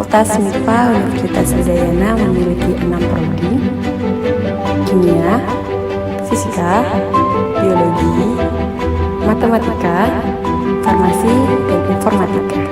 Fakultas MIPA Universitas Udayana memiliki 6 prodi: kimia, fisika, biologi, matematika, farmasi, dan informatika.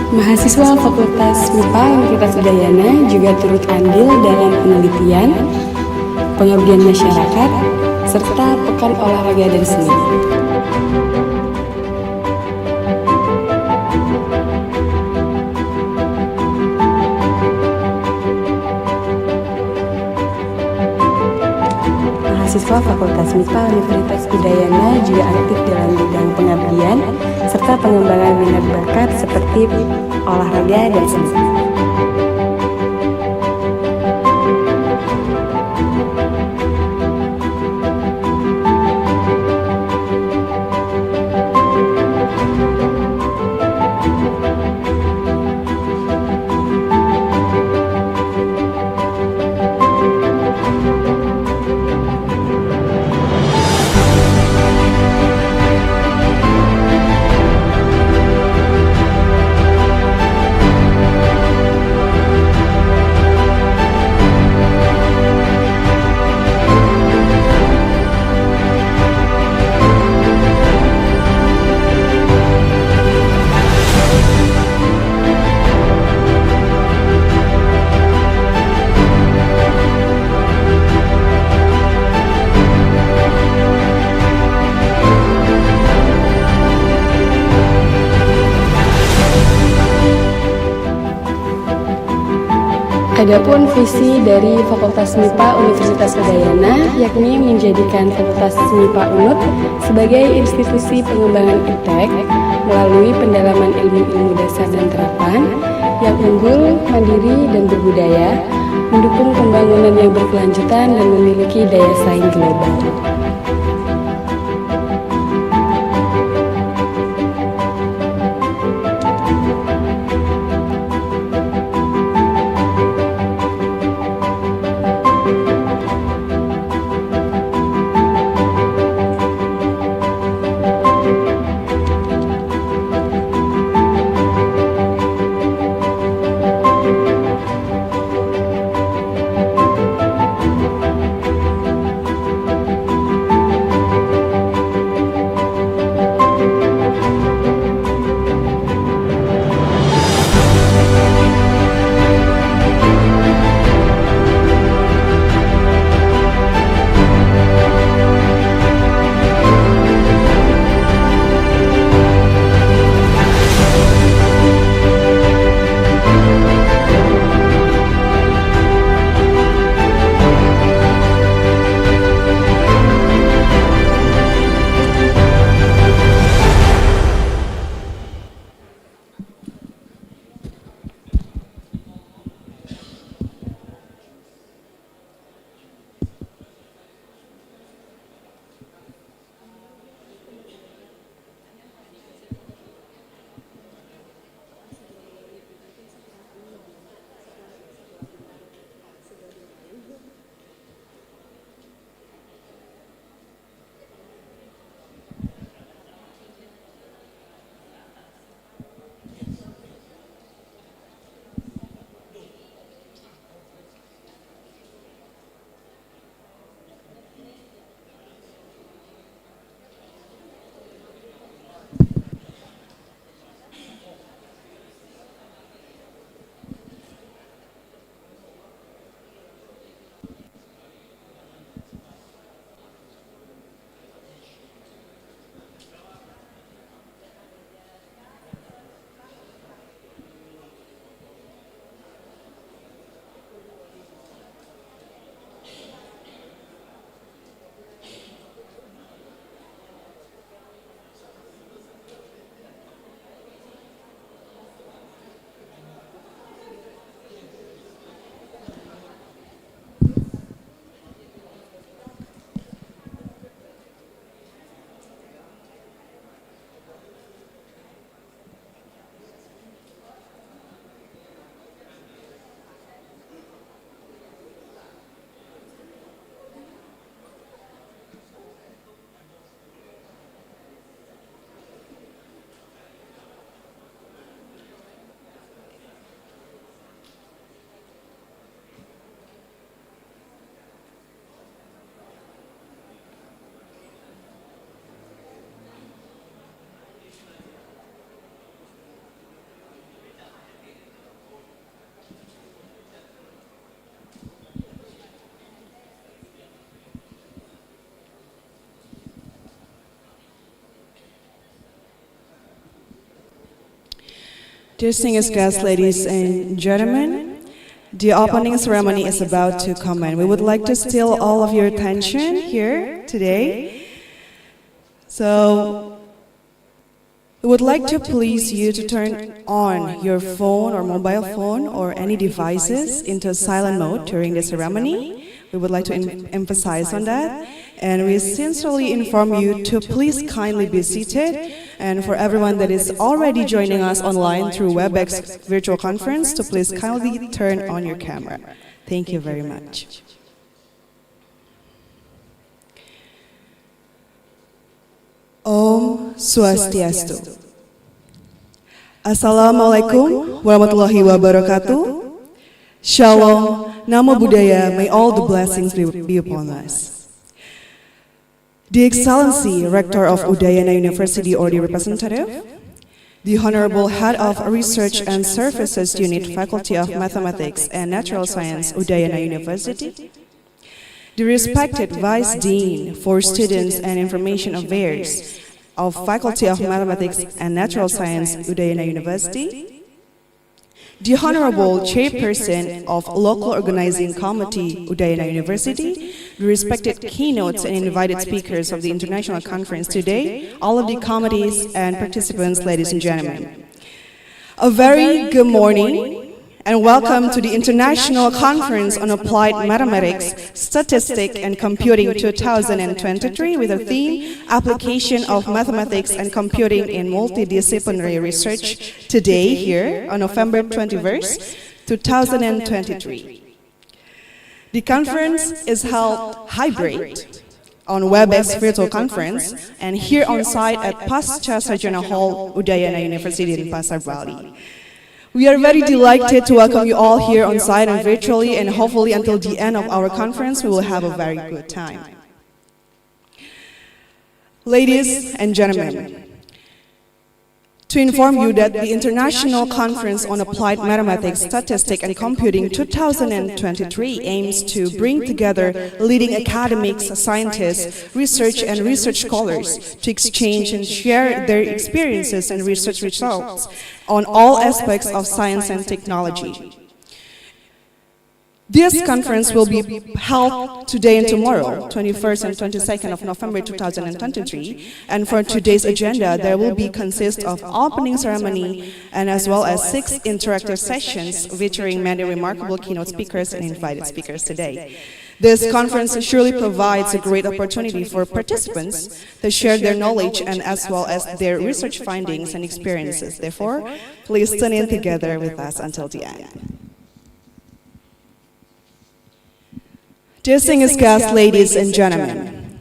Mahasiswa Fakultas MIPA Universitas Udayana juga turut andil dalam penelitian, pengabdian masyarakat, serta pekan olahraga dan seni. Mahasiswa Fakultas MIPA Universitas Udayana juga aktif dalam bidang pengabdian serta pengembangan minat bakat seperti olahraga dan seni. Adapun visi dari Fakultas MIPA Universitas Udayana yakni menjadikan Fakultas MIPA UNUD sebagai institusi pengembangan iptek melalui pendalaman ilmu-ilmu dasar dan terapan yang unggul, mandiri, dan berbudaya, mendukung pembangunan yang berkelanjutan dan memiliki daya saing global. Distinguished guests, ladies and gentlemen, the opening ceremony is about to commence. We would like to steal all of your attention here today. So, we would like to please you to turn on your phone or mobile phone or any devices into silent mode during the ceremony. We would like to emphasize on that. And we sincerely inform you to please kindly be seated. And for everyone that is already joining us online through WebEx virtual conference, to please kindly turn on your camera. Thank you very much. Om Swastiastu. Assalamualaikum warahmatullahi wabarakatuh. Shalom, Namo Buddhaya, may all the blessings be upon us. The Excellency Rector of Udayana University or the representative, the Honorable Head of Research and Services Unit, Faculty of Mathematics and Natural Science, Udayana University, the respected Vice Dean for Students and Information Affairs of Faculty of Mathematics and Natural Science, Udayana University, the Honorable Chairperson of Local Organizing Committee, Udayana University, the respected keynotes and invited speakers of the International Conference today, all of the committees and participants, ladies and gentlemen. A very good morning and welcome to the International Conference on Applied Mathematics, Statistics and Computing 2023 with the theme Application of Mathematics and Computing in Multidisciplinary Research today here on November 21st, 2023. The conference is held hybrid on WebEx virtual conference and here on site at Pasca Sarjana Hall, Udayana University in Pasar Bali. We are very delighted to welcome you all here on site and virtually, and hopefully until the end of our conference we will have a very good time. Ladies and gentlemen, to inform you that the International Conference on Applied Mathematics, Statistics and Computing 2023 aims to bring together leading academics, scientists, research and research scholars to exchange and share their experiences and research results on all aspects of science and technology. This conference will be held today and tomorrow, 21st and 22nd of November 2023, and for today's agenda, there will be consist of opening ceremony and as well as 6 interactive sessions featuring many remarkable keynote speakers and invited speakers today. This conference surely provides a great opportunity for participants to share their knowledge and as well as their research findings and experiences. Therefore, please tune in together with us until the end. Distinguished guests, ladies and gentlemen,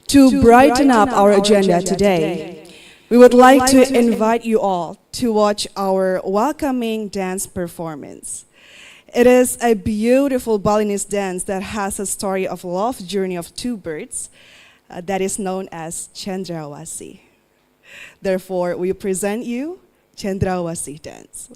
to brighten up our agenda today, we would like to invite you all to watch our welcoming dance performance. It is a beautiful Balinese dance that has a story of love journey of 2 birds that is known as Cendrawasih. Therefore, we present you Cendrawasih dance.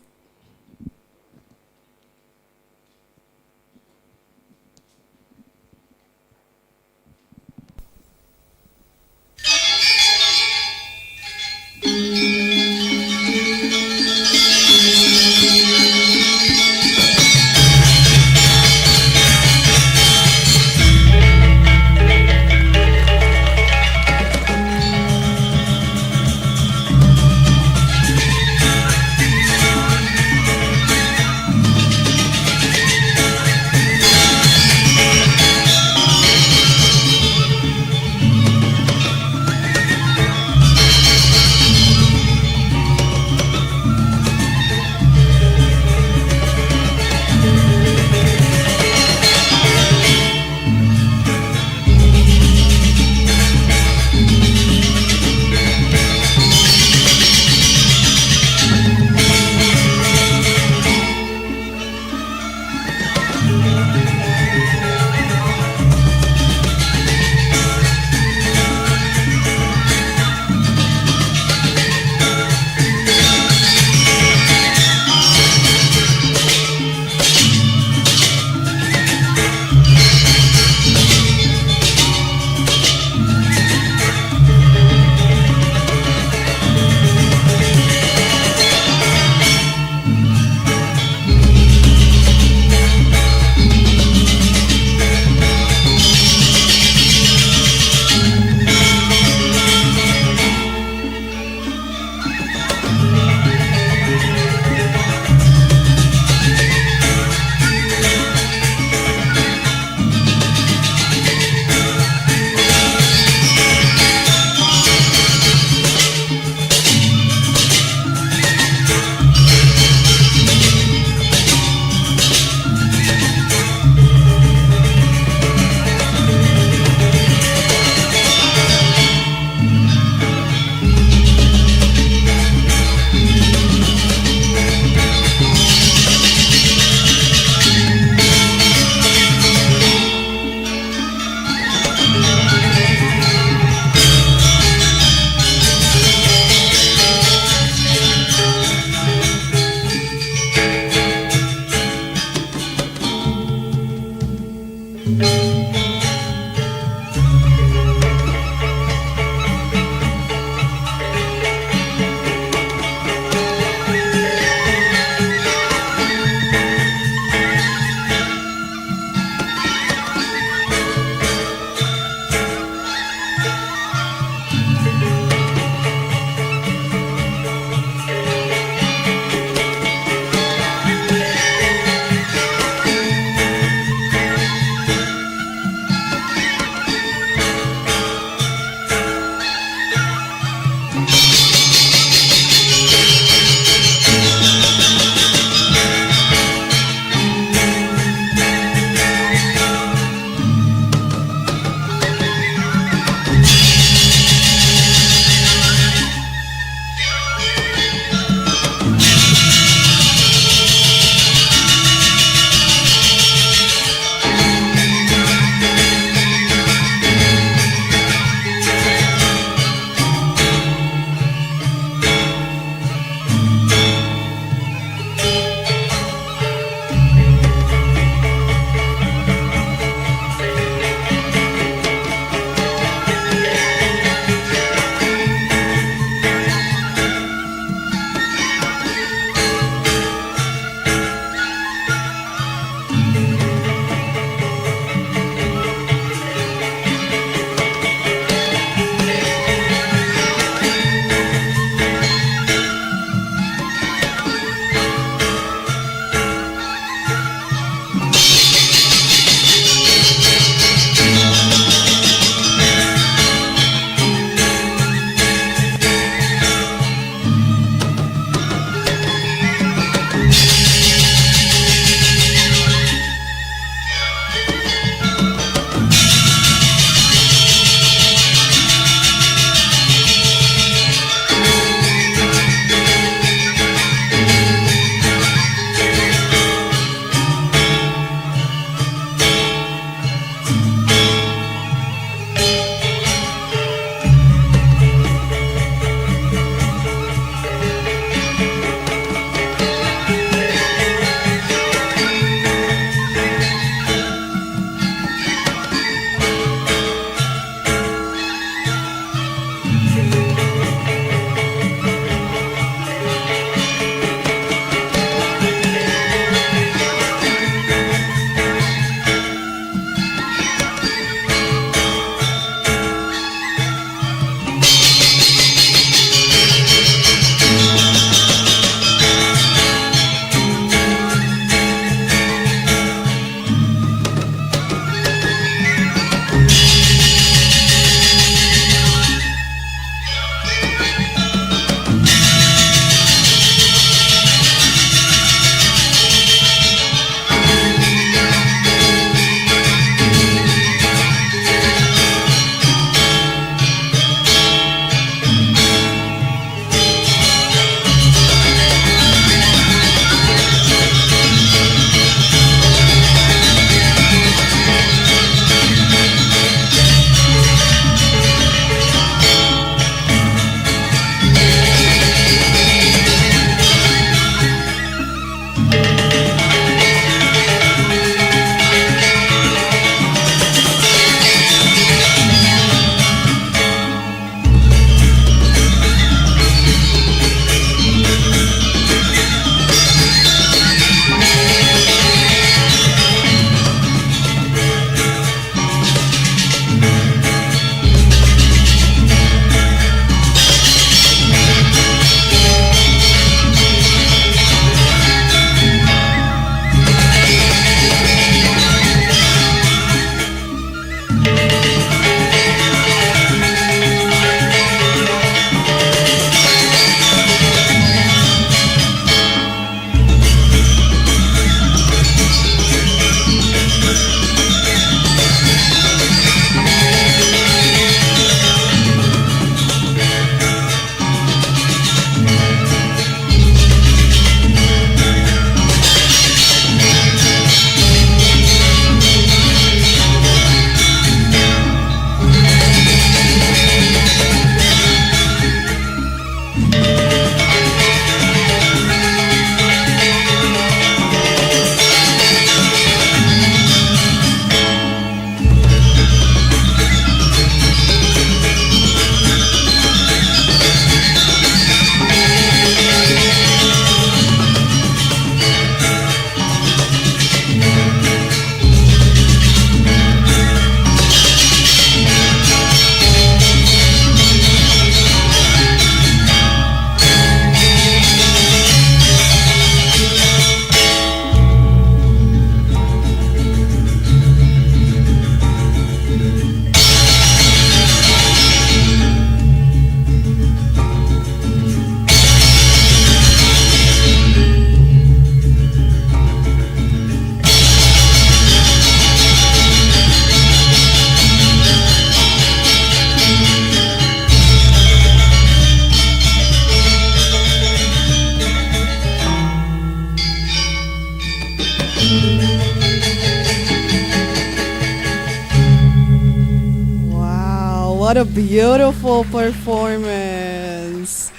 What a beautiful performance.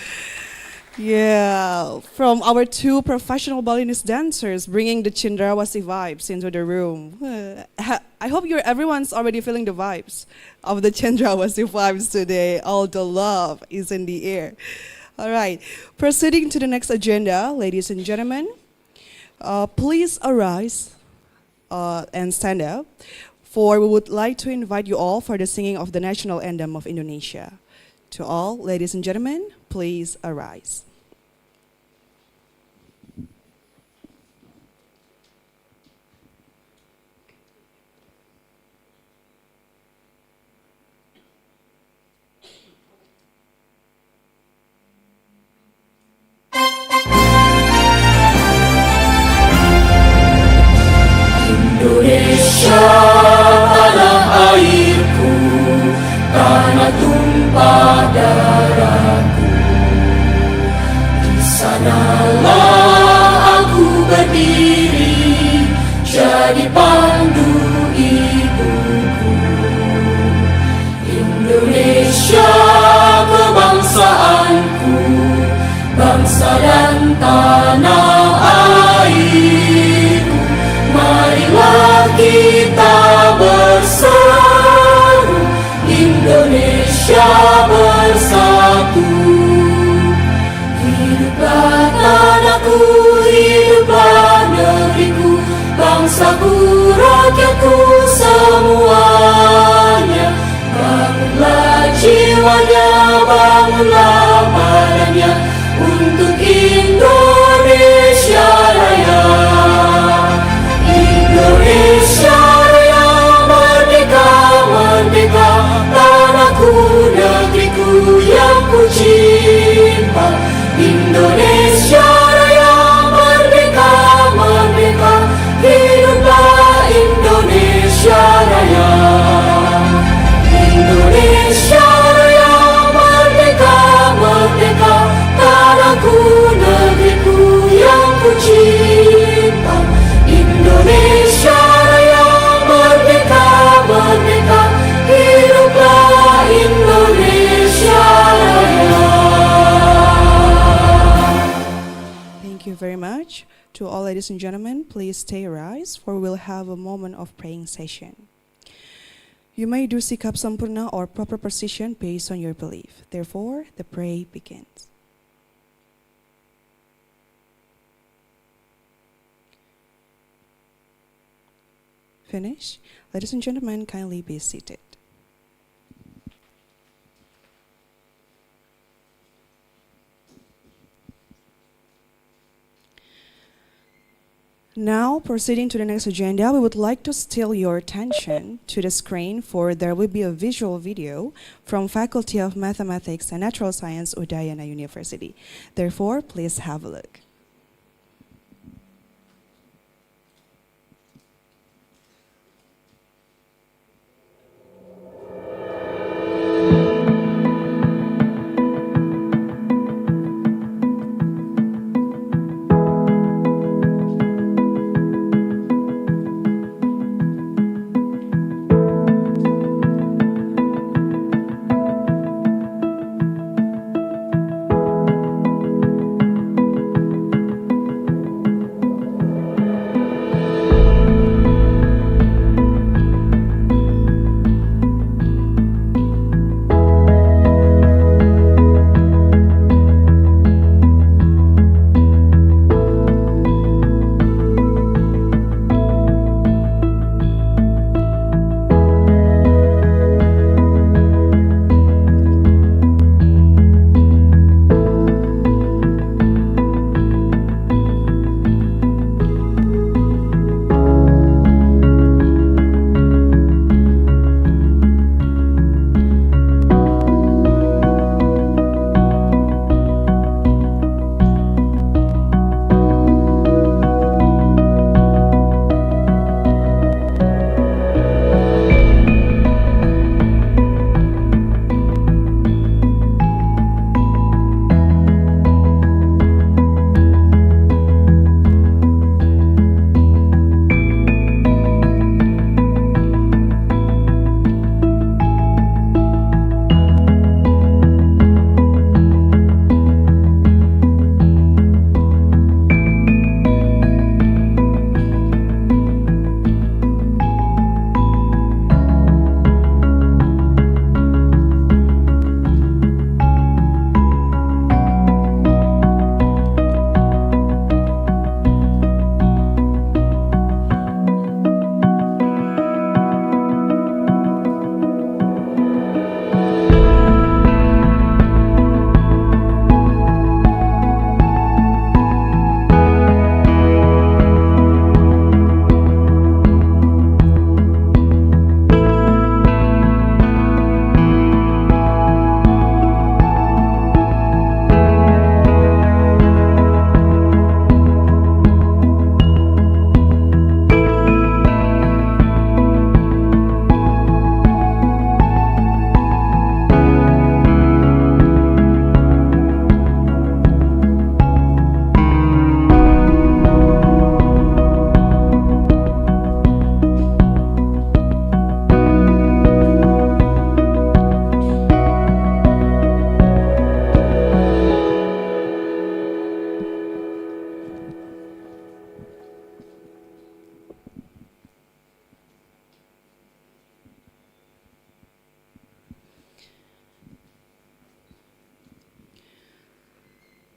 Yeah, from our two professional Balinese dancers bringing the Cendrawasih vibes into the room. I hope everyone's already feeling the vibes of the Cendrawasih vibes today. All the love is in the air. All right, proceeding to the next agenda, ladies and gentlemen, please arise and stand up, for we would like to invite you all for the singing of the national anthem of Indonesia. To all, ladies and gentlemen, please arise. Indonesia tanah airku, tanah tumpah darahku. Di sanalah aku berdiri, jadi pandu ibuku. Indonesia kebangsaanku, bangsa dan tanah airku. Marilah kita bersatu, Indonesia bersatu. Hiduplah tanahku, hiduplah negeriku, bangsaku, rakyatku semuanya. Bangunlah jiwanya, bangunlah badannya, untuk Indonesia Raya. Indonesia Raya, merdeka, merdeka, tanahku, negeriku yang ku cinta. Indonesia Raya, merdeka, merdeka, hiduplah Indonesia Raya. Indonesia Raya, merdeka, merdeka, tanahku, negeriku yang ku cinta. Indonesia Raya, merdeka, merdeka, hiduplah Indonesia Raya. Thank you very much. To all ladies and gentlemen, please stay rise, for we will have a moment of praying session. You may do sikap sampurna or proper position based on your belief. Therefore, the prayer begins. Finish. Ladies and gentlemen, kindly be seated. Now, proceeding to the next agenda, we would like to steal your attention to the screen, for there will be a visual video from Faculty of Mathematics and Natural Science, Udayana University. Therefore, please have a look.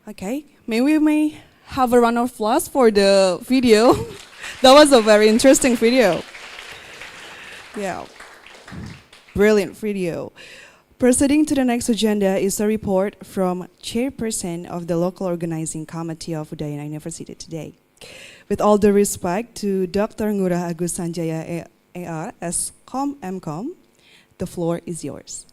Okay, may have a round of applause for the video. That was a very interesting video. Yeah, brilliant video. Proceeding to the next agenda is a report from Chairperson of the Local Organizing Committee of Udayana University today. With all due respect to Dr. Ngurah Agus Sanjaya AR as MCOM, the floor is yours.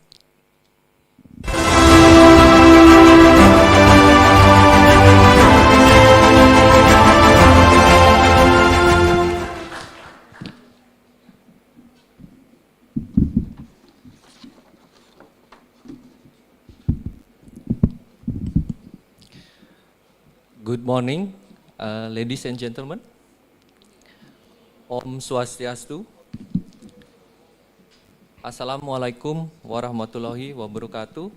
Good morning, ladies and gentlemen. Om Swastiastu. Assalamualaikum warahmatullahi wabarakatuh.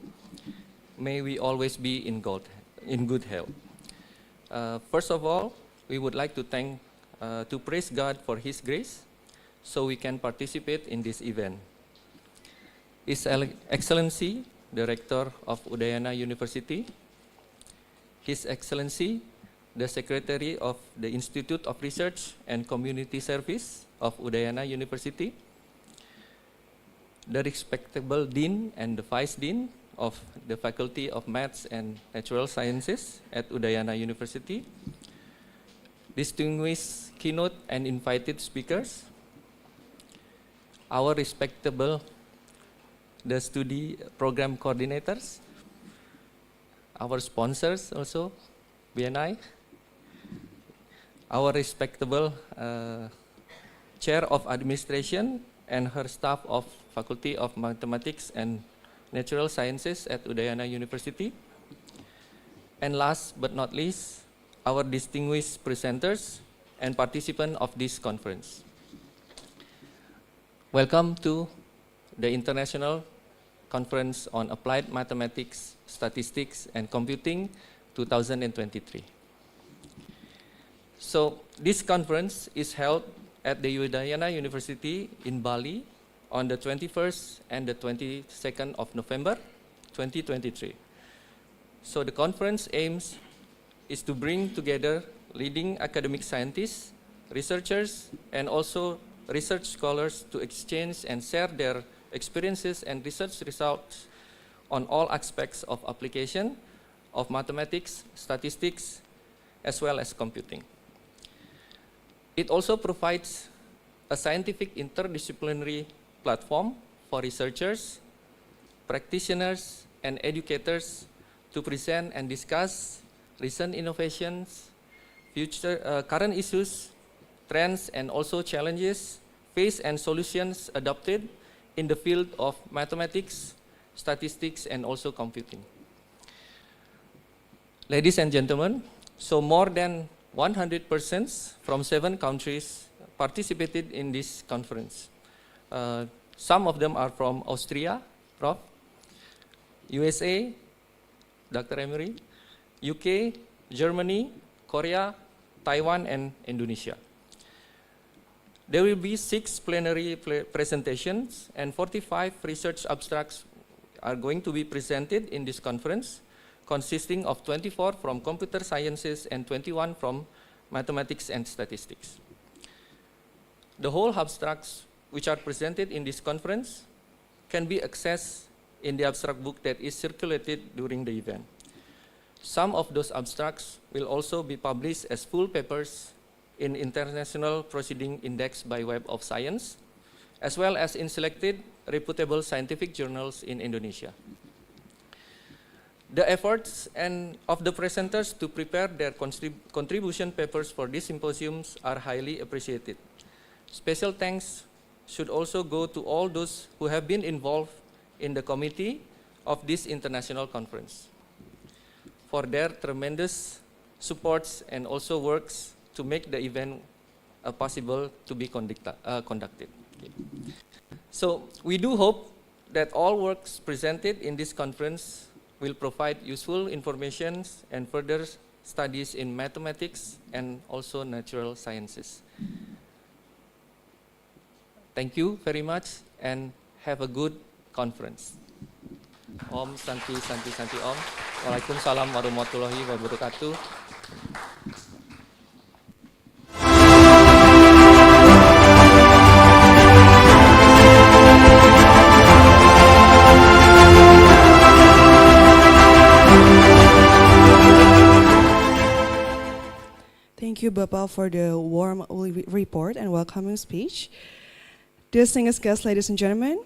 May we always be in good health. First of all, we would like to praise God for His grace, so we can participate in this event. His Excellency, the Rector of Udayana University, His Excellency, the Secretary of the Institute of Research and Community Service of Udayana University, the respectable Dean and the Vice Dean of the Faculty of Maths and Natural Sciences at Udayana University, distinguished keynote and invited speakers, our respectable the study program coordinators, our sponsors also, BNI, our respectable Chair of Administration and her staff of Faculty of Mathematics and Natural Sciences at Udayana University, and last but not least, our distinguished presenters and participants of this conference. Welcome to the International Conference on Applied Mathematics, Statistics and Computing 2023. So this conference is held at the Udayana University in Bali on the 21st and the 22nd of November 2023. So the conference aims is to bring together leading academic scientists, researchers, and also research scholars to exchange and share their experiences and research results on all aspects of application of mathematics, statistics, as well as computing. It also provides a scientific interdisciplinary platform for researchers, practitioners, and educators to present and discuss recent innovations, current issues, trends, and also challenges faced and solutions adopted in the field of mathematics, statistics, and also computing. Ladies and gentlemen, so more than 100 persons from 7 countries participated in this conference. Some of them are from Austria, Prof, USA, Dr. Emery, UK, Germany, Korea, Taiwan, and Indonesia. There will be 6 plenary presentations and 45 research abstracts are going to be presented in this conference, consisting of 24 from computer sciences and 21 from mathematics and statistics. The whole abstracts which are presented in this conference can be accessed in the abstract book that is circulated during the event. Some of those abstracts will also be published as full papers in International Proceeding Index by Web of Science, as well as in selected reputable scientific journals in Indonesia. The efforts of the presenters to prepare their contribution papers for these symposiums are highly appreciated. Special thanks should also go to all those who have been involved in the committee of this international conference for their tremendous supports and also works to make the event possible to be conducted. Okay. So we do hope that all works presented in this conference will provide useful information and further studies in mathematics and also natural sciences. Thank you very much and have a good conference. Om Santi Santi Santi Om. Waalaikumsalam warahmatullahi wabarakatuh. Thank you, Bapak, for the warm report and welcoming speech. Distinguished guests, ladies and gentlemen,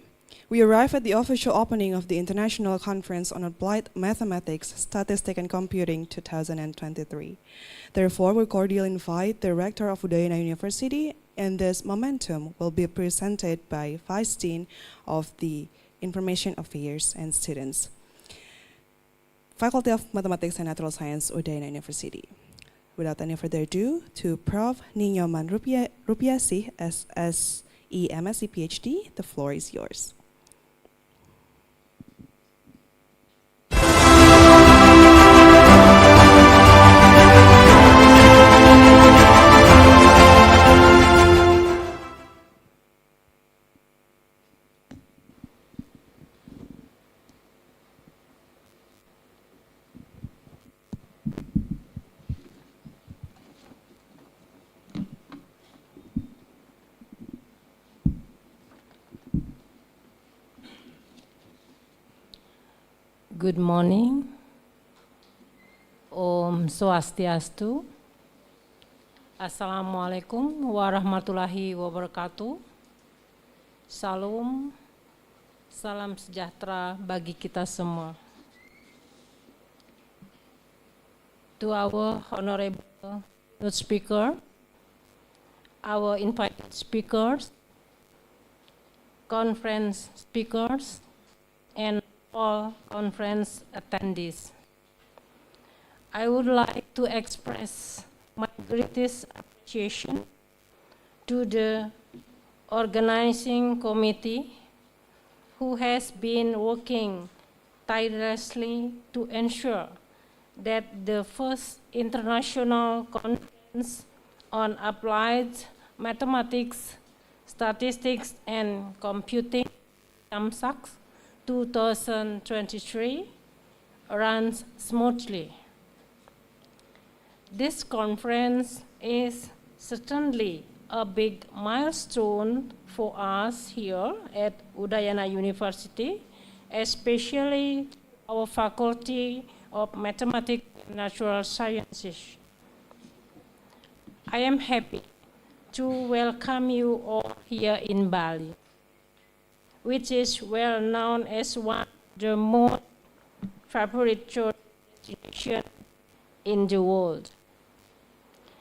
we arrive at the official opening of the International Conference on Applied Mathematics, Statistics and Computing 2023. Therefore, we cordially invite the Rector of Udayana University, and this momentum will be presented by Vice Dean of the Information Affairs and Students, Faculty of Mathematics and Natural Science, Udayana University. Without any further ado, to Prof. Ninyoman Rupiasih, SSE MSc PhD, the floor is yours. Good morning. Om Swastiastu. Assalamualaikum warahmatullahi wabarakatuh. Salam, salam sejahtera bagi kita semua. To our honorable speaker, our invited speakers, conference speakers, and all conference attendees. I would like to express my greatest appreciation to the organizing committee who has been working tirelessly to ensure that the first international conference on applied mathematics, statistics, and computing, TAMSAC, 2023 runs smoothly. This conference is certainly a big milestone for us here at Udayana University, especially our Faculty of Mathematics and Natural Sciences. I am happy to welcome you all here in Bali, which is well known as one of the most favorite tourist destinations in the world.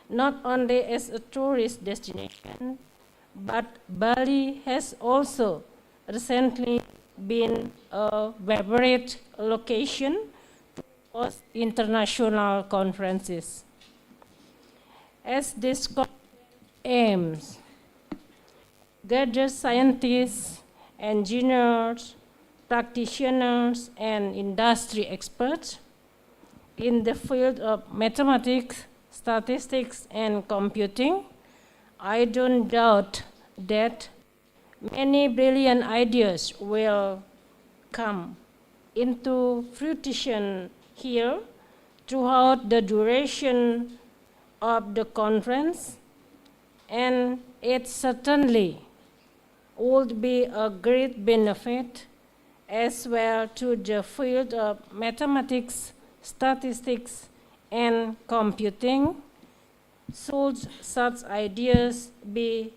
Not only as a tourist destination, but Bali has also recently been a favorite location to host international conferences. As this conference aims, gather scientists, engineers, practitioners, and industry experts in the field of mathematics, statistics, and computing, I don't doubt that many brilliant ideas will come into fruition here throughout the duration of the conference, and it certainly would be a great benefit as well to the field of mathematics, statistics, and computing, should such ideas be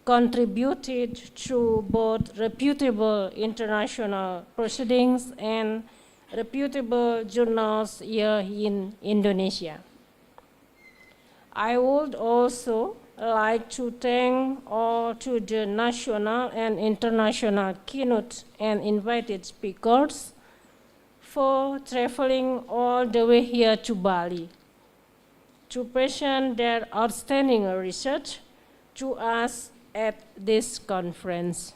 contributed through both reputable international proceedings and reputable journals here in Indonesia. I would also like to thank all to the national and international keynote and invited speakers for traveling all the way here to Bali to present their outstanding research to us at this conference.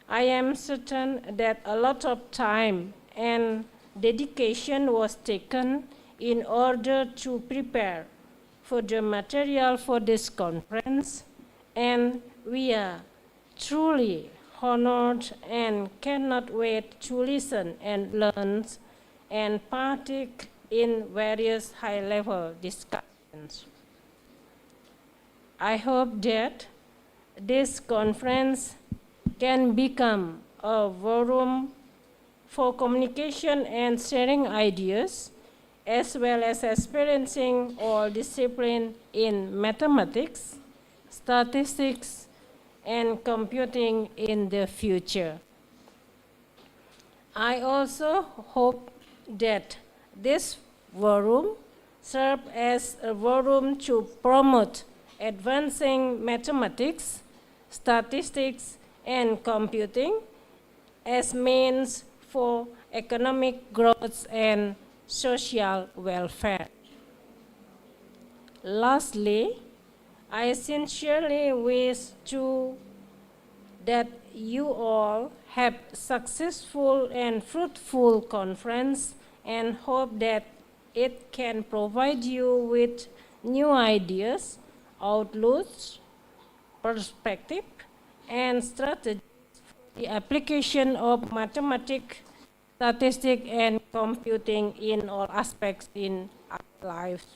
I am certain that a lot of time and dedication was taken in order to prepare for the material for this conference, and we are truly honored and cannot wait to listen and learn and partake in various high-level discussions. I hope that this conference can become a forum for communication and sharing ideas, as well as experiencing all disciplines in mathematics, statistics, and computing in the future. I also hope that this forum serve as a forum to promote advancing mathematics, statistics, and computing as means for economic growth and social welfare. Lastly, I sincerely wish that you all have successful and fruitful conference and hope that it can provide you with new ideas, outlooks, perspective, and strategies for the application of mathematics, statistics, and computing in all aspects in our lives.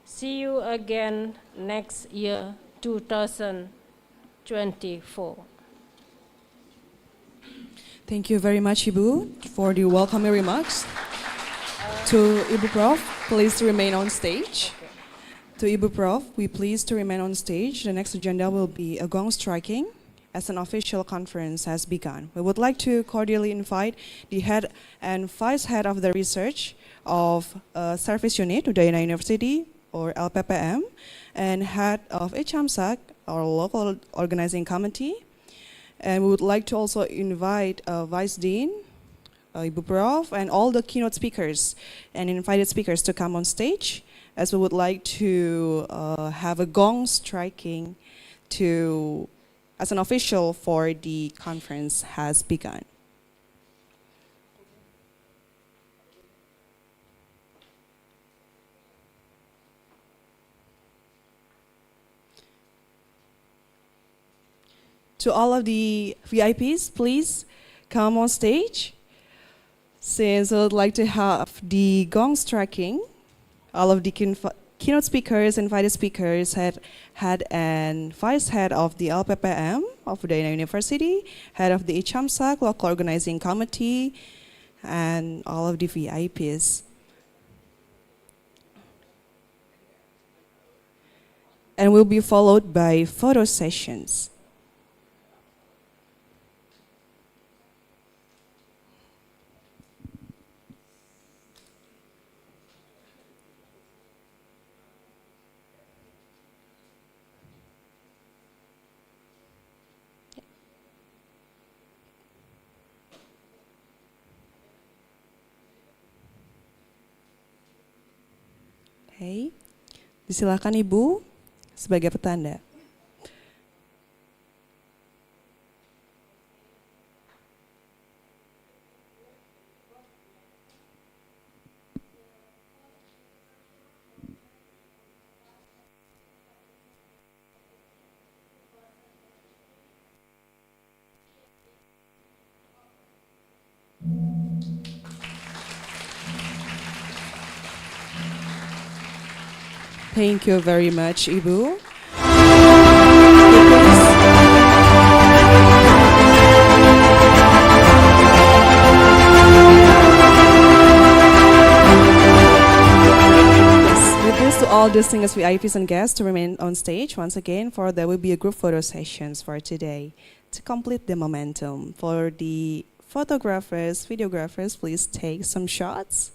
See you again next year, 2024. Thank you very much, Ibu, for the welcoming remarks. To Ibu Prof, please remain on stage. To Ibu Prof, we please to remain on stage. The next agenda will be a gong striking as an official conference has begun. We would like to cordially invite the head and vice head of the research of service unit, Udayana University, or LPPM, and head of HMSAC, our local organizing committee. And we would like to also invite Vice Dean, Ibu Prof, and all the keynote speakers and invited speakers to come on stage, as we would like to have a gong striking as an official for the conference has begun. To all of the VIPs, please come on stage. Since I would like to have the gong striking, all of the keynote speakers, invited speakers, head and vice head of the LPPM of Udayana University, head of the HMSAC, local organizing committee, and all of the VIPs. And will be followed by photo sessions. Oke, disilakan Ibu sebagai petanda. Thank you very much, Ibu. With this, to all distinguished VIPs and guests to remain on stage once again, for there will be a group photo sessions for today to complete the momentum. For the photographers, videographers, please take some shots.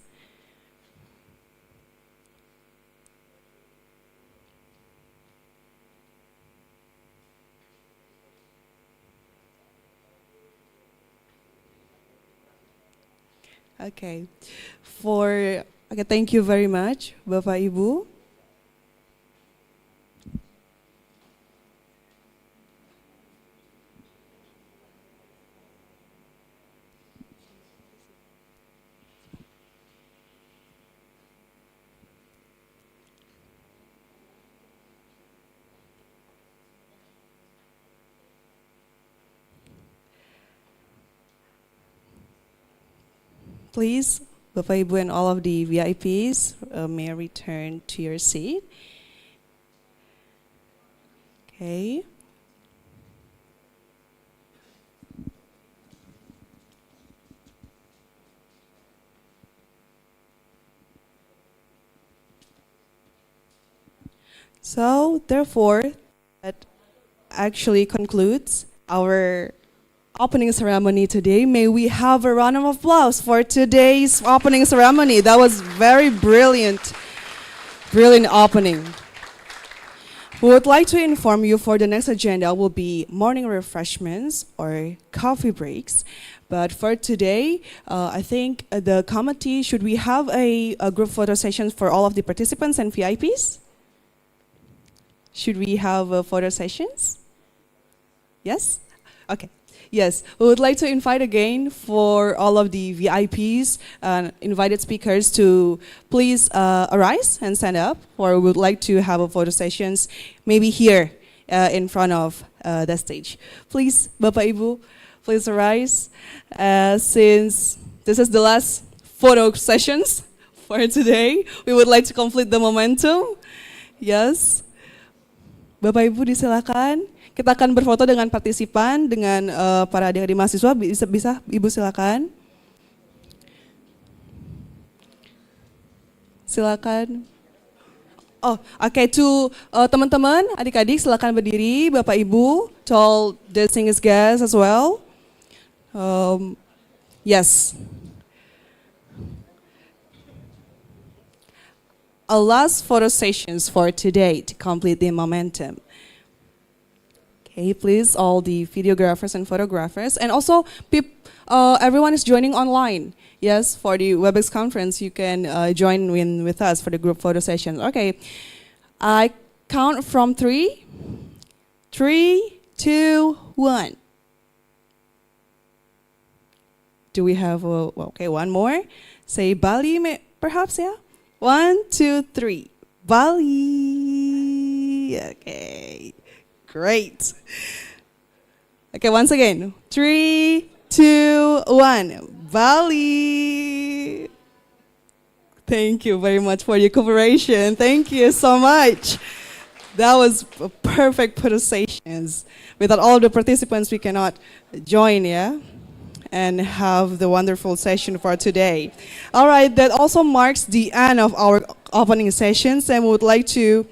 Okay, thank you very much, Bapak Ibu. Please, Bapak Ibu and all of the VIPs may return to your seat. Okay. So, therefore, that actually concludes our opening ceremony today. May we have a round of applause for today's opening ceremony. That was very brilliant, brilliant opening. We would like to inform you for the next agenda will be morning refreshments or coffee breaks. But for today, I think the committee, should we have a group photo session for all of the participants and VIPs? Should we have photo sessions? Yes? Okay. Yes, we would like to invite again for all of the VIPs, invited speakers to please arise and stand up, or we would like to have a photo sessions maybe here in front of the stage. Please, Bapak Ibu, please arise. Since this is the last photo sessions for today, we would like to complete the momentum. Yes. Bapak Ibu disilakan. Kita akan berfoto dengan partisipan, dengan para adik-adik mahasiswa. Bisa Ibu silakan. Silakan. Oh, oke. To teman-teman, adik-adik silakan berdiri. Bapak Ibu, to all the distinguished guests as well. Yes. A last photo sessions for today to complete the momentum. Okay, please, all the videographers and photographers, and also everyone is joining online. Yes, for the WebEx conference, you can join in with us for the group photo session. Okay, I count from 3. 3, 2, 1. Do we have okay, one more? Say Bali, perhaps, yeah? 1, 2, 3. Bali. Okay. Great. Okay, once again. 3, 2, 1. Bali. Thank you very much for your cooperation. Thank you so much. That was a perfect presentations. Without all the participants, we cannot join, yeah? And have the wonderful session for today. All right, that also marks the end of our opening sessions, and we would like to,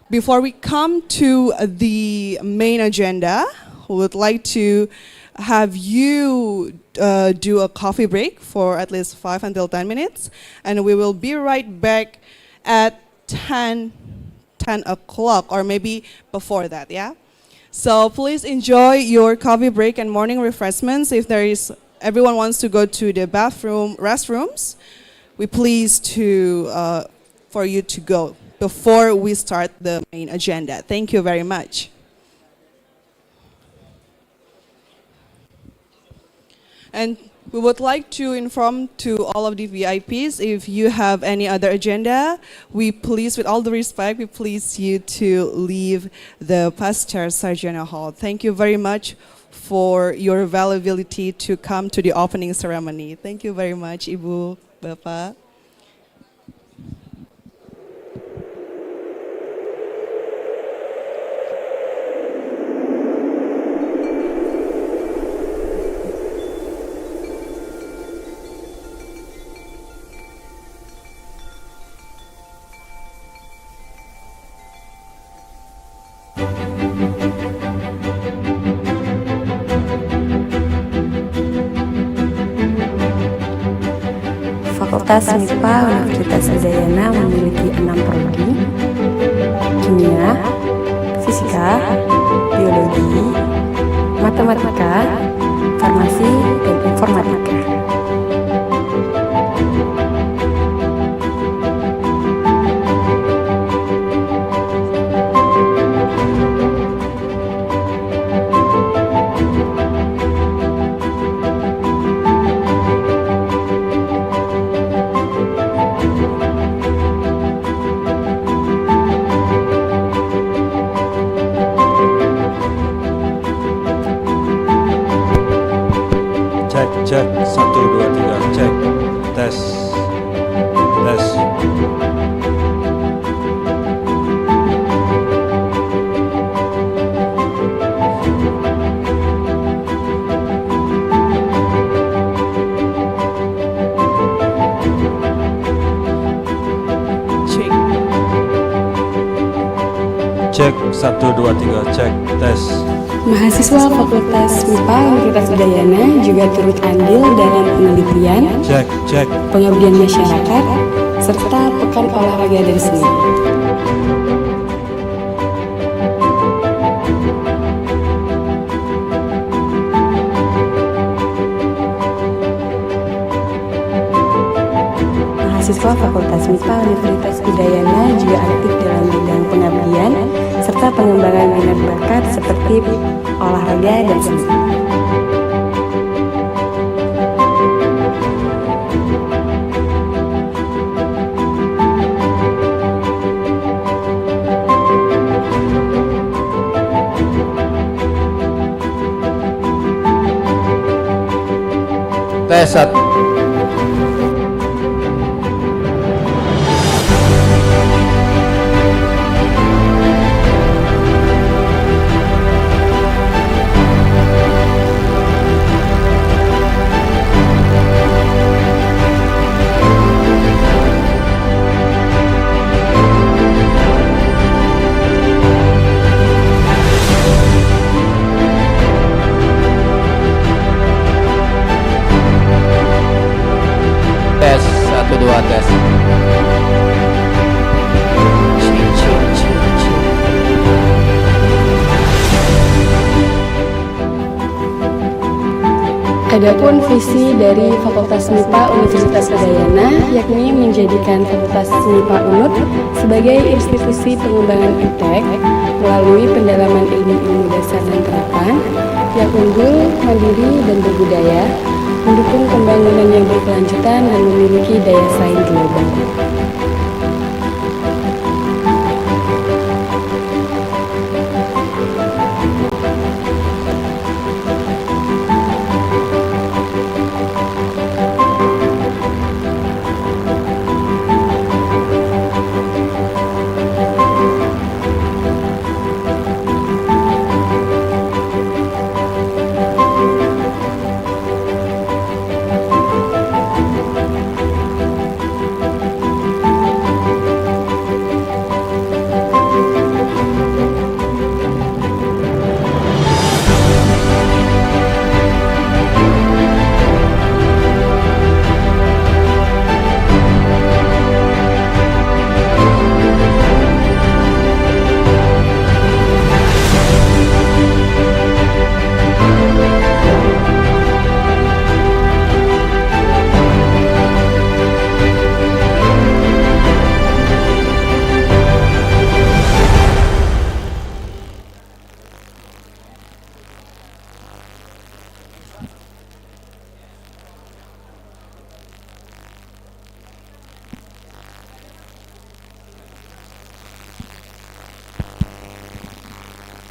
before we come to the main agenda, we would like to have you do a coffee break for at least 5 until 10 minutes, and we will be right back at 10 o'clock, or maybe before that, yeah? So please enjoy your coffee break and morning refreshments. If everyone wants to go to the restrooms, we please for you to go before we start the main agenda. Thank you very much. And we would like to inform to all of the VIPs, if you have any other agenda, we please, with all the respect, we please you to leave the Pasteur Sarjana Hall. Thank you very much for your availability to come to the opening ceremony. Thank you very much, Ibu, Bapak. Fakultas MIPA Universitas Udayana memiliki 6 prodi: Kimia, Fisika, Biologi, Matematika, Farmasi, dan Informatika. Cek 1 2 3. 1, 2, 3, cek, tes. Mahasiswa Fakultas MIPA Universitas Udayana juga turut andil dalam penelitian, Cek. pengabdian masyarakat, serta pekan olahraga dan seni. Mahasiswa Fakultas MIPA Universitas Udayana juga aktif dalam bidang pengabdian serta pengembangan minat bakat seperti olahraga dan seni. Tes 1. Tes 1, 2, tes. Adapun visi dari Fakultas MIPA Universitas Udayana yakni menjadikan Fakultas MIPA UNUD sebagai institusi pengembangan iptek melalui pendalaman ilmu-ilmu dasar dan terapan yang unggul, mandiri, dan berbudaya, mendukung pembangunan yang berkelanjutan dan memiliki daya saing global.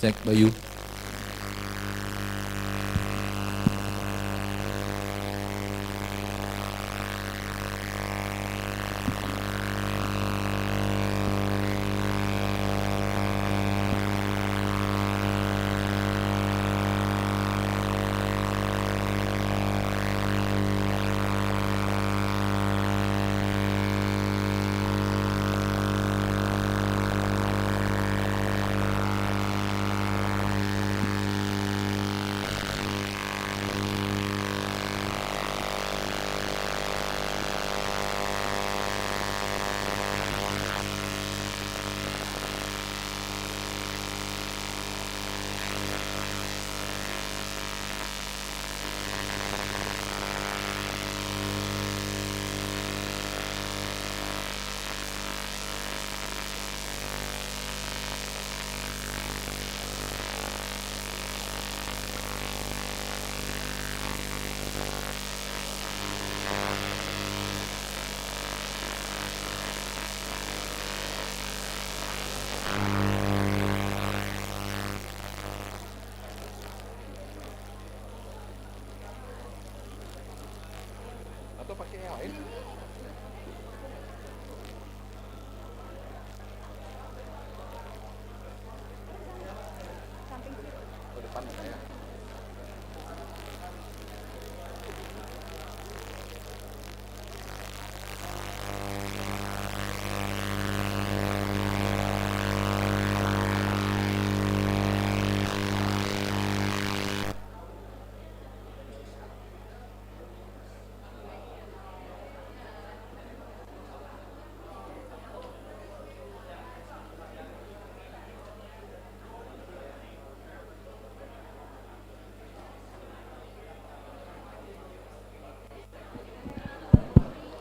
Cek, Bayu.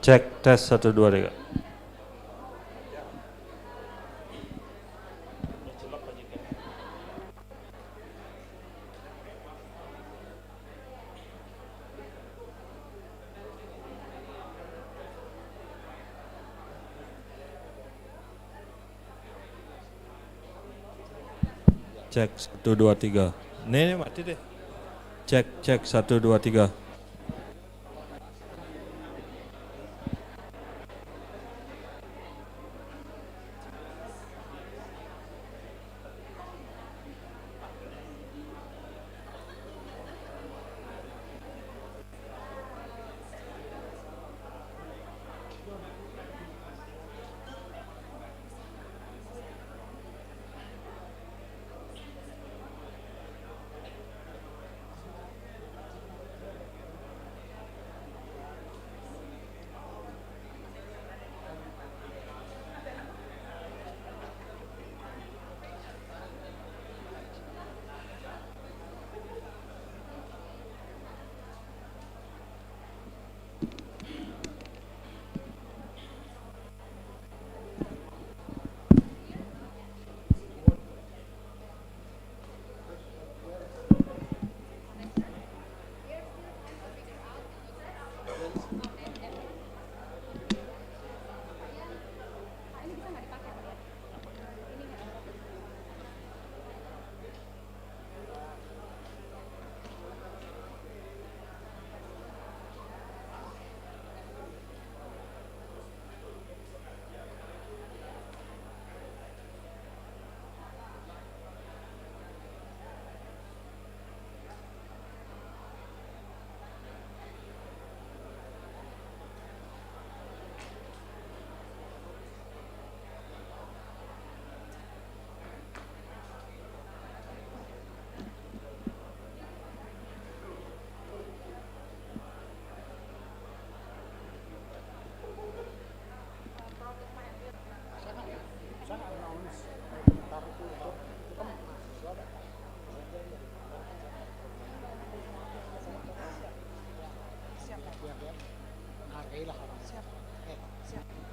Cek tes 1 2 3. Cek 1 2 3. Nih mati deh. Cek 1 2 3.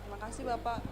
Terima kasih Bapak.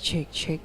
Check.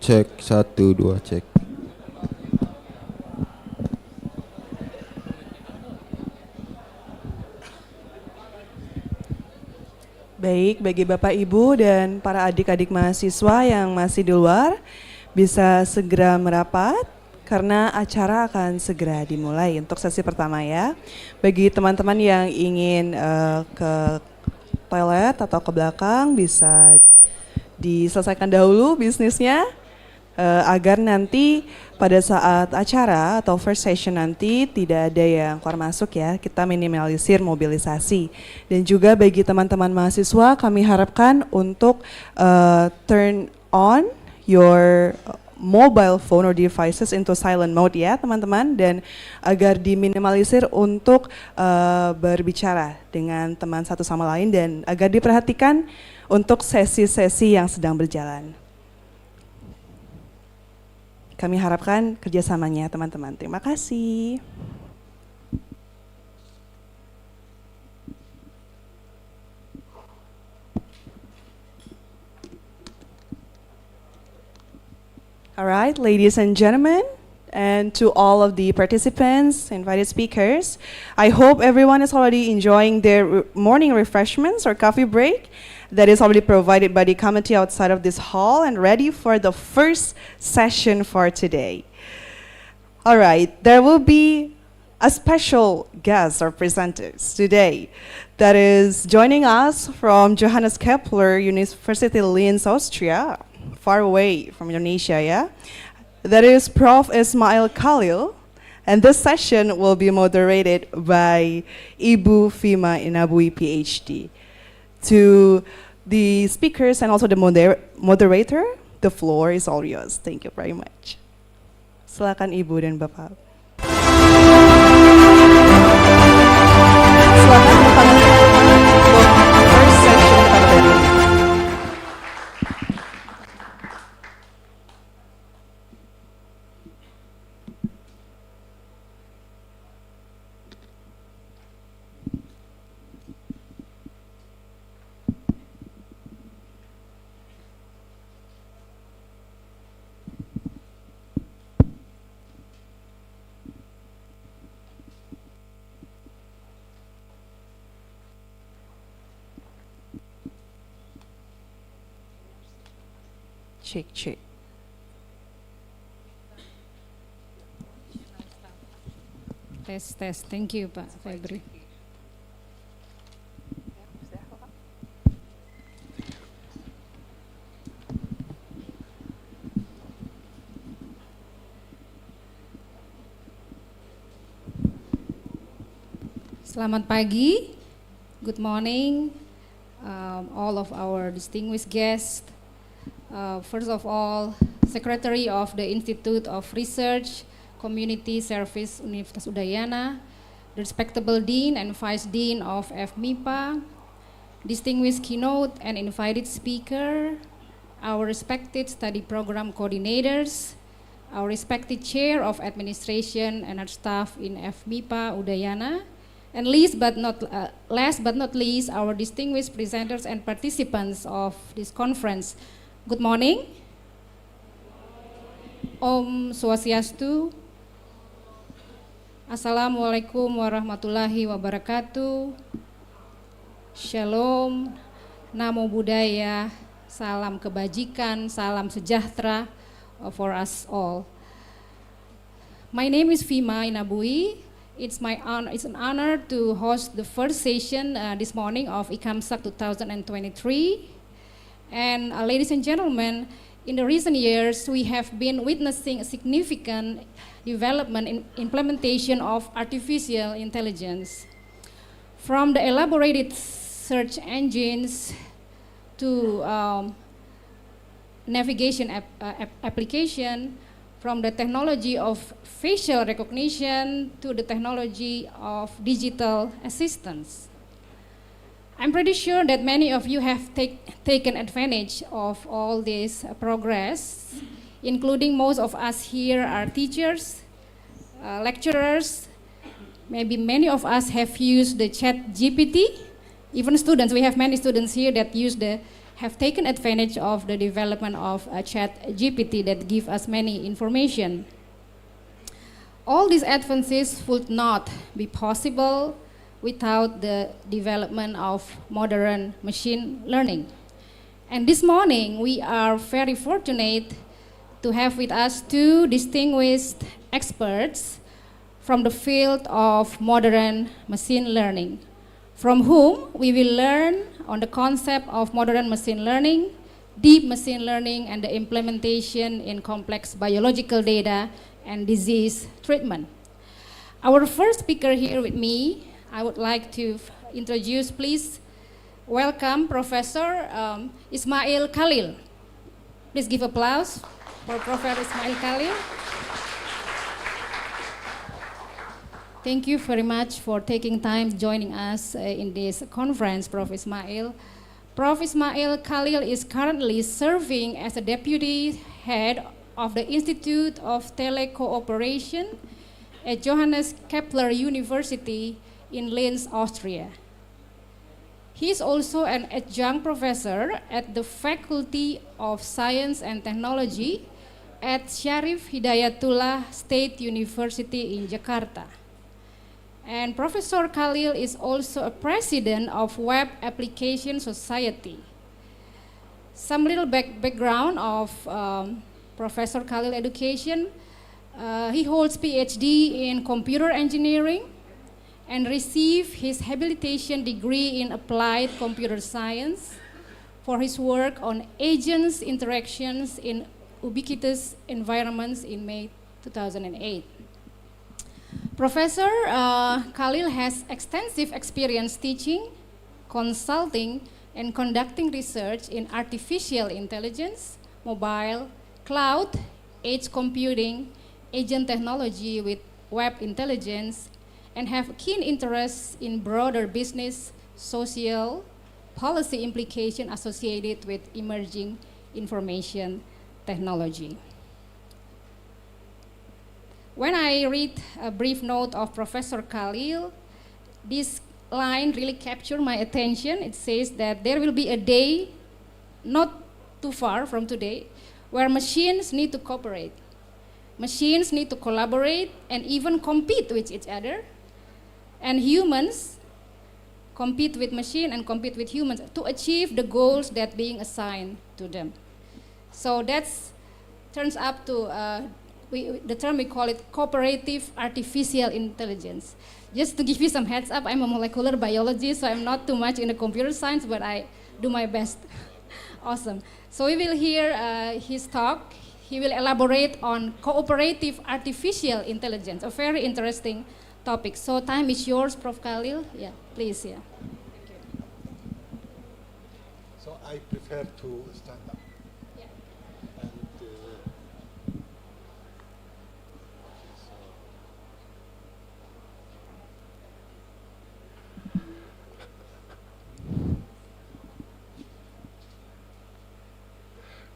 Cek 1 2 cek. Baik, bagi Bapak Ibu dan para adik-adik mahasiswa yang masih di luar, bisa segera merapat karena acara akan segera dimulai untuk sesi pertama ya. Bagi teman-teman yang ingin ke toilet atau ke belakang bisa diselesaikan dahulu bisnisnya agar nanti pada saat acara atau first session nanti tidak ada yang keluar masuk ya, kita minimalisir mobilisasi. Dan juga bagi teman-teman mahasiswa kami harapkan untuk turn on your mobile phone or devices into silent mode ya teman-teman, dan agar diminimalisir untuk berbicara dengan teman satu sama lain dan agar diperhatikan untuk sesi-sesi yang sedang berjalan. Kami harapkan kerjasamanya teman-teman. Terima kasih. All right, ladies and gentlemen, and to all of the participants, invited speakers, I hope everyone is already enjoying their morning refreshments or coffee break that is already provided by the committee outside of this hall and ready for the first session for today. All right, there will be a special guest or presenters today that is joining us from Johannes Kepler University Linz, Austria, far away from Indonesia, yeah? That is Prof. Ismail Khalil, and this session will be moderated by Ibu Fima Inabui, PhD. To the speakers and also the moderator, the floor is all yours. Thank you very much. Silakan Ibu dan Bapak. Silakan datang untuk first session pada hari ini. Cek. Tes. Thank you, Pak Febri. Selamat pagi, good morning, all of our distinguished guests. First of all, Secretary of the Institute of Research, Community Service Universitas Udayana, the respectable Dean and Vice Dean of FMIPA, distinguished keynote and invited speaker, our respected study program coordinators, our respected Chair of Administration and our staff in FMIPA Udayana, and last but not least, our distinguished presenters and participants of this conference. Good morning. Om Swastiastu. Assalamualaikum warahmatullahi wabarakatuh. Shalom, Namo Buddhaya, salam kebajikan, salam sejahtera for us all. My name is Fima Inabui. It's an honor to host the first session this morning of ICAMSAC 2023. And ladies and gentlemen, in the recent years, we have been witnessing a significant development in implementation of artificial intelligence. From the elaborated search engines to navigation application, from the technology of facial recognition to the technology of digital assistance. I'm pretty sure that many of you have taken advantage of all this progress, including most of us here are teachers, lecturers. Maybe many of us have used the Chat GPT, even students. We have many students here that use the have taken advantage of the development of ChatGPT that give us many information. All these advances would not be possible without the development of modern machine learning. And this morning, we are very fortunate to have with us two distinguished experts from the field of modern machine learning, from whom we will learn on the concept of modern machine learning, deep machine learning, and the implementation in complex biological data and disease treatment. Our first speaker here with me, I would like to introduce, please welcome Professor Ismail Khalil. Please give applause for Professor Ismail Khalil. Thank you very much for taking time joining us in this conference, Prof. Ismail. Prof. Ismail Khalil is currently serving as a deputy head of the Institute of Telecooperation at Johannes Kepler University in Linz, Austria. He is also an adjunct professor at the Faculty of Science and Technology at Syarif Hidayatullah State University in Jakarta. And Professor Khalil is also a president of Web Application Society. Some little background of Professor Khalil education. He holds PhD in computer engineering and received his habilitation degree in applied computer science for his work on agents interactions in ubiquitous environments in May 2008. Professor Khalil has extensive experience teaching, consulting, and conducting research in artificial intelligence, mobile, cloud, edge computing, agent technology with web intelligence, and have keen interest in broader business, social, policy implications associated with emerging information technology. When I read a brief note of Professor Khalil, this line really captured my attention. It says that there will be a day, not too far from today, where machines need to cooperate. Machines need to collaborate and even compete with each other. And humans compete with machine and compete with humans to achieve the goals that being assigned to them. So that's turns up to the term we call it cooperative artificial intelligence. Just to give you some heads up, I'm a molecular biologist, so I'm not too much in the computer science, but I do my best. Awesome. So we will hear his talk. He will elaborate on cooperative artificial intelligence, a very interesting topic. So time is yours, Prof. Khalil. Yeah, please, yeah. So I prefer to stand up. Yeah. And,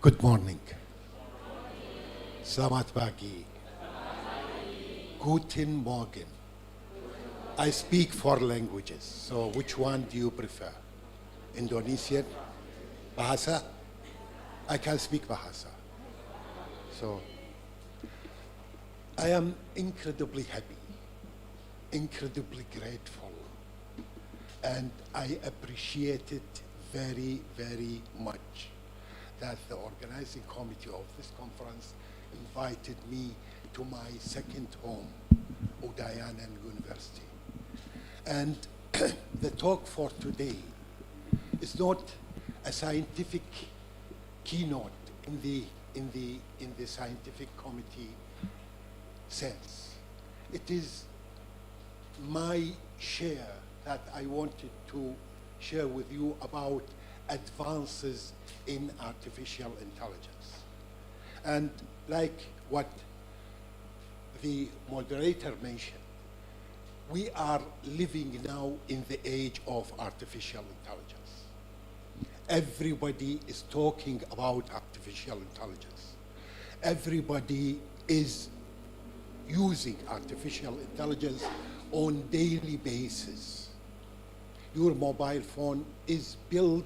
Good morning. Selamat pagi. Guten Morgen. I speak 4 languages, so which one do you prefer? Indonesian? Bahasa? I can speak Bahasa. So, I am incredibly happy, incredibly grateful, and I appreciate it very, very much that the organizing committee of this conference invited me to my second home, Udayana University. And the talk for today is not a scientific keynote in the scientific committee sense. It is my share that I wanted to share with you about advances in artificial intelligence. And like what the moderator mentioned, we are living now in the age of artificial intelligence. Everybody is talking about artificial intelligence. Everybody is using artificial intelligence on daily basis. Your mobile phone is built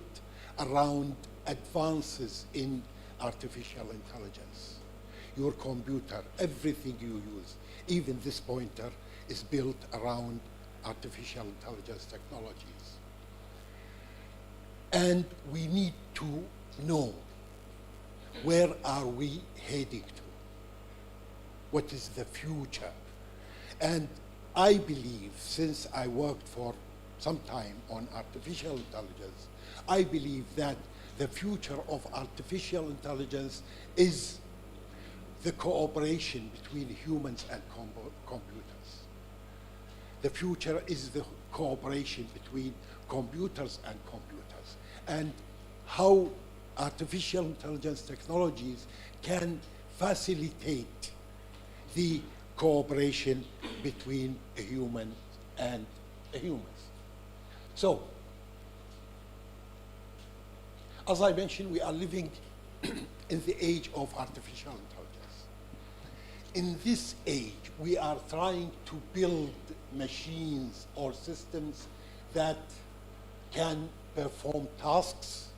around advances in artificial intelligence. Your computer, everything you use, even this pointer, is built around artificial intelligence technologies. And we need to know, where are we heading to? What is the future? And I believe, since I worked for some time on artificial intelligence, I believe that the future of artificial intelligence is the cooperation between humans and computers. The future is the cooperation between computers and computers, and how artificial intelligence technologies can facilitate the cooperation between a human and a humans. So, as I mentioned, we are living in the age of artificial intelligence. In this age, we are trying to build machines or systems that can perform tasks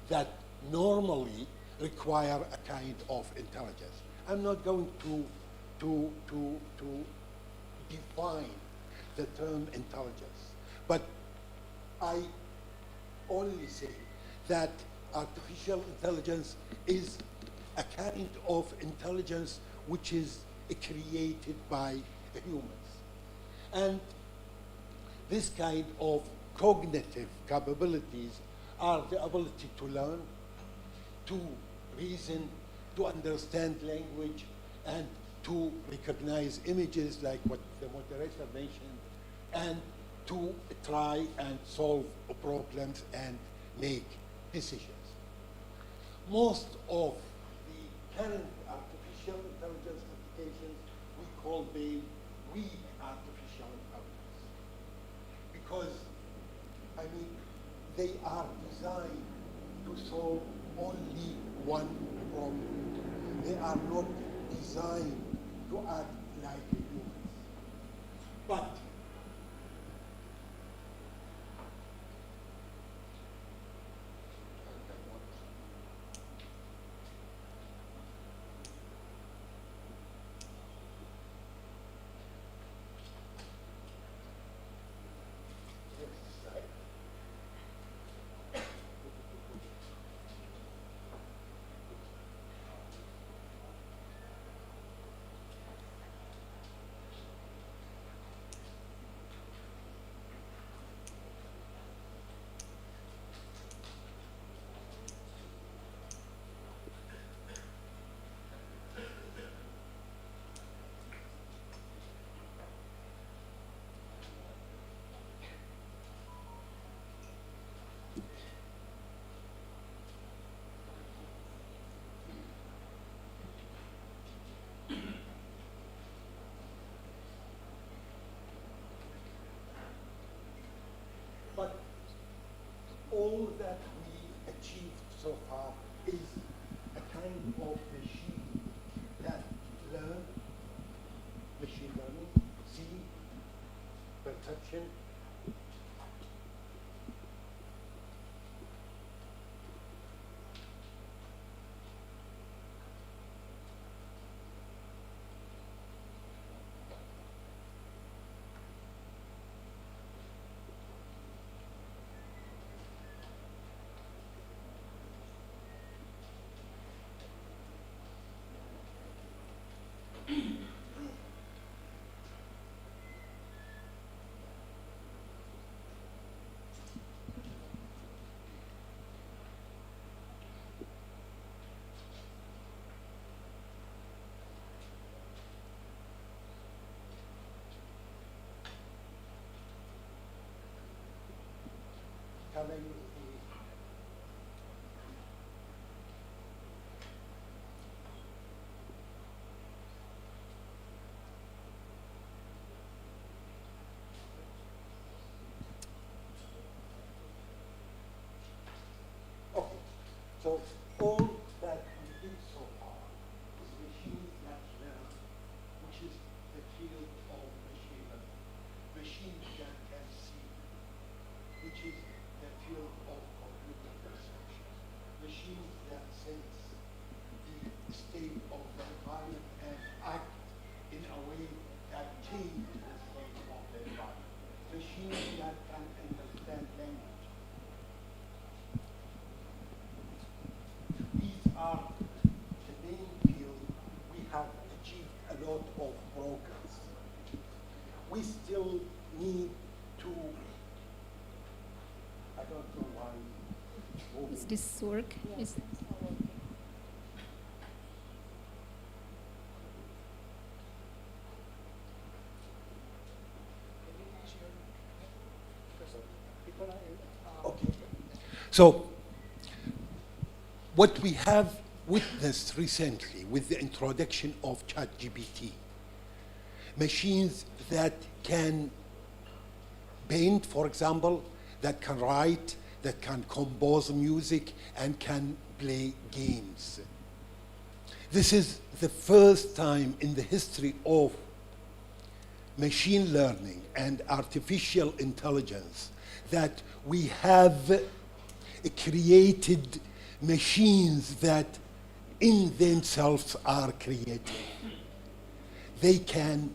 that normally require a kind of intelligence. I'm not going to define the term intelligence, but I only say that artificial intelligence is a kind of intelligence which is created by humans. And this kind of cognitive capabilities are the ability to learn, to reason, to understand language, and to recognize images like what the moderator mentioned, and to try and solve problems and make decisions. Most of the current artificial intelligence applications, we call them weak artificial intelligence. Because, I mean, they are designed to solve only one problem. They are not designed to act like humans. But all that we achieved so far is a kind of machine that learn, machine learning, see, perception, can I use the okay, so all that we did so far is machines that learn, which is the field of machine learning. Machines that can see, which is the field of computer perception. this work? Is So, what we have witnessed recently with the introduction of ChatGPT, machines that can paint, for example, that can write, that can compose music, and can play games. This is the first time in the history of machine learning and artificial intelligence that we have created machines that in themselves are creative. They can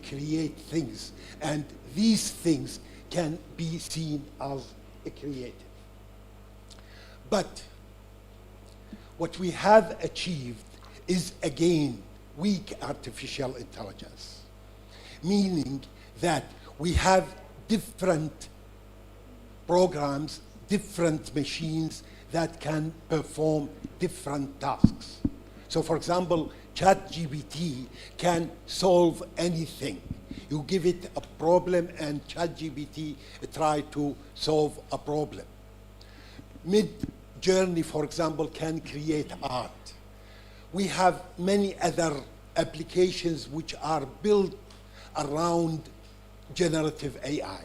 create things, and these things can be seen as creative. But what we have achieved is, again, weak artificial intelligence, meaning that we have different programs, different machines that can perform different tasks. So, for example, ChatGPT can solve anything. You give it a problem and ChatGPT try to solve a problem. Midjourney, for example, can create art. We have many other applications which are built around generative AI.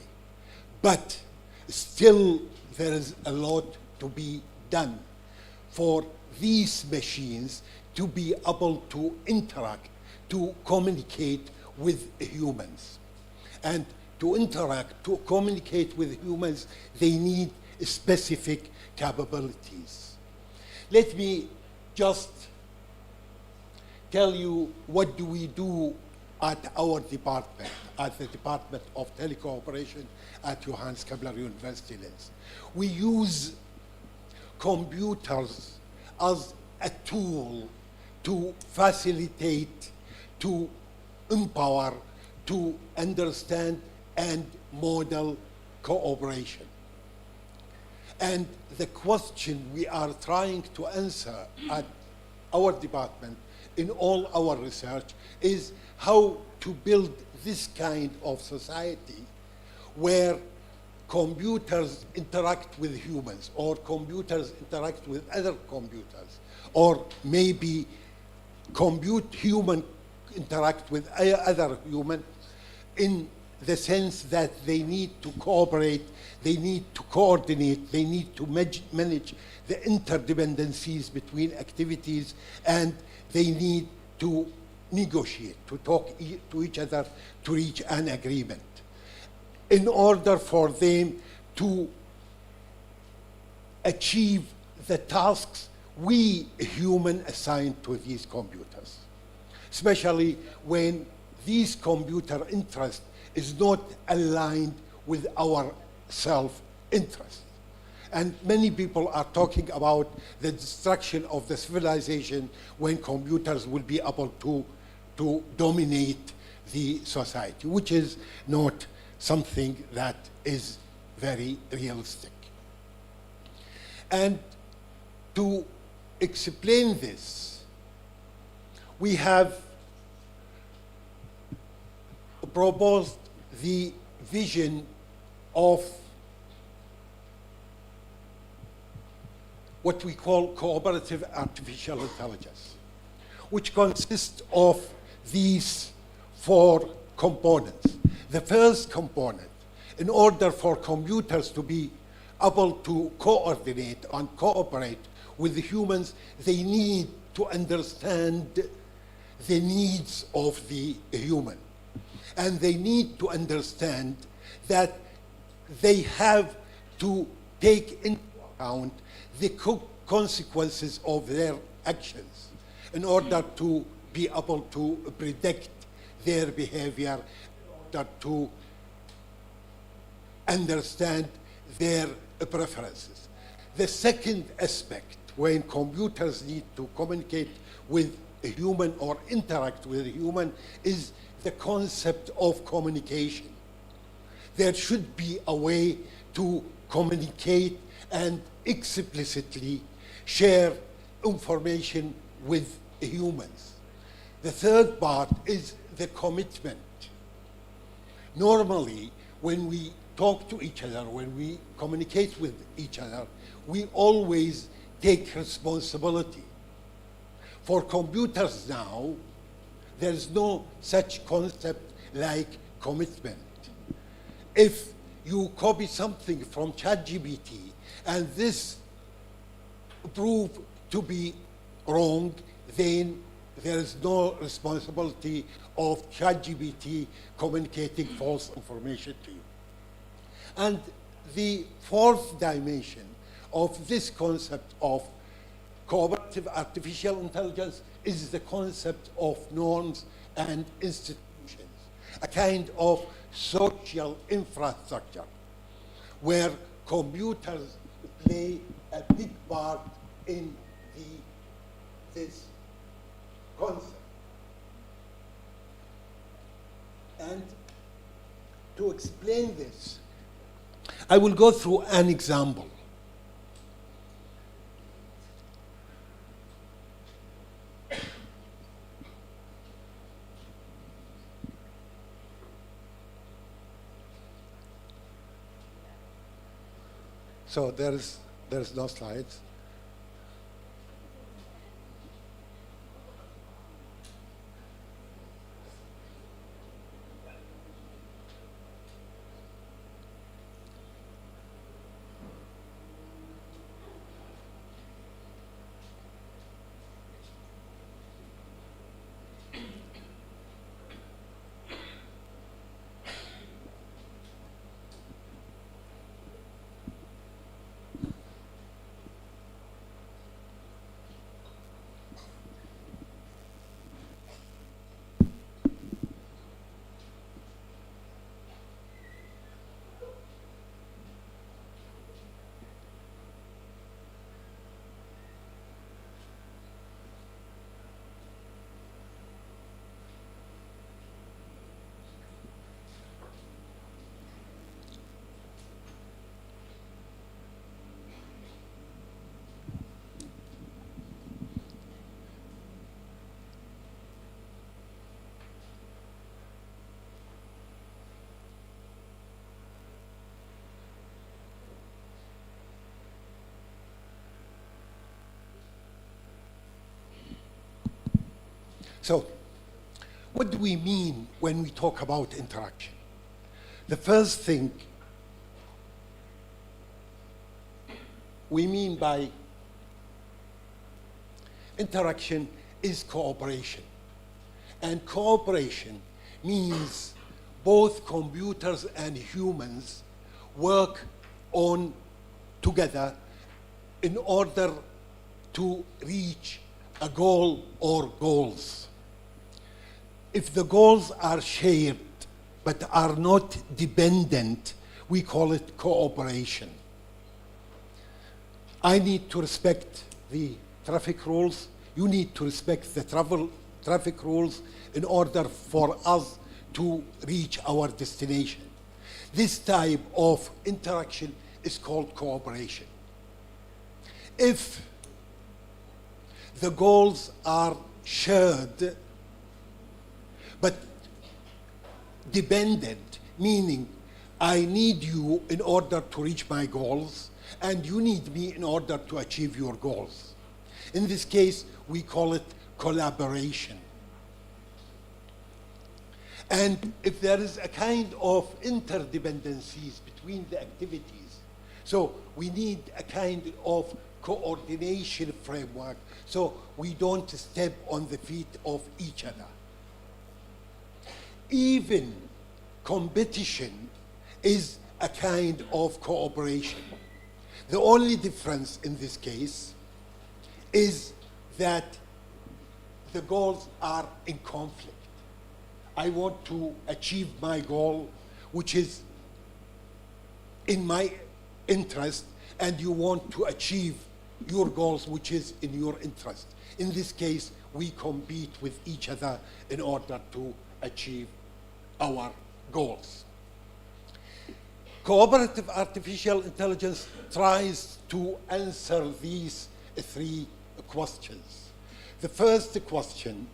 But still, there is a lot to be done for these machines to be able to interact, to communicate with humans. And to interact, to communicate with humans, they need specific capabilities. Let me just tell you what do we do at our department, at the Department of Telecooperation at Johannes Kepler University Linz. We use computers as a tool to facilitate, to empower, to understand and model cooperation. And the question we are trying to answer at our department in all our research is how to build this kind of society where computers interact with humans, or computers interact with other computers, or maybe human interact with other human, in the sense that they need to cooperate, they need to coordinate, they need to manage the interdependencies between activities, and they need to negotiate, to talk to each other, to reach an agreement, in order for them to achieve the tasks we human assign to these computers, especially when these computer interest is not aligned with our self-interest. And many people are talking about the destruction of the civilization when computers will be able to dominate the society, which is not something that is very realistic. And to explain this, we have proposed the vision of what we call cooperative artificial intelligence, which consists of these 4 components. The first component, in order for computers to be able to coordinate and cooperate with the humans, they need to understand the needs of the human. And they need to understand that they have to take into account the consequences of their actions in order to be able to predict their behavior, in order to understand their preferences. The second aspect, when computers need to communicate with a human or interact with a human, is the concept of communication. There should be a way to communicate and explicitly share information with humans. The third part is the commitment. Normally, when we talk to each other, when we communicate with each other, we always take responsibility. For computers now, there is no such concept like commitment. If you copy something from ChatGPT and this prove to be wrong, then there is no responsibility of ChatGPT communicating false information to you. And the fourth dimension of this concept of cooperative artificial intelligence is the concept of norms and institutions, a kind of social infrastructure where computers play a big part in this concept. And to explain this, I will go through an example. So there's no slides. So, what do we mean when we talk about interaction? The first thing we mean by interaction is cooperation. And cooperation means both computers and humans work on together in order to reach a goal or goals. If the goals are shared but are not dependent, we call it cooperation. I need to respect the traffic rules. You need to respect the traffic rules in order for us to reach our destination. This type of interaction is called cooperation. If the goals are shared but dependent, meaning I need you in order to reach my goals, and you need me in order to achieve your goals. In this case, we call it collaboration. And if there is a kind of interdependencies between the activities, so we need a kind of coordination framework so we don't step on the feet of each other. Even competition is a kind of cooperation. The only difference in this case is that the goals are in conflict. I want to achieve my goal, which is in my interest, and you want to achieve your goals, which is in your interest. In this case, we compete with each other in order to achieve our goals. Cooperative artificial intelligence tries to answer these three questions. The first question,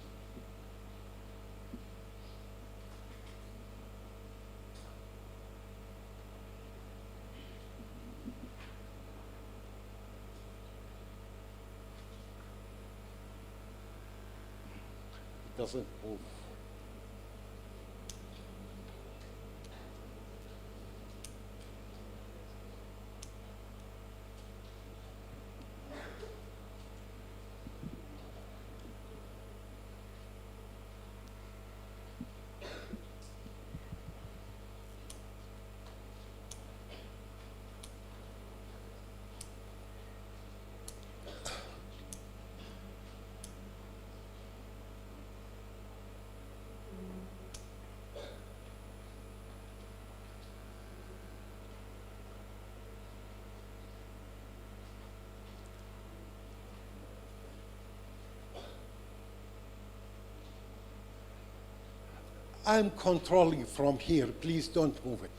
doesn't move. I'm controlling from here. Please don't move it.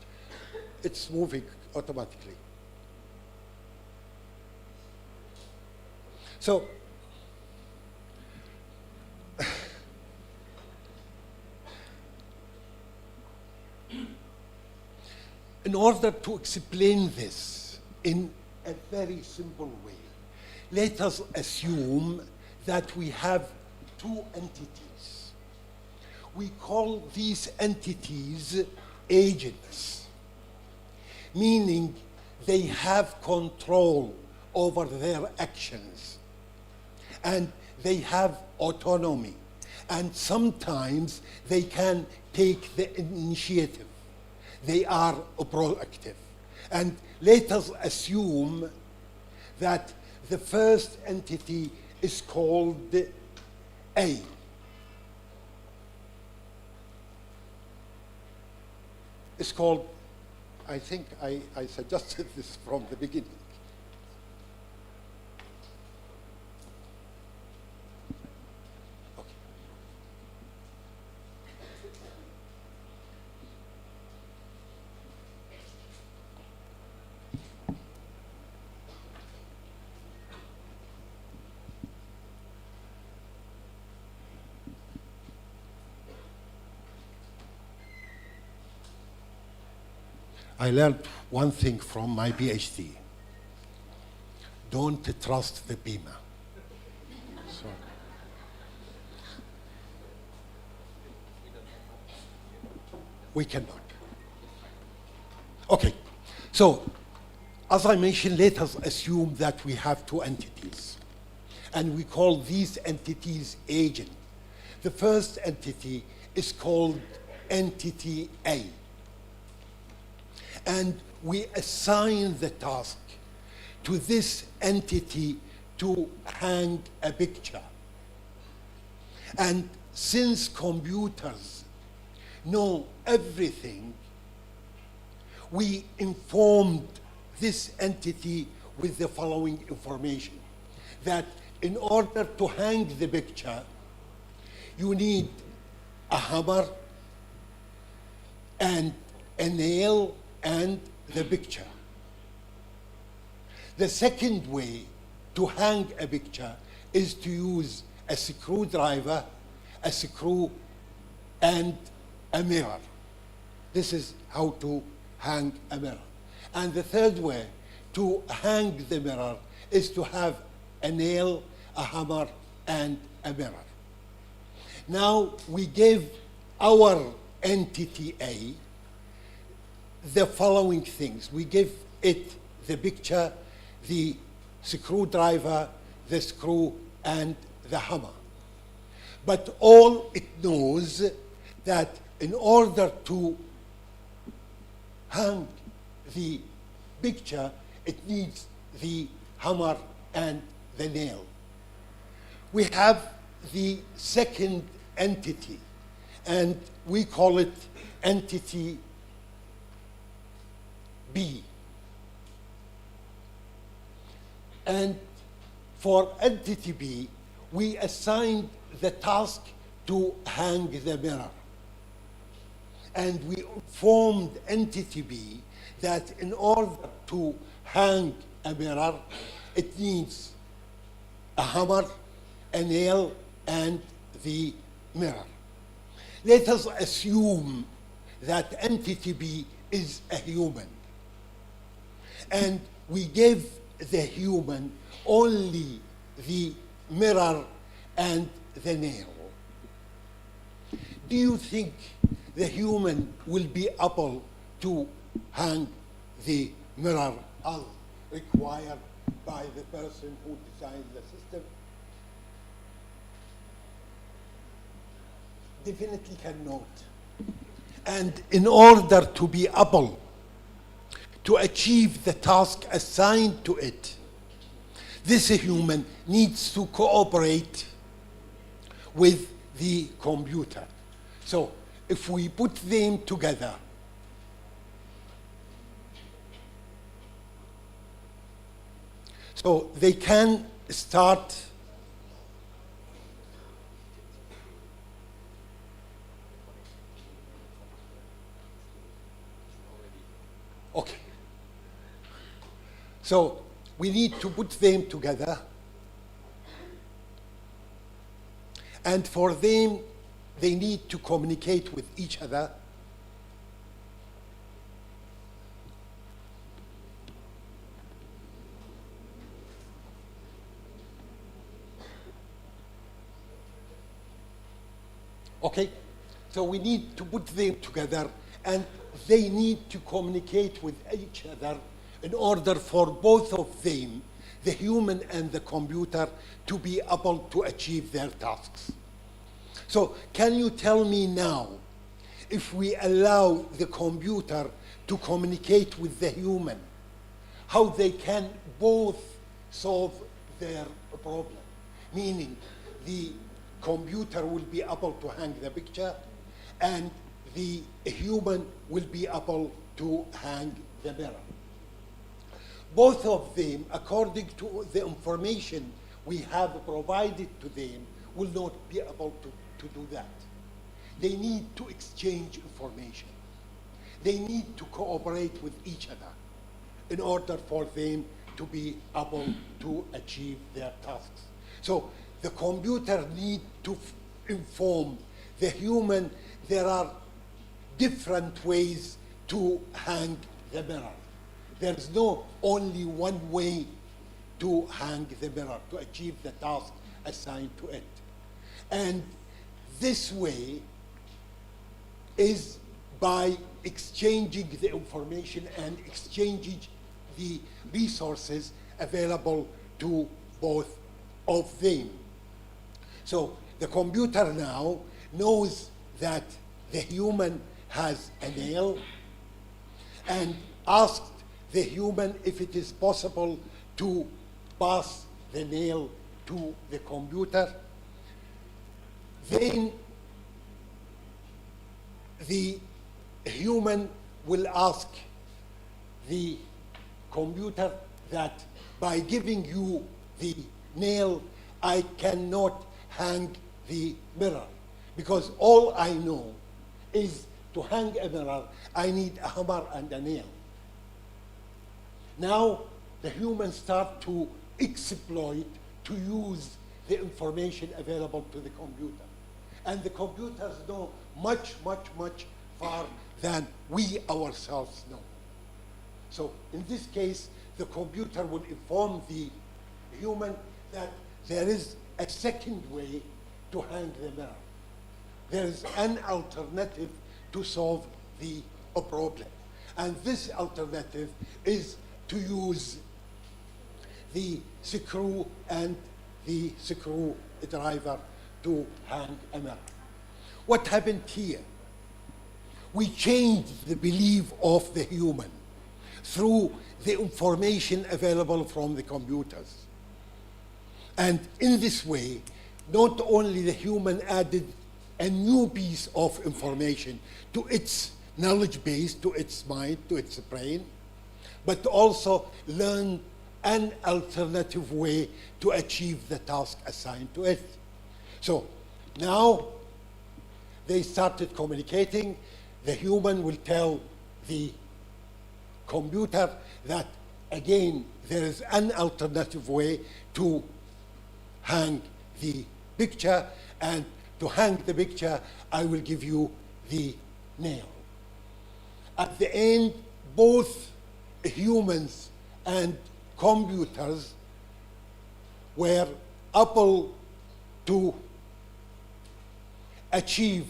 It's moving automatically. So, in order to explain this in a very simple way, let us assume that we have two entities. We call these entities agents, meaning they have control over their actions and they have autonomy, and sometimes they can take the initiative. They are proactive. And let us assume that the first entity is called A. It's called, I think I suggested this from the beginning. Okay. I learned one thing from my PhD. Don't trust the beamer. So, we cannot. Okay, so as I mentioned, let us assume that we have two entities, and we call these entities agent. The first entity is called entity A. And we assign the task to this entity to hang a picture. And since computers know everything, we informed this entity with the following information: that in order to hang the picture, you need a hammer and a nail and the picture. The second way to hang a picture is to use a screwdriver, a screw, and a mirror. This is how to hang a mirror. And the third way to hang the mirror is to have a nail, a hammer, and a mirror. Now we give our entity A the following things. We give it the picture, the screwdriver, the screw, and the hammer. But all it knows that in order to hang the picture, it needs the hammer and the nail. We have the second entity, and we call it entity B. And for entity B, we assigned the task to hang the mirror. And we informed entity B that in order to hang a mirror, it needs a hammer, a nail, and the mirror. Let us assume that entity B is a human, and we give the human only the mirror and the nail. Do you think the human will be able to hang the mirror as required by the person who designed the system? Definitely cannot. And in order to be able to achieve the task assigned to it, this human needs to cooperate with the computer. So if we put them together, so they can start okay. So we need to put them together, and for them they need to communicate with each other. Okay, so we need to put them together, and they need to communicate with each other in order for both of them, the human and the computer, to be able to achieve their tasks. So can you tell me now, if we allow the computer to communicate with the human, how they can both solve their problem? Meaning the computer will be able to hang the picture, and the human will be able to hang the mirror. Both of them, according to the information we have provided to them, will not be able to do that. They need to exchange information. They need to cooperate with each other in order for them to be able to achieve their tasks. So the computer needs to inform the human there are different ways to hang the mirror. There is no only one way to hang the mirror, to achieve the task assigned to it. And this way is by exchanging the information and exchanging the resources available to both of them. So the computer now knows that the human has a nail, and asked the human if it is possible to pass the nail to the computer. Then the human will ask the computer that by giving you the nail, I cannot hang the mirror, because all I know is to hang a mirror, I need a hammer and a nail. Now the humans start to exploit, to use the information available to the computer. And the computers know much, much, much far than we ourselves know. So in this case, the computer will inform the human that there is a second way to hang the mirror. There is an alternative to solve the problem. And this alternative is to use the screw and the screw driver to hang a mirror. What happened here? We changed the belief of the human through the information available from the computers. And in this way, not only the human added a new piece of information to its knowledge base, to its mind, to its brain, but also learn an alternative way to achieve the task assigned to it. So now they started communicating. The human will tell the computer that, again, there is an alternative way to hang the picture, and to hang the picture, I will give you the nail. At the end, both humans and computers were able to achieve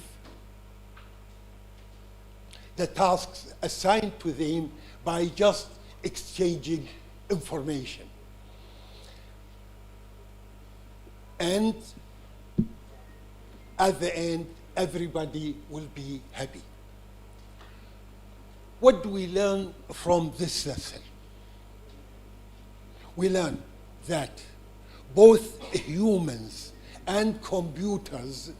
the tasks assigned to them by just exchanging information. And at the end, everybody will be happy. What do we learn from this lesson? We learn that both humans and computers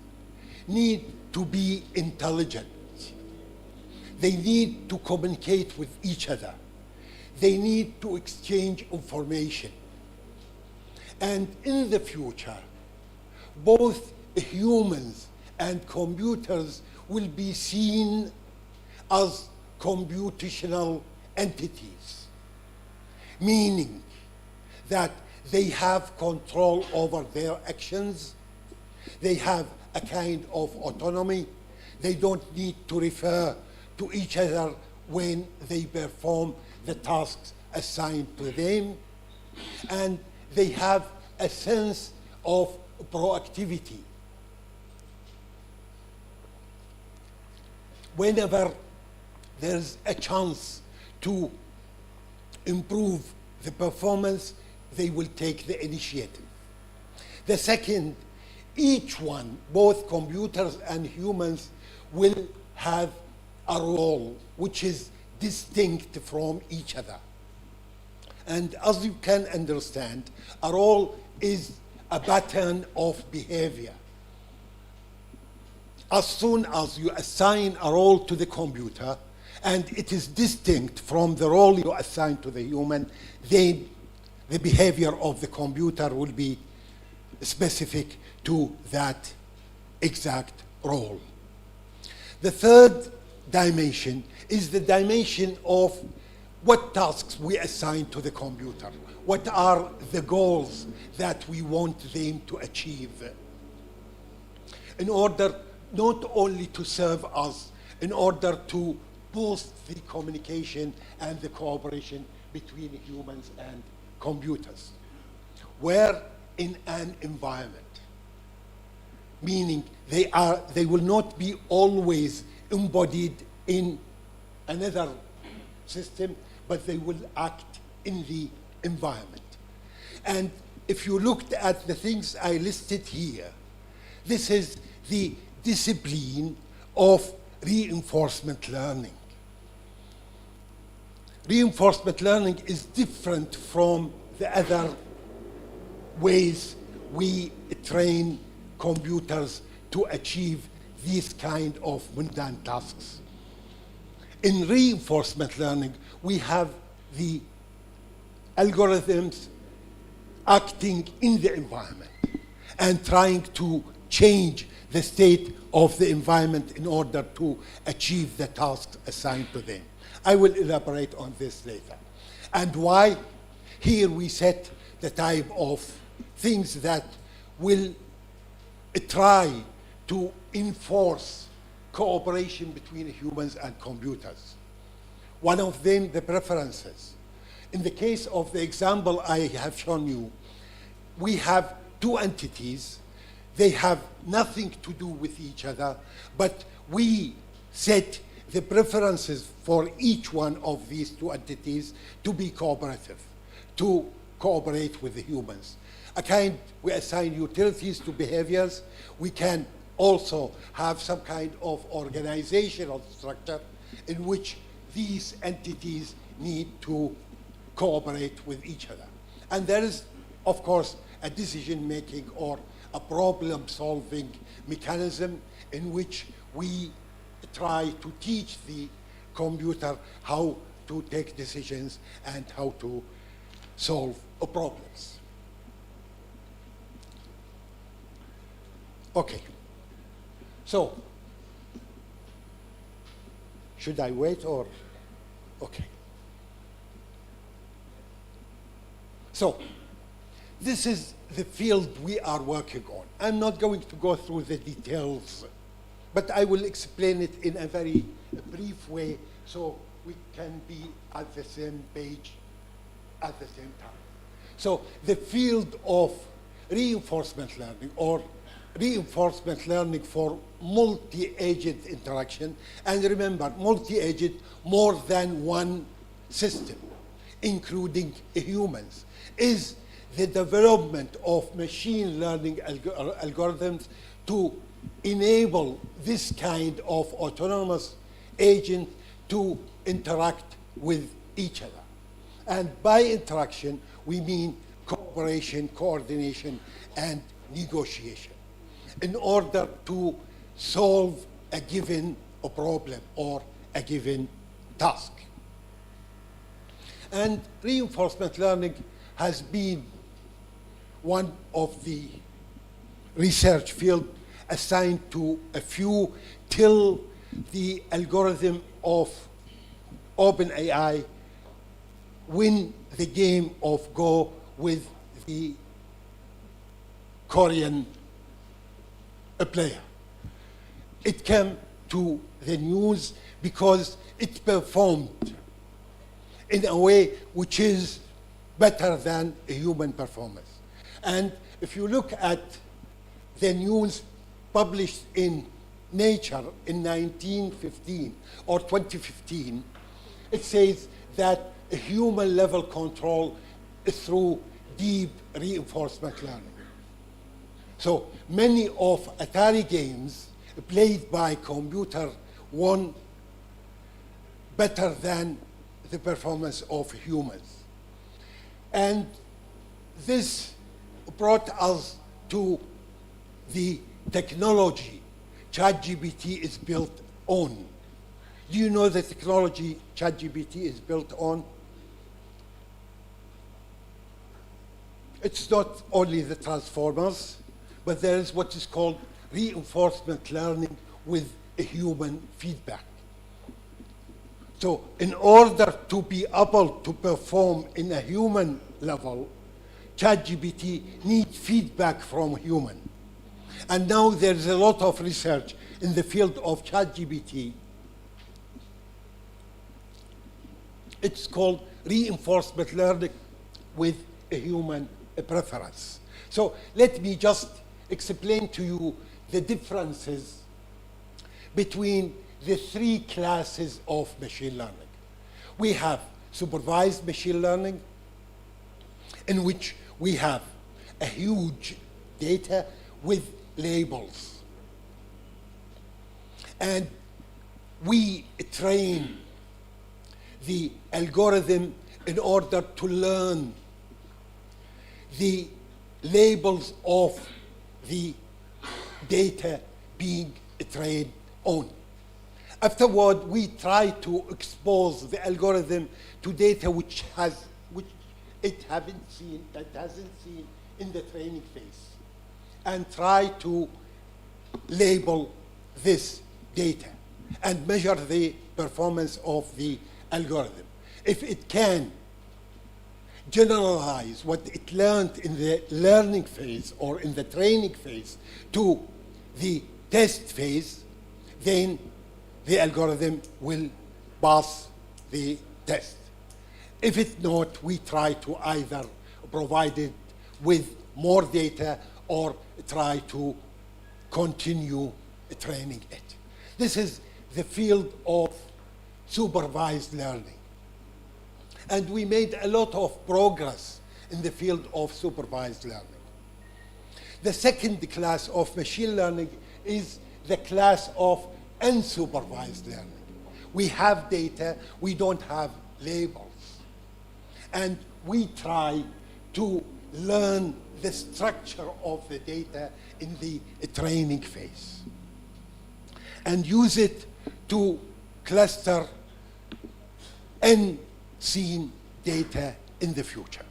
need to be intelligent. They need to communicate with each other. They need to exchange information. And in the future, both humans and computers will be seen as computational entities, meaning that they have control over their actions, they have a kind of autonomy, they don't need to refer to each other when they perform the tasks assigned to them, and they have a sense of proactivity. Whenever there's a chance to improve the performance, they will take the initiative. The second, each one, both computers and humans, will have a role which is distinct from each other. And as you can understand, a role is a pattern of behavior. As soon as you assign a role to the computer, and it is distinct from the role you assign to the human, then the behavior of the computer will be specific to that exact role. The third dimension is the dimension of what tasks we assign to the computer. What are the goals that we want them to achieve in order not only to serve us, in order to boost the communication and the cooperation between humans and computers. We're in an environment, meaning they will not be always embodied in another system, but they will act in the environment. And if you looked at the things I listed here, this is the discipline of reinforcement learning. Reinforcement learning is different from the other ways we train computers to achieve these kind of mundane tasks. In reinforcement learning, we have the algorithms acting in the environment and trying to change the state of the environment in order to achieve the tasks assigned to them. I will elaborate on this later. And why? Here we set the type of things that will try to enforce cooperation between humans and computers. One of them, the preferences. In the case of the example I have shown you, we have two entities. They have nothing to do with each other, but we set the preferences for each one of these two entities to be cooperative, to cooperate with the humans. We assign utilities to behaviors. We can also have some kind of organizational structure in which these entities need to cooperate with each other. And there is, of course, a decision-making or a problem-solving mechanism in which we try to teach the computer how to take decisions and how to solve problems. Okay. So, should I wait or? Okay. So, this is the field we are working on. I'm not going to go through the details, but I will explain it in a very brief way so we can be at the same page at the same time. So the field of reinforcement learning, or reinforcement learning for multi-agent interaction, and remember, multi-agent, more than one system, including humans, is the development of machine learning algorithms to enable this kind of autonomous agent to interact with each other. And by interaction, we mean cooperation, coordination, and negotiation in order to solve a given problem or a given task. And reinforcement learning has been one of the research field assigned to a few till the algorithm of OpenAI win the game of Go with the Korean player. It came to the news because it performed in a way which is better than a human performance. And if you look at the news published in Nature in 1915 or 2015, it says that a human level control is through deep reinforcement learning. So many of Atari games played by computer won better than the performance of humans. And this brought us to the technology ChatGPT is built on. Do you know the technology ChatGPT is built on? It's not only the transformers, but there is what is called reinforcement learning with a human feedback. So in order to be able to perform in a human level, ChatGPT needs feedback from human. And now there's a lot of research in the field of ChatGPT. It's called reinforcement learning with a human preference. So let me just explain to you the differences between the three classes of machine learning. We have supervised machine learning, in which we have a huge data with labels. And we train the algorithm in order to learn the labels of the data being trained on. Afterward, we try to expose the algorithm to data which it hasn't seen in the training phase, and try to label this data and measure the performance of the algorithm. If it can generalize what it learned in the learning phase or in the training phase to the test phase, then the algorithm will pass the test. If it's not, we try to either provide it with more data or try to continue training it. This is the field of supervised learning. And we made a lot of progress in the field of supervised learning. The second class of machine learning is the class of unsupervised learning. We have data, we don't have labels. And we try to learn the structure of the data in the training phase and use it to cluster unseen data in the future.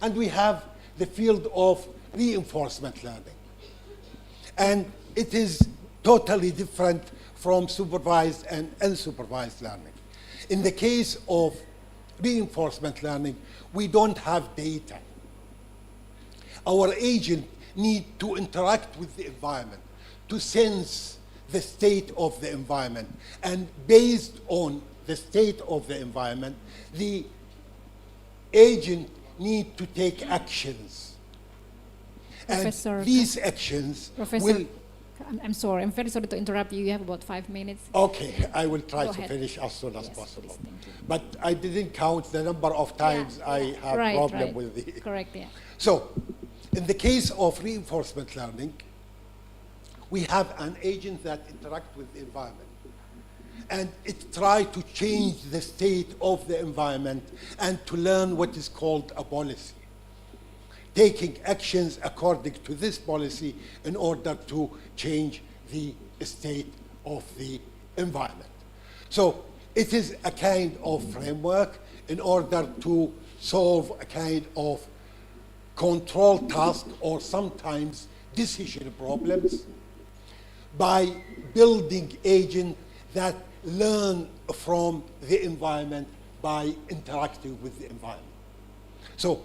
And we have the field of reinforcement learning. And it is totally different from supervised and unsupervised learning. In the case of reinforcement learning, we don't have data. our agent need to interact with the environment, to sense the state of the environment. And based on the state of the environment, the agent need to take actions. Professor, And these actions Professor, will... I'm sorry, I'm very sorry to interrupt you. You have about 5 minutes. Okay, I will try Go to ahead. finish as soon as Yes, possible. please, thank you. But I didn't count the number of times I have Right, problem right. with the... Correct, yeah. So, in the case of reinforcement learning, we have an agent that interacts with the environment. And it tries to change the state of the environment and to learn what is called a policy, taking actions according to this policy in order to change the state of the environment. So it is a kind of framework in order to solve a kind of control task or sometimes decision problems by building agents that learn from the environment by interacting with the environment. So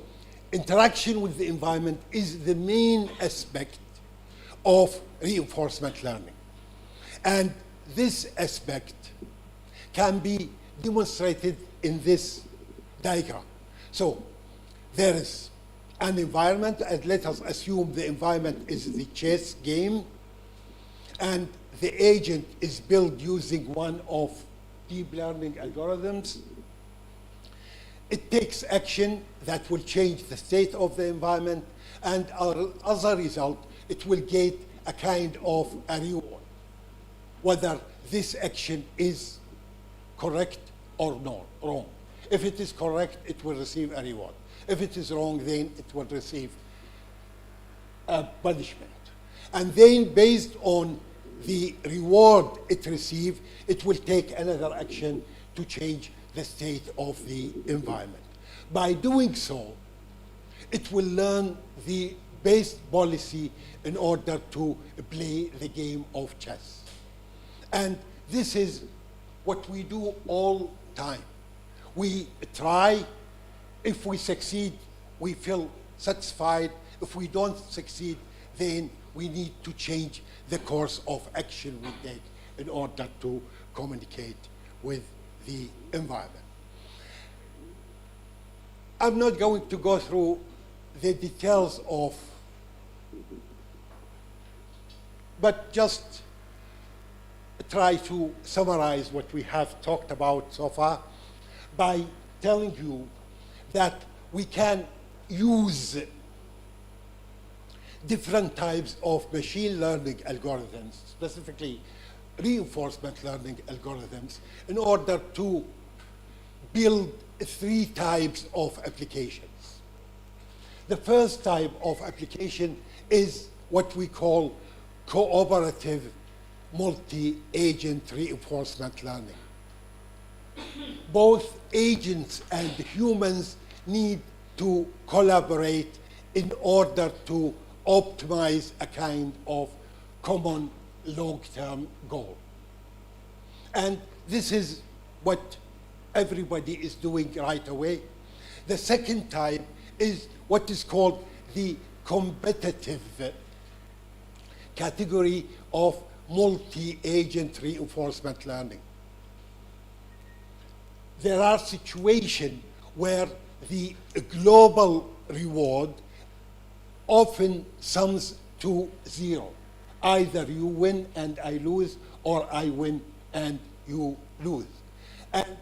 interaction with the environment is the main aspect of reinforcement learning. And this aspect can be demonstrated in this diagram. So there is an environment, and let us assume the environment is the chess game, and the agent is built using one of deep learning algorithms. It takes action that will change the state of the environment, and as a result, it will get a kind of a reward, whether this action is correct or not, wrong. If it is correct, it will receive a reward. If it is wrong, then it will receive a punishment. And then based on the reward it receives, it will take another action to change the state of the environment. By doing so, it will learn the base policy in order to play the game of chess. And this is what we do all time. We try. If we succeed, we feel satisfied. If we don't succeed, then we need to change the course of action we take in order to communicate with the environment. I'm not going to go through the details of, but just try to summarize what we have talked about so far by telling you that we can use different types of machine learning algorithms, specifically reinforcement learning algorithms, in order to build 3 types of applications. The first type of application is what we call cooperative multi-agent reinforcement learning. Both agents and humans need to collaborate in order to optimize a kind of common long-term goal. And this is what everybody is doing right away. The second type is what is called the competitive category of multi-agent reinforcement learning. There are situations where the global reward often sums to 0. Either you win and I lose, or I win and you lose. And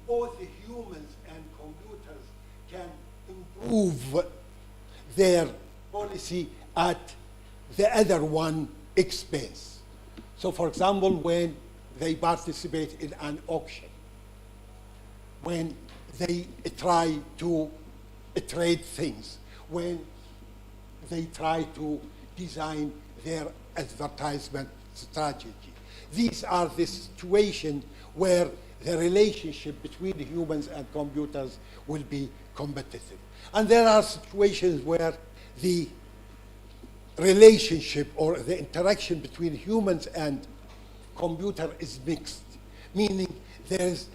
both the humans and computers can improve their policy at the other one expense. So for example, when they participate in an auction, when they try to trade things, when they try to design their advertisement strategy. These are the situations where the relationship between humans and computers will be competitive. And there are situations where the relationship or the interaction between humans and computer is mixed, meaning there is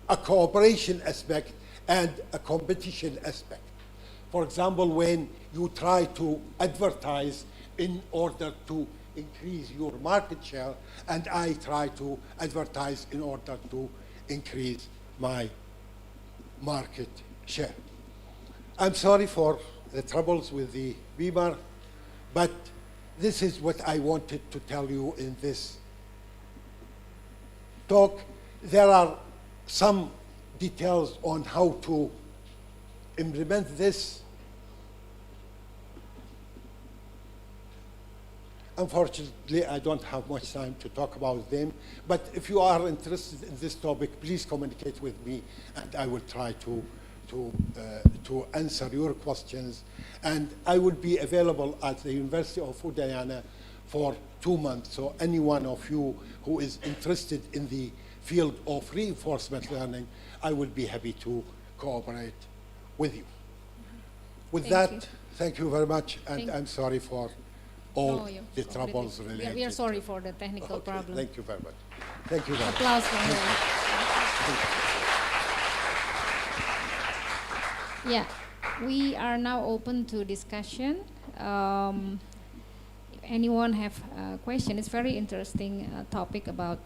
a cooperation aspect and a competition aspect. For example, when you try to advertise in order to increase your market share, and I try to advertise in order to increase my market share. I'm sorry for the troubles with the Beamer, but this is what I wanted to tell you in this talk. There are some details on how to implement this. Unfortunately, I don't have much time to talk about them, but if you are interested in this topic, please communicate with me, and I will try to answer your questions. And I will be available at the University of Udayana for 2 months, so any one of you who is interested in the field of reinforcement learning, I will be happy to cooperate with you. With Thank that, you. thank you very much, and Thank- I'm sorry for all No, you're the completely- troubles we are- related. We are sorry for the technical Okay, problem. thank you very much. Thank you very much. Applause for her. Yeah, we are now open to discussion. If anyone have a question, it's very interesting topic about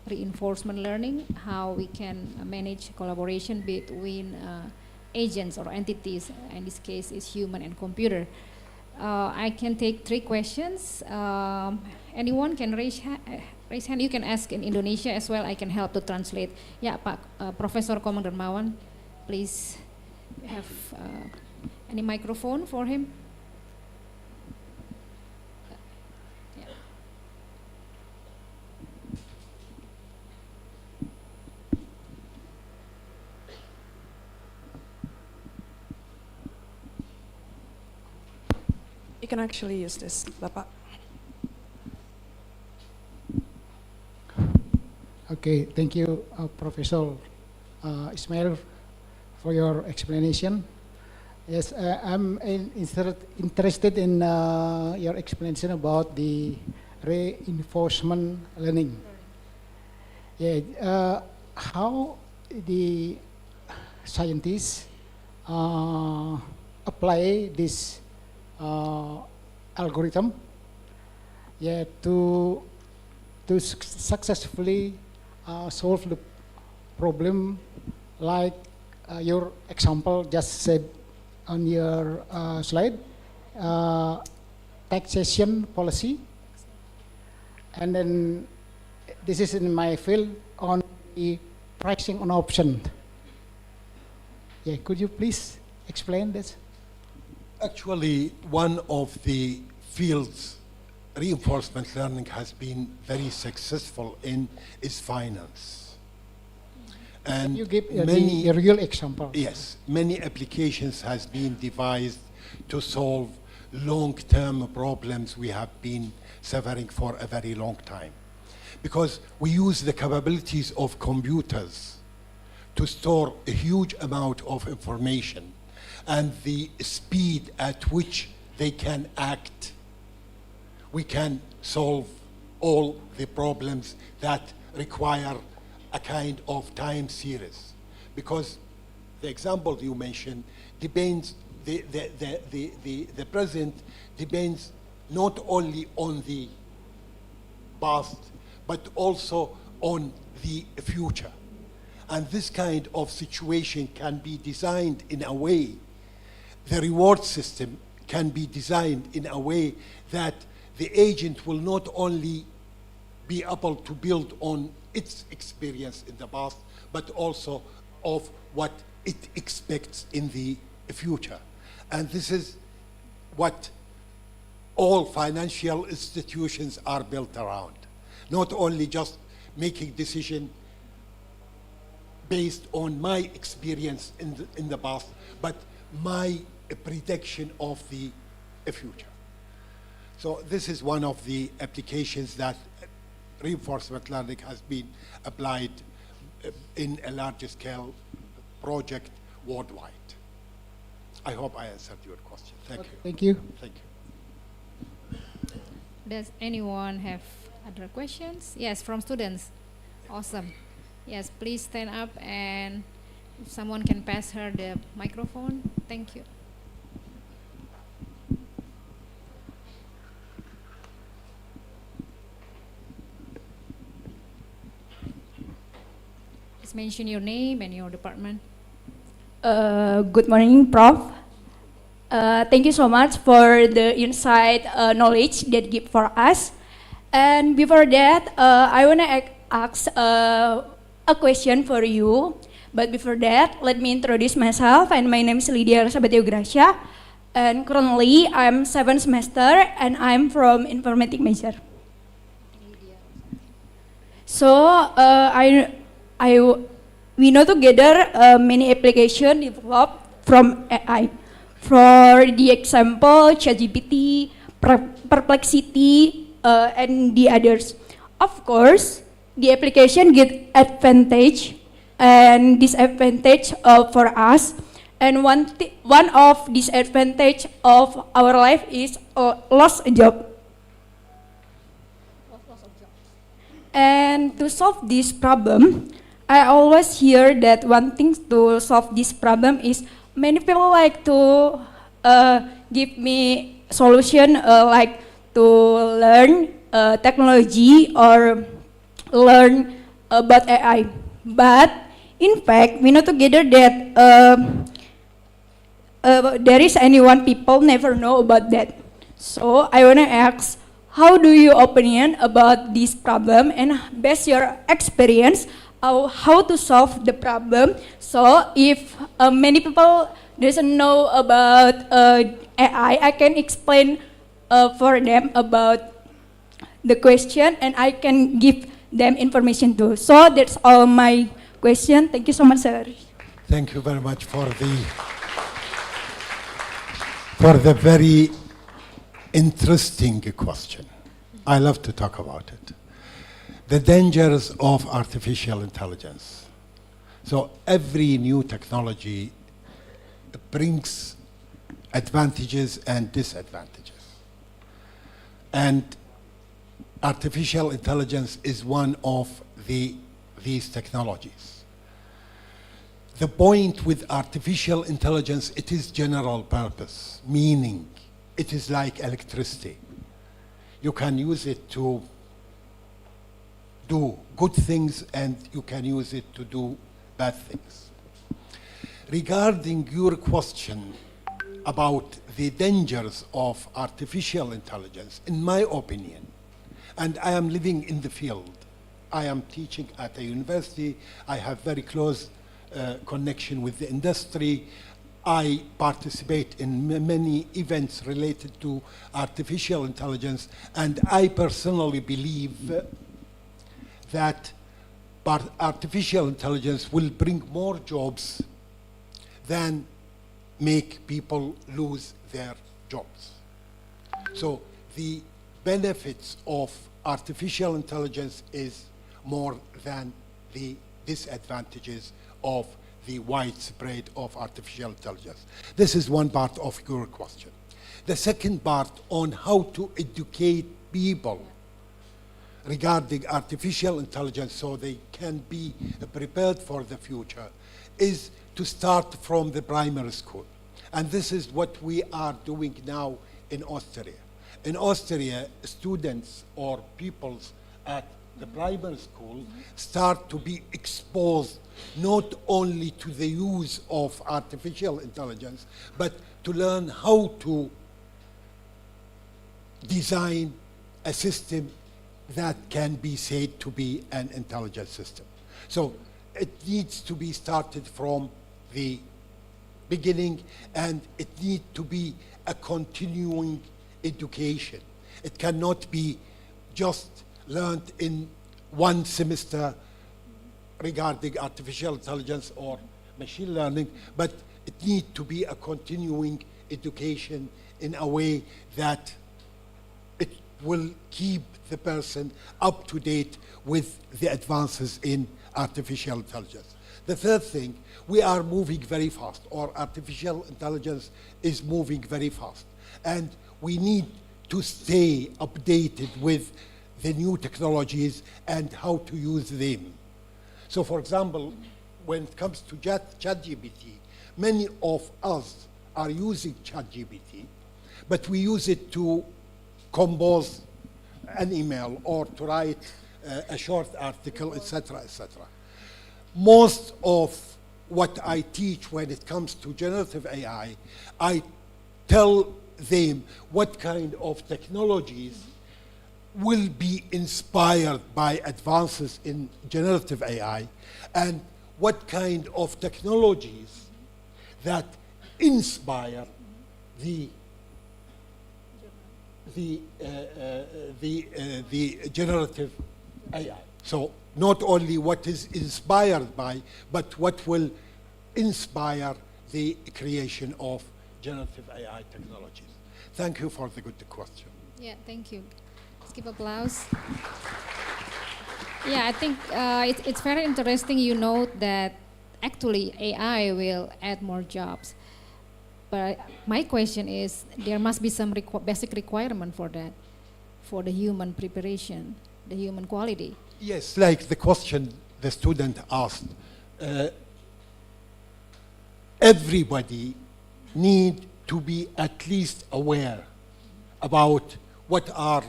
reinforcement learning, how we can manage collaboration between agents or entities. In this case, is human and computer. I can take 3 questions. Anyone can raise hand. You can ask in Indonesia as well. I can help to translate. Ya, Pak Profesor Komang Dermawan, please have any microphone for him. Yeah. You can actually use this, Bapak. Okay, thank you, Professor Ismail, for your explanation. Yes, I'm interested in your explanation about the reinforcement learning. Yeah, how the scientists apply this algorithm, yeah, to successfully solve the problem, like your example just said on your slide, taxation policy, and then this is in my field on the pricing on option. Yeah, could you please explain this? Actually, one of the fields reinforcement learning has been very successful in is finance. And You give many, the real example. yes, many applications has been devised to solve long-term problems we have been suffering for a very long time. Because we use the capabilities of computers to store a huge amount of information, and the speed at which they can act, we can solve all the problems that require a kind of time series. Because the example you mentioned depends, the present depends not only on the past, but also on the future. And this kind of situation can be designed in a way, the reward system can be designed in a way that the agent will not only be able to build on its experience in the past, but also of what it expects in the future. And this is what all financial institutions are built around. Not only just making decision based on my experience in the past, but my prediction of the future. So this is one of the applications that reinforcement learning has been applied in a large scale project worldwide. I hope I answered your question. Thank you. Thank you. Thank you. Does anyone have other questions? Yes, from students. Awesome. Yes, please stand up, and if someone can pass her the microphone. Thank you. Please mention your name and your department. Good morning, Prof. Thank you so much for the insight knowledge that give for us. And before that, I want to ask a question for you. But before that, let me introduce myself. And my name is Lydia Sabatio Gracia. And currently, I'm 7th semester, and I'm from informatic major. So we know together many applications developed from AI. For the example, ChatGPT, Perplexity, and the others. Of course, the application get advantage and disadvantage for us. And one of disadvantage of our life is lost a job. And to solve this problem, I always hear that one thing to solve this problem is many people like to give me solution like to learn technology or learn about AI. But in fact, we know together that there is anyone people never know about that. So I want to ask, how do you opinion about this problem and based your experience how to solve the problem? So if many people doesn't know about AI, I can explain for them about the question and I can give them information too. So that's all my question. Thank you so much, sir. Thank you very much for the very interesting question. I love to talk about it. The dangers of artificial intelligence. So every new technology brings advantages and disadvantages. And artificial intelligence is one of these technologies. The point with artificial intelligence, it is general purpose, meaning it is like electricity. You can use it to do good things and you can use it to do bad things. Regarding your question about the dangers of artificial intelligence, in my opinion, and I am living in the field, I am teaching at a university, I have very close connection with the industry, I participate in many events related to artificial intelligence, and I personally believe that artificial intelligence will bring more jobs than make people lose their jobs. So the benefits of artificial intelligence is more than the disadvantages of the widespread of artificial intelligence. This is one part of your question. The second part on how to educate people regarding artificial intelligence so they can be prepared for the future is to start from the primary school. And this is what we are doing now in Austria. In Austria, students or pupils at the primary school start to be exposed not only to the use of artificial intelligence, but to learn how to design a system that can be said to be an intelligent system. So it needs to be started from the beginning, and it needs to be a continuing education. It cannot be just learned in one semester regarding artificial intelligence or machine learning, but it needs to be a continuing education in a way that it will keep the person up to date with the advances in artificial intelligence. The third thing, we are moving very fast, or artificial intelligence is moving very fast. And we need to stay updated with the new technologies and how to use them. So for example, when it comes to ChatGPT, many of us are using ChatGPT, but we use it to compose an email or to write a short article, etc., etc. most of what I teach when it comes to generative AI, I tell them what kind of technologies will be inspired by advances in generative AI and what kind of technologies that inspire the generative AI. So not only what is inspired by, but what will inspire the creation of generative AI technologies. Thank you for the good question. Yeah, thank you. Let's give applause. Yeah, I think it's very interesting you note that actually AI will add more jobs. But my question is, there must be some basic requirement for that, for the human preparation, the human quality. Yes, like the question the student asked, everybody need to be at least aware about what are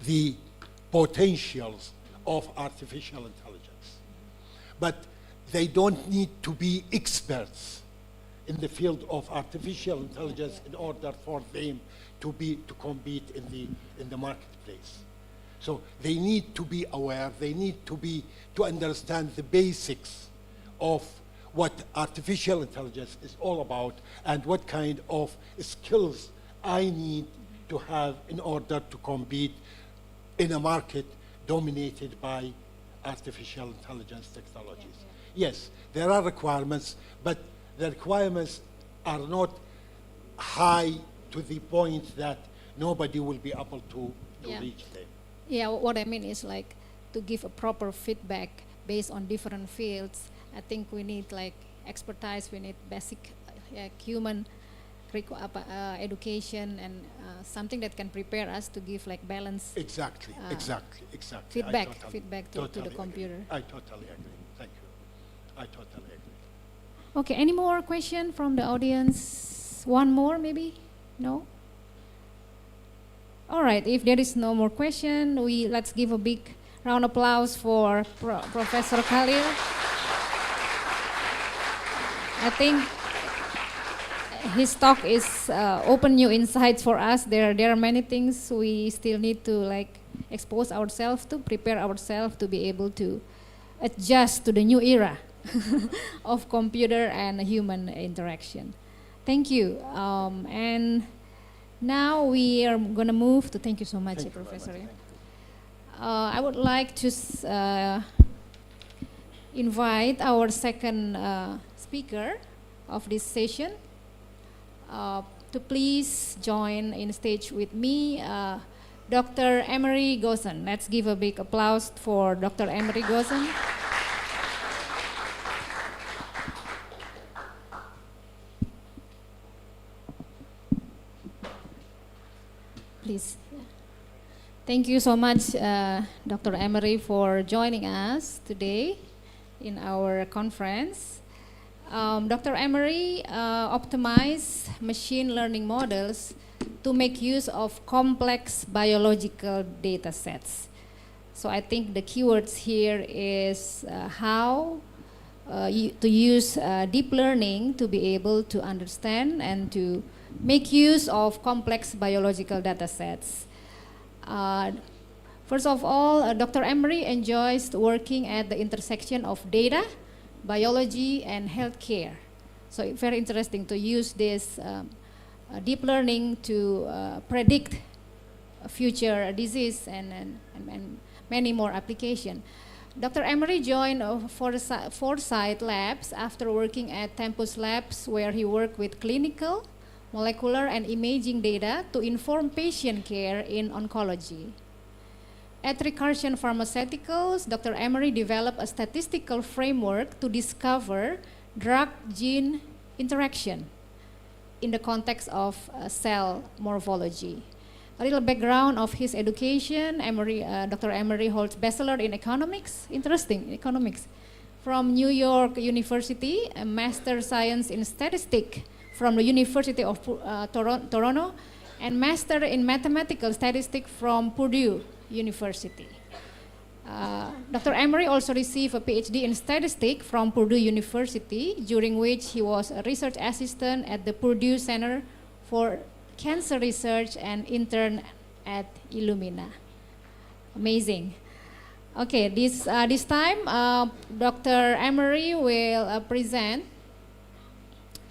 the potentials of artificial intelligence. But they don't need to be experts in the field of artificial intelligence in order for them to compete in the marketplace. So they need to be aware, they need to understand the basics of what artificial intelligence is all about and what kind of skills I need to have in order to compete in a market dominated by artificial intelligence technologies. Yes, there are requirements, but the requirements are not high to the point that nobody will be able to reach them. Yeah, what I mean is like to give a proper feedback based on different fields. I think we need like expertise, we need basic human education and something that can prepare us to give like balance. Exactly. Feedback to the computer. Agree. I totally agree. Thank you. I totally agree. Okay, any more question from the audience? One more maybe? No? All right, if there is no more question, let's give a big round of applause for Professor Khalil. I think his talk is open new insights for us. There are many things we still need to like expose ourselves to, prepare ourselves to be able to adjust to the new era of computer and human interaction. Thank you. And now we are going to move to, thank you so much, Professor. I would like to invite our second speaker of this session to please join in stage with me, Dr. Emery Gossen. Let's give a big applause for Dr. Emery Gossen. Please. Thank you so much, Dr. Emery, for joining us today in our conference. Dr. Emery optimized machine learning models to make use of complex biological data sets. So I think the keywords here is how to use deep learning to be able to understand and to make use of complex biological data sets. First of all, Dr. Emery enjoys working at the intersection of data, biology, and healthcare. So it's very interesting to use this deep learning to predict future disease and many more applications. Dr. Emery joined Foresight Labs after working at Tempus Labs, where he worked with clinical, molecular, and imaging data to inform patient care in oncology. At Recursion Pharmaceuticals, Dr. Emery developed a statistical framework to discover drug-gene interaction in the context of cell morphology. A little background of his education: Dr. Emery holds Bachelor in Economics, interesting, economics, from New York University, a Master Science in Statistics from the University of Toronto, and Master in Mathematical Statistics from Purdue University. Dr. Emery also received a PhD in statistics from Purdue University, during which he was a research assistant at the Purdue Center for Cancer Research and intern at Illumina. Amazing. Okay, this time Dr. Emery will present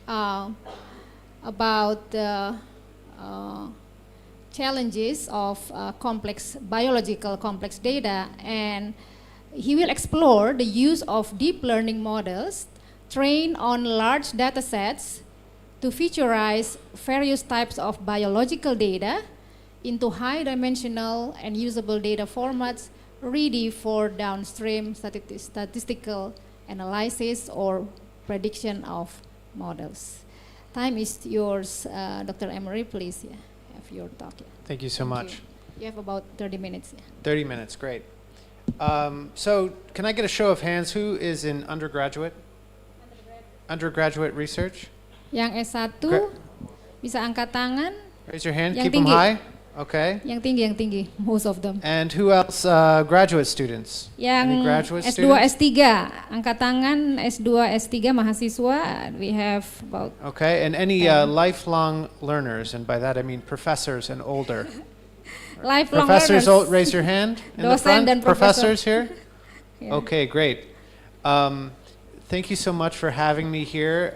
about the challenges of biological complex data, and he will explore the use of deep learning models trained on large data sets to featurize various types of biological data into high-dimensional and usable data formats ready for downstream statistical analysis or prediction of models. Time is yours, Dr. Emery, please have your talk. Thank you so much. You have about 30 minutes. 30 minutes, great. So can I get a show of hands? Who is in undergraduate? Undergraduate research? Yang S1, bisa angkat tangan. Raise your hand, Yang keep them tinggi. high. Okay. Yang tinggi, most of them. And who else? Graduate students? Any Yang graduate S2, students? S3, angkat tangan S2, S3 mahasiswa, we have about... Okay, and any lifelong learners, and by that I mean professors and older. Lifelong Professors, learners. raise your hand in the Dosen front. dan profesor. Professors here? Yeah. Okay, great. Thank you so much for having me here.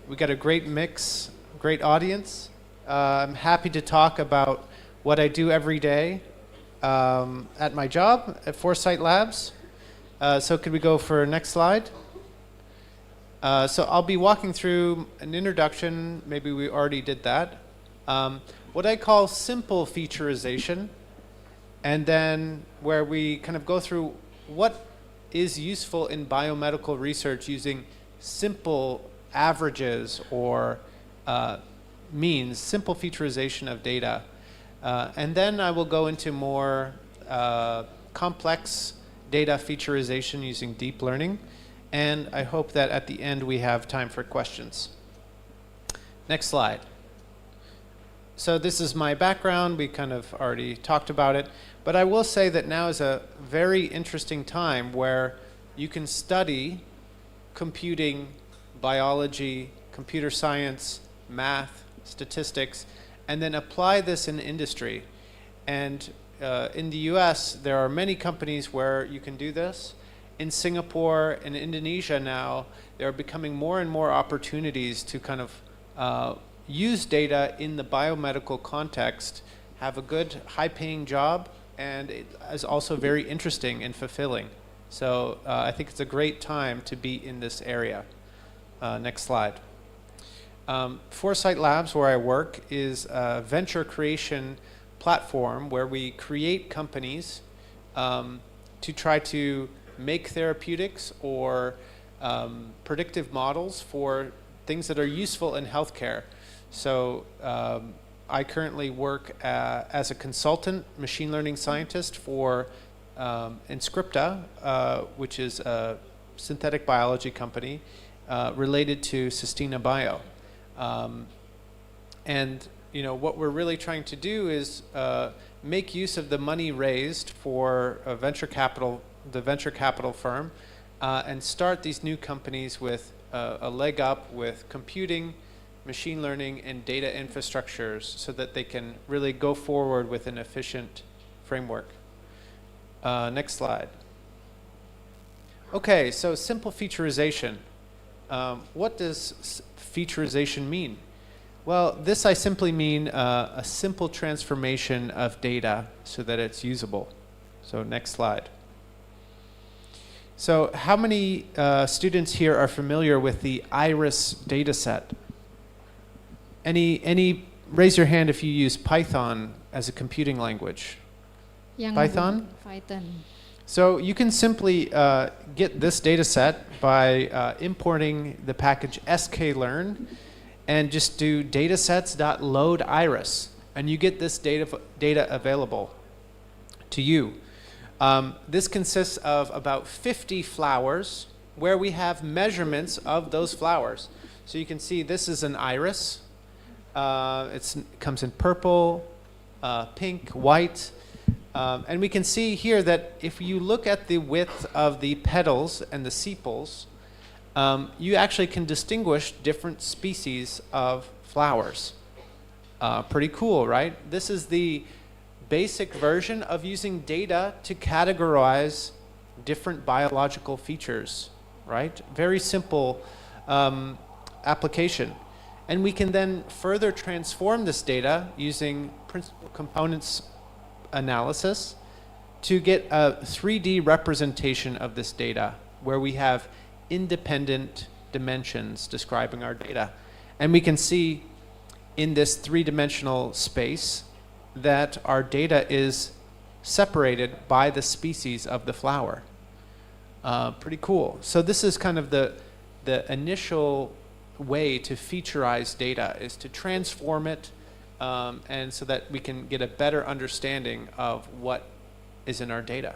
We got a great mix, great audience. I'm happy to talk about what I do every day at my job at Foresight Labs. So could we go for next slide? So I'll be walking through an introduction, maybe we already did that. What I call simple featurization, and then where we kind of go through what is useful in biomedical research using simple averages or means, simple featurization of data. And then I will go into more complex data featurization using deep learning. And I hope that at the end we have time for questions. Next slide. So this is my background. We kind of already talked about it. But I will say that now is a very interesting time where you can study computing, biology, computer science, math, statistics, and then apply this in industry. And in the US, there are many companies where you can do this. In Singapore and Indonesia now, there are becoming more and more opportunities to kind of use data in the biomedical context, have a good high-paying job, and it is also very interesting and fulfilling. So I think it's a great time to be in this area. Next slide. Foresight Labs, where I work, is a venture creation platform where we create companies to try to make therapeutics or predictive models for things that are useful in healthcare. So I currently work as a consultant machine learning scientist for Inscripta, which is a synthetic biology company related to Sistina Bio. And you know what we're really trying to do is make use of the money raised for the venture capital firm, and start these new companies with a leg up with computing, machine learning, and data infrastructures so that they can really go forward with an efficient framework. Next slide. Okay, so simple featurization. What does featurization mean? Well, this I simply mean a simple transformation of data so that it's usable. So next slide. So how many students here are familiar with the IRIS dataset? Raise your hand if you use Python as a computing language. Python? Python. So you can simply get this data set by importing the package sklearn and just do datasets.load iris, and you get this data available to you. This consists of about 50 flowers where we have measurements of those flowers. So you can see this is an iris. It comes in purple, pink, white. And we can see here that if you look at the width of the petals and the sepals, you actually can distinguish different species of flowers. Pretty cool, right? This is the basic version of using data to categorize different biological features, right? Very simple application. And we can then further transform this data using principal components analysis to get a 3D representation of this data where we have independent dimensions describing our data. And we can see in this three-dimensional space that our data is separated by the species of the flower. Pretty cool. So this is kind of the initial way to featurize data, is to transform it and so that we can get a better understanding of what is in our data.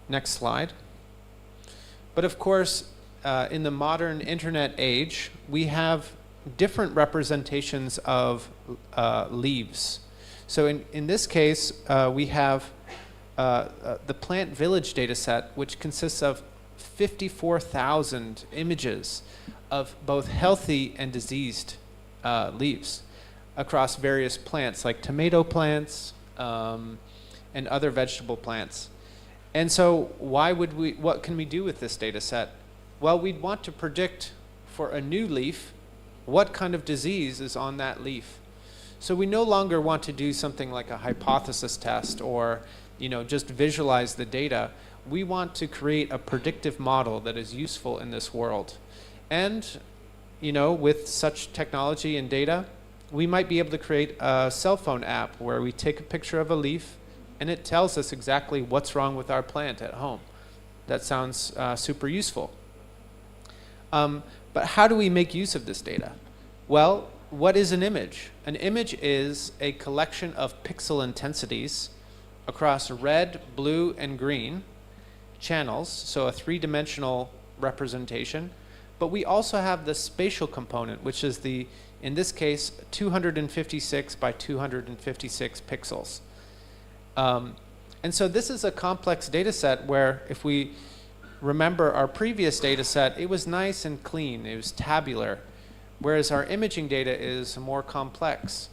Next slide. But of course, in the modern internet age, we have different representations of leaves. So in this case, we have the Plant Village data set, which consists of 54,000 images of both healthy and diseased leaves across various plants like tomato plants and other vegetable plants. And so what can we do with this data set? Well, we'd want to predict for a new leaf what kind of disease is on that leaf. So we no longer want to do something like a hypothesis test or just visualize the data. We want to create a predictive model that is useful in this world. And with such technology and data, we might be able to create a cell phone app where we take a picture of a leaf and it tells us exactly what's wrong with our plant at home. That sounds super useful. But how do we make use of this data? Well, what is an image? An image is a collection of pixel intensities across red, blue, and green channels, so a three-dimensional representation. But we also have the spatial component, which is in this case, 256 by 256 pixels. And so this is a complex data set where, if we remember our previous data set, it was nice and clean, it was tabular, whereas our imaging data is more complex.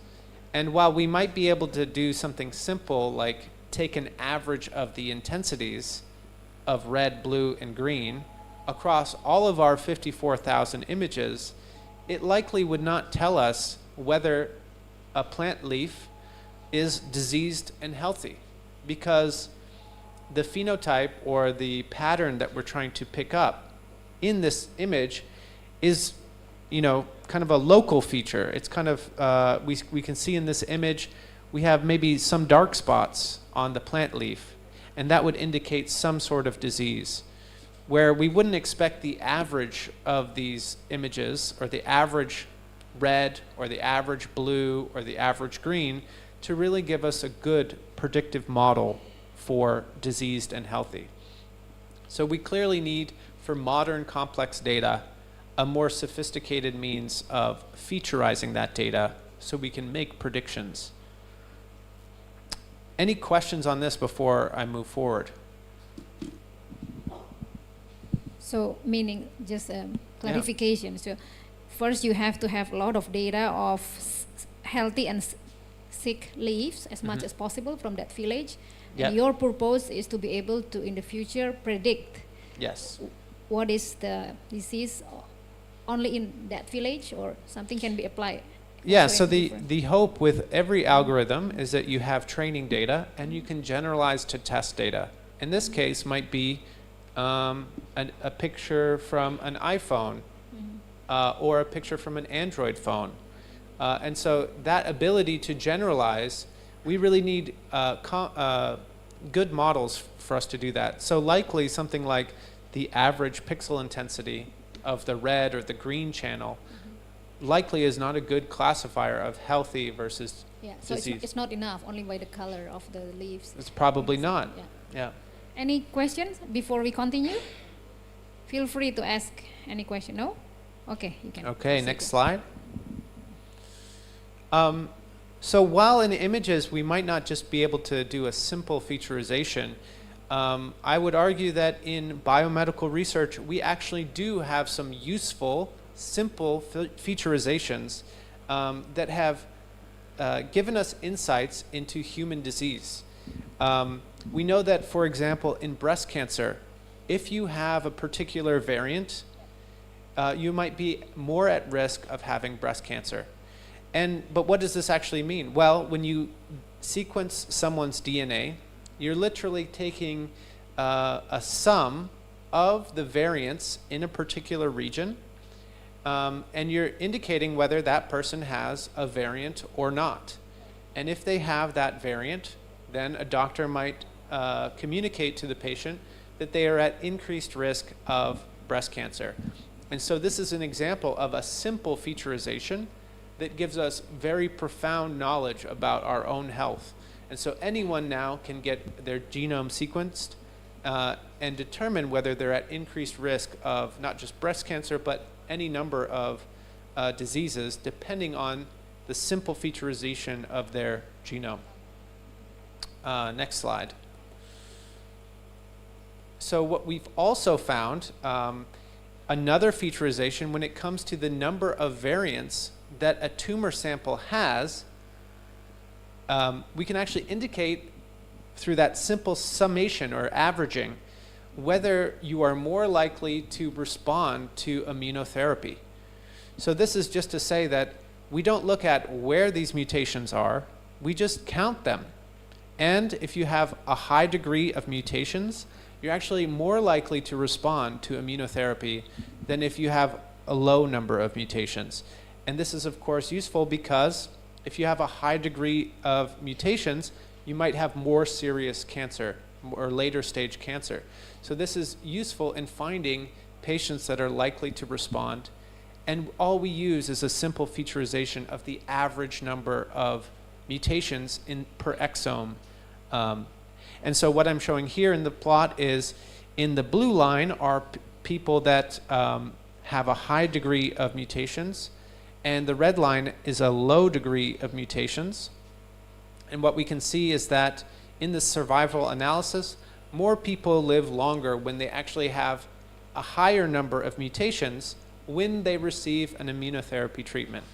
And while we might be able to do something simple like take an average of the intensities of red, blue, and green across all of our 54,000 images, it likely would not tell us whether a plant leaf is diseased and healthy, because the phenotype or the pattern that we're trying to pick up in this image is kind of a local feature. It's kind of, we can see in this image, we have maybe some dark spots on the plant leaf, and that would indicate some sort of disease, where we wouldn't expect the average of these images, or the average red, or the average blue, or the average green, to really give us a good predictive model for diseased and healthy. So we clearly need, for modern complex data, a more sophisticated means of featurizing that data so we can make predictions. Any questions on this before I move forward? So meaning just clarification. So first you have to have a lot of data of healthy and sick leaves as much as possible from that village. Yep. And your purpose is to be able to, in the future, predict Yes. what is the disease only in that village, or something can be applied. Yeah, also so in the different- hope with every algorithm is that you have training data and you can generalize to test data. In this case might be a picture from an iPhone or a picture from an Android phone. And so that ability to generalize, we really need good models for us to do that. So likely something like the average pixel intensity of the red or the green channel likely is not a good classifier of healthy versus Yeah, so disease. it's not enough only by the color of the leaves. It's probably not. Yeah. Yeah. Any questions before we continue? Feel free to ask any question. No? Okay, you can. Okay, proceed. next slide. So while in images we might not just be able to do a simple featurization, I would argue that in biomedical research we actually do have some useful, simple featurizations that have given us insights into human disease. We know that, for example, in breast cancer, if you have a particular variant, you might be more at risk of having breast cancer. But what does this actually mean? Well, when you sequence someone's DNA, you're literally taking a sum of the variants in a particular region, and you're indicating whether that person has a variant or not. And if they have that variant, then a doctor might communicate to the patient that they are at increased risk of breast cancer. And so this is an example of a simple featurization that gives us very profound knowledge about our own health. And so anyone now can get their genome sequenced and determine whether they're at increased risk of not just breast cancer, but any number of diseases, depending on the simple featurization of their genome. Next slide. So what we've also found, another featurization when it comes to the number of variants that a tumor sample has, we can actually indicate through that simple summation or averaging whether you are more likely to respond to immunotherapy. So this is just to say that we don't look at where these mutations are, we just count them. And if you have a high degree of mutations, you're actually more likely to respond to immunotherapy than if you have a low number of mutations. And this is of course useful because if you have a high degree of mutations, you might have more serious cancer or later stage cancer. So this is useful in finding patients that are likely to respond. And all we use is a simple featurization of the average number of mutations per exome. And so what I'm showing here in the plot is, in the blue line are people that have a high degree of mutations, and the red line is a low degree of mutations. And what we can see is that in the survival analysis, more people live longer when they actually have a higher number of mutations when they receive an immunotherapy treatment.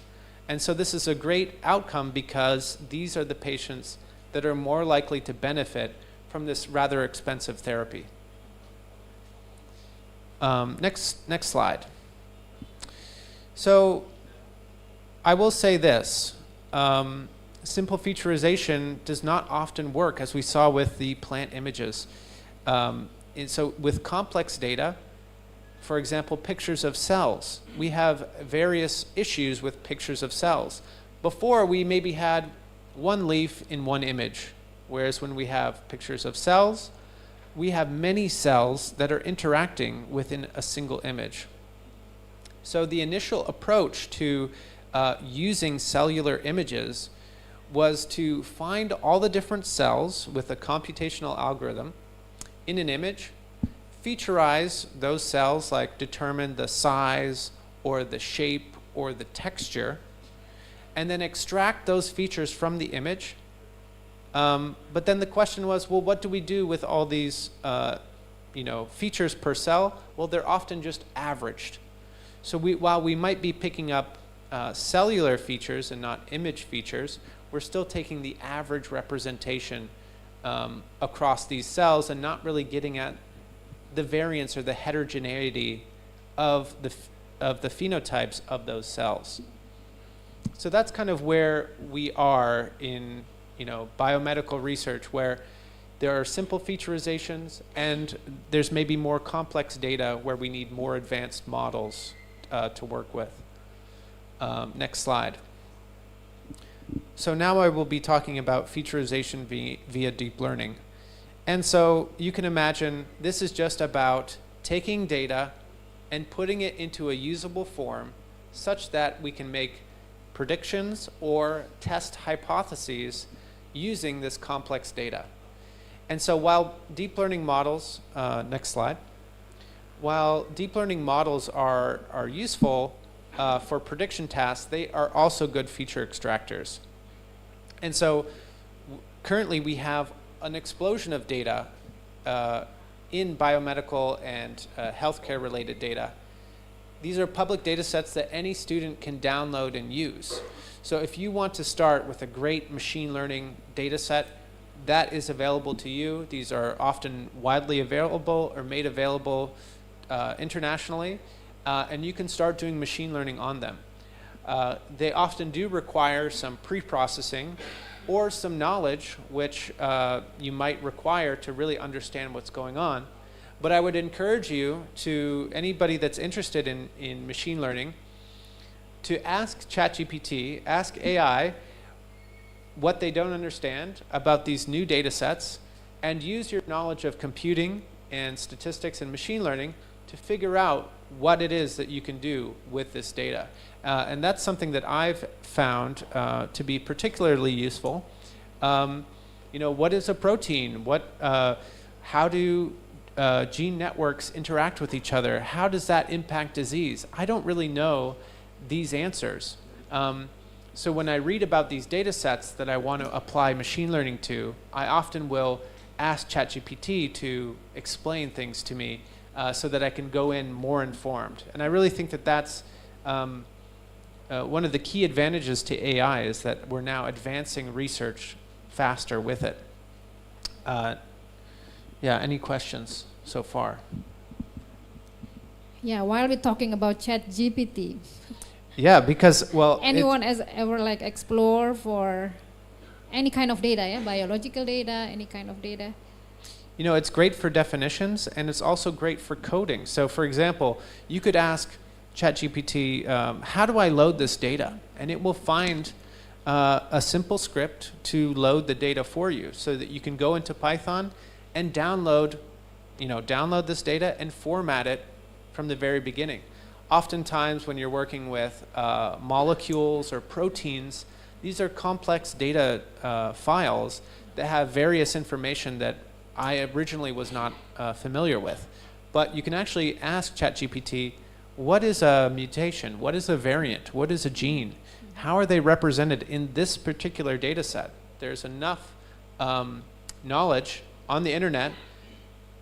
And so this is a great outcome because these are the patients that are more likely to benefit from this rather expensive therapy. Next slide. So I will say this, simple featurization does not often work, as we saw with the plant images. And so with complex data, for example, pictures of cells, we have various issues with pictures of cells. Before, we maybe had one leaf in one image, whereas when we have pictures of cells, we have many cells that are interacting within a single image. So the initial approach to using cellular images was to find all the different cells with a computational algorithm in an image, featurize those cells, like determine the size or the shape or the texture, and then extract those features from the image. But then the question was, well, what do we do with all these features per cell? Well, they're often just averaged. So while we might be picking up cellular features and not image features, we're still taking the average representation across these cells and not really getting at the variance or the heterogeneity of the phenotypes of those cells. So that's kind of where we are in biomedical research, where there are simple featurizations and there's maybe more complex data where we need more advanced models to work with. Next slide. So now I will be talking about featurization via deep learning. And so you can imagine this is just about taking data and putting it into a usable form such that we can make predictions or test hypotheses using this complex data. And so while deep learning models, next slide, while deep learning models are useful for prediction tasks, they are also good feature extractors. And so currently we have an explosion of data in biomedical and healthcare related data. These are public data sets that any student can download and use. So if you want to start with a great machine learning data set, that is available to you. These are often widely available or made available internationally, and you can start doing machine learning on them. They often do require some pre-processing or some knowledge which you might require to really understand what's going on. But I would encourage you to, anybody that's interested in machine learning, to ask ChatGPT, ask AI what they don't understand about these new data sets, and use your knowledge of computing and statistics and machine learning to figure out what it is that you can do with this data. And that's something that I've found to be particularly useful. What is a protein? How do gene networks interact with each other? How does that impact disease? I don't really know these answers. So when I read about these data sets that I want to apply machine learning to, I often will ask ChatGPT to explain things to me so that I can go in more informed. And I really think that that's one of the key advantages to AI, is that we're now advancing research faster with it. Any questions so far? Yeah, while we're talking about ChatGPT, Yeah, because, well, anyone has ever explore for any kind of data, biological data, any kind of data? it's great for definitions, and it's also great for coding. So for example, you could ask ChatGPT, how do I load this data? And it will find a simple script to load the data for you, so that you can go into Python and download this data and format it from the very beginning. Oftentimes when you're working with molecules or proteins, these are complex data files that have various information that I originally was not familiar with. But you can actually ask ChatGPT, what is a mutation? What is a variant? What is a gene? How are they represented in this particular data set? There's enough knowledge on the internet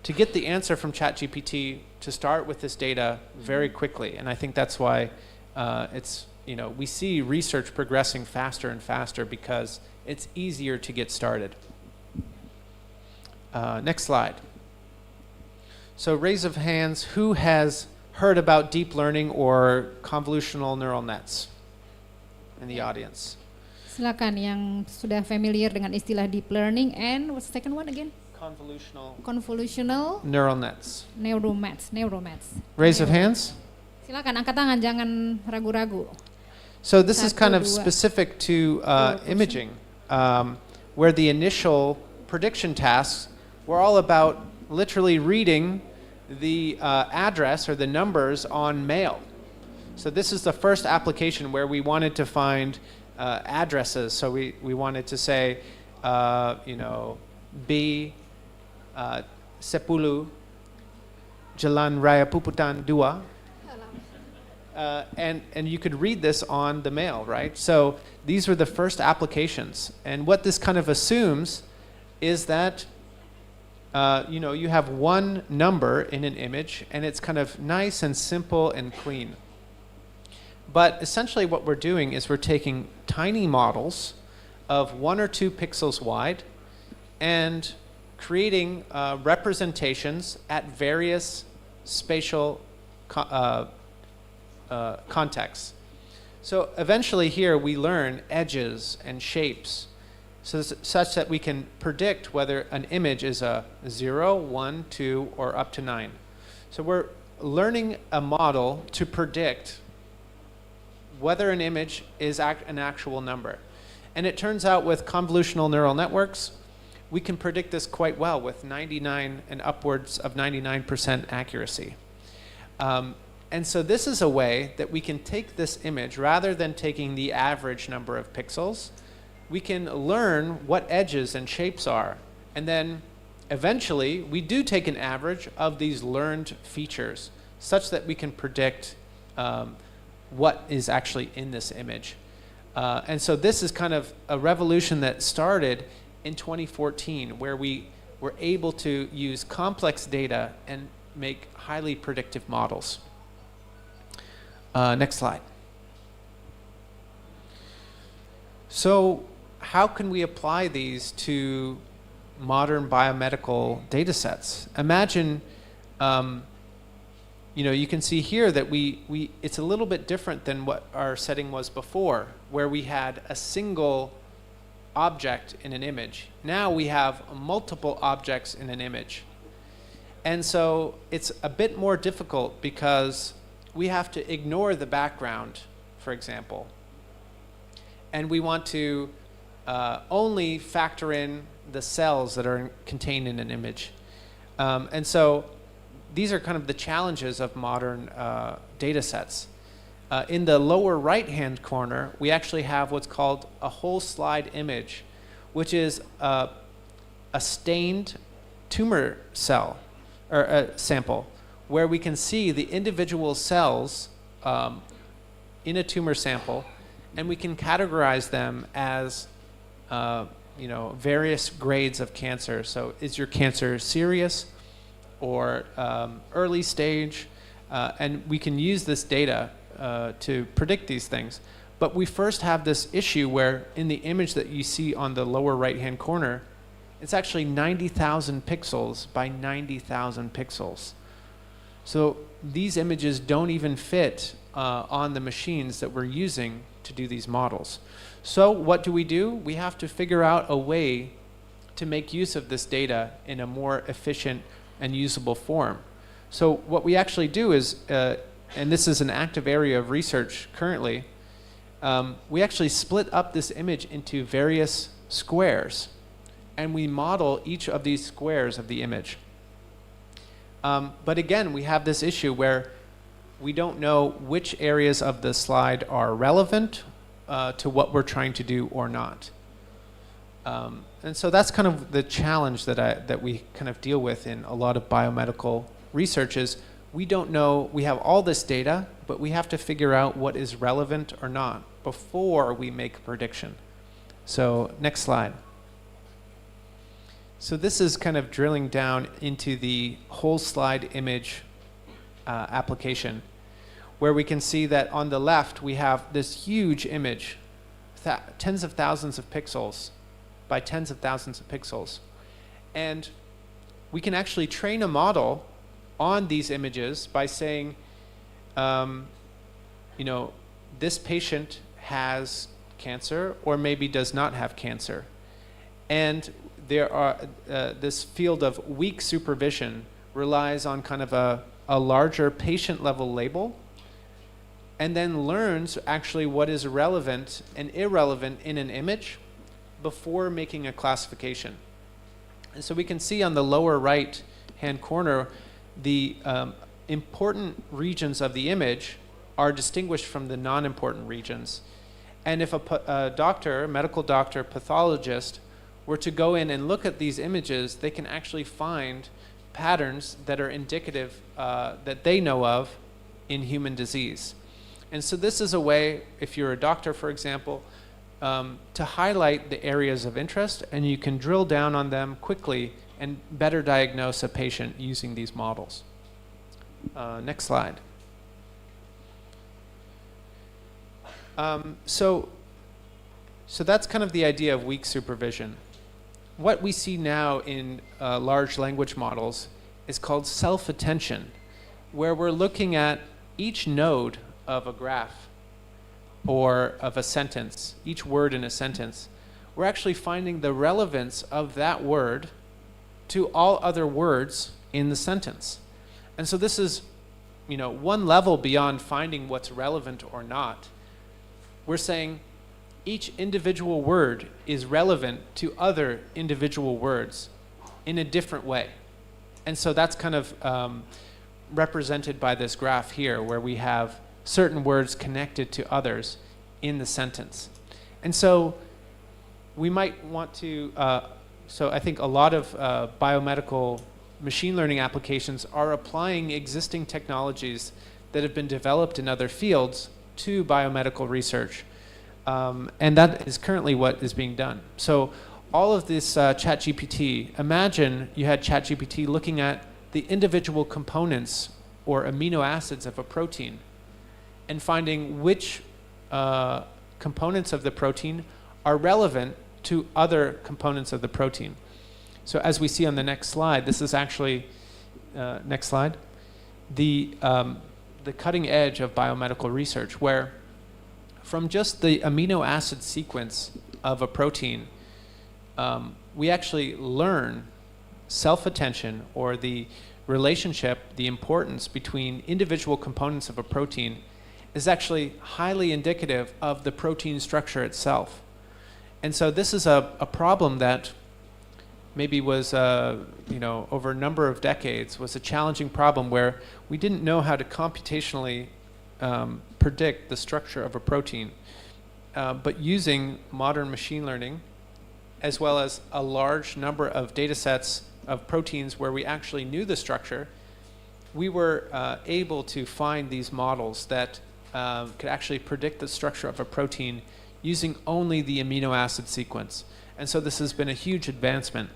to get the answer from ChatGPT to start with this data very quickly. And I think that's why we see research progressing faster and faster, because it's easier to get started. Next slide. So raise of hands, who has heard about deep learning or convolutional neural nets in the audience? Silakan yang sudah familiar dengan istilah deep learning and what's the second one again? Convolutional neural nets. Neuromats. Raise of hands. Silakan angkat tangan, jangan ragu-ragu. So this is kind of specific to imaging, where the initial prediction tasks were all about literally reading the address or the numbers on mail. So this is the first application where we wanted to find addresses. So we wanted to say, B, Sepulu, Jalan Raya Puputan 2. And you could read this on the mail, right? So these were the first applications. And what this kind of assumes is that you have one number in an image, and it's kind of nice and simple and clean. But essentially what we're doing is we're taking tiny models of 1 or 2 pixels wide and creating representations at various spatial contexts. So eventually here we learn edges and shapes, such that we can predict whether an image is a 0, 1, 2, or up to 9. So we're learning a model to predict whether an image is an actual number. And it turns out with convolutional neural networks, we can predict this quite well with 99 and upwards of 99% accuracy. And so this is a way that we can take this image, rather than taking the average number of pixels, we can learn what edges and shapes are. And then eventually we do take an average of these learned features, such that we can predict what is actually in this image. And so this is kind of a revolution that started in 2014, where we were able to use complex data and make highly predictive models. Next slide. So how can we apply these to modern biomedical data sets? Imagine, you can see here that it's a little bit different than what our setting was before, where we had a single object in an image. Now we have multiple objects in an image. And so it's a bit more difficult because we have to ignore the background, for example. And we want to only factor in the cells that are contained in an image. And so these are kind of the challenges of modern data sets. In the lower right-hand corner, we actually have what's called a whole slide image, which is a stained tumor cell, or a sample, where we can see the individual cells in a tumor sample, and we can categorize them as various grades of cancer. So is your cancer serious or early stage? And we can use this data to predict these things. But we first have this issue where in the image that you see on the lower right-hand corner, it's actually 90,000 pixels by 90,000 pixels. So these images don't even fit on the machines that we're using to do these models. So what do? We have to figure out a way to make use of this data in a more efficient and usable form. So what we actually do is, and this is an active area of research currently, we actually split up this image into various squares, and we model each of these squares of the image. But again, we have this issue where we don't know which areas of the slide are relevant to what we're trying to do or not. And so that's kind of the challenge that we kind of deal with in a lot of biomedical research is we don't know, we have all this data, but we have to figure out what is relevant or not before we make a prediction. So next slide. So this is kind of drilling down into the whole slide image application, where we can see that on the left we have this huge image, tens of thousands of pixels by tens of thousands of pixels. And we can actually train a model on these images by saying, this patient has cancer or maybe does not have cancer. And there are, this field of weak supervision relies on kind of a larger patient level label, and then learns actually what is relevant and irrelevant in an image before making a classification. And so we can see on the lower right hand corner, the important regions of the image are distinguished from the non-important regions. And if a doctor, a medical doctor, pathologist, were to go in and look at these images, they can actually find patterns that are indicative that they know of in human disease. And so this is a way, if you're a doctor, for example, to highlight the areas of interest, and you can drill down on them quickly and better diagnose a patient using these models. Next slide. So that's kind of the idea of weak supervision. What we see now in large language models is called self-attention, where we're looking at each node of a graph or of a sentence, each word in a sentence. We're actually finding the relevance of that word to all other words in the sentence. And so this is, one level beyond finding what's relevant or not. We're saying each individual word is relevant to other individual words in a different way. And so that's kind of represented by this graph here, where we have certain words connected to others in the sentence. And so we might want to, so I think a lot of biomedical machine learning applications are applying existing technologies that have been developed in other fields to biomedical research. And that is currently what is being done. So all of this ChatGPT, imagine you had ChatGPT looking at the individual components or amino acids of a protein and finding which components of the protein are relevant to other components of the protein. So as we see on the next slide, this is actually, next slide, the cutting edge of biomedical research, where from just the amino acid sequence of a protein, we actually learn self-attention, or the relationship, the importance between individual components of a protein is actually highly indicative of the protein structure itself. And so this is a problem that maybe was, over a number of decades, was a challenging problem where we didn't know how to computationally predict the structure of a protein. But using modern machine learning, as well as a large number of data sets of proteins where we actually knew the structure, we were able to find these models that could actually predict the structure of a protein using only the amino acid sequence. And so this has been a huge advancement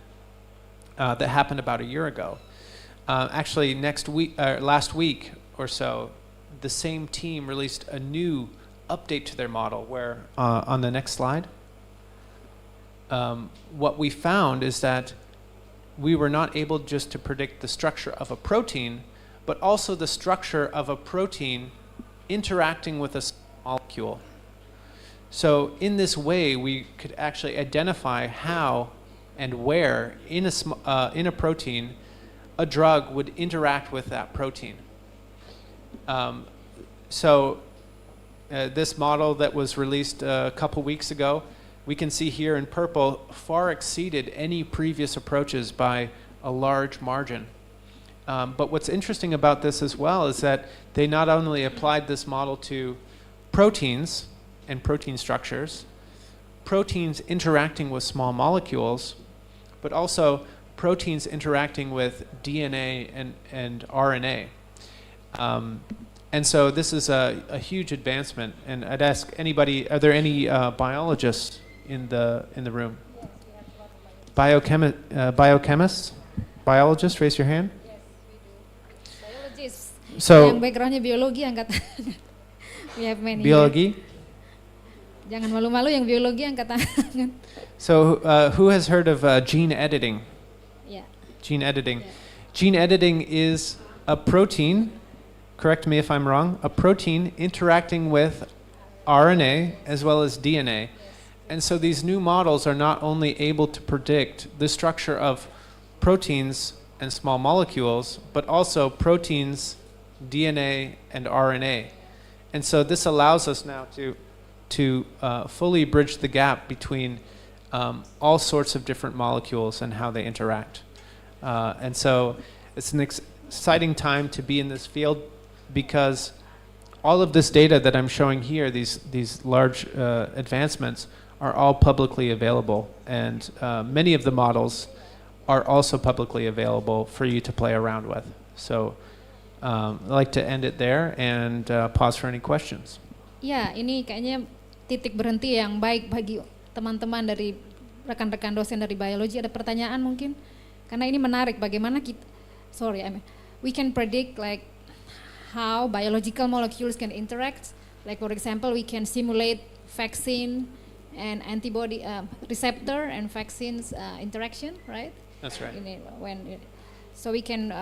that happened about a year ago. Actually, last week or so, the same team released a new update to their model where, on the next slide, what we found is that we were not able just to predict the structure of a protein, but also the structure of a protein interacting with a molecule. So in this way, we could actually identify how and where in a protein a drug would interact with that protein. This model that was released a couple weeks ago, we can see here in purple, far exceeded any previous approaches by a large margin. But what's interesting about this as well is that they not only applied this model to proteins and protein structures, proteins interacting with small molecules, but also proteins interacting with DNA and RNA. And so this is a huge advancement. And I'd ask anybody, are there any biologists in the room? Biochemists? Biologists, raise your hand. Yes, we do. Biologists. So, yang backgroundnya biologi angkat tangan. We have many. biology. Jangan malu-malu yang biologi angkat tangan. So who has heard of gene editing? Yeah. Gene editing. Yeah. Gene editing is a protein, correct me if I'm wrong, a protein interacting with RNA as well as DNA. And so these new models are not only able to predict the structure of proteins and small molecules, but also proteins, DNA, and RNA. And so this allows us now to fully bridge the gap between all sorts of different molecules and how they interact. And so it's an exciting time to be in this field, because all of this data that I'm showing here, these large advancements, are all publicly available. And many of the models are also publicly available for you to play around with. So I'd like to end it there and pause for any questions. Ya, ini kayaknya titik berhenti yang baik bagi teman-teman dari rekan-rekan dosen dari biologi. Ada pertanyaan mungkin? Karena ini menarik bagaimana kita, we can predict like how biological molecules can interact. Like for example, we can simulate vaccine and antibody receptor and vaccines interaction, right? That's right. So we can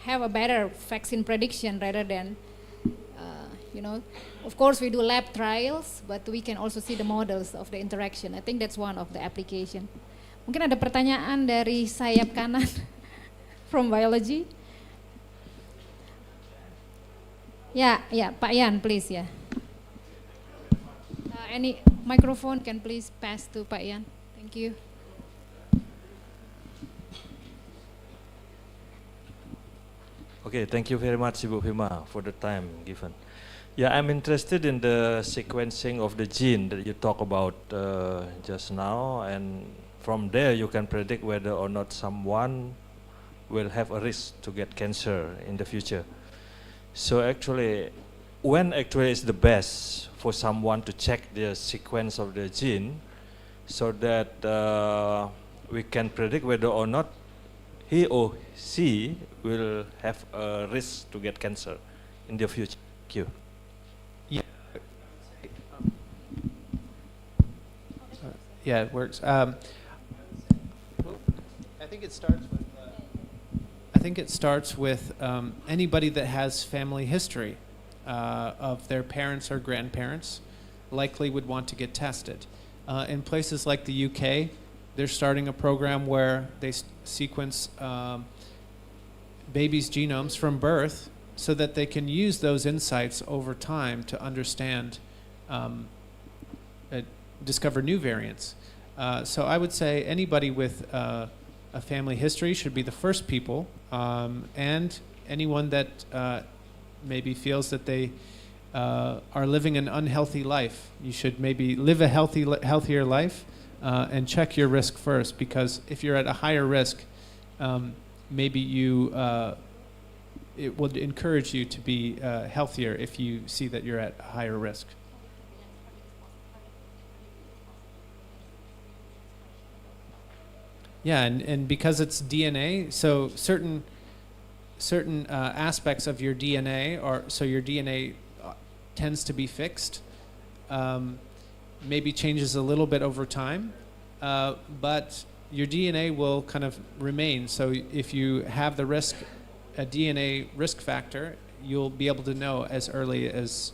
have a better vaccine prediction rather than, of course we do lab trials, but we can also see the models of the interaction. I think that's one of the application. Mungkin ada pertanyaan dari sayap kanan from biology. Ya, Pak Yan, please, ya. Any microphone can please pass to Pak Yan. Thank you. Okay, thank you very much, Ibu Fima, for the time given. Yeah, I'm interested in the sequencing of the gene that you talk about just now, and from there you can predict whether or not someone will have a risk to get cancer in the future. So actually, when actually is the best for someone to check the sequence of the gene so that we can predict whether or not he or she will have a risk to get cancer in the future? Thank you. Yeah, it works. I think it starts with. I think it starts with anybody that has family history of their parents or grandparents likely would want to get tested. In places like the UK, they're starting a program where they sequence babies' genomes from birth so that they can use those insights over time to understand, discover new variants. So I would say anybody with a family history should be the first people, and anyone that maybe feels that they are living an unhealthy life. You should maybe live a healthier life and check your risk first, because if you're at a higher risk, maybe it would encourage you to be healthier if you see that you're at a higher risk. Yeah, and because it's DNA, so certain aspects of your DNA so your DNA tends to be fixed, maybe changes a little bit over time, but your DNA will kind of remain. So if you have the risk, a DNA risk factor, you'll be able to know as early as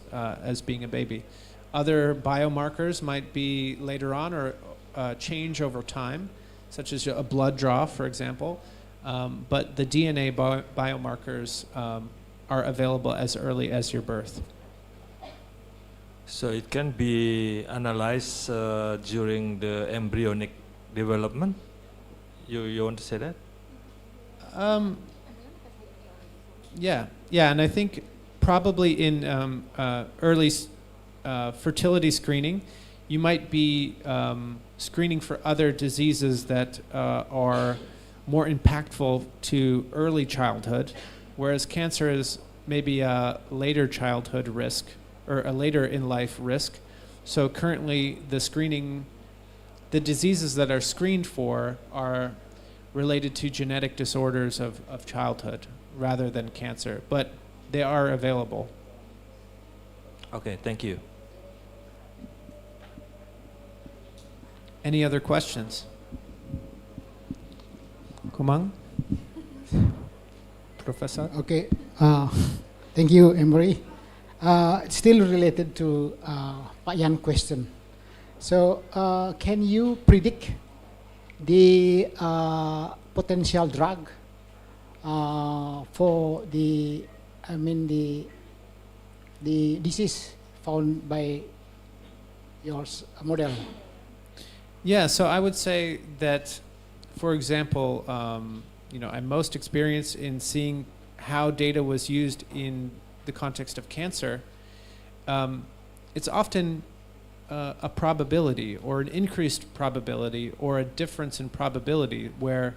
being a baby. Other biomarkers might be later on or change over time, such as a blood draw, for example. But the DNA biomarkers are available as early as your birth. So it can be analyzed during the embryonic development? You want to say that? Yeah, and I think probably in early fertility screening, you might be screening for other diseases that are more impactful to early childhood, whereas cancer is maybe a later childhood risk or a later in life risk. So currently the diseases that are screened for are related to genetic disorders of childhood rather than cancer, but they are available. Okay, thank you. Any other questions? Kumang? Professor? Okay, thank you, Emery. Still related to Pak Yan's question. So, can you predict the potential drug for the disease found by your model? Yeah, so I would say that, for example, I'm most experienced in seeing how data was used in the context of cancer. It's often a probability or an increased probability or a difference in probability where,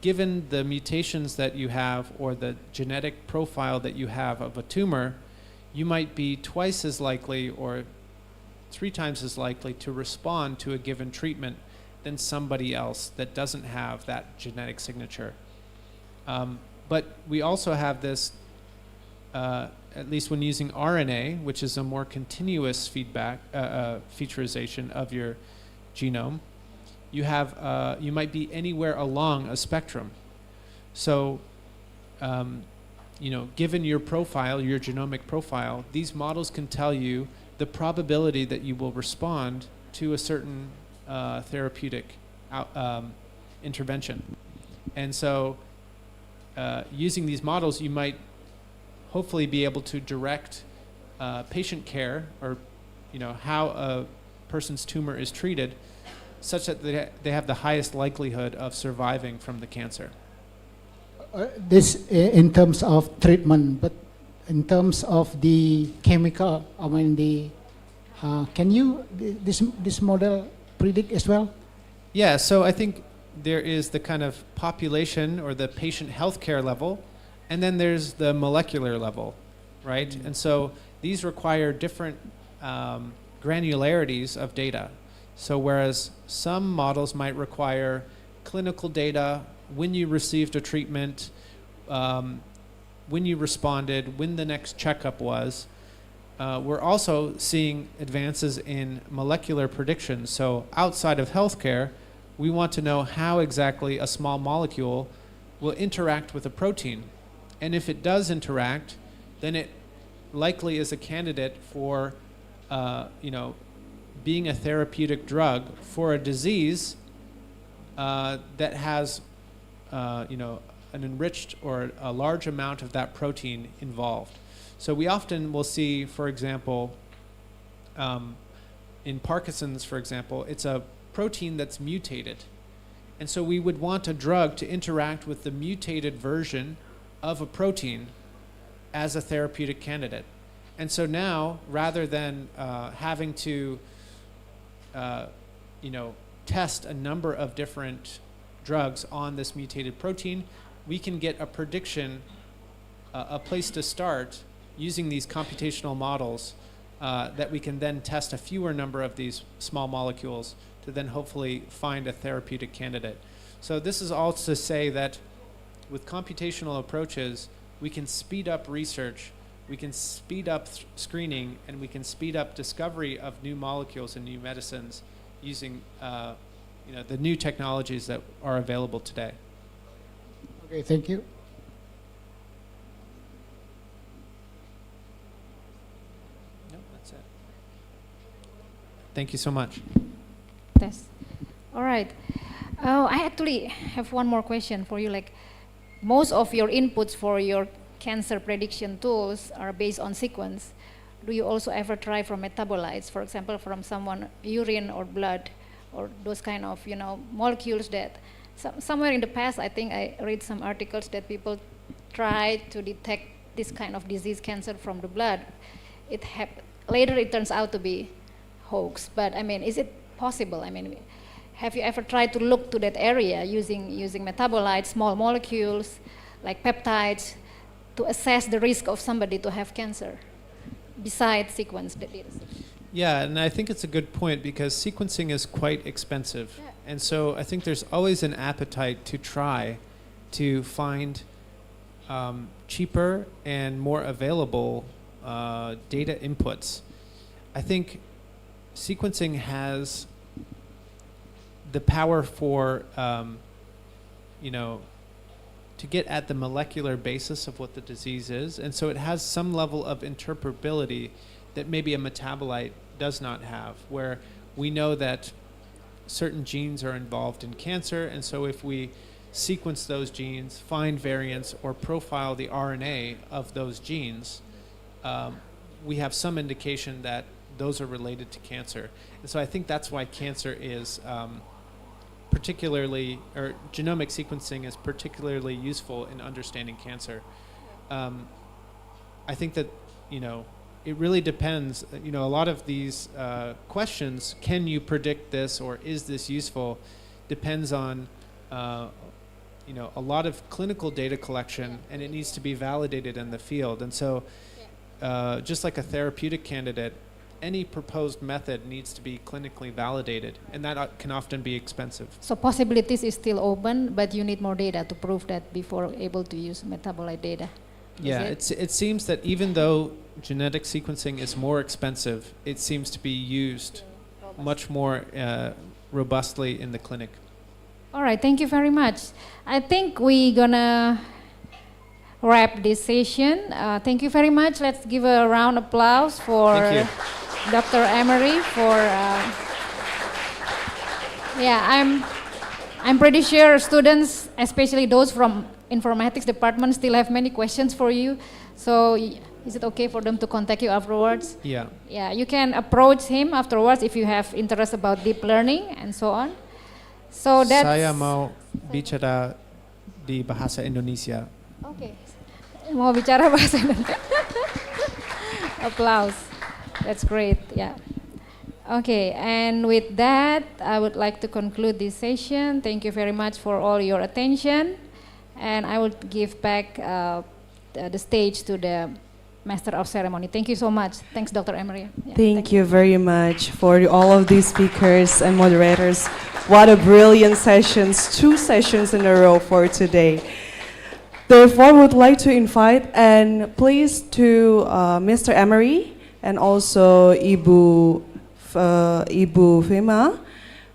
given the mutations that you have or the genetic profile that you have of a tumor, you might be twice as likely or 3 times as likely to respond to a given treatment than somebody else that doesn't have that genetic signature. But we also have this, at least when using RNA, which is a more continuous featurization of your genome, you might be anywhere along a spectrum. So, given your profile, your genomic profile, these models can tell you the probability that you will respond to a certain therapeutic intervention. And so using these models, you might hopefully be able to direct patient care or how a person's tumor is treated such that they have the highest likelihood of surviving from the cancer. This in terms of treatment, but in terms of the chemical, can you this model predict as well? Yeah, so I think there is the kind of population or the patient healthcare level, and then there's the molecular level. right? And so these require different granularities of data. So whereas some models might require clinical data, when you received a treatment, when you responded, when the next checkup was, we're also seeing advances in molecular predictions. So outside of healthcare, we want to know how exactly a small molecule will interact with a protein. And if it does interact, then it likely is a candidate for being a therapeutic drug for a disease that has an enriched or a large amount of that protein involved. So we often will see, for example, in Parkinson's, for example, it's a protein that's mutated. And so we would want a drug to interact with the mutated version of a protein as a therapeutic candidate. And so now, rather than having to test a number of different drugs on this mutated protein, we can get a prediction, a place to start using these computational models that we can then test a fewer number of these small molecules to then hopefully find a therapeutic candidate. So this is all to say that with computational approaches, we can speed up research, we can speed up screening, and we can speed up discovery of new molecules and new medicines using the new technologies that are available today. Okay, thank you. No, that's it. Thank you so much. Yes. All right. Oh, I actually have one more question for you. Like, most of your inputs for your cancer prediction tools are based on sequence. Do you also ever try from metabolites, for example, from someone urine or blood, or those kind of molecules that somewhere in the past, I think I read some articles that people try to detect this kind of disease, cancer, from the blood. Later it turns out to be hoax. But I mean, is it possible? I mean, have you ever tried to look to that area using metabolites, small molecules, like peptides, to assess the risk of somebody to have cancer, besides sequence data? Yeah, and I think it's a good point because sequencing is quite expensive. Yeah. And so I think there's always an appetite to try to find cheaper and more available data inputs. I think sequencing has the power for, to get at the molecular basis of what the disease is. And so it has some level of interpretability that maybe a metabolite does not have, where we know that certain genes are involved in cancer, and so if we sequence those genes, find variants, or profile the RNA of those genes, we have some indication that those are related to cancer. And so I think that's why cancer is genomic sequencing is particularly useful in understanding cancer. I think that, it really depends. A lot of these questions, can you predict this or is this useful, depends on a lot of clinical data collection, and it needs to be validated in the field. And so just like a therapeutic candidate, any proposed method needs to be clinically validated, and that can often be expensive. So possibilities is still open, but you need more data to prove that before able to use metabolite data. Yeah, it seems that even though genetic sequencing is more expensive, it seems to be used much more robustly in the clinic. All right, thank you very much. I think we're gonna wrap this session. Thank you very much. Let's give a round of applause for Dr. Emery for. I'm pretty sure students, especially those from informatics department, still have many questions for you. So is it okay for them to contact you afterwards? Yeah. Yeah, you can approach him afterwards if you have interest about deep learning and so on. So that's. Saya mau bicara di bahasa Indonesia. Okay. Mau bicara bahasa Indonesia. Applause. That's great. Yeah. Okay, and with that, I would like to conclude this session. Thank you very much for all your attention. And I would give back the stage to the Master of Ceremony. Thank you so much. Thanks, Dr. Emery. Yeah, Thank you very much for all of these speakers and moderators. What a brilliant sessions, 2 sessions in a row for today. Therefore, we would like to invite and please to Mr. Emery and also Ibu Fema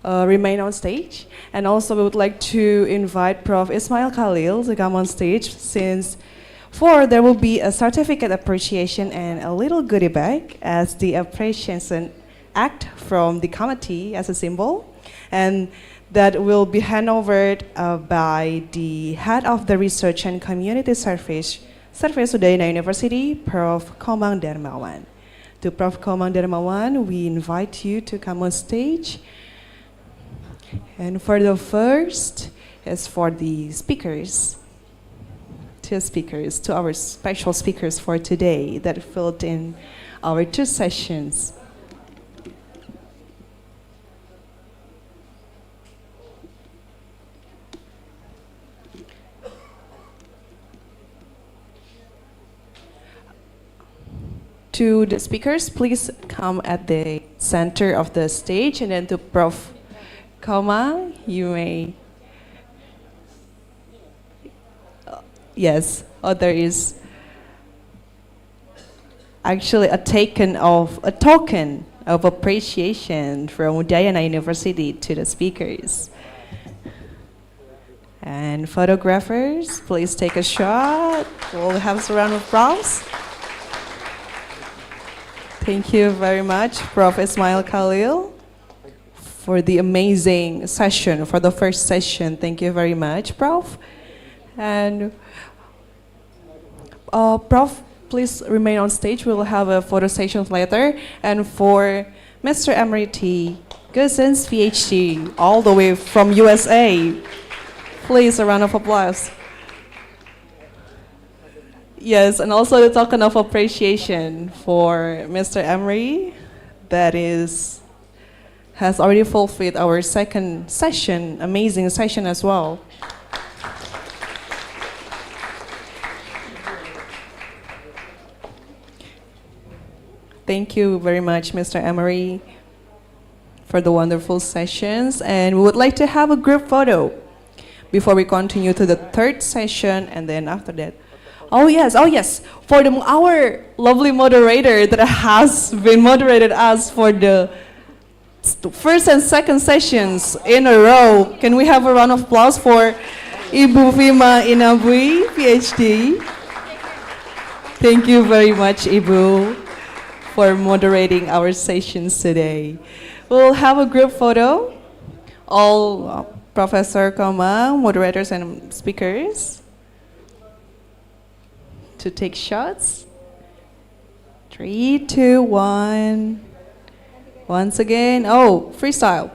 remain on stage. And also we would like to invite Prof. Ismail Khalil to come on stage since there will be a certificate appreciation and a little goodie bag as the appreciation act from the committee as a symbol. And that will be handed over by the head of the Research and Community Service Udayana University, Prof. Komang Darmawan. To Prof. Komang Darmawan, we invite you to come on stage. And for the first is for the speakers. 2 speakers, to our special speakers for today that filled in our 2 sessions. To the speakers, please come at the center of the stage, and then to Prof. Komang, you may. Yes, there is actually a token of appreciation from Udayana University to the speakers. And photographers, please take a shot. We'll have a round of applause. Thank you very much, Prof. Ismail Khalil, for the amazing session, for the first session. Thank you very much, Prof. And Prof, please remain on stage. We'll have a photo session later. And for Mr. Emery T. Guzens, PhD, all the way from USA, please a round of applause. Yes, and also the token of appreciation for Mr. Emery, that has already fulfilled our second session, amazing session as well. Thank you very much, Mr. Emery, for the wonderful sessions. And we would like to have a group photo before we continue to the 3rd session, and then after that. Oh yes, for our lovely moderator that has been moderated us for the 1st and 2nd sessions in a row. Can we have a round of applause for Ibu Fema Inabui, PhD? Thank you very much, Ibu, for moderating our sessions today. We'll have a group photo. All Professor Komang, moderators and speakers, to take shots. 3, 2, 1. Once again, freestyle.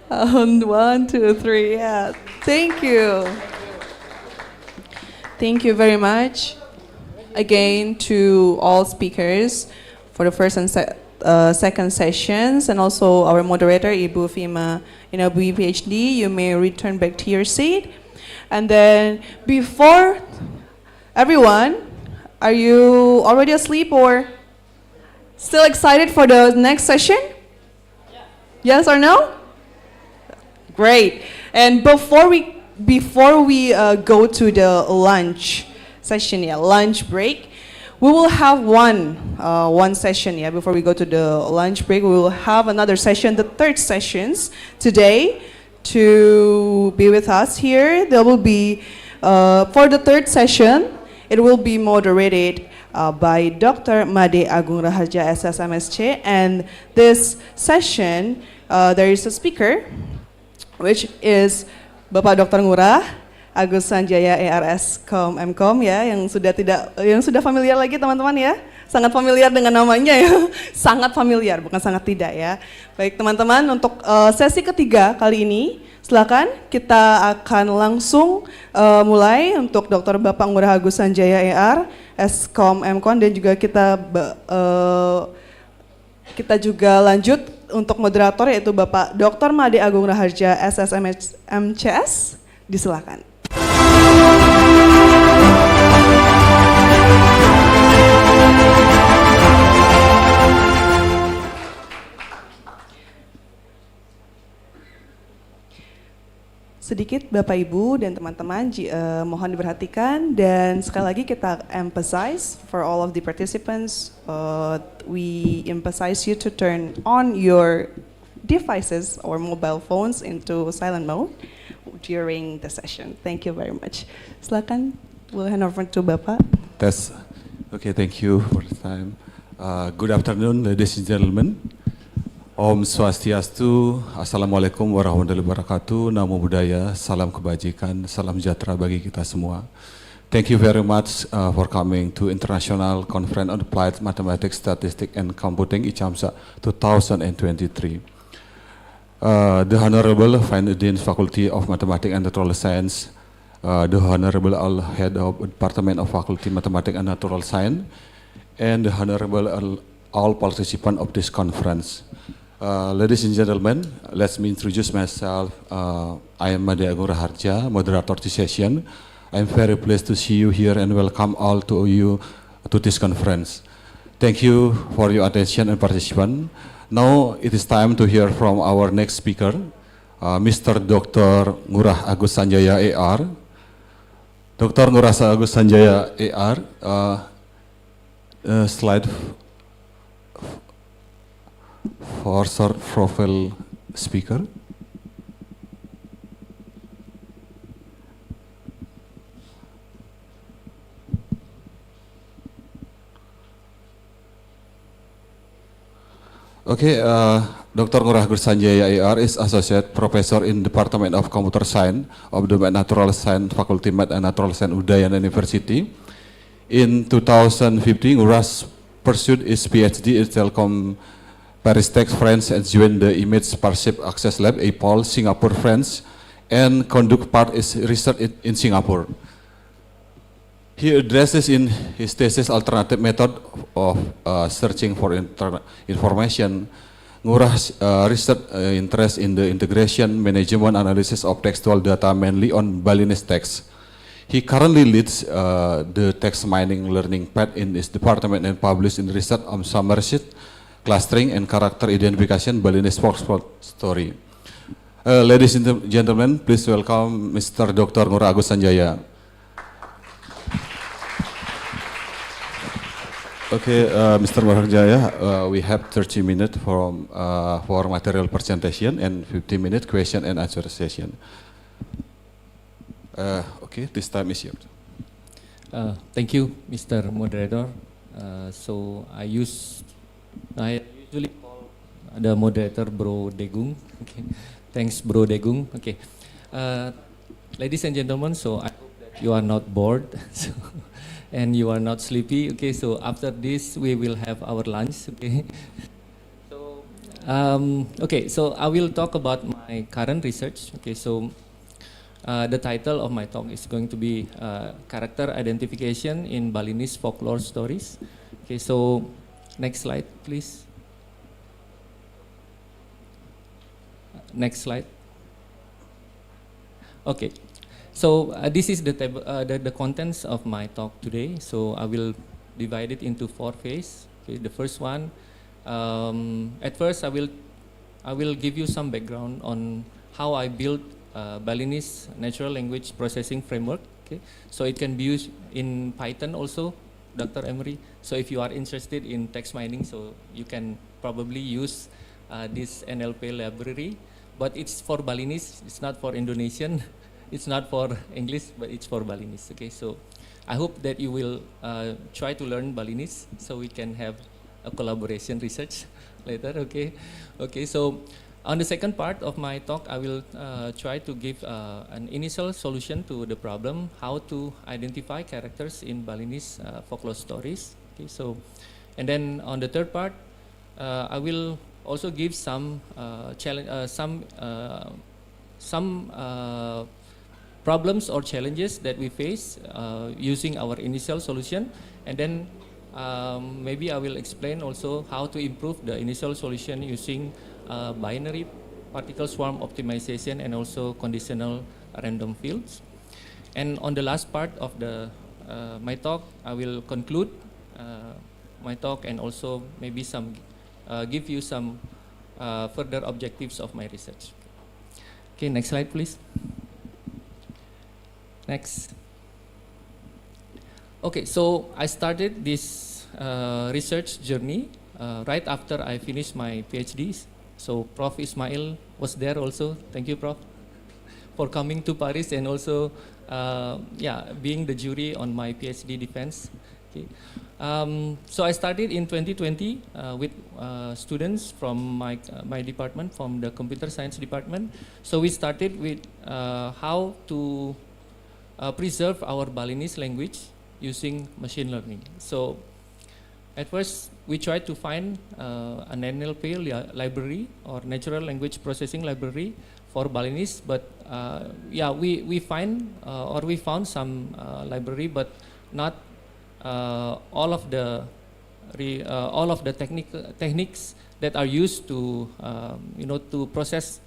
1, 2, 3, yeah. Thank you. Thank you very much again to all speakers for the 1st and 2nd sessions, and also our moderator, Ibu Fema Inabui, PhD. You may return back to your seat. And then before everyone, are you already asleep or still excited for the next session? Yes or no? Great. And before we go to the lunch session, lunch break, we will have one session, before we go to the lunch break. We will have another session, the 3rd sessions today. To be with us here, there will be, for the 3rd session, it will be moderated by Dr. Made Agung Raharja, SSMSC, and this session, there is a speaker, which is Bapak Dr. Ngurah Agus Sanjaya, ERS MKOM yang sudah familiar lagi teman-teman ya. Sangat familiar dengan namanya ya, sangat familiar, bukan sangat tidak ya. Baik teman-teman, untuk sesi ketiga kali ini, silakan kita akan langsung mulai untuk Dr. Bapak Ngurah Agus Sanjaya ER, Eskom MKON, dan juga kita juga lanjut untuk moderator yaitu Bapak Dr. Made Agung Raharja, SSMCS, disilakan. sedikit Bapak Ibu dan teman-teman mohon diperhatikan, dan sekali lagi kita emphasize for all of the participants, we emphasize you to turn on your devices or mobile phones into silent mode during the session. Thank you very much. Silakan, we'll hand over to Bapak. That's okay. Thank you for the time. Good afternoon, ladies and gentlemen. Om Swastiastu, Assalamualaikum warahmatullahi wabarakatuh, Namo Buddhaya, salam kebajikan, salam sejahtera bagi kita semua. Thank you very much for coming to International Conference on Applied Mathematics, Statistics and Computing ICAMSA 2023. The Honorable Fine Dean Faculty of Mathematics and Natural Science, the Honorable Head of Department of Faculty Mathematics and Natural Science, and the Honorable all participants of this conference. Ladies and gentlemen, let me introduce myself. I am Madya Agung Raharja, moderator this session. I am very pleased to see you here and welcome all to you to this conference. Thank you for your attention and participation. Now it is time to hear from our next speaker, Mr. Dr. Ngurah Agus Sanjaya AR. Dr. Ngurah Agus Sanjaya AR, slide for short profile speaker. Okay, Dr. Ngurah Agus Sanjaya AR is Associate Professor in Department of Computer Science of the Natural Science Faculty Math and Natural Science Udayana University. In 2015, Ngurah pursued his PhD in Telkom Paris Tech, France, and joined the Image Parship Access Lab, APOL, Singapore, France, and conduct part his research in Singapore. He addresses in his thesis alternative method of searching for information. Ngurah's research interest in the integration, management, analysis of textual data mainly on Balinese text. He currently leads the text mining learning path in his department and published in research on summarized clustering and character identification Balinese folk story. Ladies and gentlemen, please welcome Mr. Dr. Ngurah Agus Sanjaya. Okay, Mr. Ngurah Agus Sanjaya, we have 30 minutes for material presentation and 15 minutes question and answer session. Okay, this time is yours. Thank you, Mr. Moderator. So I usually call the moderator Bro Degung. Okay. Thanks, Bro Degung. Okay. Ladies and gentlemen, so I hope that you are not bored and you are not sleepy. Okay, so after this we will have our lunch. Okay. So okay, so I will talk about my current research. Okay, so the title of my talk is going to be Character Identification in Balinese Folklore Stories. Okay, so next slide, please. Next slide. Okay, so this is the contents of my talk today. So I will divide it into 4 phases. Okay, the first one, at first I will give you some background on how I built Balinese natural language processing framework. Okay, so it can be used in Python also, Dr. Emery. So if you are interested in text mining, so you can probably use this NLP library, but it's for Balinese, it's not for Indonesian, it's not for English, but it's for Balinese. Okay, so I hope that you will try to learn Balinese so we can have a collaboration research later. Okay, okay. So on the second part of my talk, I will try to give an initial solution to the problem how to identify characters in Balinese folklore stories. Okay, so and then on the third part, I will also give some problems or challenges that we face using our initial solution, and then maybe I will explain also how to improve the initial solution using binary particle swarm optimization and also conditional random fields. And on the last part of my talk, I will conclude my talk and also maybe give you some further objectives of my research. Okay, next slide, please. Next. Okay, so I started this research journey right after I finished my PhDs. So Prof. Ismail was there also. Thank you, Prof, for coming to Paris and also being the jury on my PhD defense. Okay. So I started in 2020 with students from my department, from the computer science department. So we started with how to preserve our Balinese language using machine learning. So at first we tried to find an NLP library or natural language processing library for Balinese, but we found some library, but not all of the techniques that are used to to process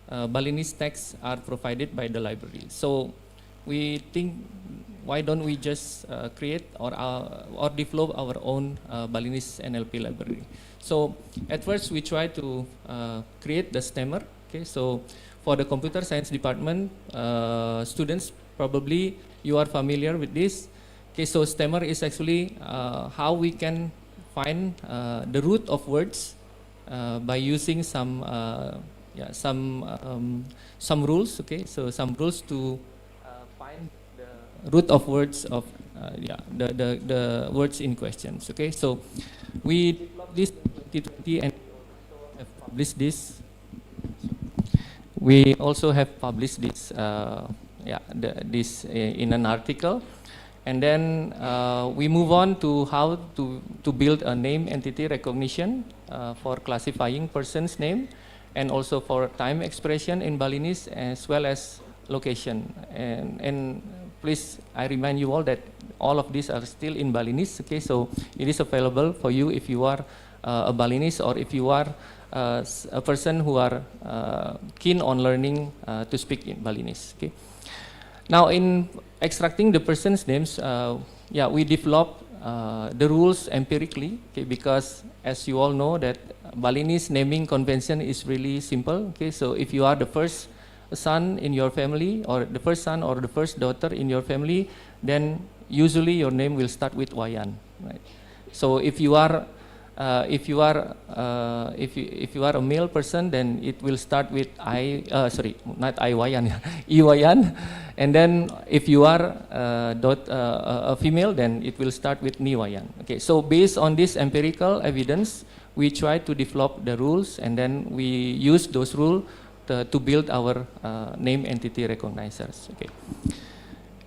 Balinese text are provided by the library. So we think, why don't we just create or develop our own Balinese NLP library? So at first we tried to create the stemmer. Okay, so for the computer science department students, probably you are familiar with this. Okay, so stemmer is actually how we can find the root of words by using some rules. Okay, so some rules to find the root of words of the words in questions. Okay, so we developed this in 2020 and we have published this. We also have published this this in an article. And then we move on to how to build a name entity recognition for classifying person's name, and also for time expression in Balinese as well as location. And please, I remind you all that all of these are still in Balinese. Okay, so it is available for you if you are a Balinese, or if you are a person who are keen on learning to speak in Balinese. Okay. Now, in extracting the person's names, we developed the rules empirically, okay, because as you all know that Balinese naming convention is really simple. Okay, so if you are the first son in your family, or the first son or the first daughter in your family, then usually your name will start with Wayan, right? So if you are a male person, then it will start with Iwayan, Iwayan, and then if you are a female, then it will start with Niwayan. Okay, so based on this empirical evidence, we try to develop the rules, and then we use those rules to build our name entity recognizers. Okay,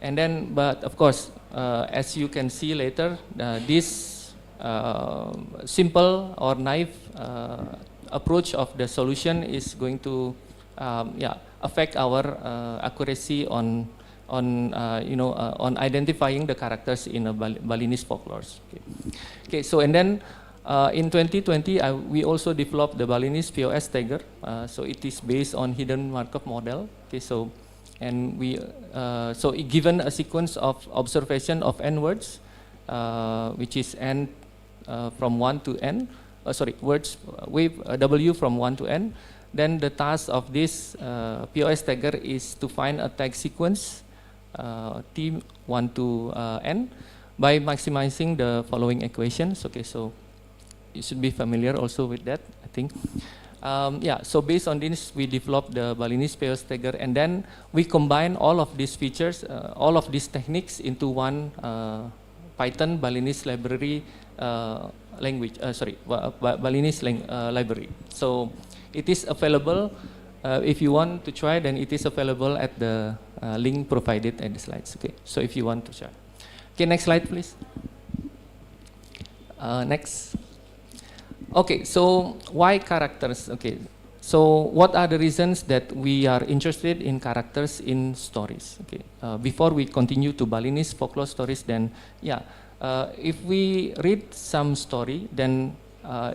and then, but of course, as you can see later, this simple or naive approach of the solution is going to affect our accuracy on identifying the characters in a Balinese folklores. Okay. Okay, so and then in 2020 we also developed the Balinese POS tagger. So it is based on hidden Markov model. Okay, so and we given a sequence of observation of n words, which is n from 1 to n, words with W from 1 to n, then the task of this POS tagger is to find a tag sequence T1 to n by maximizing the following equations. Okay, so you should be familiar also with that, I think. So based on this, we developed the Balinese POS tagger, and then we combine all of these features, all of these techniques into one Python Balinese library Balinese library. So it is available. If you want to try, then it is available at the link provided at the slides. Okay, so if you want to try. Okay, next slide, please. Next. Okay, so why characters? Okay, so what are the reasons that we are interested in characters in stories? Okay, before we continue to Balinese folklore stories, then if we read some story, then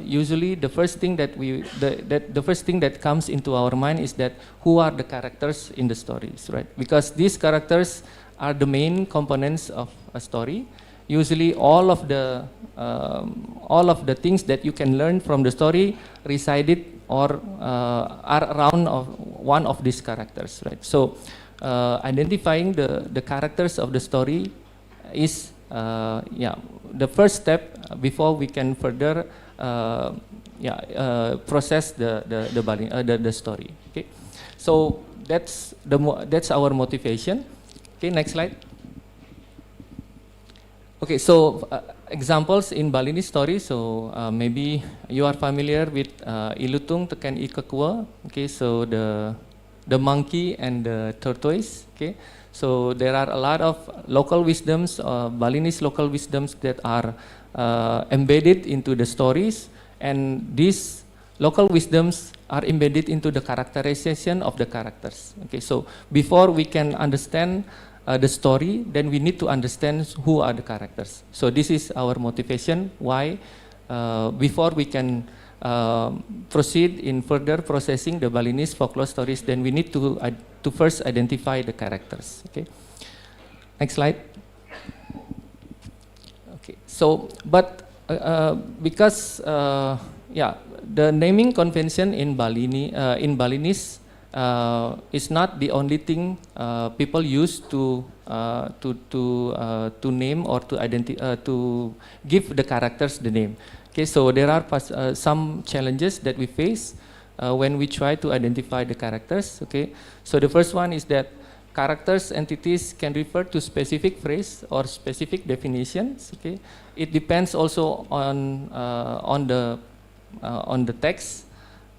usually the first thing that the first thing that comes into our mind is that who are the characters in the stories, right? Because these characters are the main components of a story. Usually all of the things that you can learn from the story resided or are around of one of these characters, right? So identifying the characters of the story is the first step before we can further process the story. Okay, so that's our motivation. Okay, next slide. Okay, so examples in Balinese story. So maybe you are familiar with Ilutung Teken Ikakua. Okay, so the monkey and the tortoise. Okay, so there are a lot of local wisdoms, Balinese local wisdoms that are embedded into the stories, and these local wisdoms are embedded into the characterization of the characters. Okay, so before we can understand the story, then we need to understand who are the characters. So this is our motivation why before we can proceed in further processing the Balinese folklore stories, then we need to first identify the characters. Okay, next slide. Okay, so but because the naming convention in Balinese is not the only thing people use to name or to give the characters the name. Okay, so there are some challenges that we face when we try to identify the characters. Okay, so the first one is that characters entities can refer to specific phrase or specific definitions. Okay, it depends also on the text,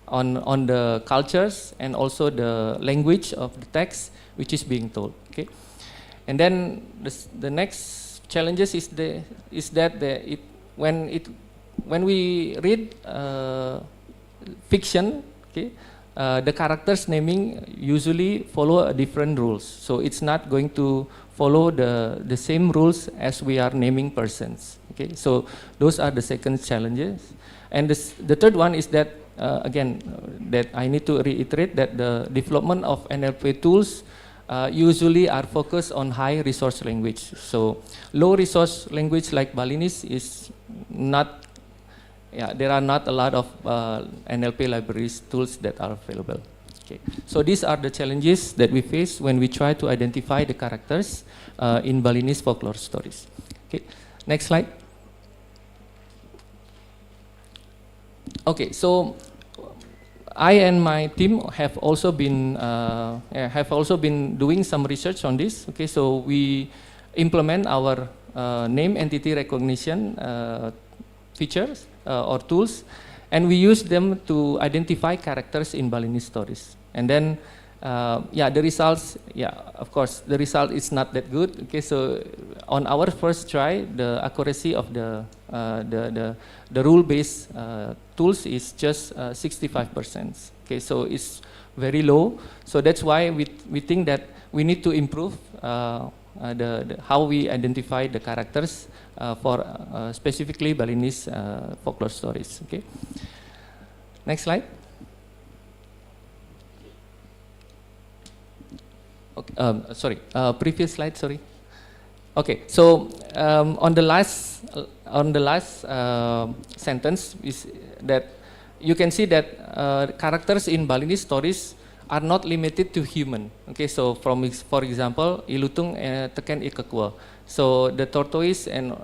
on the cultures, and also the language of the text which is being told. Okay, and then the next challenges is that when we read fiction, okay, the characters naming usually follow different rules. So it's not going to follow the same rules as we are naming persons. Okay, so those are the second challenges. And the third one is that again, that I need to reiterate that the development of NLP tools usually are focused on high resource language. So low resource language like Balinese is not, there are not a lot of NLP libraries tools that are available. Okay, so these are the challenges that we face when we try to identify the characters in Balinese folklore stories. Okay, next slide. Okay, so I and my team have also been doing some research on this. Okay, so we implement our name entity recognition features or tools, and we use them to identify characters in Balinese stories. And then, the results, of course, the result is not that good. Okay, so on our first try, the accuracy of the rule-based tools is just 65%. Okay, so it's very low. So that's why we think that we need to improve how we identify the characters for specifically Balinese folklore stories. Okay, next slide. Okay, sorry, previous slide. Sorry. Okay, so on the last sentence is that you can see that characters in Balinese stories are not limited to human. Okay, so for example, Ilutung Teken Ikakua, so the tortoise and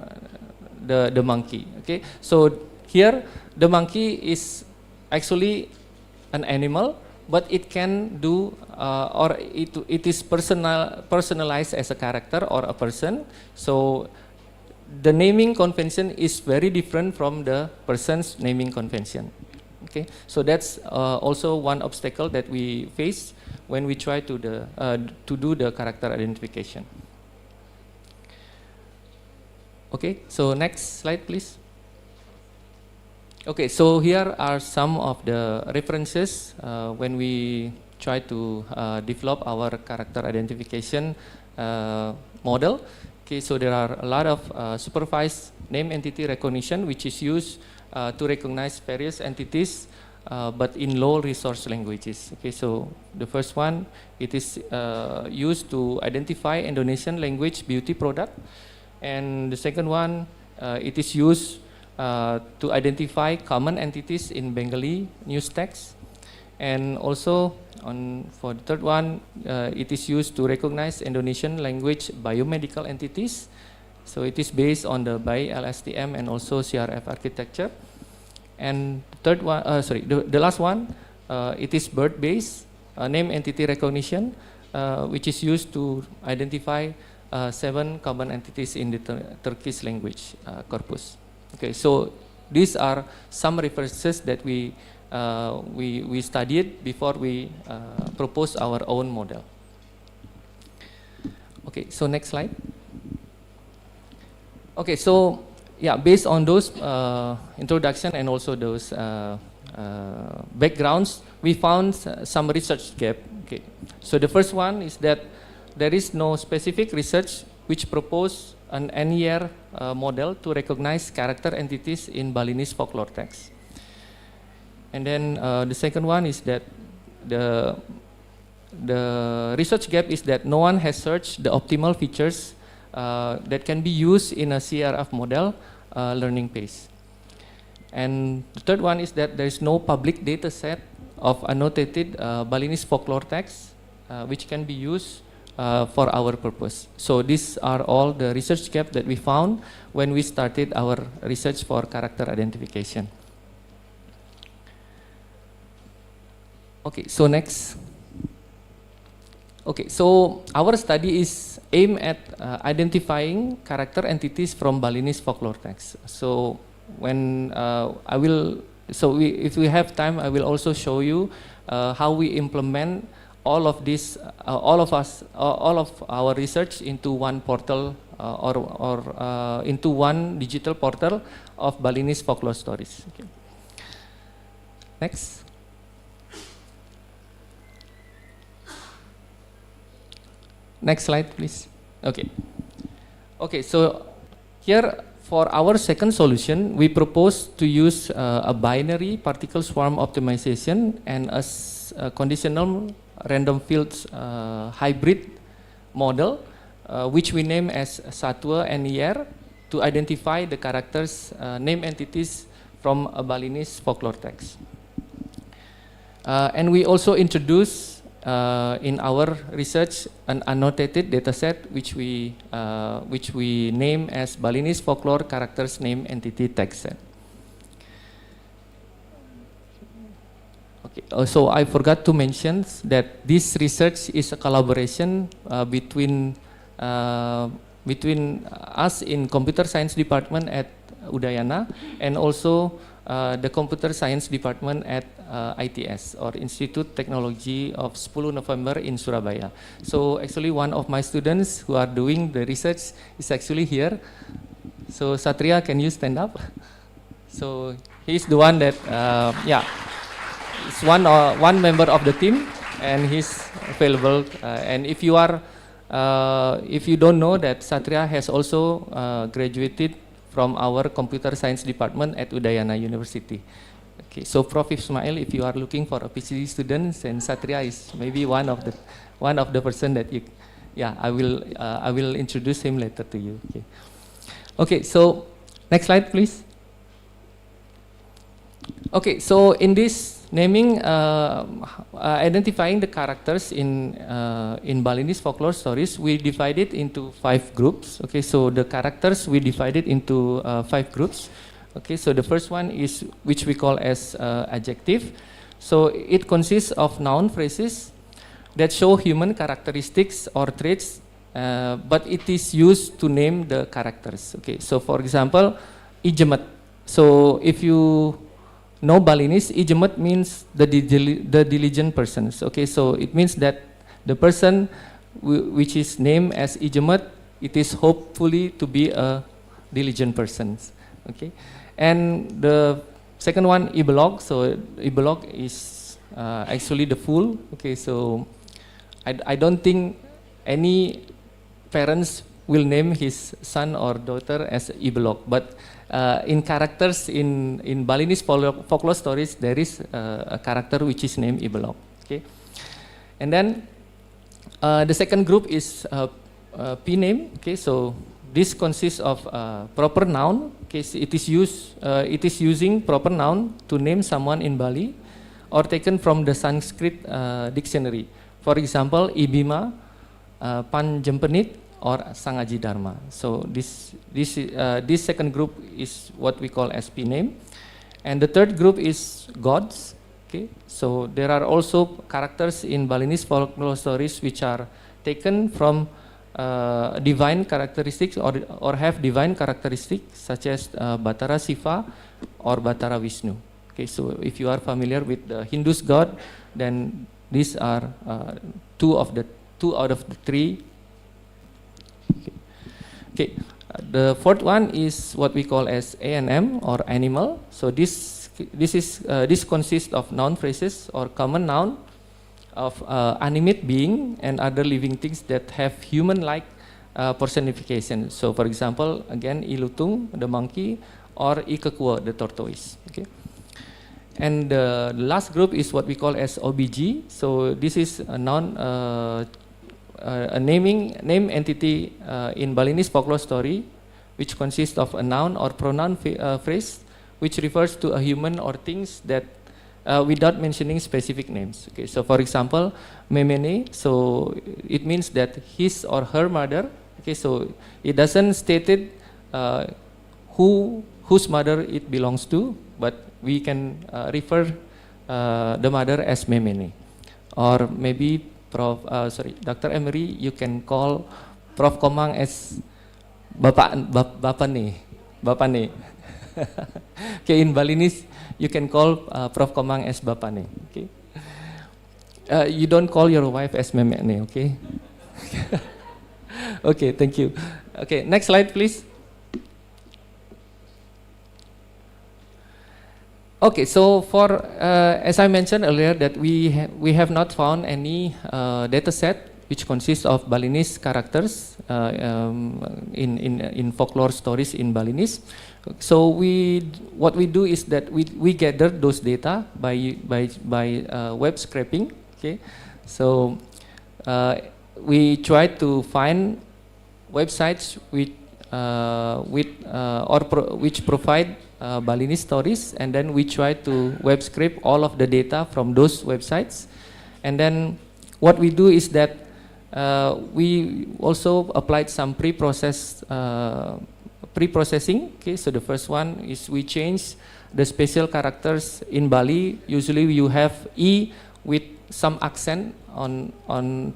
the monkey. Okay, so here the monkey is actually an animal, but it can do or it is personalized as a character or a person. So the naming convention is very different from the person's naming convention. Okay, so that's also one obstacle that we face when we try to do the character identification. Okay, so next slide, please. Okay, so here are some of the references when we try to develop our character identification model. Okay, so there are a lot of supervised name entity recognition which is used to recognize various entities but in low resource languages. Okay, so the first one, it is used to identify Indonesian language beauty product, and the second one, it is used to identify common entities in Bengali news text, and also For the third one, it is used to recognize Indonesian language biomedical entities. So it is based on the BAI LSTM and also CRF architecture. And third one, the last one, it is bird-based name entity recognition, which is used to identify 7 common entities in the Turkish language corpus. Okay, so these are some references that we studied before we proposed our own model. Okay, so next slide. Okay, so yeah, based on those introduction and also those backgrounds, we found some research gap. Okay, so the first one is that there is no specific research which propose an NER model to recognize character entities in Balinese folklore texts. And then the second one is that the research gap is that no one has searched the optimal features that can be used in a CRF model learning pace. And the third one is that there is no public data set of annotated Balinese folklore texts which can be used for our purpose. So these are all the research gaps that we found when we started our research for character identification. Okay, so next. Okay, so our study is aimed at identifying character entities from Balinese folklore texts. So when if we have time, I will also show you how we implement all of this, all of our research into one portal or into one digital portal of Balinese folklore stories. Okay. Next. Next slide, please. Okay. Okay, so here for our second solution, we propose to use a binary particle swarm optimization and a conditional random fields hybrid model, which we name as Satwa NER, to identify the characters, name entities from a Balinese folklore text. And we also introduce in our research an annotated dataset which we name as Balinese folklore characters name entity text set. Okay, so I forgot to mention that this research is a collaboration between us in computer science department at Udayana and also the computer science department at ITS or Institute Technology of 10 November in Surabaya. So actually one of my students who are doing the research is actually here. So Satria, can you stand up? So he's the one that, yeah, it's one member of the team and he's available. And if you are, if you don't know that Satria has also graduated from our computer science department at Udayana University. Okay, so Prof. Ismail, if you are looking for a PhD student, then Satria is maybe one of the person that you, yeah, I will introduce him later to you. Okay, okay, so next slide, please. Okay, so in this naming, identifying the characters in Balinese folklore stories, we divided into 5 groups. Okay, so the characters we divided into 5 groups. Okay, so the first one is which we call as adjective. So it consists of noun phrases that show human characteristics or traits, but it is used to name the characters. Okay, so for example, Ijemet. So if you know Balinese, Ijemet means the diligent persons. Okay, so it means that the person which is named as Ijemet, it is hopefully to be a diligent person. Okay, and the second one, Ibelog. So Ibelog is actually the fool. Okay, so I don't think any parents will name his son or daughter as Ibelog, but in characters in Balinese folklore stories, there is a character which is named Ibelog. Okay, and then the second group is P name. Okay, so this consists of proper noun. Okay, so it is using proper noun to name someone in Bali, or taken from the Sanskrit dictionary. For example, Ibima, Panjempenit, or Sangaji Dharma. So this second group is what we call as P name. And the third group is gods. Okay, so there are also characters in Balinese folklore stories which are taken from divine characteristics or have divine characteristics, such as Batara Siva or Batara Vishnu. Okay, so if you are familiar with the Hindu's god, then these are two out of the three. Okay. The fourth one is what we call as A&M, or animal. So this consists of noun phrases or common noun of animate being and other living things that have human-like personification. So for example, again, Ilutung, the monkey, or Ikekua, the tortoise. Okay. And the last group is what we call as OBG. So this is a noun, a name entity in Balinese folklore story, which consists of a noun or pronoun phrase which refers to a human or things that without mentioning specific names. Okay, so for example, Memene, so it means that his or her mother. Okay, so it doesn't state it whose mother it belongs to, but we can refer the mother as Memene. Or maybe Dr. Emery, you can call Prof. Komang as Bapane. Okay, in Balinese, you can call Prof. Komang as Bapane. Okay, you don't call your wife as Memene. Okay. Okay, thank you. Okay, next slide, please. Okay, so for as I mentioned earlier, that we have not found any data set which consists of Balinese characters in folklore stories in Balinese. So what we do is that we gather those data by web scraping. Okay, so we try to find websites which provide Balinese stories, and then we try to web scrape all of the data from those websites. And then what we do is that we also applied some pre-processing. Okay, so the first one is we change the special characters in Bali. Usually you have E with some accent on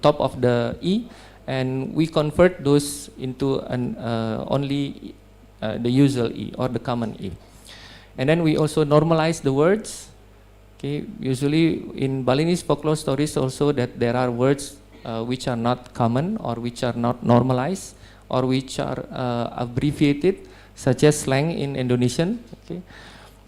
top of the E, and we convert those into only the usual E or the common E. And then we also normalize the words. Okay, usually in Balinese folklore stories also that there are words which are not common or which are not normalized or which are abbreviated, such as slang in Indonesian. Okay,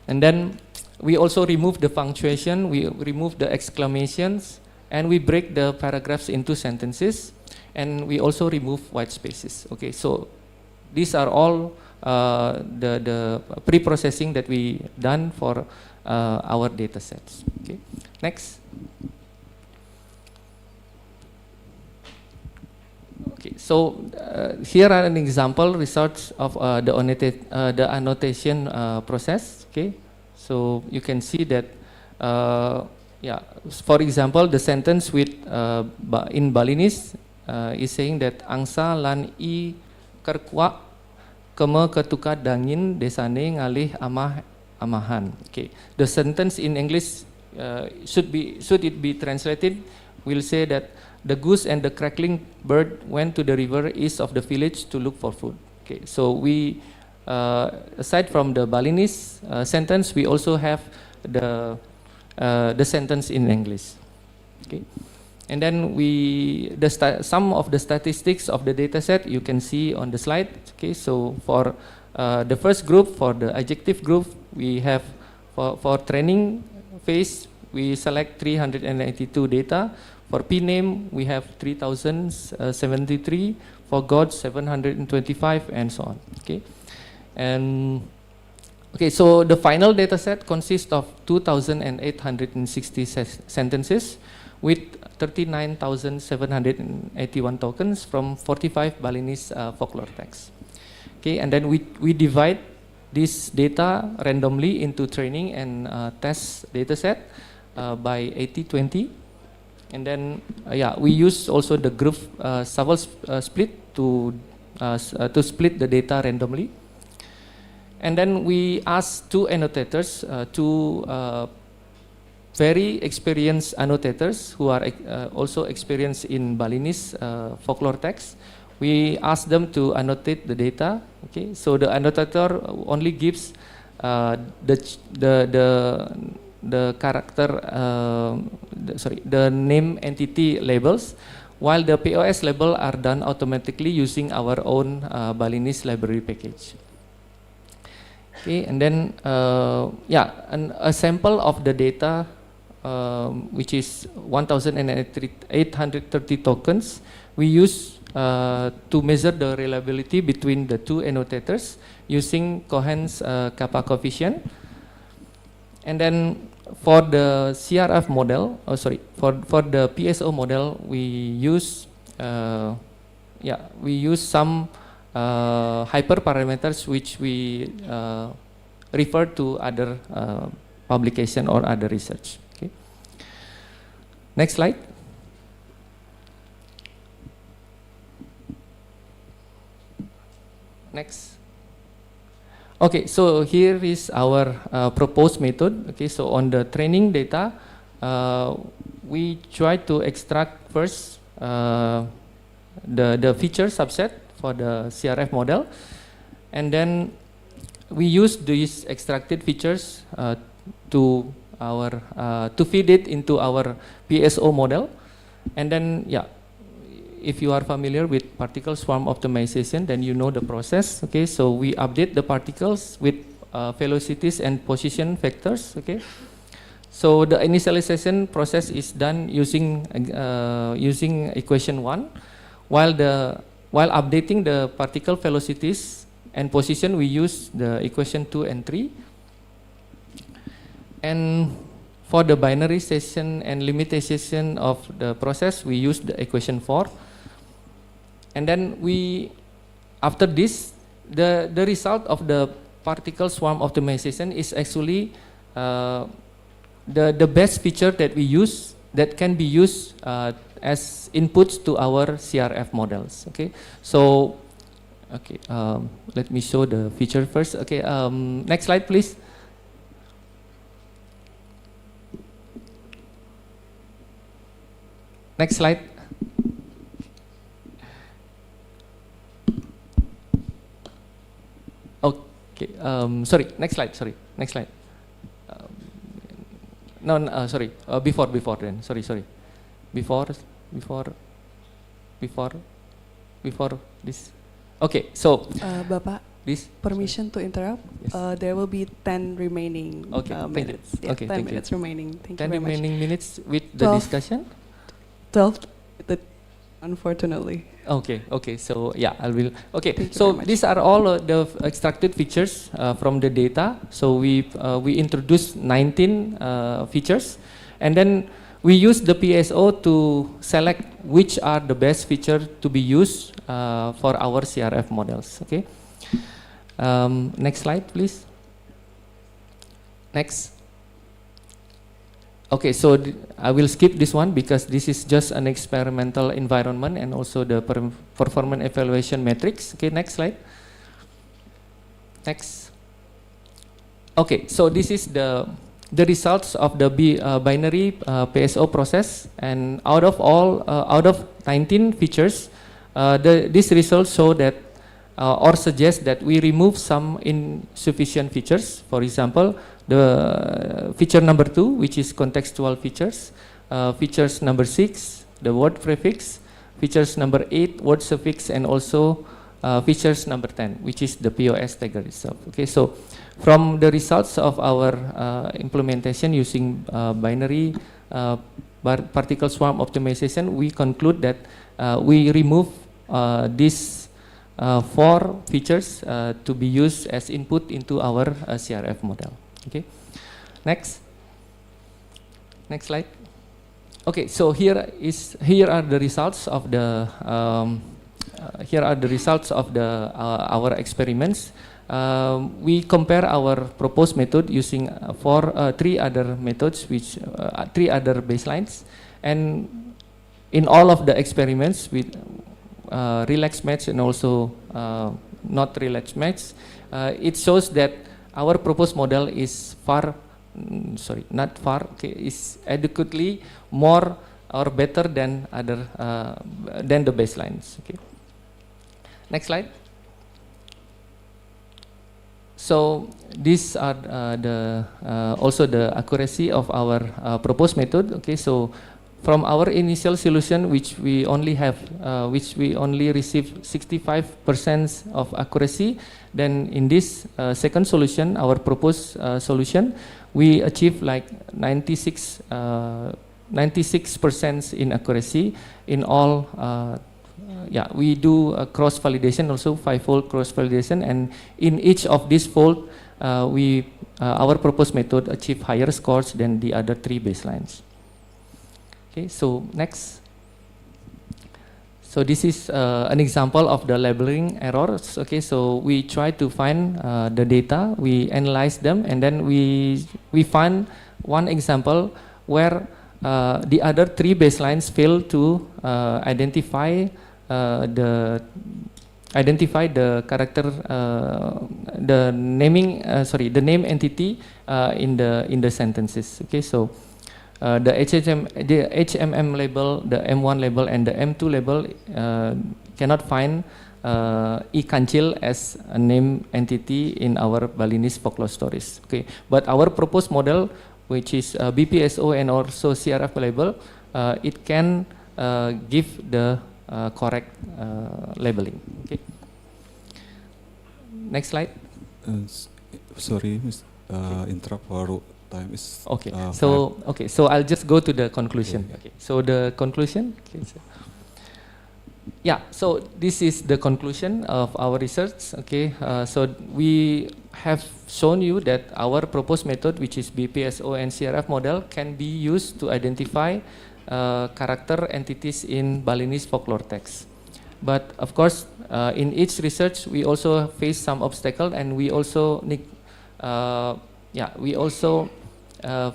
and then we also remove the punctuation, we remove the exclamations, and we break the paragraphs into sentences, and we also remove white spaces. Okay, so these are all the pre-processing that we done for our data sets. Okay, next. Okay, so here are an example results of the annotation process. Okay, so you can see that yeah, for example, the sentence with in Balinese is saying that angsa lan I kerkwa keme ketuka dangin desane ngalih amahan. Okay, the sentence in English should it be translated, will say that the goose and the crackling bird went to the river east of the village to look for food. Okay, so we aside from the Balinese sentence, we also have the sentence in English. Okay, and then some of the statistics of the data set you can see on the slide. Okay, so for the first group, for the adjective group, we have for training phase we select 382 data. For P name we have 3073, for God 725, and so on. Okay, and okay, so the final data set consists of 2,860 sentences with 39,781 tokens from 45 Balinese folklore texts. Okay, and then we divide this data randomly into training and test data set. by 80-20. And then, we use also the group shovel split to split the data randomly. And then we ask two annotators, two very experienced annotators who are also experienced in Balinese folklore text. We ask them to annotate the data. Okay, so the annotator only gives the character, the name entity labels, while the POS label are done automatically using our own Balinese library package. Okay, and then a sample of the data, which is 1,830 tokens, we use to measure the reliability between the two annotators using Cohen's kappa coefficient. And then for the CRF model, for the PSO model, we use some hyperparameters which we refer to other publication or other research. Okay. Next slide. Next. Okay, so here is our proposed method. Okay, so on the training data, we try to extract first the feature subset for the CRF model, and then we use these extracted features to feed it into our PSO model, and then if you are familiar with particle swarm optimization, then you know the process. Okay, so we update the particles with velocities and position vectors. Okay, so the initialization process is done using equation 1, while updating the particle velocities and position, we use the equation 2 and 3. And for the binarization and limitation of the process, we use the equation 4. And then after this, the result of the particle swarm optimization is actually the best feature that we use, that can be used as inputs to our CRF models. Okay, so let me show the feature first. Okay, next slide, please. Next slide. Okay, sorry, next slide, next slide. Sorry, before then, sorry. Before this. Okay, so. Bapak, this. permission to interrupt. Yes. There will be 10 remaining minutes. Yeah, okay, 10 minutes remaining. Thank 10 you very much. remaining minutes with the 12. discussion? 12, unfortunately. Okay, so I will. Okay, Thank you so very much. these are all the extracted features from the data. So we introduced 19 features, and then we use the PSO to select which are the best feature to be used for our CRF models. Okay. Next slide, please. Next. Okay, so I will skip this one because this is just an experimental environment and also the performance evaluation metrics. Okay, next slide. Next. Okay, so this is the results of the binary PSO process, and out of 19 features, these results show that or suggest that we remove some insufficient features. For example, the feature number 2, which is contextual features, features number 6, the word prefix, features number 8, word suffix, and also features number 10, which is the POS tagger itself. Okay, so from the results of our implementation using binary particle swarm optimization, we conclude that we remove these 4 features to be used as input into our CRF model. Okay, next slide. Okay, so here are the results of the our experiments. we compare our proposed method using three other methods, three other baselines, and in all of the experiments with relaxed match and also not relaxed match, it shows that our proposed model is is adequately more or better than the baselines. Okay. Next slide. So these are also the accuracy of our proposed method. Okay, so from our initial solution, which we only received 65% of accuracy, then in this second solution, our proposed solution, we achieve like 96% in accuracy in all. We do a cross validation, also 5-fold cross validation, and in each of these fold, our proposed method achieve higher scores than the other three baselines. Okay, so next. So this is an example of the labeling errors. Okay, so we try to find the data, we analyze them, and then we find one example where the other three baselines fail to identify the character, the name entity in the sentences. Okay, so the HMM label, the M1 label, and the M2 label cannot find I Kancil as a name entity in our Balinese folklore stories. Okay, but our proposed model, which is BPSO and also CRF label, it can give the correct labeling. Okay. Next slide. Sorry, interrupt. Our time is okay. So I'll just go to the conclusion. Okay. So the conclusion. Okay, so this is the conclusion of our research. Okay. So we have shown you that our proposed method, which is BPSO and CRF model, can be used to identify character entities in Balinese folklore texts. But of course, in each research, we also face some obstacle, and we also need,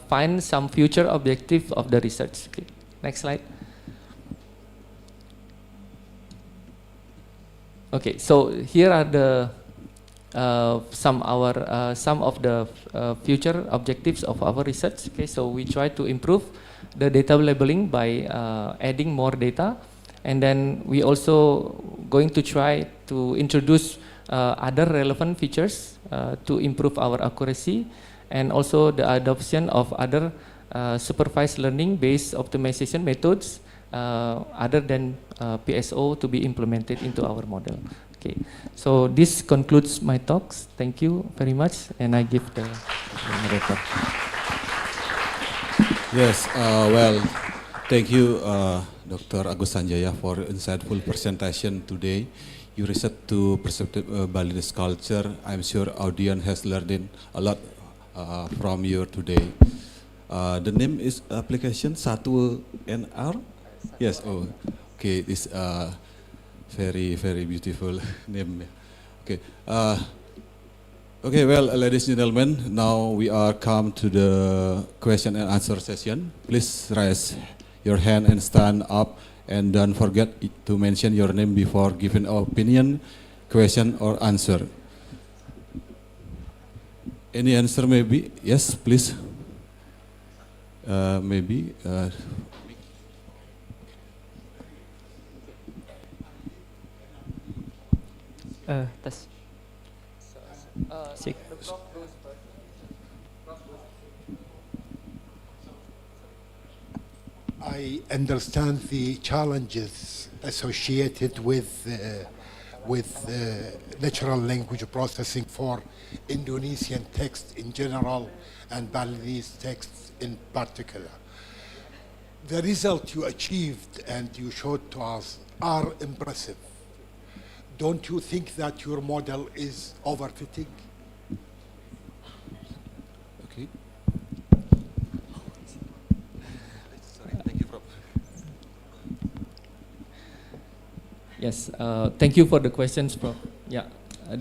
find some future objective of the research. Okay. Next slide. Okay, so here are the some of the future objectives of our research. Okay, so we try to improve the data labeling by adding more data, and then we also going to try to introduce other relevant features to improve our accuracy, and also the adoption of other supervised learning based optimization methods other than PSO to be implemented into our model. Okay, so this concludes my talks. Thank you very much, and I give the moderator. Yes, well, thank you, Dr. Agus Sanjaya, for insightful presentation today. You research to perceptive Balinese culture. I'm sure audience has learned a lot from you today. The name is application Satu NR. Yes. Oh, okay. This very beautiful name. Okay. Okay. Well, ladies and gentlemen, now we are come to the question and answer session. Please raise your hand and stand up, and don't forget to mention your name before giving opinion, question, or answer. Any answer, maybe? Yes, please. Maybe. Tes. I understand the challenges associated with natural language processing for Indonesian text in general and Balinese texts in particular. The result you achieved and you showed to us are impressive. Don't you think that your model is overfitting? Okay. Yes, thank you for the questions, Prof. Yeah,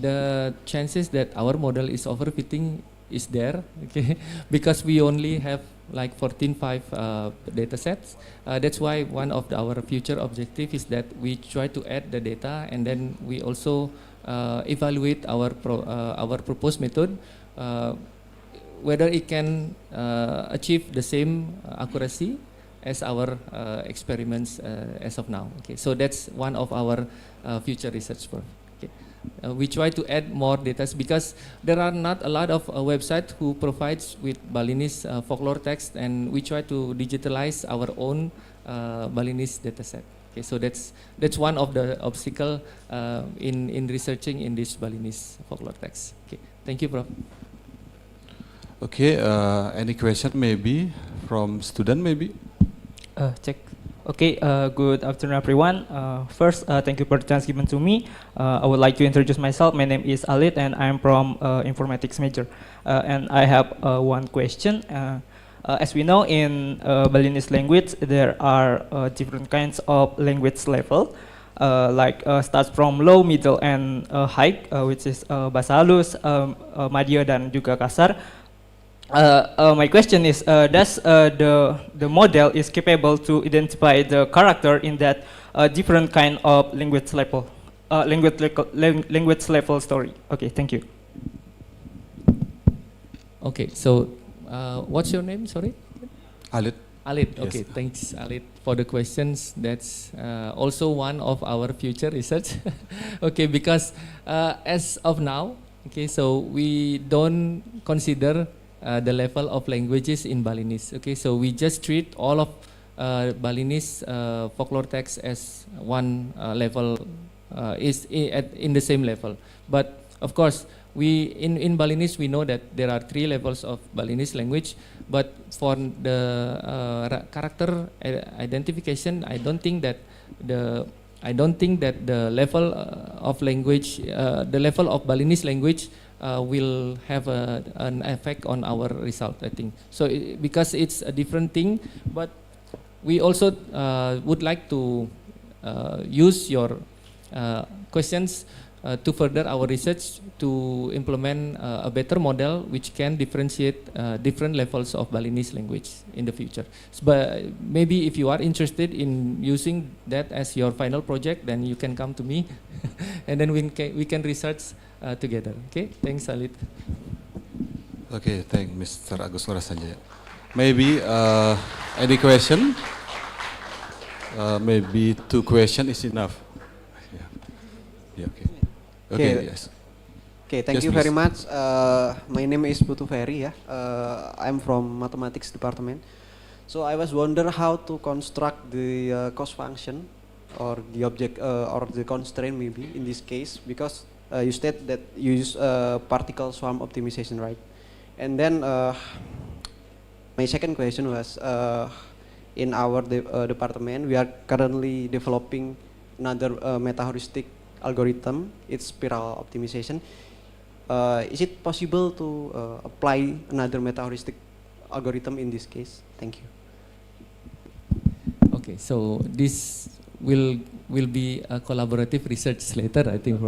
the chances that our model is overfitting is there, okay, because we only have like 14.5 data sets. That's why one of our future objective is that we try to add the data, and then we also evaluate our proposed method, whether it can achieve the same accuracy as our experiments as of now. Okay, so that's one of our future research work. Okay. We try to add more data because there are not a lot of websites who provides with Balinese folklore text, and we try to digitalize our own Balinese dataset. Okay, so that's one of the obstacle in researching in this Balinese folklore text. Okay, thank you, Prof. Okay, any question maybe from student maybe? Check. Okay, good afternoon, everyone. First, thank you for the chance given to me. I would like to introduce myself. My name is Alit, and I'm from informatics major. And I have one question. As we know, in Balinese language, there are different kinds of language level, starts from low, middle, and high, which is bahasa halus, Madya, dan juga kasar. My question is, does the model is capable to identify the character in that different kind of language level, language level story? Okay, thank you. Okay, so what's your name? Sorry. Alit. Alit. Yes. Okay, thanks, Alit, for the questions. That's also one of our future research. Okay, because as of now, okay, so we don't consider the level of languages in Balinese. Okay, so we just treat all of Balinese folklore text as one level, in the same level. But of course, we in Balinese we know that there are 3 levels of Balinese language. But for the character identification, I don't think that the level of language, the level of Balinese language will have an effect on our result, I think. So because it's a different thing, but we also would like to use your questions to further our research to implement a better model which can differentiate different levels of Balinese language in the future. But maybe if you are interested in using that as your final project, then you can come to me and then we can research together. Okay, thanks, Alit. Okay, thank Mr. Agus Ngurah. Maybe any question? Maybe 2 questions is enough. Yeah, okay. Okay, yes. Okay, thank Yes, you please. very much. My name is Putu Ferry. I'm from mathematics department. So I was wonder how to construct the cost function or the object or the constraint maybe in this case, because you state that you use particle swarm optimization, right? And then my second question was, in our department, we are currently developing another meta-heuristic algorithm. It's spiral optimization. Is it possible to apply another meta-heuristic algorithm in this case? Thank you. Okay, so this will be a collaborative research later, I think.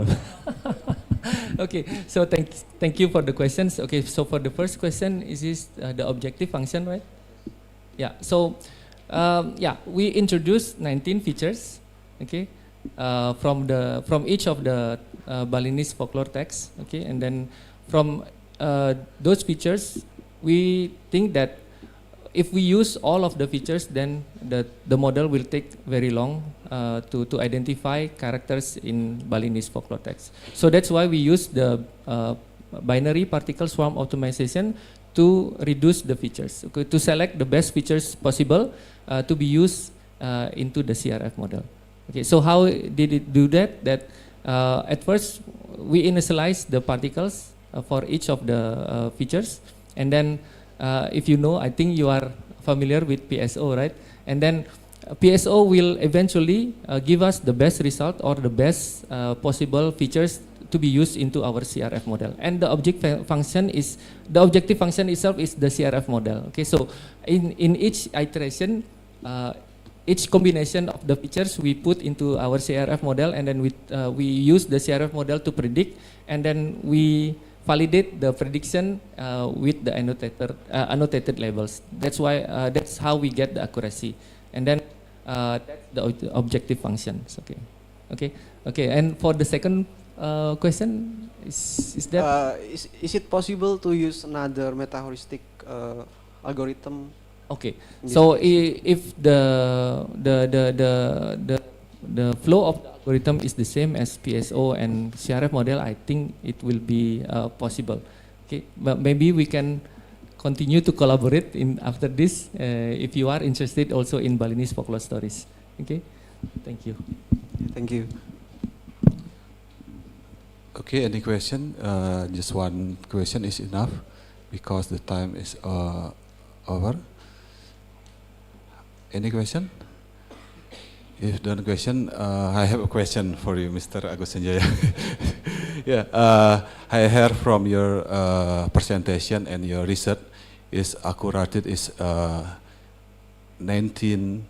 Okay, so thank you for the questions. Okay, so for the first question, is this the objective function, right? Yeah. So yeah, we introduced 19 features. Okay, from each of the Balinese folklore texts. Okay, and then from those features, we think that if we use all of the features, then the model will take very long to identify characters in Balinese folklore text. So that's why we use the binary particle swarm optimization to reduce the features, okay, to select the best features possible to be used into the CRF model. Okay, so how did it do that? That at first we initialize the particles for each of the features, and then if you know, I think you are familiar with PSO, right? And then PSO will eventually give us the best result or the best possible features to be used into our CRF model. And the objective function itself is the CRF model. Okay, so in each iteration, each combination of the features we put into our CRF model, and then we use the CRF model to predict, and then we validate the prediction with the annotated labels. That's why that's how we get the accuracy, and then that's the objective functions. Okay. And for the second question, is that is it possible to use another meta-heuristic algorithm? Okay, so if the flow of the algorithm is the same as PSO and CRF model, I think it will be possible. Okay, but maybe we can continue to collaborate in after this if you are interested also in Balinese folklore stories. Okay, thank you. Thank you. Okay, any question? Just one question is enough because the time is over. Any question? If don't question, I have a question for you, Mr. Agus Sanjaya. Yeah, I heard from your presentation and your research is accurate is 19%.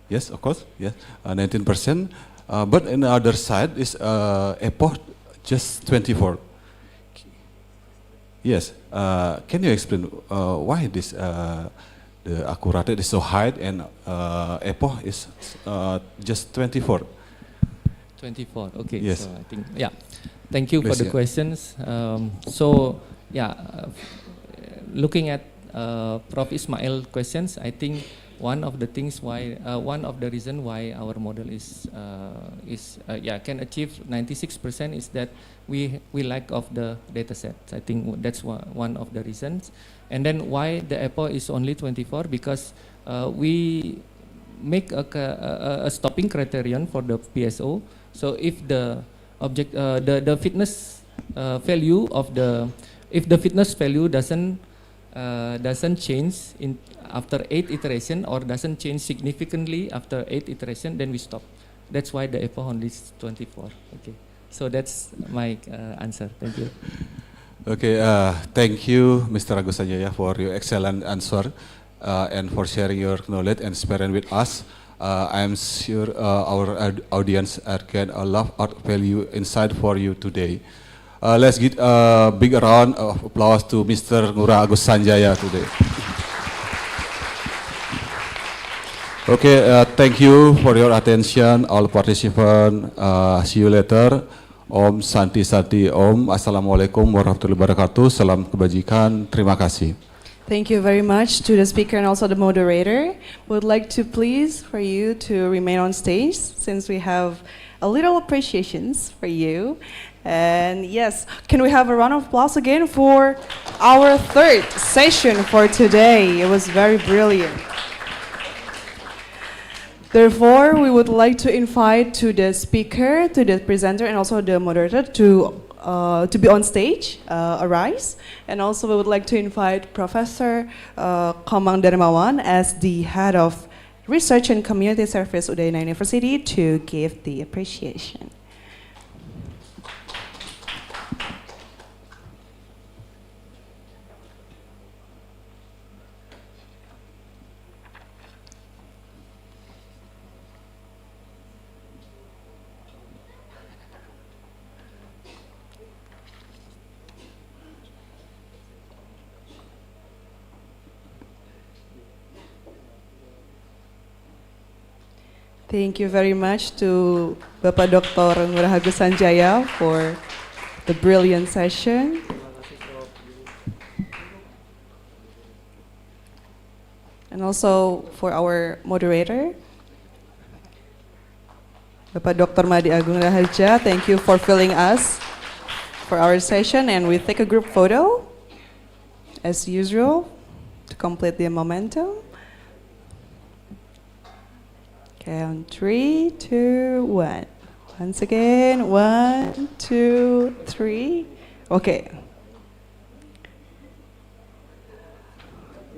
Yes, of course. Yes, 19%. But on the other side is epoch just 24. Yes. Can you explain why this? The accuracy is so high and epoch is just 24. 24. Okay. Yes. So I think Thank you Please, for the questions. Looking at Prof. Ismail questions, I think one of the things why one of the reason why our model can achieve 96% is that we lack of the data sets. I think that's one of the reasons. And then why the epoch is only 24? Because we make a stopping criterion for the PSO. So if the object the fitness value of if the fitness value doesn't change in after 8 iteration or doesn't change significantly after 8 iteration, then we stop. That's why the epoch only is 24. Okay, so that's my answer. Thank you. Okay, thank you, Mr. Agus Sanjaya, for your excellent answer and for sharing your knowledge and experience with us. I am sure our audience get a lot of value insight for you today. Let's give a big round of applause to Mr. Ngurah Agus Sanjaya today. Okay, thank you for your attention, all participants. See you later. Om Santi Santi Om. Assalamualaikum warahmatullahi wabarakatuh. Salam kebajikan. Terima kasih. Thank you very much to the speaker and also the moderator. Would like to please for you to remain on stage since we have a little appreciations for you. And yes, can we have a round of applause again for our third session for today? It was very brilliant. Therefore, we would like to invite to the speaker, to the presenter, and also the moderator to be on stage, arise. And also, we would like to invite Professor Komang Darmawan as the head of Research and Community Service Udayana University to give the appreciation. Thank you very much to Bapak Dr. Ngurah Agus Sanjaya for the brilliant session. And also for our moderator, Bapak Dr. Madi Agung Raharja, thank you for filling us for our session, and we take a group photo as usual to complete the momentum. Okay, on 3, 2, 1. Once again, 1, 2, 3. Okay.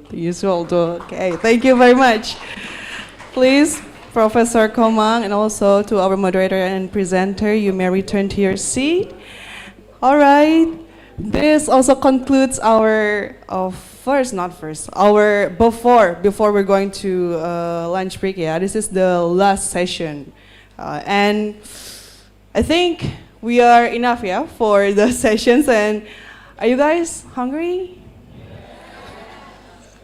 The usual do. Okay, thank you very much. Please, Professor Komang, and also to our moderator and presenter, you may return to your seat. All right. This also concludes our our before we're going to lunch break. Yeah, this is the last session, and I think we are enough, yeah, for the sessions. And are you guys hungry?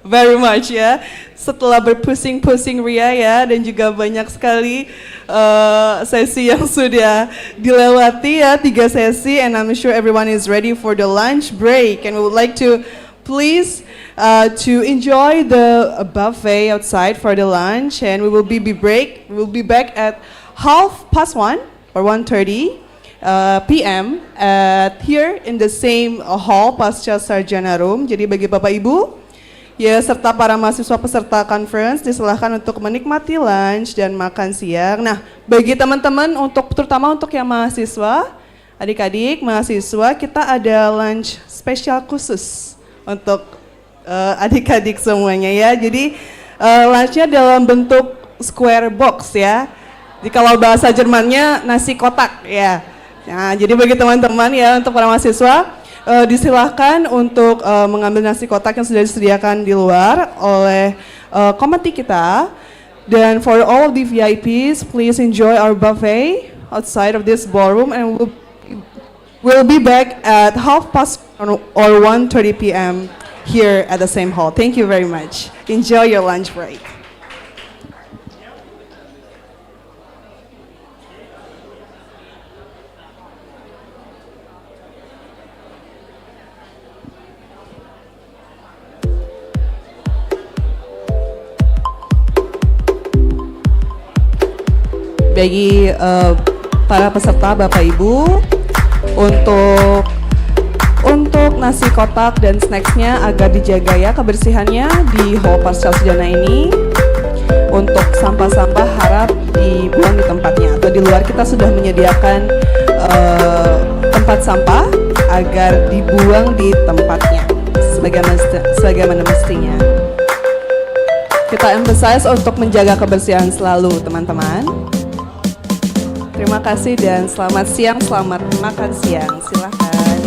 Very much, ya. Setelah berpusing-pusing ria ya, dan juga banyak sekali sesi yang sudah dilewati ya, 3 sesi, and I'm sure everyone is ready for the lunch break, and we would like to please to enjoy the buffet outside for the lunch, and we will be back at 1:30 or 1:30 p.m. at here in the same hall Pasca Sarjana Room. Jadi bagi Bapak Ibu ya serta para mahasiswa peserta conference disilahkan untuk menikmati lunch dan makan siang. Nah, bagi teman-teman terutama untuk yang mahasiswa, adik-adik mahasiswa, kita ada lunch spesial khusus untuk adik-adik semuanya ya. Jadi lunchnya dalam bentuk square box ya. Jadi kalau bahasa Jermannya nasi kotak ya. Nah, jadi bagi teman-teman ya untuk para mahasiswa disilahkan untuk mengambil nasi kotak yang sudah disediakan di luar oleh komite kita. Dan for all of the VIPs, please enjoy our buffet outside of this ballroom, and we'll be back at 1:30 or 1:30 p.m. here at the same hall. Thank you very much. Enjoy your lunch break. Bagi para peserta Bapak Ibu, untuk nasi kotak dan snacksnya agar dijaga ya kebersihannya di Hall Pasca Sarjana ini. Untuk sampah-sampah harap dibuang di tempatnya, atau di luar kita sudah menyediakan tempat sampah agar dibuang di tempatnya sebagaimana mestinya. Kita emphasize untuk menjaga kebersihan selalu, teman-teman. Terima kasih dan selamat siang, selamat makan siang. Silakan.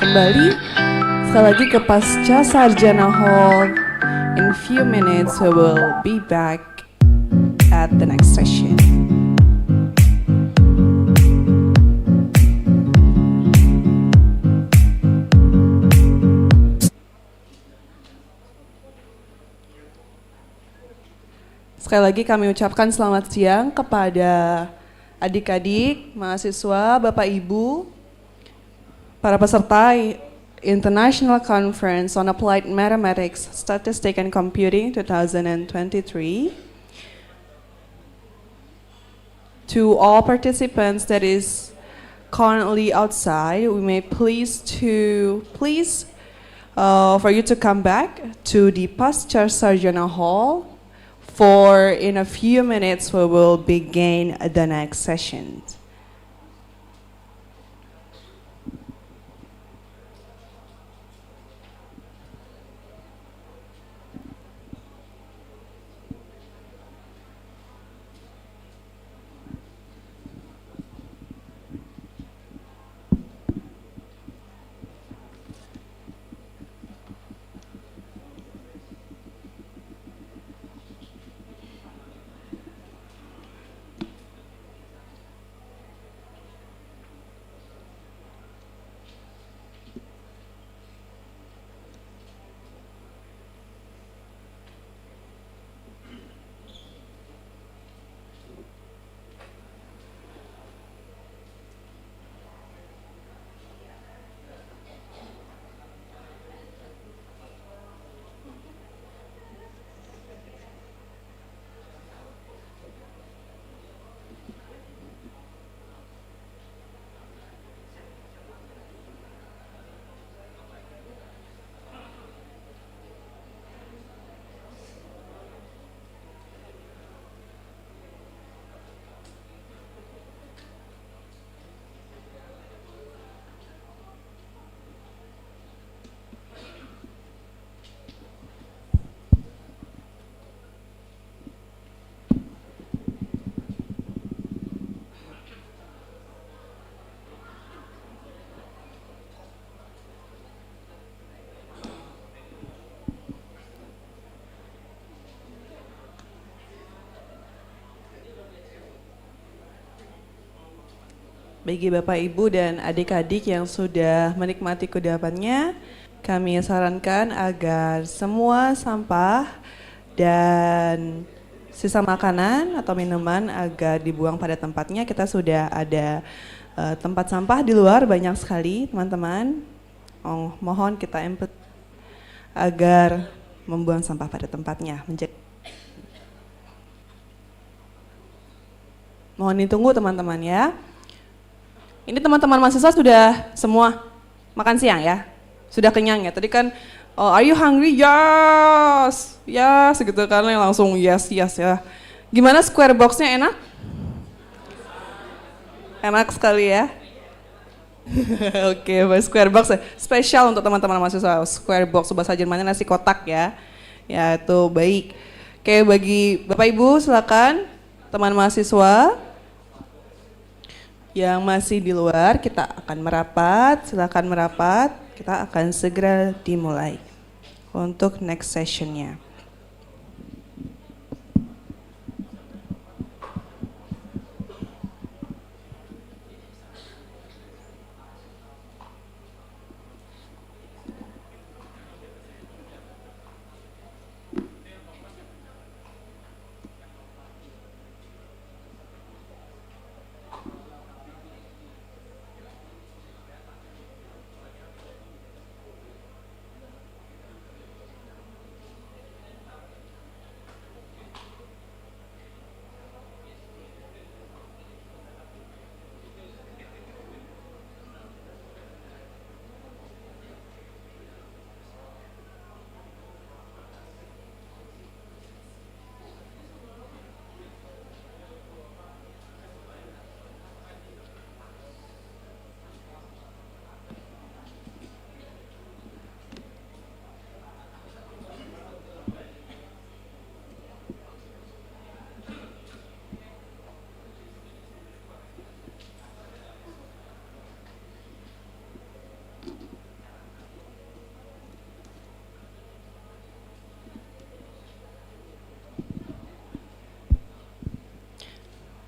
kembali sekali lagi ke Pasca Sarjana Hall. In few minutes we will be back at the next session. Sekali lagi kami ucapkan selamat siang kepada adik-adik, mahasiswa, Bapak Ibu, para peserta International Conference on Applied Mathematics, Statistics and Computing 2023. To all participants that is currently outside, we may please for you to come back to the Pasca Sarjana Hall. For in a few minutes we will begin the next session. Bagi Bapak Ibu dan adik-adik yang sudah menikmati kudapannya, kami sarankan agar semua sampah dan sisa makanan atau minuman agar dibuang pada tempatnya. Kita sudah ada tempat sampah di luar banyak sekali teman-teman. Mohon kita input agar membuang sampah pada tempatnya. Mohon ditunggu teman-teman ya. Ini teman-teman mahasiswa sudah semua makan siang ya? Sudah kenyang ya? Tadi kan, are you hungry? Yes, yes gitu karena langsung yes ya. Gimana square box-nya enak? Enak sekali ya. Oke, square box spesial untuk teman-teman mahasiswa. Square box bahasa Jermannya nasi kotak ya. Ya itu baik. Oke, bagi Bapak Ibu silakan teman mahasiswa yang masih di luar kita akan merapat, silakan merapat, kita akan segera dimulai untuk next sessionnya.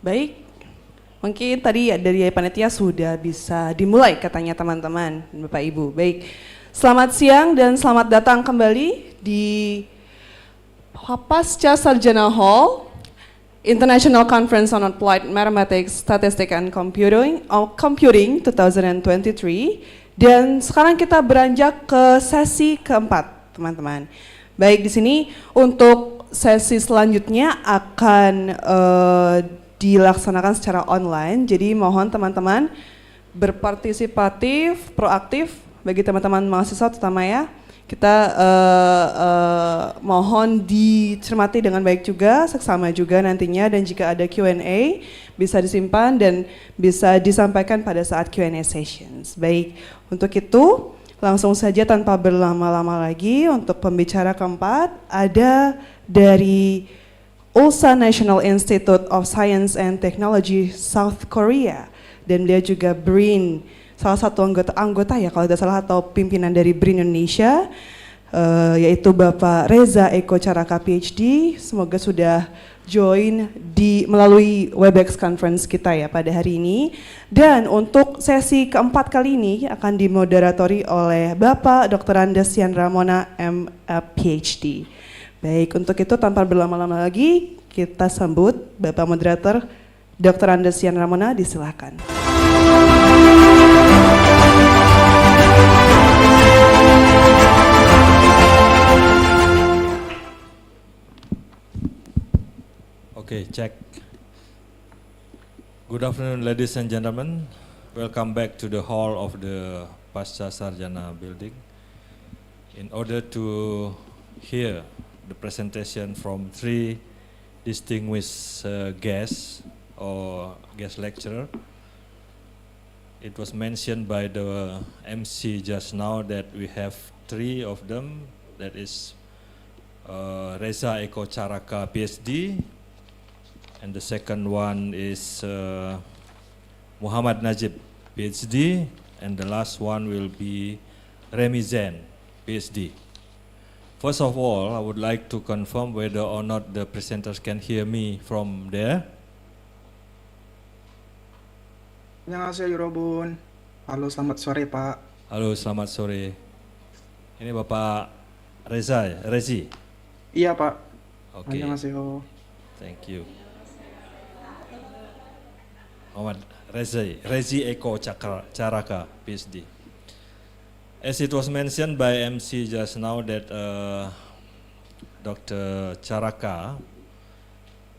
Baik, mungkin tadi dari panitia sudah bisa dimulai katanya teman-teman, Bapak Ibu. Baik, selamat siang dan selamat datang kembali di Pasca Sarjana Hall, International Conference on Applied Mathematics, Statistics and Computing 2023. Dan sekarang kita beranjak ke sesi keempat, teman-teman. Baik, di sini untuk sesi selanjutnya akan dilaksanakan secara online. Jadi mohon teman-teman berpartisipatif, proaktif bagi teman-teman mahasiswa terutama ya. Kita mohon dicermati dengan baik juga, seksama juga nantinya, dan jika ada Q&A bisa disimpan dan bisa disampaikan pada saat Q&A sessions. Baik, untuk itu langsung saja tanpa berlama-lama lagi untuk pembicara keempat ada dari Ulsan National Institute of Science and Technology South Korea, dan dia juga BRIN, salah satu anggota ya kalau tidak salah, atau pimpinan dari BRIN Indonesia, yaitu Bapak Reza Eko Caraka PhD. Semoga sudah join melalui Webex conference kita ya pada hari ini. Dan untuk sesi keempat kali ini akan dimoderatori oleh Bapak Dr. Andes Yan Ramona PhD. Baik, untuk itu tanpa berlama-lama lagi kita sambut Bapak Moderator Dr. Andes Yan Ramona, disilakan. Okay, check. Good afternoon, ladies and gentlemen. Welcome back to the hall of the Pasca Sarjana building. In order to hear the presentation from three distinguished guests or guest lecturer, it was mentioned by the MC just now that we have three of them. That is Reza Eko Caraka PhD, and the second one is Muhammad Najib PhD, and the last one will be Remy Zen PhD. First of all, I would like to confirm whether or not the presenters can hear me from there. Annyeonghaseyo Yorobun. Halo, selamat sore Pak. Halo, selamat sore. Ini Bapak Reza ya? Rezi? Iya Pak. Oke. Annyeonghaseyo. Thank you. Muhammad Rezi Eko Caraka, PhD. As it was mentioned by MC just now that Dr. Caraka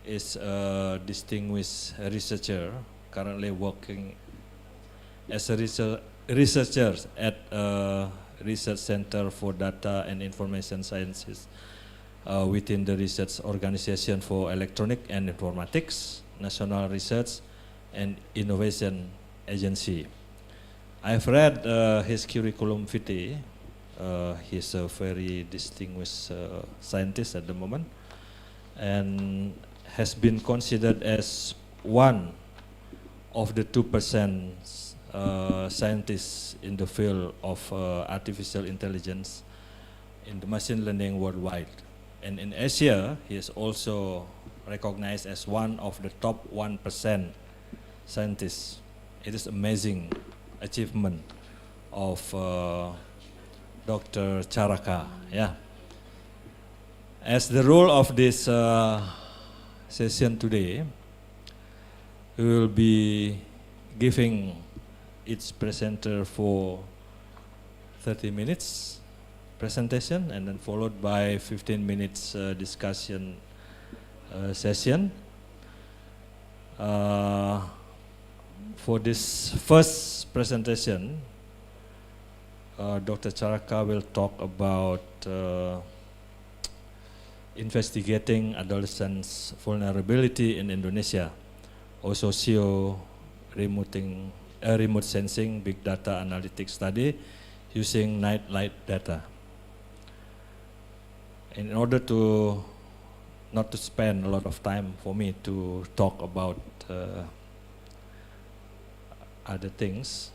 is a distinguished researcher currently working as a researcher at a research center for data and information sciences within the research organization for electronic and informatics, National Research and Innovation Agency. I've read his curriculum vitae. He's a very distinguished scientist at the moment and has been considered as one of the 2% scientists in the field of artificial intelligence in the machine learning worldwide. And in Asia, he is also recognized as one of the top 1% scientists. It is amazing achievement of Dr. Caraka. Yeah. As the role of this session today, we will be giving each presenter for 30 minutes presentation and then followed by 15 minutes discussion session. For this first presentation, Dr. Caraka will talk about investigating adolescents' vulnerability in Indonesia, or remote sensing big data analytics study using night light data. In order to not to spend a lot of time for me to talk about other things,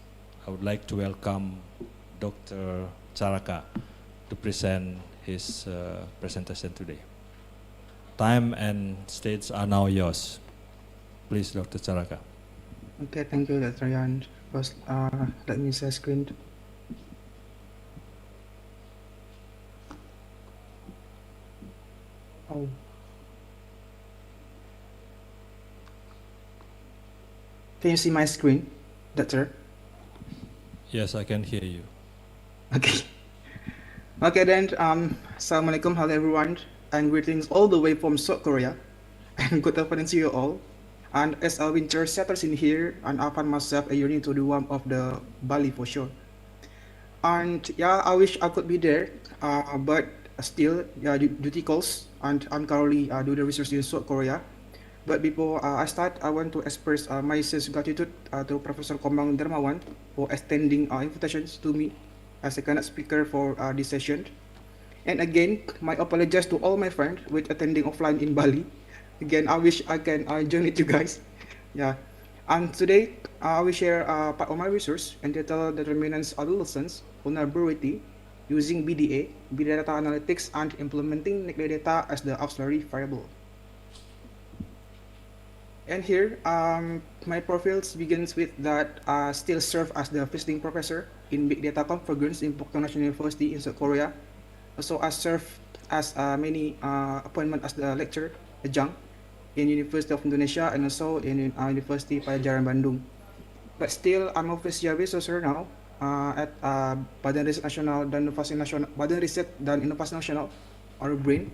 I would like to welcome Dr. Caraka to present his presentation today. Time and stage are now yours. Please, Dr. Charaka. Okay, thank you, Dr. Yan. First, let me share screen. Oh. Can you see my screen, Doctor? Yes, I can hear you. Okay. Okay then, Assalamualaikum, hello everyone, and greetings all the way from South Korea, and good afternoon to you all. And as our winter settles in here, and I find myself a yearning to the warmth of the Bali for sure. And yeah, I wish I could be there, but still, yeah, duty calls, and I'm currently do the research in South Korea. But before I start, I want to express my sincere gratitude to Professor Komang Dermawan for extending invitations to me as a keynote speaker for this session. And again, my apologies to all my friends with attending offline in Bali. Again, I wish I can join with you guys. Yeah. And today, I will share part of my research entitled Determinants of Adolescence Vulnerability using BDA, Big Data Analytics, and implementing Big Data as the auxiliary variable. And here, my profile begins with that I still serve as the visiting professor in Big Data Convergence in Pukto National University in South Korea. Also, I serve as many appointment as the lecturer adjunct in University of Indonesia and also in University Padjadjaran Bandung. But still, I'm officially a researcher now at Badan Riset Nasional dan Inovasi Nasional, Badan Riset dan Inovasi Nasional, or BRIN.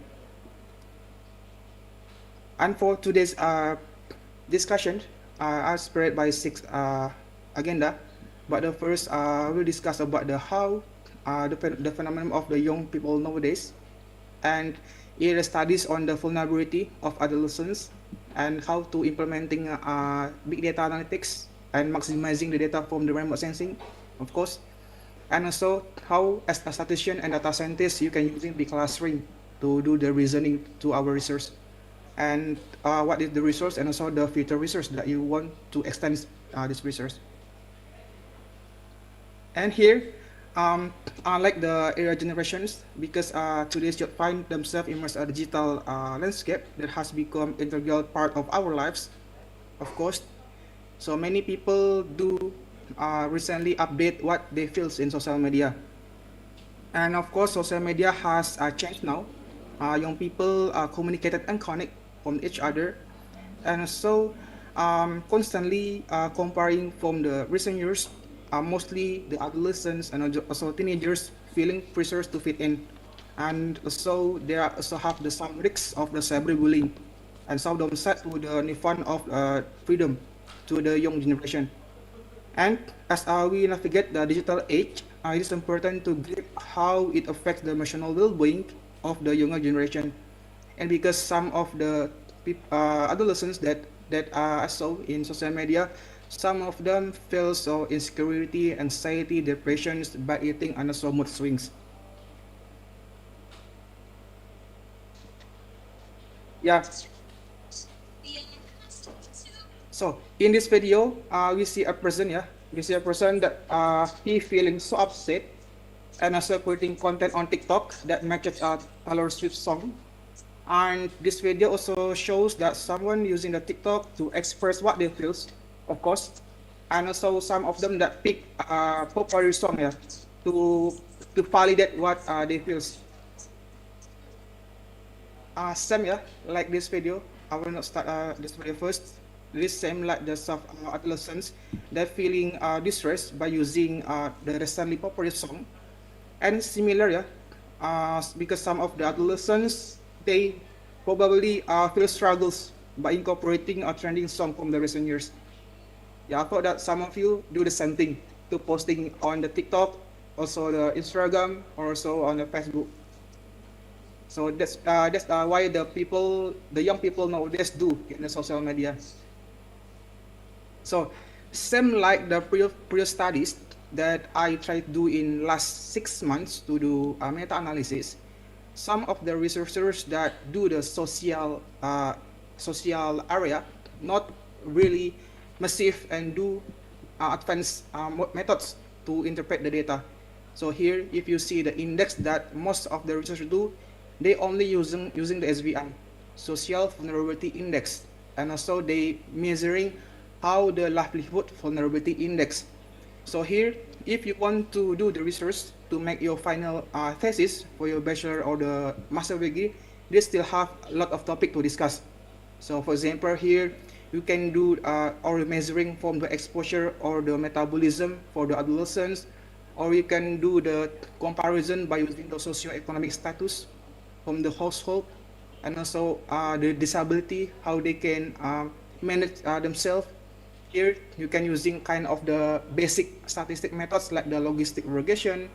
And for today's discussion, are spread by 6 agenda. But the first, we'll discuss about how the phenomenon of the young people nowadays, and here the studies on the vulnerability of adolescents and how to implementing big data analytics and maximizing the data from the remote sensing, of course, and also how as a statistician and data scientist you can using big clustering to do the reasoning to our research, and what is the resource and also the future research that you want to extend this research. And here, unlike the earlier generations, because today you'll find themselves immersed in a digital landscape that has become integral part of our lives, of course. So many people do recently update what they feel in social media. And of course, social media has changed now. Young people communicated and connect from each other, and so constantly comparing from the recent years, mostly the adolescents and also teenagers feeling pressures to fit in, and so they also have some risks of the cyberbullying, and some of them set to the nirvana of freedom to the young generation. And as we navigate the digital age, it is important to grasp how it affects the emotional well-being of the younger generation. And because some of the adolescents that I saw in social media, some of them feel so insecurity, anxiety, depressions, bad eating, and also mood swings. Yeah. So in this video, we see a person, that he feeling so upset and also putting content on TikTok that matches Taylor Swift song. And this video also shows that someone using the TikTok to express what they feel, of course, and also some of them that pick popular song to validate what they feel. Same like this video. I will not start this video first. This same like the adolescents that feeling distressed by using the recently popular song, and similar because some of the adolescents they probably feel struggles by incorporating a trending song from the recent years. I thought that some of you do the same thing to posting on the TikTok, also the Instagram, or also on the Facebook. So that's why the young people nowadays do in the social media. So same like the previous studies that I tried to do in last 6 months to do meta-analysis. Some of the researchers that do the social area, not really massive and do advanced methods to interpret the data. So here, if you see the index that most of the researchers do, they only using the SVI, Social Vulnerability Index. and also they measuring how the livelihood vulnerability index. So here, if you want to do the research to make your final thesis for your bachelor or the master degree, they still have a lot of topic to discuss. So for example, here you can do or measuring from the exposure or the metabolism for the adolescents, or you can do the comparison by using the socioeconomic status from the household, and also the disability, how they can manage themselves. Here you can using kind of the basic statistic methods like the logistic regression,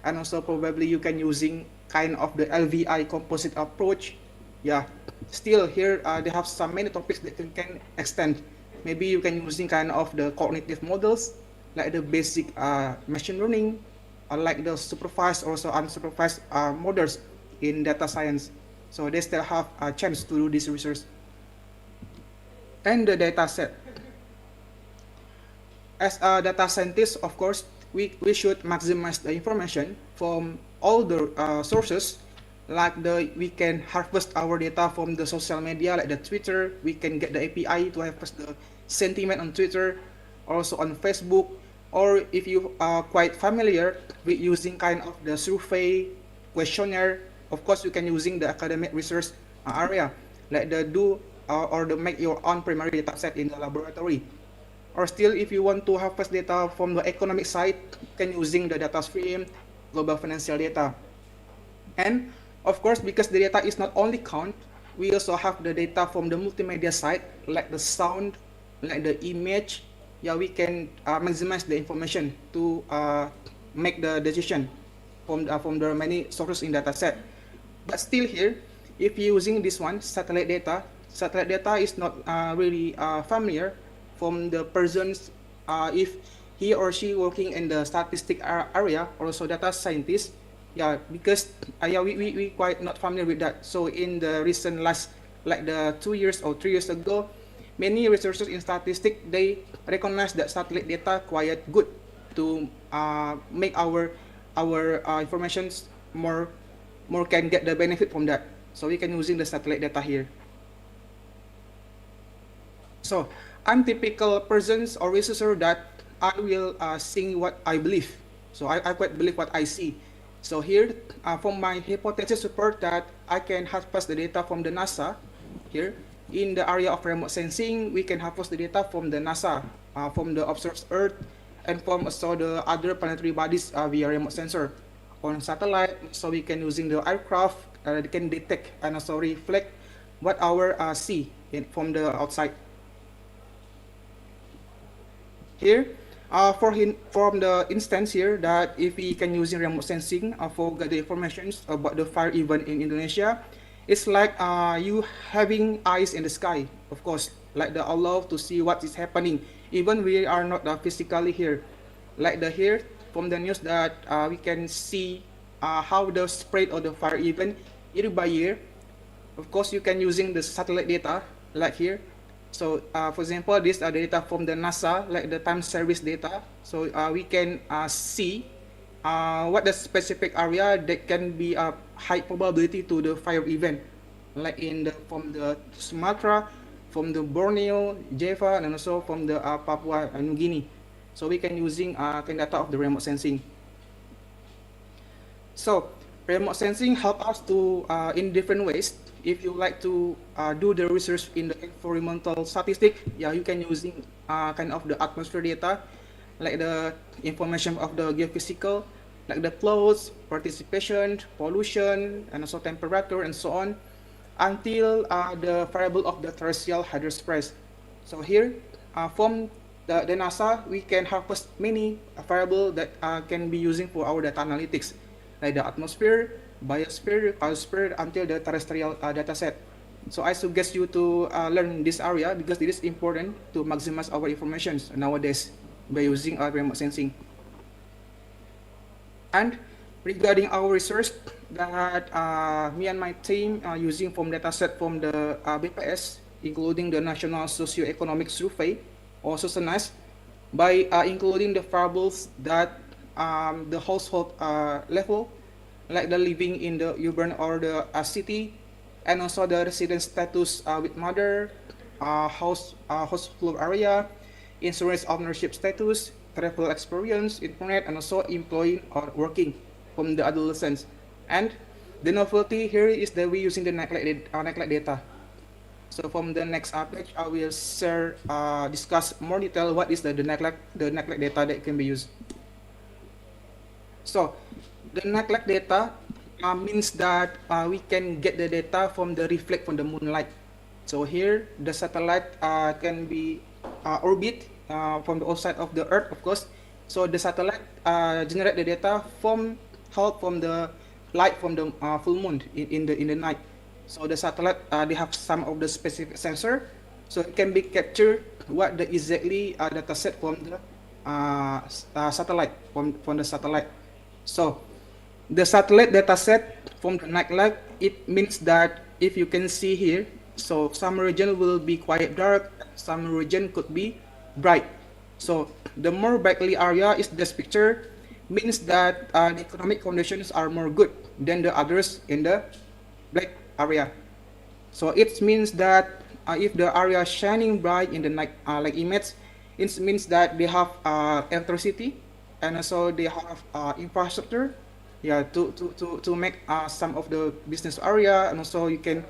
and also probably you can using kind of the LVI composite approach. Yeah, still here they have some many topics that you can extend. Maybe you can using kind of the cognitive models like the basic machine learning, like the supervised or also unsupervised models in data science. So they still have a chance to do this research. And the data set. As a data scientist, of course, we should maximize the information from all the sources. Like we can harvest our data from the social media, like the Twitter. We can get the API to harvest the sentiment on Twitter, also on Facebook. Or if you are quite familiar with using kind of the survey, questionnaire, of course you can using the academic research area, like the or the make your own primary data set in the laboratory. Or still, if you want to harvest data from the economic side, you can using the data stream, global financial data. And of course, because the data is not only count, we also have the data from the multimedia side, like the sound, like the image. Yeah, we can maximize the information to make the decision from the many sources in data set. But still here, if you're using this one, satellite data is not really familiar from the persons if he or she working in the statistic area or also data scientist. Yeah, because yeah, we quite not familiar with that. So in the recent last, like the 2 years or 3 years ago, many researchers in statistics, they recognize that satellite data quite good to make our informations more can get the benefit from that. So we can using the satellite data here. So I'm typical persons or researcher that I will sing what I believe. So I quite believe what I see. So here, from my hypothesis support that I can harvest the data from the NASA. Here, in the area of remote sensing, we can harvest the data from the NASA, from the observed Earth, and from also the other planetary bodies via remote sensor. On satellite, so we can using the aircraft, they can detect and also reflect what our see from the outside. Here, from the instance here that if we can using remote sensing for get the information about the fire event in Indonesia, it's like you having eyes in the sky, of course, like the allow to see what is happening, even we are not physically here. Like the here from the news that we can see how the spread of the fire event year by year. Of course, you can using the satellite data like here. So for example, these are data from the NASA, like the time series data. So we can see what the specific area that can be a high probability to the fire event, like from the Sumatra, from the Borneo, Java, and also from the Papua New Guinea. So we can using kind data of the remote sensing. So remote sensing help us to in different ways. If you like to do the research in the environmental statistic, yeah, you can using kind of the atmosphere data, like the information of the geophysical, like the clouds, participation, pollution, and also temperature, and so on, until the variable of the terrestrial hydrospace. So here, from the NASA, we can harvest many variables that can be using for our data analytics, like the atmosphere, biosphere, biosphere, until the terrestrial data set. So I suggest you to learn this area because it is important to maximize our information nowadays by using remote sensing. And regarding our research that me and my team are using from data set from the BPS, including the National Socioeconomic Survey, also SONAS, by including the variables that the household level, like the living in the urban or the city, and also the resident status with mother, household area, insurance ownership status, travel experience, internet, and also employing or working from the adolescents. And the novelty here is that we're using the neglect data. So from the next page, I will discuss more detail what is the neglect data that can be used. So the neglect data means that we can get the data from the reflect from the moonlight. So here the satellite can be orbit from the outside of the Earth, of course. So the satellite generate the data from the light from the full moon in the night. So the satellite they have some of the specific sensor, so it can be captured what the exactly data set from the satellite from the satellite. So the satellite data set from the night light, it means that if you can see here, so some region will be quite dark, some region could be bright. So the more brightly area is this picture, means that the economic conditions are more good than the others in the black area. So it means that if the area shining bright in the night like image, it means that they have electricity and also they have infrastructure, yeah, to make some of the business area, and also you can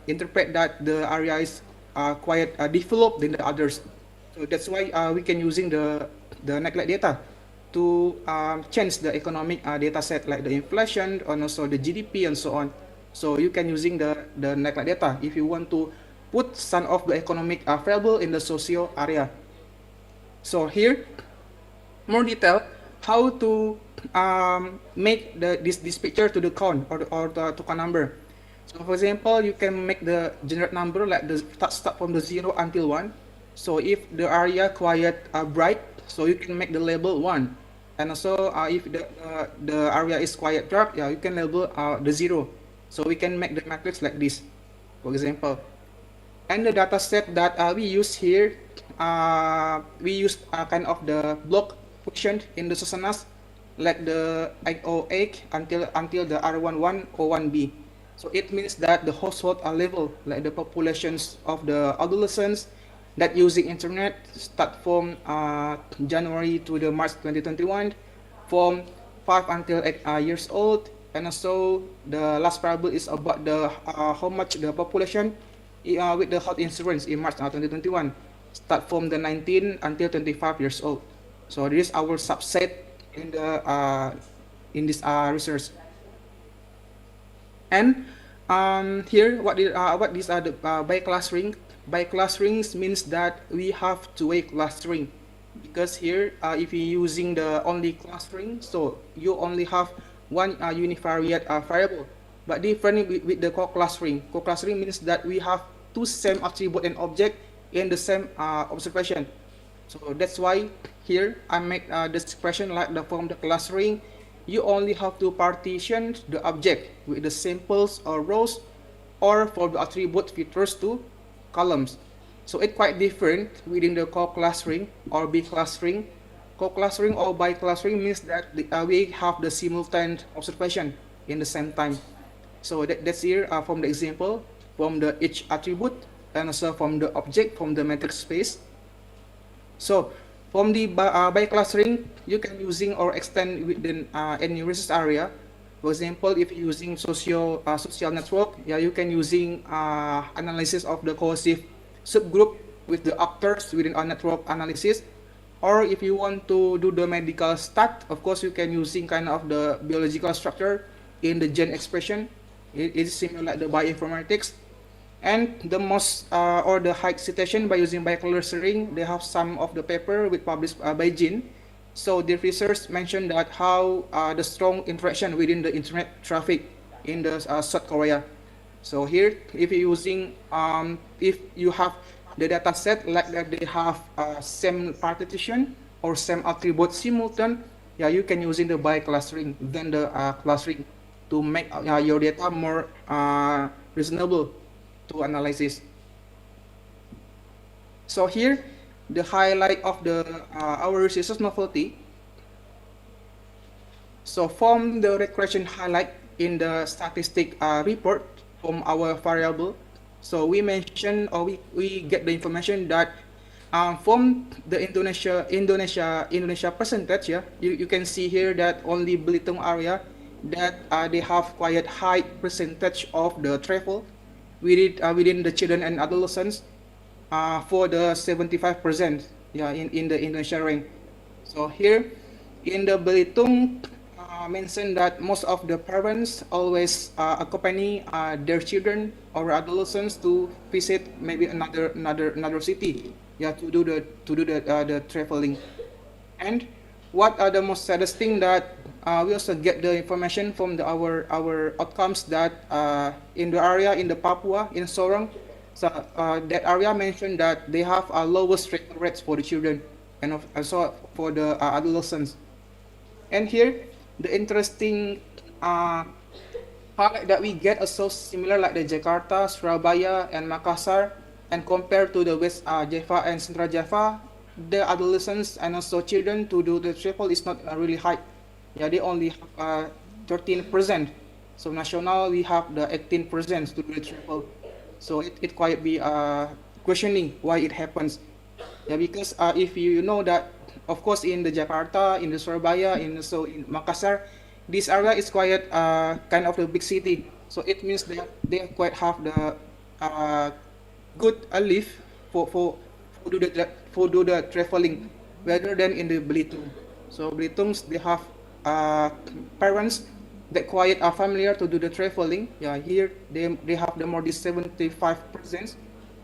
interpret that the area is quite developed than the others. So that's why we can using the neglect data to change the economic data set like the inflation and also the GDP and so on. So you can using the neglect data if you want to put some of the economic variable in the socio area. So here, more detail how to make this picture to the count or the to count number. So for example, you can make the generate number like the start from the 0 until 1. So if the area quite bright, so you can make the label 1. And also if the area is quite dark, yeah, you can label the 0. So we can make the matrix like this, for example. And the data set that we use here, we use kind of the block function in the Sosanas, like the 808 until the R1101B. So it means that the household level, like the populations of the adolescents that using internet start from January to the March 2021, from 5 until 8 years old, and also the last variable is about the how much the population with the health insurance in March 2021, start from the 19 until 25 years old. So this is our subset in the in this research. And here what these are the by clustering. By clusterings means that we have two-way clustering, because here if you're using the only clustering, so you only have one univariate variable. But different with the co-clustering. Co-clustering means that we have two same attribute and object in the same observation. So that's why here I make this expression like the form the clustering. You only have to partition the object with the samples or rows, or for the attribute features to columns. So it's quite different within the co-clustering or B-clustering. Co-clustering or bi-clustering means that we have the simultaneous observation in the same time. So that's here from the example, from the each attribute, and also from the object, from the matrix space. So from the bi-clustering, you can using or extend within any research area. For example, if you're using social network, yeah, you can using analysis of the cohesive subgroup with the actors within a network analysis. Or if you want to do the medical stat, of course, you can using kind of the biological structure in the gene expression. It is similar like the bioinformatics. And the most or the high citation by using bi-clustering, they have some of the paper with published by Jin. So the research mentioned that how the strong interaction within the internet traffic in the South Korea. So here, if you're using, if you have the data set like that, they have same partition or same attribute simultaneous, yeah, you can using the bi-clustering than the clustering to make your data more reasonable to analysis. So here, the highlight of the our research novelty. So from the regression highlight in the statistic report from our variable, So we mentioned, or we get the information that from the Indonesia percentage, yeah, you can see here that only Belitung area that they have quite high percentage of the travel within the children and adolescents for the 75%, yeah, in the Indonesia rank. So here in the Belitung mentioned that most of the parents always accompany their children or adolescents to visit maybe another city, yeah, to do the traveling. And what are the most saddest thing that we also get the information from our outcomes that in the area in the Papua in Sorong, so that area mentioned that they have lowest rates for the children and also for the adolescents. And here the interesting part that we get also similar like the Jakarta, Surabaya, and Makassar, and compared to the West Java and Central Java, the adolescents and also children to do the travel is not really high. Yeah, they only have 13%. So national we have the 18% to do the travel. So it quite be questioning why it happens. Yeah, because if you know that, of course, in the Jakarta, in the Surabaya, so in Makassar, this area is quite kind of a big city. So it means that they quite have the good lift for do the traveling rather than in the Belitung. So Belitung's they have parents that quite are familiar to do the traveling. Yeah, here they have the more than 75%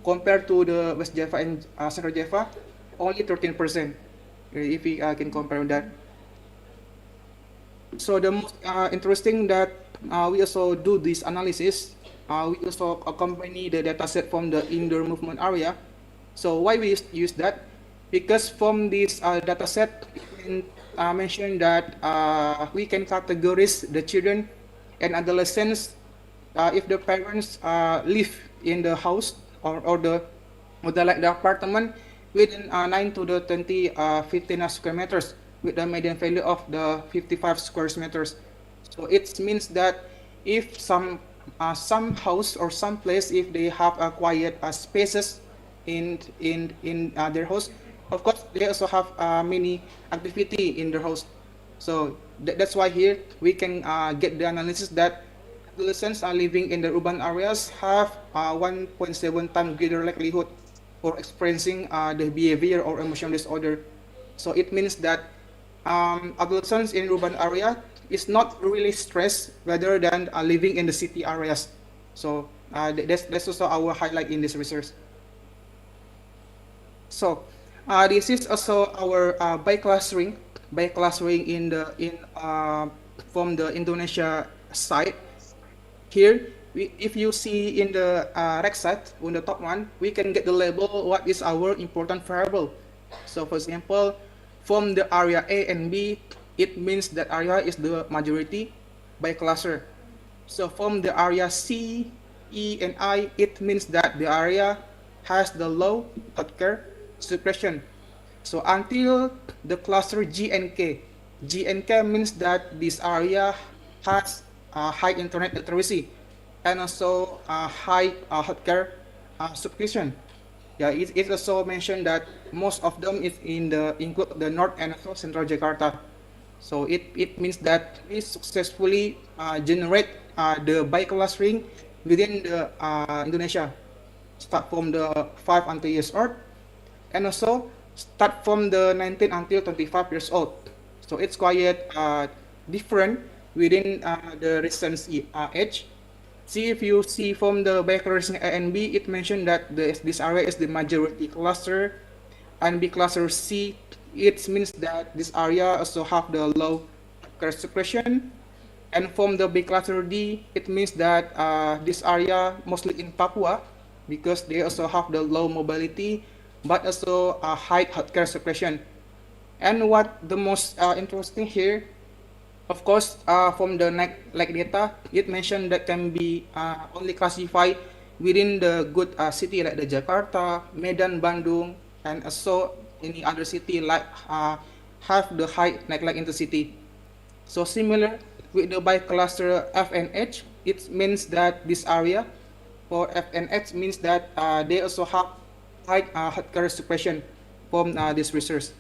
compared to the West Java and Central Java, only 13%. If we can compare that. So the most interesting that we also do this analysis, we also accompany the dataset from the indoor movement area. So why we use that? Because from this dataset, we can mention that we can categorize the children and adolescents if the parents live in the house or the apartment within 9 to the 15 square meters with the median value of the 55 square meters. So it means that if some house or some place, if they have quiet spaces in their house, of course they also have many activity in their house. So that's why here we can get the analysis that adolescents are living in the urban areas have 1.7 times greater likelihood for experiencing the behavior or emotional disorder. So it means that adolescents in urban area is not really stressed rather than living in the city areas. So that's also our highlight in this research. So this is also our by clustering from the Indonesia side. Here, if you see in the right side, on the top one, we can get the label what is our important variable. So for example, from the area A and B, it means that area is the majority by cluster. So from the area C, E, and I, it means that the area has the low healthcare suppression. So until the cluster G and K means that this area has high internet literacy and also high healthcare subscription. Yeah, it also mentioned that most of them is include the North and also Central Jakarta. So it means that we successfully generate the bi-clustering within the Indonesia, start from the 5 until years old, and also start from the 19 until 25 years old. So it's quite different within the recent age. See, if you see from the bi-clustering A and B, it mentioned that this area is the majority cluster, and B cluster C, it means that this area also have the low healthcare suppression. And from the B cluster D, it means that this area mostly in Papua, because they also have the low mobility, but also high healthcare suppression. And what the most interesting here, of course, from the like data, it mentioned that can be only classified within the good city like the Jakarta, Medan, Bandung, and also any other city like have the high like intercity. So similar with the by cluster F and H, it means that this area for FNX means that they also have high healthcare suppression from this research.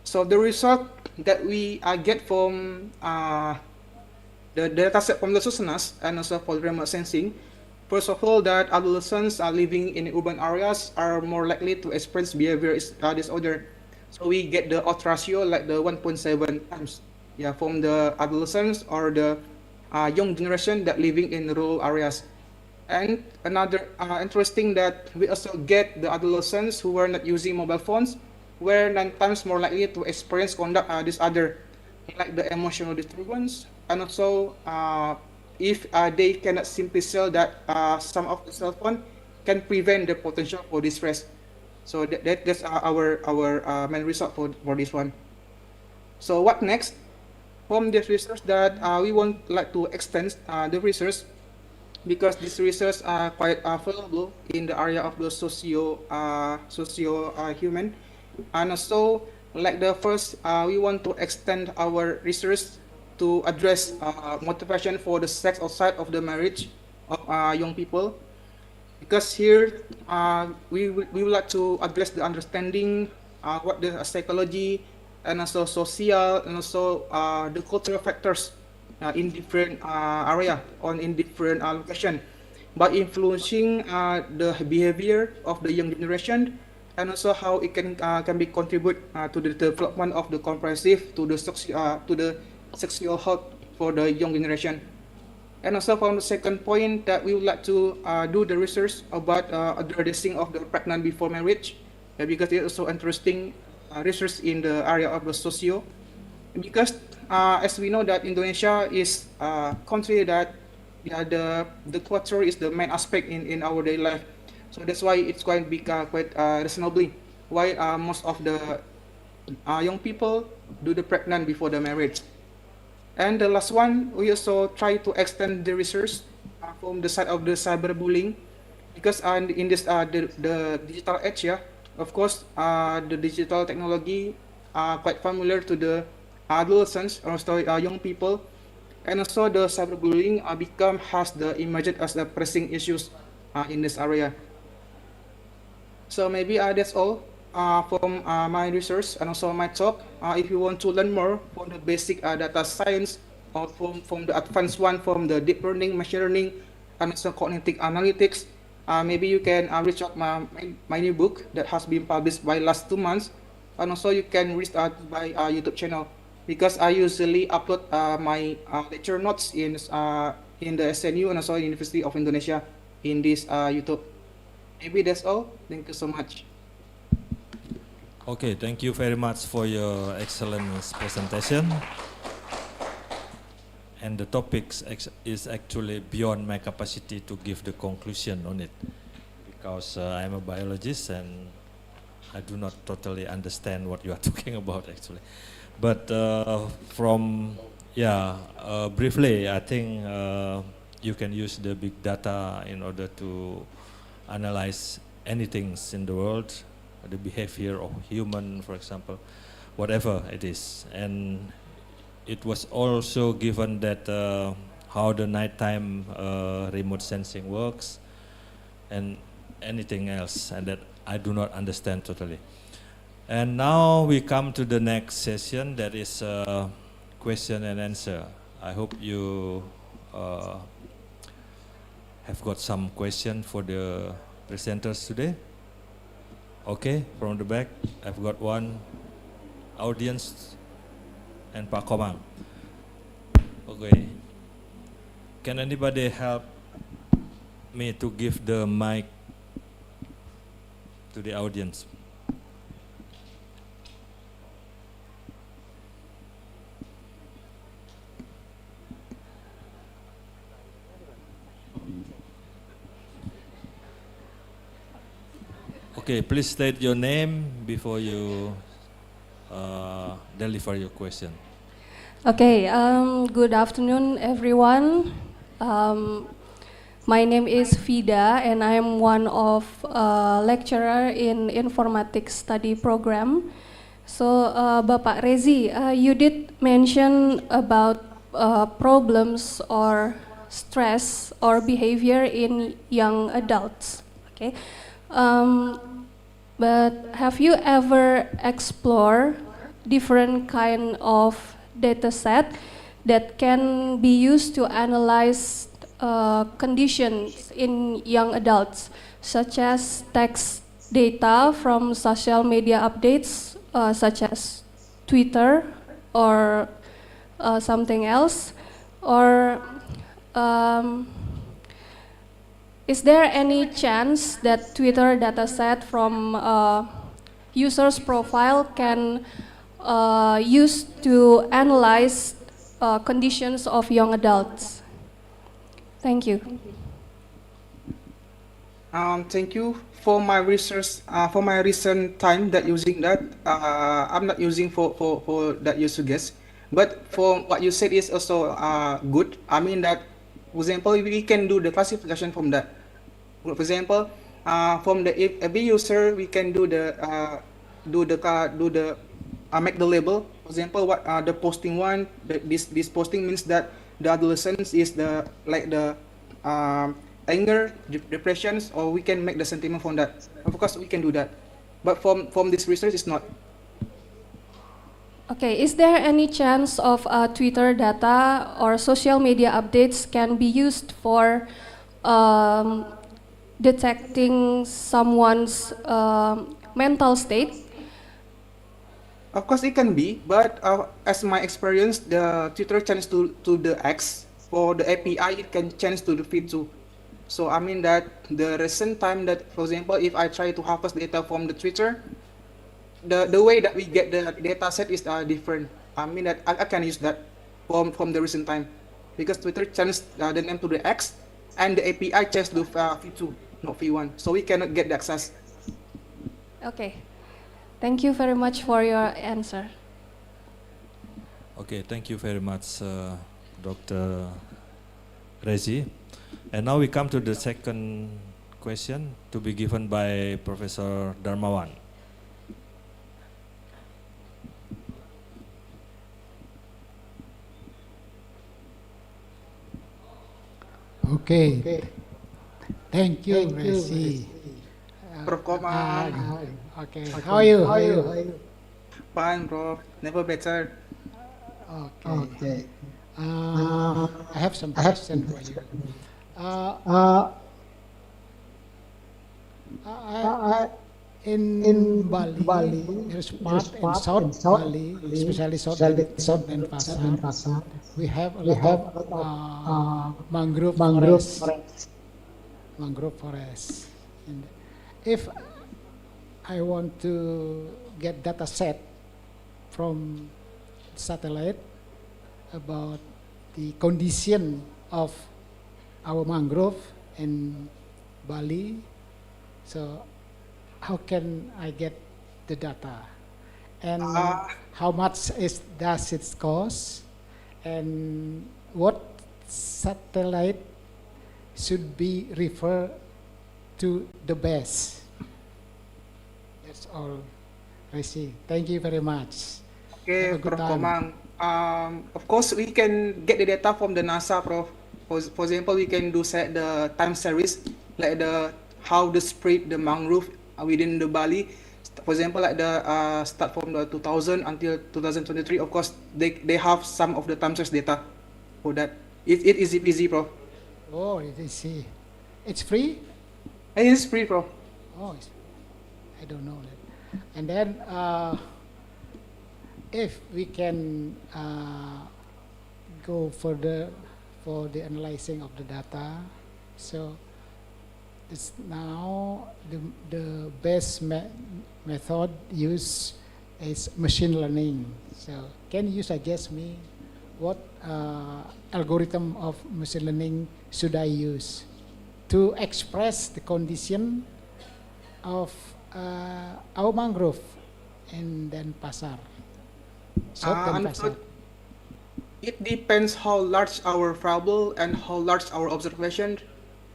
So the result that we get from the data set from the SUSNAS and also for remote sensing, first of all, that adolescents are living in urban areas are more likely to experience behavior disorder. So we get the odds ratio like the 1.7 times, yeah, from the adolescents or the young generation that living in rural areas. And another interesting that we also get the adolescents who were not using mobile phones were 9 times more likely to experience conduct disorder, like the emotional disturbance, and also if they cannot simply sell that some of the cell phone can prevent the potential for distress. So that's our main result for this one. So what next? From this research that we want like to extend the research, because this research are quite valuable in the area of the socio-human, and also like the first we want to extend our research to address motivation for the sex outside of the marriage of young people, because here we would like to address the understanding what the psychology and also social and also the cultural factors in different area or in different location by influencing the behavior of the young generation, and also how it can be contribute to the development of the comprehensive to the sexual health for the young generation. And also from the second point that we would like to do the research about addressing of the pregnant before marriage, because it's also interesting research in the area of the socio, because as we know that Indonesia is a country that the culture is the main aspect in our daily life. So that's why it's going to be quite reasonably why most of the young people do the pregnant before the marriage. And the last one, we also try to extend the research from the side of the cyberbullying, because in this the digital age, yeah, of course, the digital technology are quite familiar to the adolescents or also young people, and also the cyberbullying has emerged as the pressing issues in this area. So maybe that's all from my research and also my talk. If you want to learn more from the basic data science or from the advanced one, from the deep learning, machine learning, and also cognitive analytics, maybe you can reach out my new book that has been published by last 2 months, and also you can reach out by YouTube channel, because I usually upload my lecture notes in the SNU and also University of Indonesia in this YouTube. Maybe that's all. Thank you so much. Okay, thank you very much for your excellent presentation. And the topic is actually beyond my capacity to give the conclusion on it, because I'm a biologist and I do not totally understand what you are talking about actually. But briefly, I think you can use the big data in order to analyze anything in the world, the behavior of human, for example, whatever it is. And it was also given that how the nighttime remote sensing works and anything else, and that I do not understand totally. And now we come to the next session, that is question and answer. I hope you have got some question for the presenters today. Okay, from the back, I've got one. Audience and Pak Komang. Okay. Can anybody help me to give the mic to the audience? Okay, please state your name before you deliver your question. Okay, good afternoon, everyone. My name is Vida, and I am one of lecturer in informatics study program. So, Bapak Rezi, you did mention about problems or stress or behavior in young adults. Okay, but have you ever explored different kind of data set that can be used to analyze conditions in young adults, such as text data from social media updates, such as Twitter or something else? Or is there any chance that Twitter dataset from user's profile can used to analyze conditions of young adults? Thank you. Thank you for my research. For my recent time that using that, I'm not using for that you suggest. But for what you said is also good. I mean that, for example, we can do the classification from that. For example, from the every user, we can do the make the label. For example, what the posting one, this posting means that the adolescence is the anger, depressions, or we can make the sentiment from that. Of course, we can do that. But from this research, it's not. Okay, is there any chance of Twitter data or social media updates can be used for detecting someone's mental state? Of course, it can be, but as my experience, the Twitter changes to the X. For the API, it can change to the feed too. So I mean that the recent time that, for example, if I try to harvest data from the Twitter, the way that we get the data set is different. I mean that I can use that from the recent time, because Twitter changed the name to the X, and the API changed to V2, not V1. So we cannot get the access. Okay. Thank you very much for your answer. Okay, thank you very much, Dr. Rezi. And now we come to the second question to be given by Professor Darmawan. Okay. Thank you, Rezi. Prof Komang. Okay. How are you? Fine, Prof. Never better. Okay. I have some questions for you. In Bali, there's part in South Bali, especially South and Pasar. We have a lot of mangrove forest. And if I want to get data set from satellite about the condition of our mangrove in Bali, so how can I get the data? And how much does it cost? And what satellite should be referred to the best? That's all, Rezi. Thank you very much. Okay, Prof Komang. Of course, we can get the data from the NASA, Prof. For example, we can do set the time series, like how the spread the mangrove within the Bali. For example, like the start from the 2000 until 2023. Of course, they have some of the time series data for that. It is easy, Prof. Oh, it is easy. It's free? It is free, Prof. Oh, I don't know that. And then, if we can go further for the analyzing of the data, so it's now the best method used is machine learning. So can you suggest me what algorithm of machine learning should I use to express the condition of our mangrove and then Pasar? It depends how large our variable and how large our observation.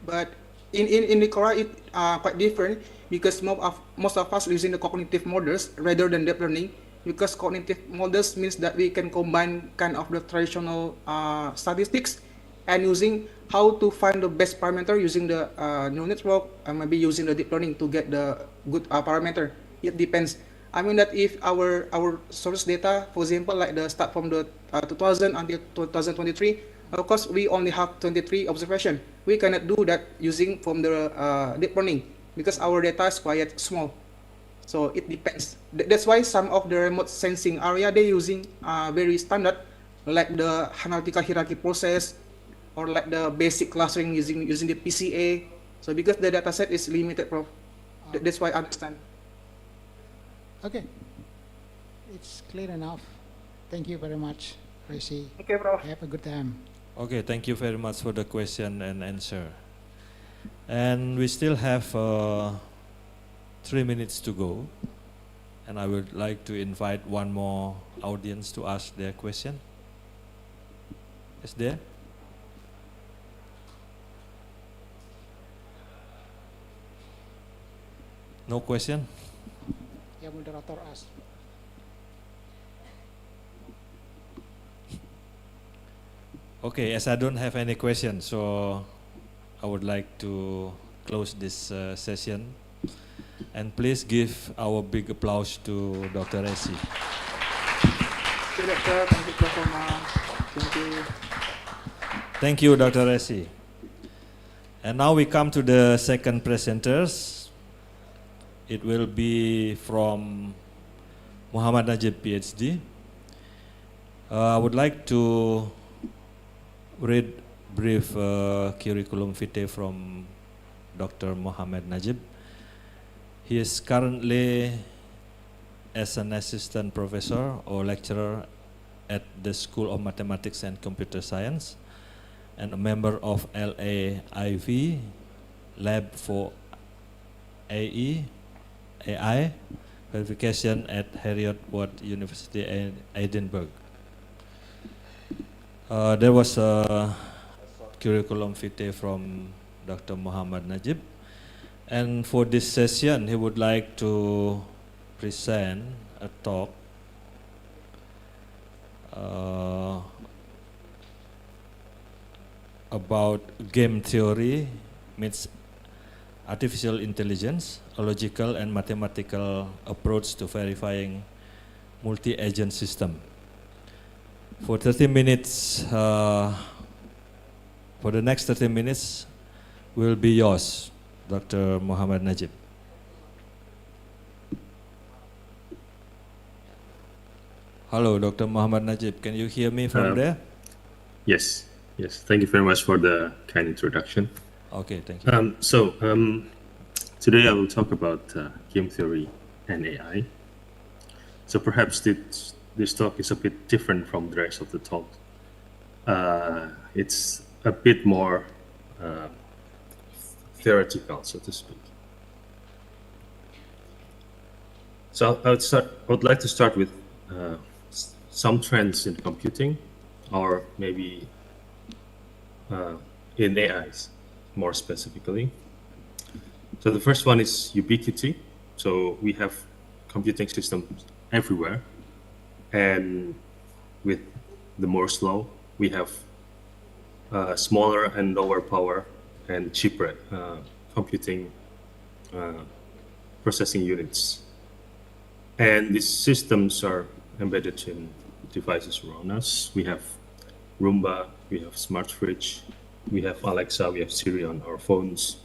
But in the Korea, it quite different, because most of us using the cognitive models rather than deep learning. Because cognitive models means that we can combine kind of the traditional statistics and using how to find the best parameter using the neural network, and maybe using the deep learning to get the good parameter. It depends. I mean that if our source data, for example, like the start from the 2000 until 2023, of course we only have 23 observation. We cannot do that using from the deep learning because our data is quite small. So it depends. That's why some of the remote sensing area they're using very standard, like the analytical hierarchy process, or like the basic clustering using the PCA. So because the data set is limited, Prof. That's why I understand. Okay, it's clear enough. Thank you very much, Tracy. Okay, Prof. Have a good time. Okay, thank you very much for the question and answer. And we still have 3 minutes to go. And I would like to invite one more audience to ask their question. Is there? No question? Ya, moderator ask. Okay, as I don't have any questions, so I would like to close this session. And please give our big applause to Dr. Resi. Thank you, Doctor. Thank you, Prof. Thank you. Thank you, Dr. Resi. And now we come to the second presenters. It will be from Muhammad Najib, PhD. I would like to read brief curriculum vitae from Dr. Muhammad Najib. He is currently as an assistant professor or lecturer at the School of Mathematics and Computer Science and a member of LAIV, Lab for AI verification at Heriot-Watt University in Edinburgh. There was a curriculum vitae from Dr. Muhammad Najib. And for this session, he would like to present a talk about game theory meets artificial intelligence, a logical and mathematical approach to verifying multi-agent system. For 30 minutes, for the next 30 minutes will be yours, Dr. Muhammad Najib. Hello, Dr. Muhammad Najib. Can you hear me from there? Yes, yes. Thank you very much for the kind introduction. Okay, thank you. Today I will talk about game theory and AI. So perhaps this talk is a bit different from the rest of the talk. It's a bit more theoretical, so to speak. So I would like to start with some trends in computing, or maybe in AIs, more specifically. So the first one is ubiquity. So we have computing systems everywhere, and with the Moore's law, we have smaller and lower power and cheaper computing processing units. And these systems are embedded in devices around us. We have Roomba, we have Smart Fridge, we have Alexa, we have Siri on our phones,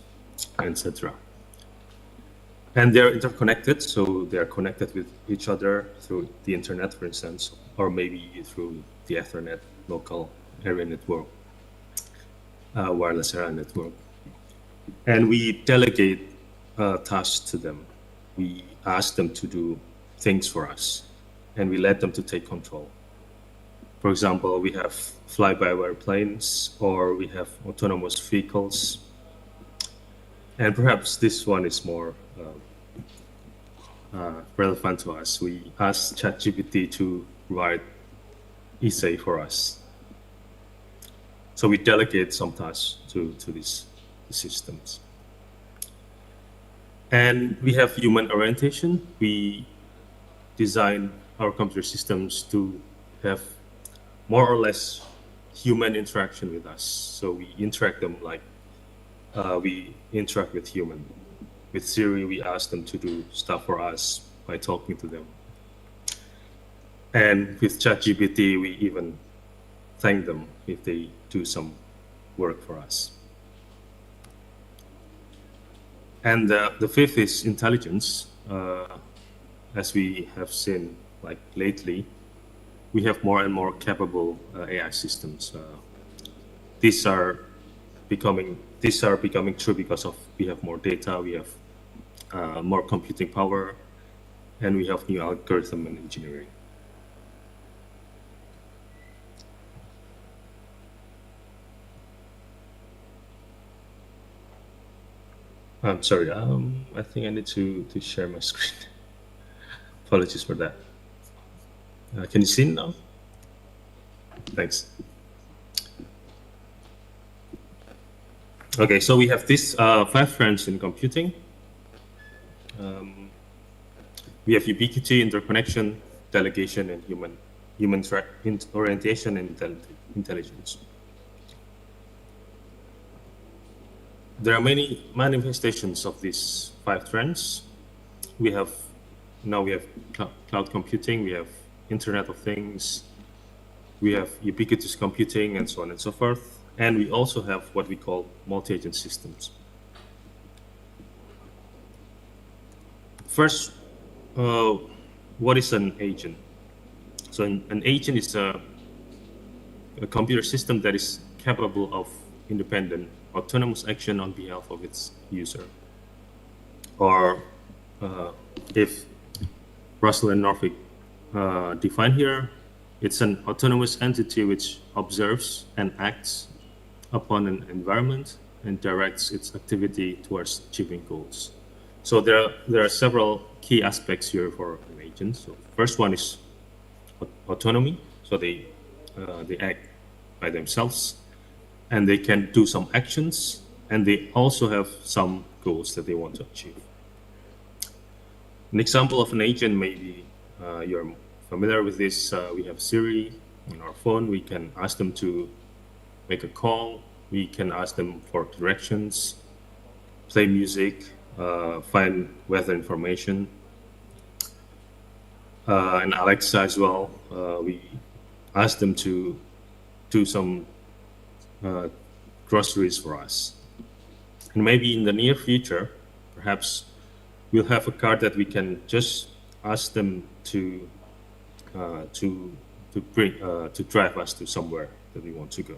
etc. And they're interconnected, so they're connected with each other through the internet, for instance, or maybe through the Ethernet, local area network, wireless area network. And we delegate tasks to them. We ask them to do things for us, and we let them to take control. For example, we have fly-by-wire planes, or we have autonomous vehicles. And perhaps this one is more relevant to us. We ask ChatGPT to write essay for us. So we delegate some tasks to these systems. And we have human orientation. We design our computer systems to have more or less human interaction with us. So we interact them like we interact with human. With Siri, we ask them to do stuff for us by talking to them. And with ChatGPT, we even thank them if they do some work for us. And the fifth is intelligence. As we have seen, like lately, we have more and more capable AI systems. These are becoming true because of we have more data, we have more computing power, and we have new algorithm and engineering. I'm sorry, I think I need to share my screen. Apologies for that. Can you see now? Thanks. Okay, so we have these 5 trends in computing. We have ubiquity, interconnection, delegation, and human orientation and intelligence. There are many manifestations of these 5 trends. Now we have cloud computing, we have Internet of Things, we have ubiquitous computing, and so on and so forth. And we also have what we call multi-agent systems. First, what is an agent? So an agent is a computer system that is capable of independent, autonomous action on behalf of its user. Or if Russell and Norvig define here, it's an autonomous entity which observes and acts upon an environment and directs its activity towards achieving goals. So there are several key aspects here for an agent. So first one is autonomy. So they act by themselves, and they can do some actions, and they also have some goals that they want to achieve. An example of an agent may be, you're familiar with this, we have Siri on our phone. We can ask them to make a call. We can ask them for directions, play music, find weather information. And Alexa as well, we ask them to do some groceries for us. And maybe in the near future, perhaps we'll have a car that we can just ask them to drive us to somewhere that we want to go.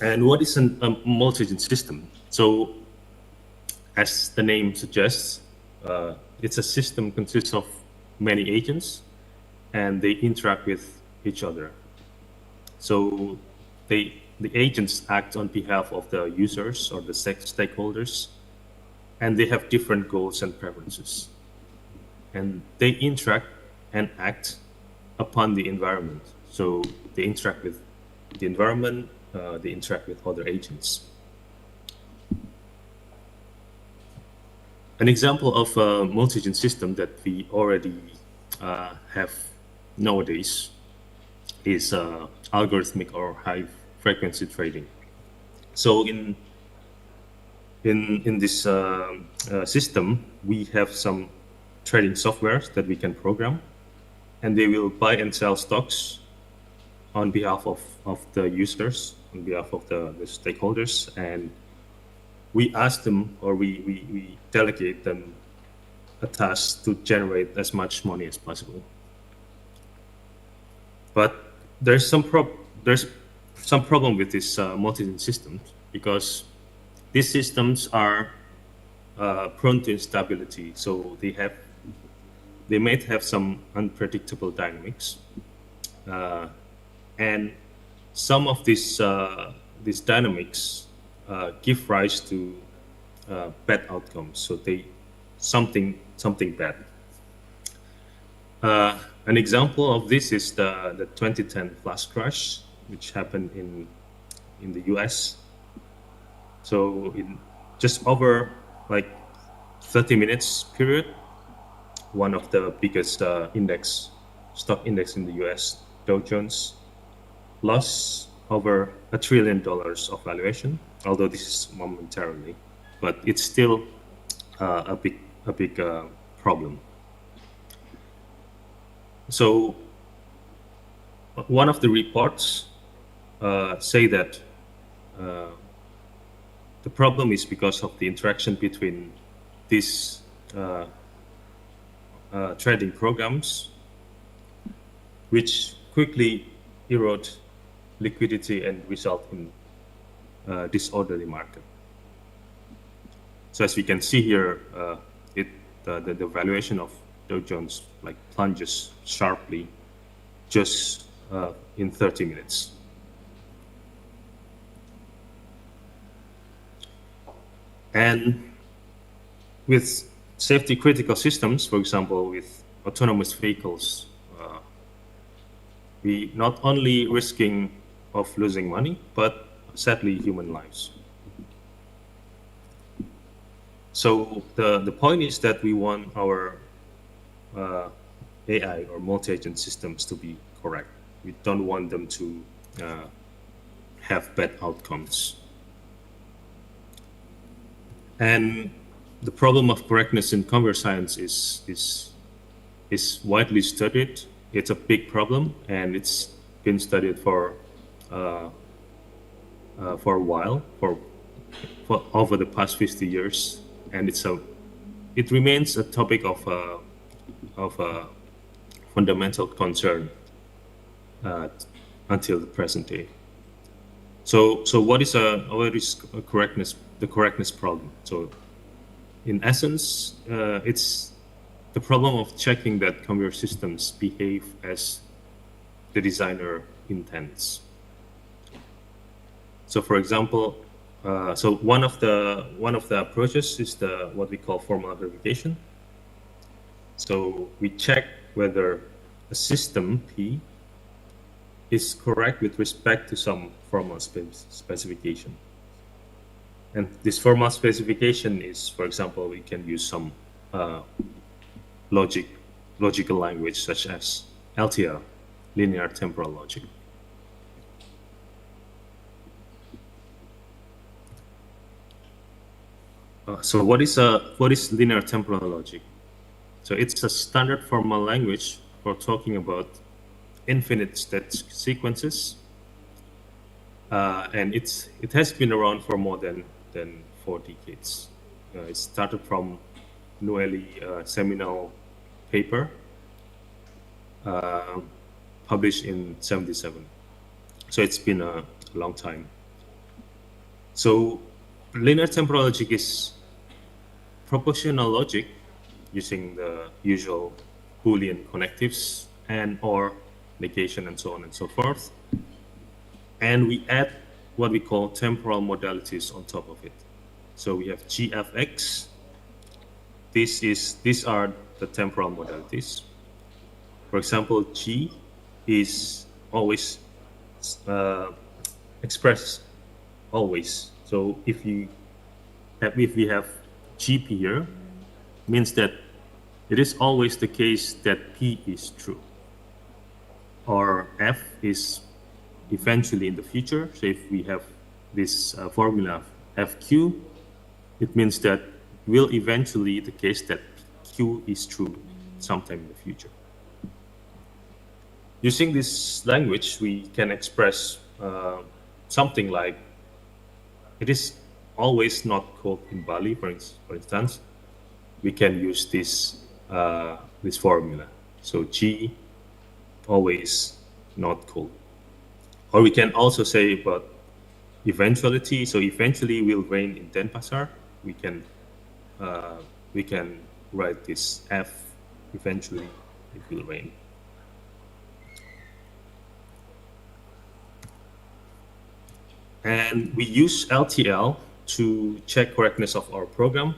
And what is a multi-agent system? So, as the name suggests, it's a system consists of many agents, and they interact with each other. So, the agents act on behalf of the users or the stakeholders, and they have different goals and preferences. And they interact and act upon the environment. So they interact with the environment, they interact with other agents. An example of a multi-agent system that we already have nowadays is algorithmic or high-frequency trading. So in this system, we have some trading softwares that we can program, and they will buy and sell stocks on behalf of the users, on behalf of the stakeholders, and we ask them, or we delegate them a task to generate as much money as possible. But there's some problem with this multi-agent system, because these systems are prone to instability. So they might have some unpredictable dynamics, and some of these dynamics give rise to bad outcomes. So something bad. An example of this is the 2010 flash crash, which happened in the US. So in just over like 30 minutes period, one of the biggest index stock index in the US, Dow Jones, lost over $1 trillion of valuation, although this is momentarily, but it's still a big problem. So one of the reports say that the problem is because of the interaction between these trading programs, which quickly erode liquidity and result in disorderly market. So as we can see here, the valuation of Dow Jones like plunges sharply just in 30 minutes. And with safety critical systems, for example, with autonomous vehicles, we not only risking of losing money, but sadly human lives. So the point is that we want our AI or multi-agent systems to be correct. We don't want them to have bad outcomes. And the problem of correctness in computer science is widely studied. It's a big problem, and it's been studied for a while, for over the past 50 years, and it remains a topic of fundamental concern until the present day. So what is the correctness problem? So in essence, it's the problem of checking that computer systems behave as the designer intends. So for example, so one of the approaches is what we call formula verification. So we check whether a system P is correct with respect to some formal specification. And this formal specification is, for example, we can use some logical language such as LTL, linear temporal logic. So what is linear temporal logic? So it's a standard formal language for talking about infinite state sequences, and it has been around for more than 4 decades. It started from Noeli seminal paper published in '77. So it's been a long time. So linear temporal logic is propositional logic using the usual Boolean connectives and or negation and so on and so forth. And we add what we call temporal modalities on top of it. So we have GFX. These are the temporal modalities. For example, G is always expressed always. So if we have GP here, means that it is always the case that P is true. Or F is eventually in the future. So if we have this formula FQ, it means that will eventually the case that Q is true sometime in the future. Using this language, we can express something like, it is always not cold in Bali, for instance. We can use this formula. So G, always not cold. Or we can also say about eventuality. So eventually will rain in Denpasar. We can write this F, eventually it will rain. And we use LTL to check correctness of our program.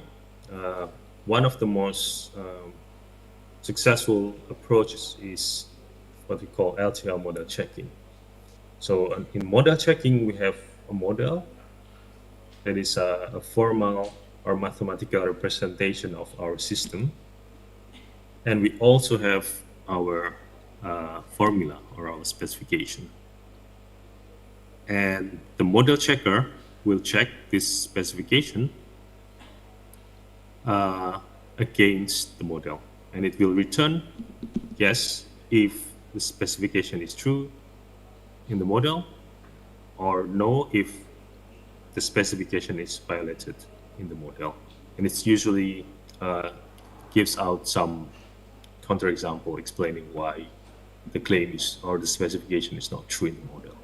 One of the most successful approaches is what we call LTL model checking. So in model checking, we have a model that is a formal or mathematical representation of our system. And we also have our formula or our specification. And the model checker will check this specification against the model, and it will return yes if the specification is true in the model, or no if the specification is violated in the model. And it's usually gives out some counterexample explaining why the claim is or the specification is not true in the model.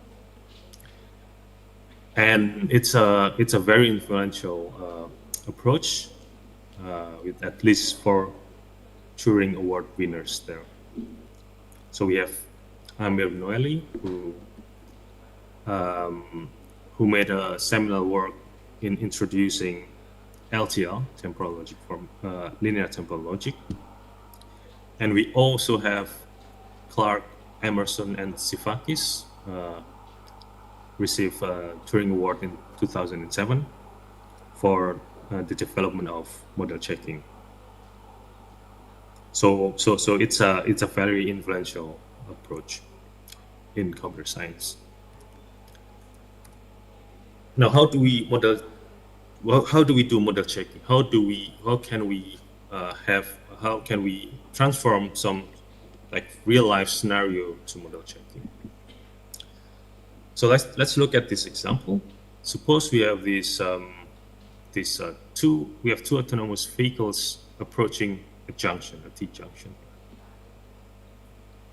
And it's a very influential approach with at least 4 Turing Award winners there. So we have Amir Noeli, who made a seminal work in introducing LTL, temporal logic from linear temporal logic. And we also have Clark, Emerson, and Sifakis received a Turing Award in 2007 for the development of model checking. So it's a very influential approach in computer science. Now, how do we model? Well, how do we do model checking? How can we transform some like real life scenario to model checking? So let's look at this example. Suppose we have two autonomous vehicles approaching a junction, a T-junction.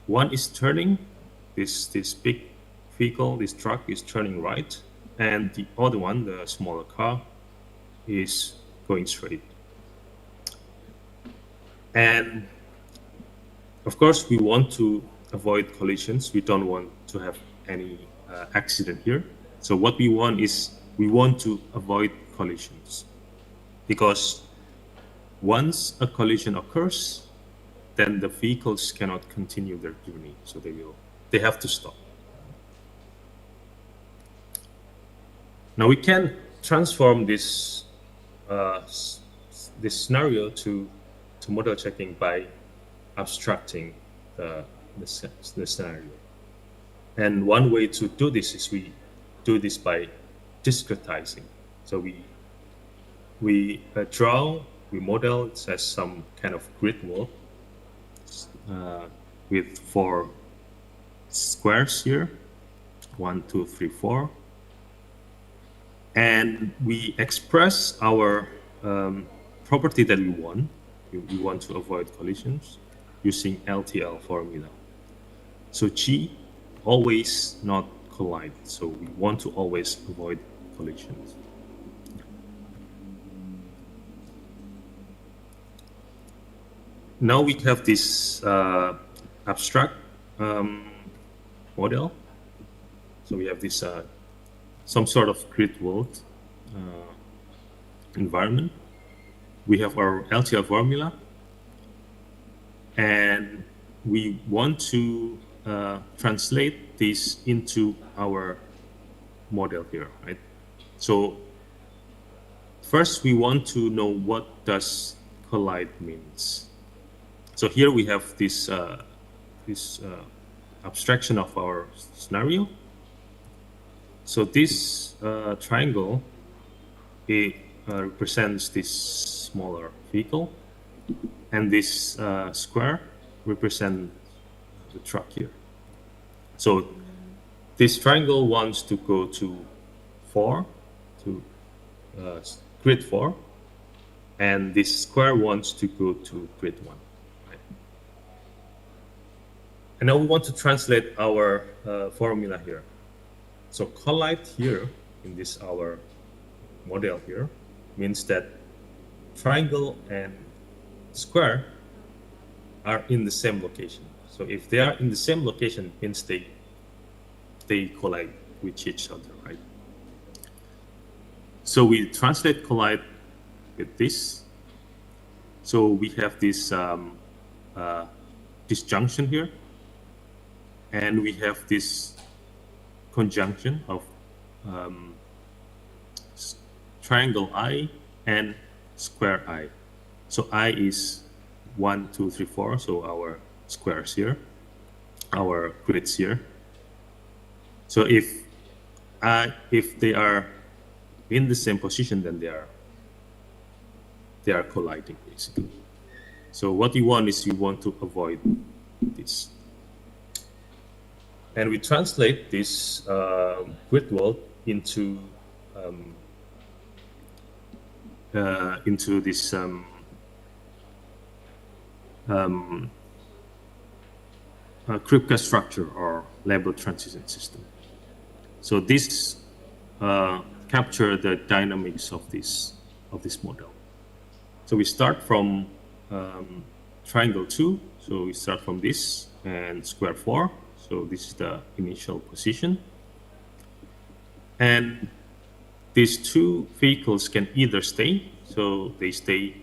One is turning, this big vehicle, this truck is turning right, and the other one, the smaller car, is going straight. And of course, we want to avoid collisions. We don't want to have any accident here. So what we want is we want to avoid collisions, because once a collision occurs, then the vehicles cannot continue their journey. So they have to stop. Now we can transform this scenario to model checking by abstracting the scenario. And one way to do this is we do this by discretizing. So we draw, we model it as some kind of grid world with 4 squares here, 1, 2, 3, 4. And we express our property that we want. We want to avoid collisions using LTL formula. So G, always not collide. So we want to always avoid collisions. Now we have this abstract model. So we have this some sort of grid world environment. We have our LTL formula, and we want to translate this into our model here, right? So first we want to know what does collide means. So here we have this abstraction of our scenario. So this triangle, it represents this smaller vehicle, and this square represents the truck here. So this triangle wants to go to grid 4, and this square wants to go to grid 1. Right? And now we want to translate our formula here. So collide here in this our model here means that triangle and square are in the same location. So if they are in the same location, it means they collide with each other, right? So we translate collide with this. So we have this disjunction here, and we have this conjunction of triangle I and square I. So I is 1, 2, 3, 4, so our squares here. our grids here. So if they are in the same position, then they are colliding basically. So what you want is you want to avoid this. And we translate this grid world into this Kripke structure or label transition system. So this capture the dynamics of this model. So we start from triangle 2. So we start from this and square 4. So this is the initial position. And these two vehicles can either stay, so they stay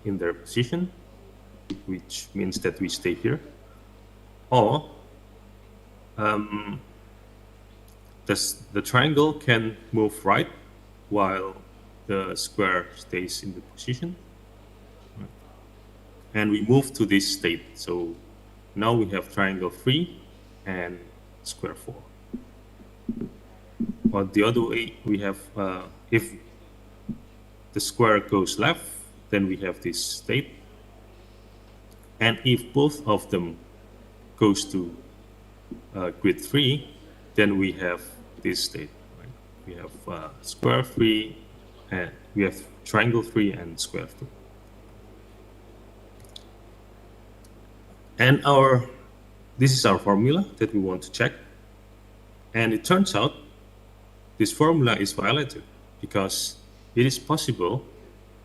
in their position, which means that we stay here, or the triangle can move right while the square stays in the position. And we move to this state. So now we have triangle 3 and square 4. Or the other way, we have, if the square goes left, then we have this state. And if both of them goes to grid 3, then we have this state. Right? We have square 3, and we have triangle 3 and square 3. And this is our formula that we want to check. And it turns out this formula is violated because it is possible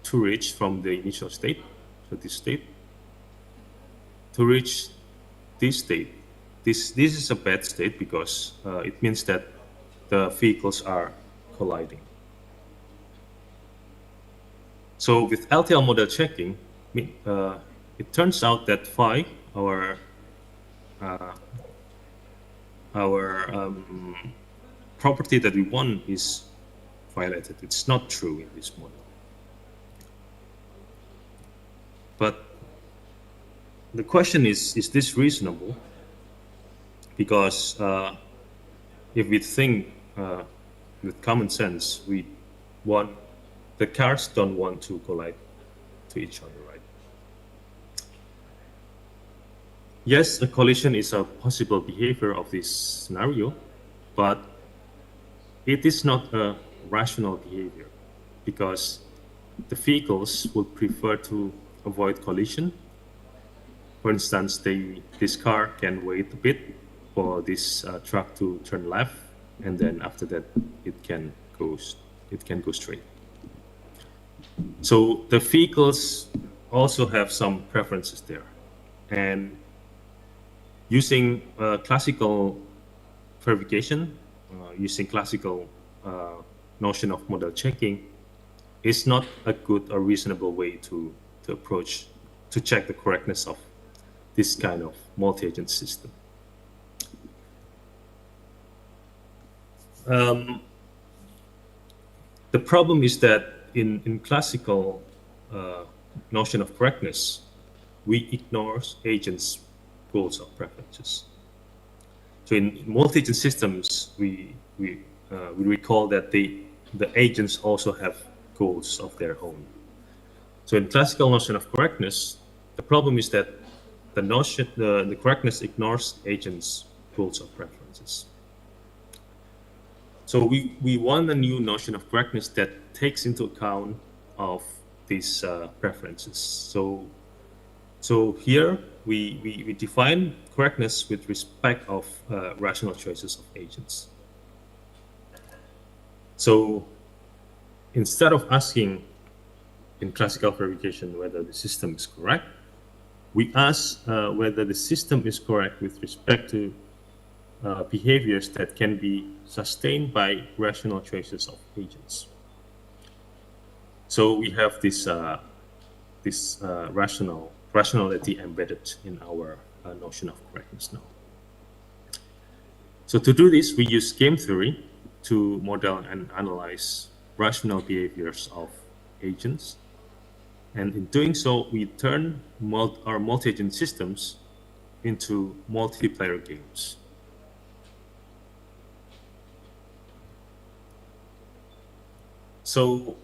to reach from the initial state, so this state, to reach this state. This is a bad state because it means that the vehicles are colliding. So with LTL model checking, it turns out that phi, our property that we want, is violated. It's not true in this model. But the question is this reasonable? Because if we think with common sense, the cars don't want to collide to each other, right? Yes, a collision is a possible behavior of this scenario, but it is not a rational behavior because the vehicles would prefer to avoid collision. For instance, this car can wait a bit for this truck to turn left, and then after that it can go straight. So the vehicles also have some preferences there, and using classical verification, using classical notion of model checking, is not a good or reasonable way to approach to check the correctness of this kind of multi-agent system. The problem is that in classical notion of correctness, we ignore agents' goals or preferences. So in multi-agent systems, we recall that the agents also have goals of their own. So in classical notion of correctness, the problem is that the correctness ignores agents' goals or preferences. So we want a new notion of correctness that takes into account of these preferences. So here we define correctness with respect of rational choices of agents. So instead of asking in classical verification whether the system is correct, we ask whether the system is correct with respect to behaviors that can be sustained by rational choices of agents. So we have this rationality embedded in our notion of correctness now. So to do this, we use game theory to model and analyze rational behaviors of agents. And in doing so, we turn our multi-agent systems into multiplayer games. So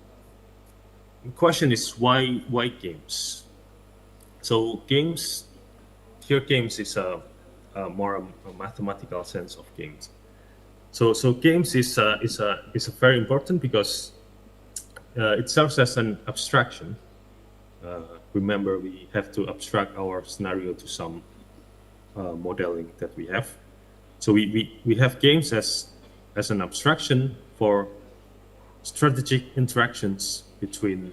the question is why games? So games is a more a mathematical sense of games. So games is very important because it serves as an abstraction. Remember, we have to abstract our scenario to some modeling that we have. So we have games as an abstraction for strategic interactions between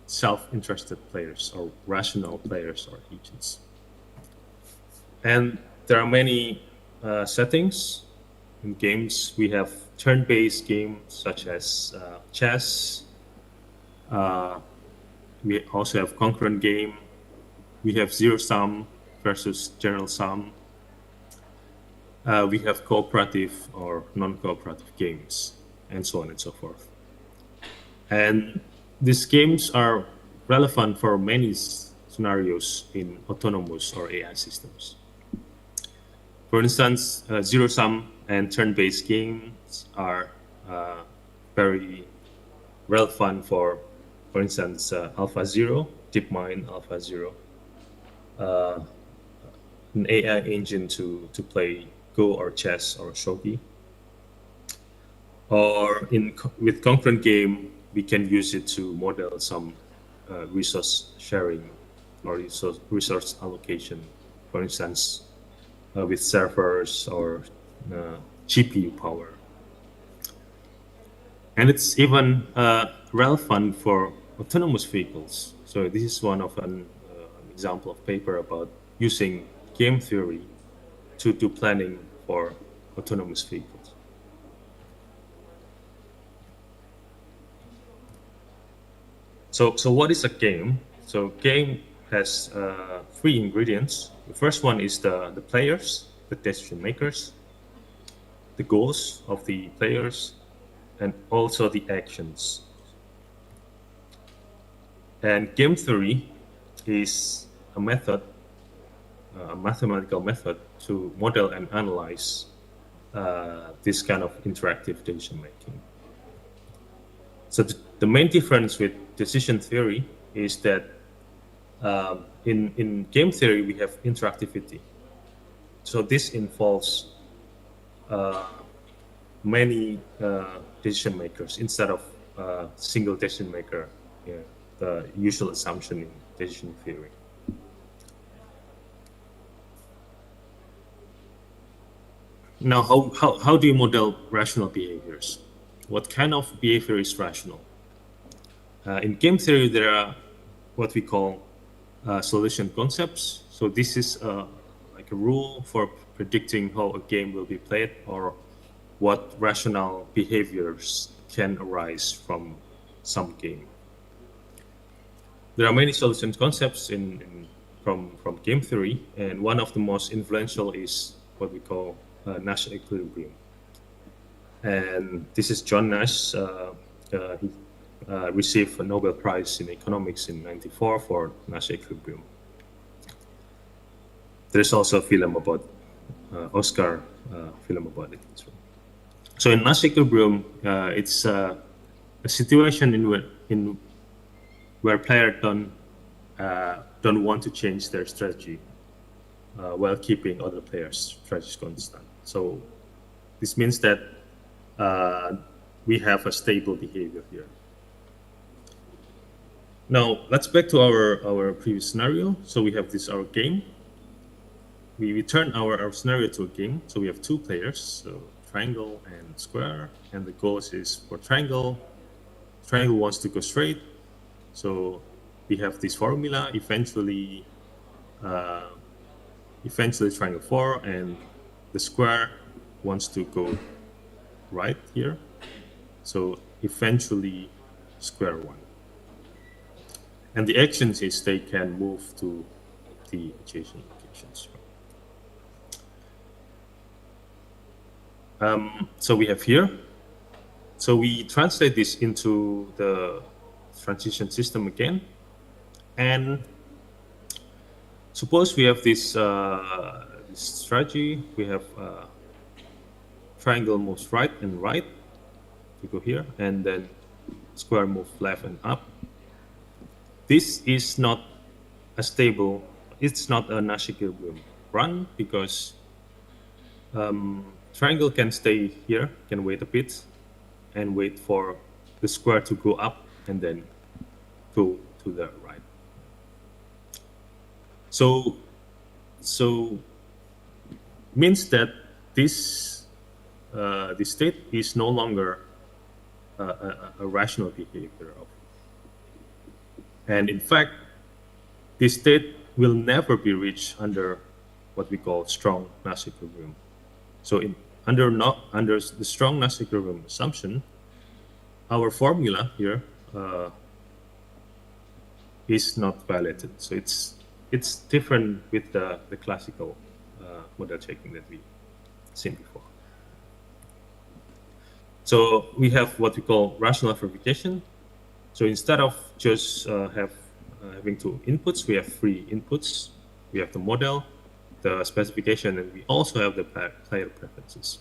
self-interested players or rational players or agents. And there are many settings in games. We have turn-based games such as chess. We also have concurrent game. We have zero-sum versus general sum. We have cooperative or non-cooperative games, and so on and so forth. And these games are relevant for many scenarios in autonomous or AI systems. For instance, zero-sum and turn-based games are very relevant for instance, AlphaZero, DeepMind AlphaZero, an AI engine to play Go or chess or shogi. Or with concurrent game, we can use it to model some resource sharing or resource allocation. For instance, with servers or GPU power. And it's even relevant for autonomous vehicles. So this is one of an example of paper about using game theory to do planning for autonomous vehicles. So what is a game? So game has 3 ingredients. The first one is the players, the decision makers, the goals of the players, and also the actions. And game theory is a method, a mathematical method to model and analyze this kind of interactive decision making. So the main difference with decision theory is that in game theory we have interactivity. So this involves many decision makers instead of single decision maker, the usual assumption in decision theory. Now, how do you model rational behaviors? What kind of behavior is rational? In game theory, there are what we call solution concepts. So this is like a rule for predicting how a game will be played or what rational behaviors can arise from some game. There are many solution concepts from game theory, and one of the most influential is what we call Nash equilibrium. And this is John Nash. He received a Nobel Prize in economics in '94 for Nash equilibrium. There's also a film about Oscar film about it as well. So in Nash equilibrium, it's a situation in where players don't want to change their strategy while keeping other players' strategies constant. So this means that we have a stable behavior here. Now let's back to our previous scenario. So we have our game. We turn our scenario to a game. So we have 2 players, so triangle and square, and the goal is for triangle. Triangle wants to go straight. So we have this formula, eventually triangle 4, and the square wants to go right here. So eventually square 1. And the actions is they can move to the adjacent locations. So we have here. So we translate this into the transition system again. And suppose we have this, this strategy. We have triangle moves right and right. We go here, and then square move left and up. This is not a stable. It's not a Nash equilibrium run because triangle can stay here, can wait a bit, and wait for the square to go up and then go to the right. So means that this this state is no longer a rational behavior of, and in fact, this state will never be reached under what we call strong Nash equilibrium. So under the strong Nash equilibrium assumption, our formula here is not violated. So it's different with the classical model checking that we seen before. So we have what we call rational verification. So instead of just having two inputs, we have three inputs. We have the model, the specification, and we also have the player preferences.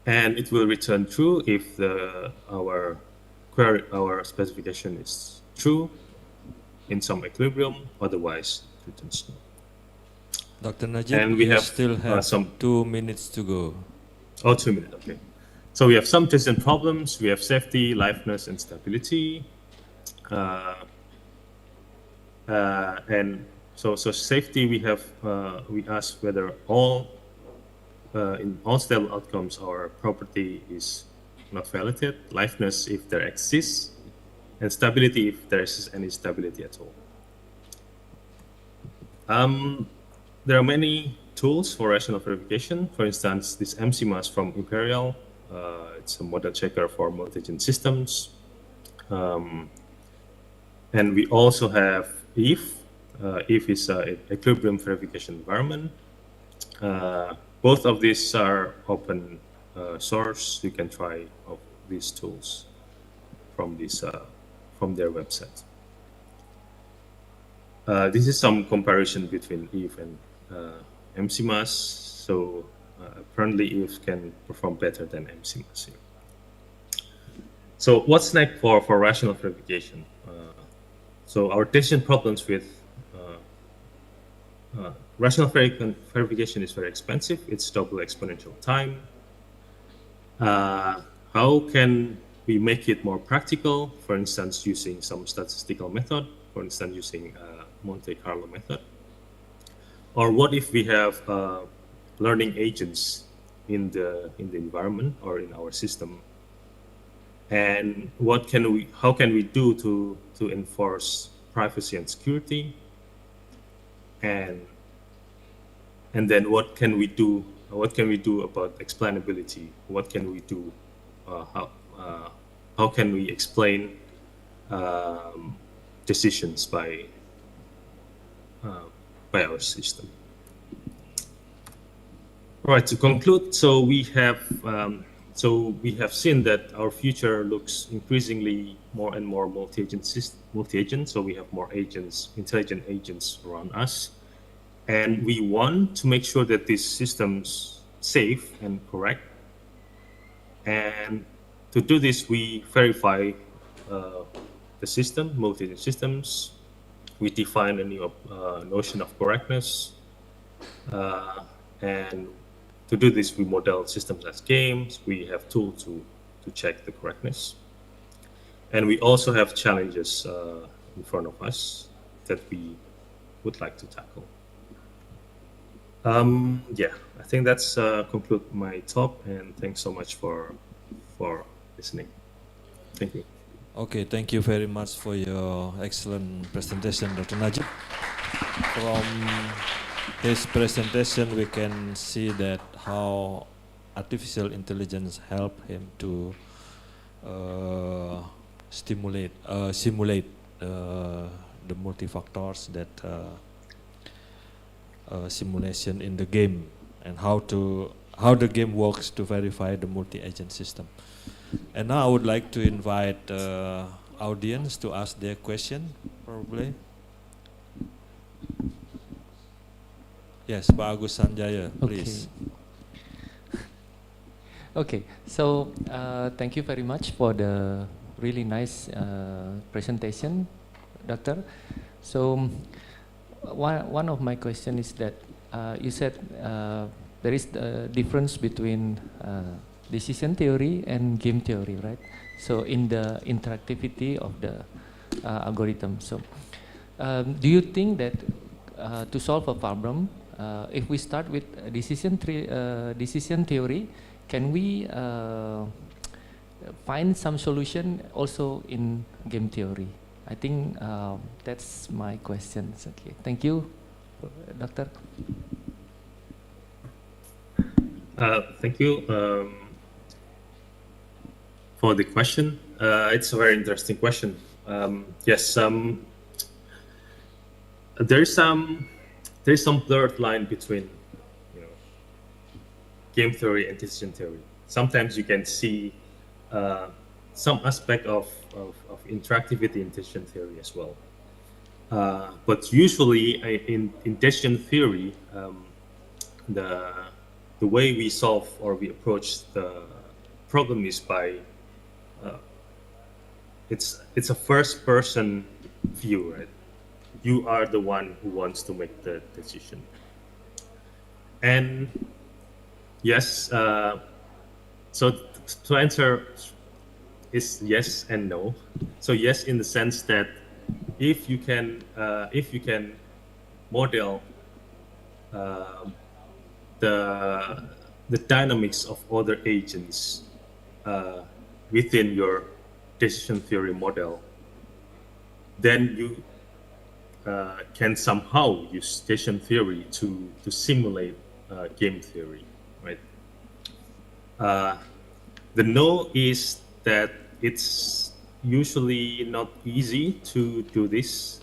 And it will return true if our specification is true in some equilibrium. Otherwise, it returns no. Dr. Najib, and we have still have some 2 minutes to go. Oh, 2 minutes, okay. So we have some decision problems. We have safety, liveness, and stability. And so safety, we have we ask whether in all stable outcomes our property is not violated. Liveness if there exists, and stability if there is any stability at all. There are many tools for rational verification. For instance, this MCMAS from Imperial. It's a model checker for multi-agent systems. And we also have EVE. EVE is an equilibrium verification environment. Both of these are open source. You can try these tools from their website. This is some comparison between EVE and MCMAS. So apparently EVE can perform better than MCMAS here. So what's next for rational verification? So our decision problems with rational verification is very expensive. It's double exponential time. How can we make it more practical? For instance, using some statistical method. For instance, using Monte Carlo method. Or what if we have learning agents in the environment or in our system? And how can we do to enforce privacy and security? And then what can we do? What can we do about explainability? What can we do? How can we explain decisions by our system? All right. To conclude, so we have seen that our future looks increasingly more and more multi-agent. So we have more agents, intelligent agents around us, and we want to make sure that these systems safe and correct. And to do this, we verify the system, multi-agent systems. We define a new notion of correctness, and to do this, we model systems as games. We have tools to check the correctness. And we also have challenges in front of us that we would like to tackle. Yeah, I think that's conclude my talk, and thanks so much for listening. Thank you. Okay, thank you very much for your excellent presentation, Dr. Najib. From his presentation, we can see that how artificial intelligence help him to simulate the multifactors that simulation in the game, and how the game works to verify the multi-agent system. And now I would like to invite audience to ask their question, probably. Yes, Pak Agus Sanjaya, please. Okay, so thank you very much for the really nice presentation, Doctor. So one of my question is that you said there is a difference between decision theory and game theory, right? So in the interactivity of the algorithm. So do you think that to solve a problem, if we start with decision theory, can we find some solution also in game theory? I think that's my question. Okay, thank you, Doctor. Thank you for the question. It's a very interesting question. Yes, there is some blurred line between game theory and decision theory. Sometimes you can see some aspect of interactivity in decision theory as well. But usually in decision theory, the way we solve or we approach the problem is by it's a first person view, right? You are the one who wants to make the decision. And yes, so to answer is yes and no. So yes, in the sense that if you can model the dynamics of other agents within your decision theory model, then you can somehow use decision theory to simulate game theory, right? The no is that it's usually not easy to do this.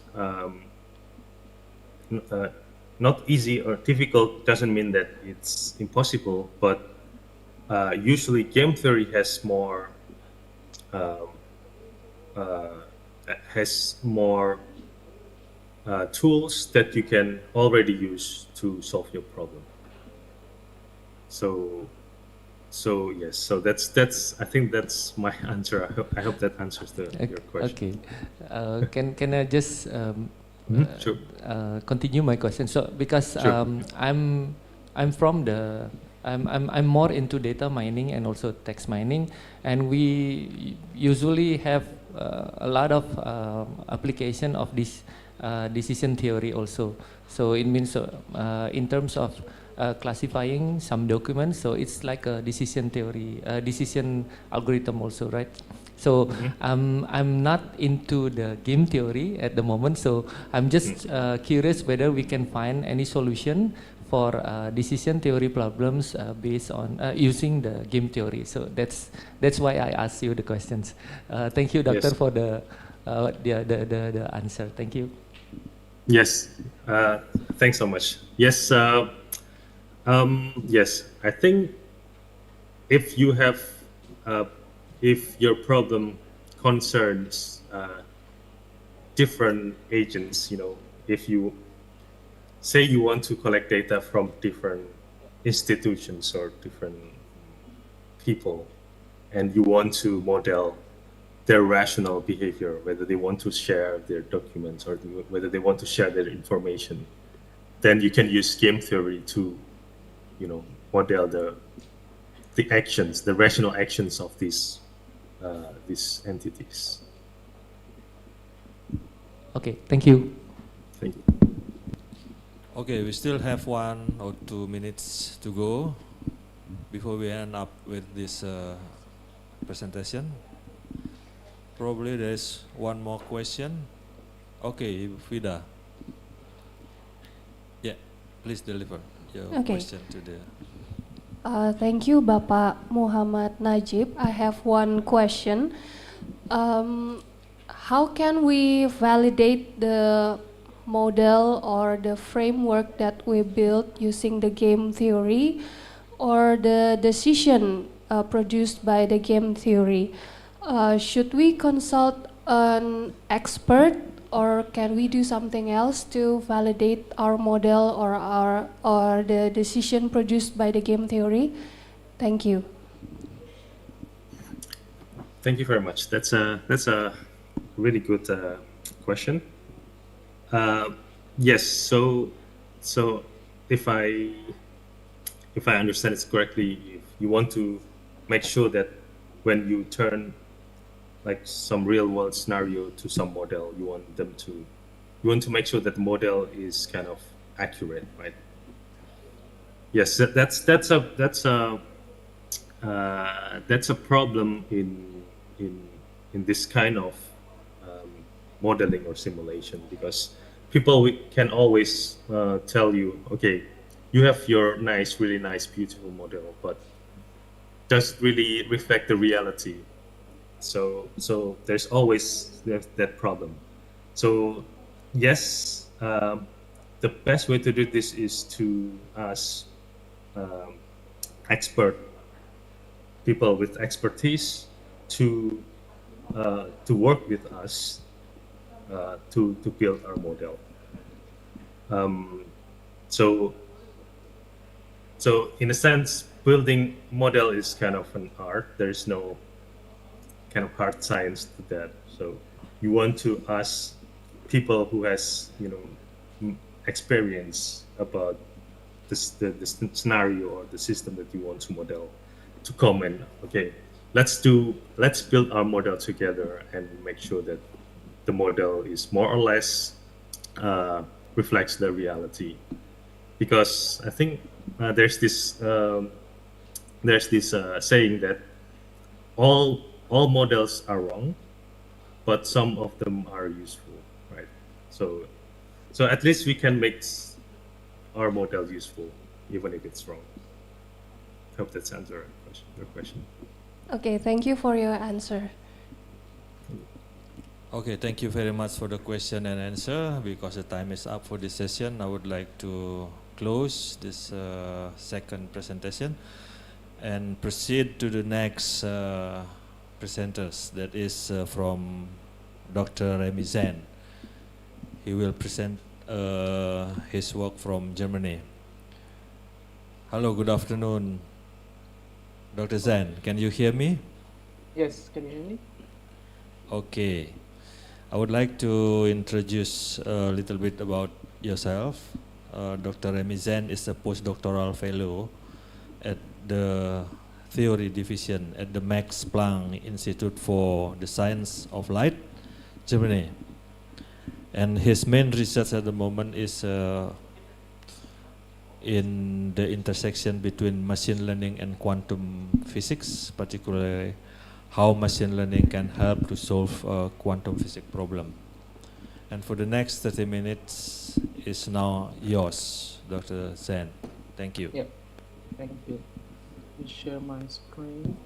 Not easy or difficult doesn't mean that it's impossible, but usually game theory has more tools that you can already use to solve your problem. So yes, so that's I think that's my answer. I hope that answers your question. Okay, can I just sure. Continue my question? So because Sure. I'm more into data mining and also text mining, and we usually have a lot of application of this decision theory also. So it means in terms of classifying some documents, so it's like a decision theory, decision algorithm also, right? So I'm not into the game theory at the moment, so I'm just curious whether we can find any solution for decision theory problems based on using the game theory. So that's why I asked you the questions. Thank you, Doctor, Yes. for the answer. Thank you. Yes, thanks so much. Yes, yes, I think if you have, if your problem concerns different agents, if you say you want to collect data from different institutions or different people, and you want to model their rational behavior, whether they want to share their documents or whether they want to share their information, then you can use game theory to, model the actions, the rational actions of these entities. Okay, thank you. Thank you. Okay, we still have 1 or 2 minutes to go before we end up with this presentation. Probably there's one more question. Okay, Vida. Yeah, please deliver your question to the... Thank you, Bapak Muhammad Najib. I have one question. How can we validate the model or the framework that we built using the game theory or the decision produced by the game theory? Should we consult an expert or can we do something else to validate our model or the decision produced by the game theory? Thank you. Thank you very much. That's a really good question. Yes. So if I understand it correctly, if you want to make sure that when you turn like some real world scenario to some model, you want to make sure that the model is kind of accurate, right? Yes, that's a problem in this kind of modeling or simulation, because people can always tell you, okay, you have your really nice, beautiful model, but does it really reflect the reality? So there's always that problem. So yes, the best way to do this is to ask people with expertise to work with us to build our model. So in a sense, building model is kind of an art. There is no kind of hard science to that. So you want to ask people who has experience about the scenario or the system that you want to model to come and, okay, let's build our model together and make sure that the model is more or less reflects the reality. Because I think there's this saying that all models are wrong, but some of them are useful, right? So at least we can make our model useful, even if it's wrong. Hope that's answered your question. Okay, thank you for your answer. Okay, thank you very much for the question and answer. Because the time is up for this session, I would like to close this second presentation and proceed to the next presenters. That is from Dr. Remy Zen. He will present his work from Germany. Hello, good afternoon, Dr. Zen. Can you hear me? Yes, can you hear me? Okay. I would like to introduce a little bit about yourself. Dr. Remy Zen is a postdoctoral fellow at the Theory Division at the Max Planck Institute for the Science of Light, Germany. And his main research at the moment is in the intersection between machine learning and quantum physics, particularly how machine learning can help to solve a quantum physics problem. And for the next 30 minutes is now yours, Dr. Zen. Thank you. Yeah, thank you. Let me share my screen.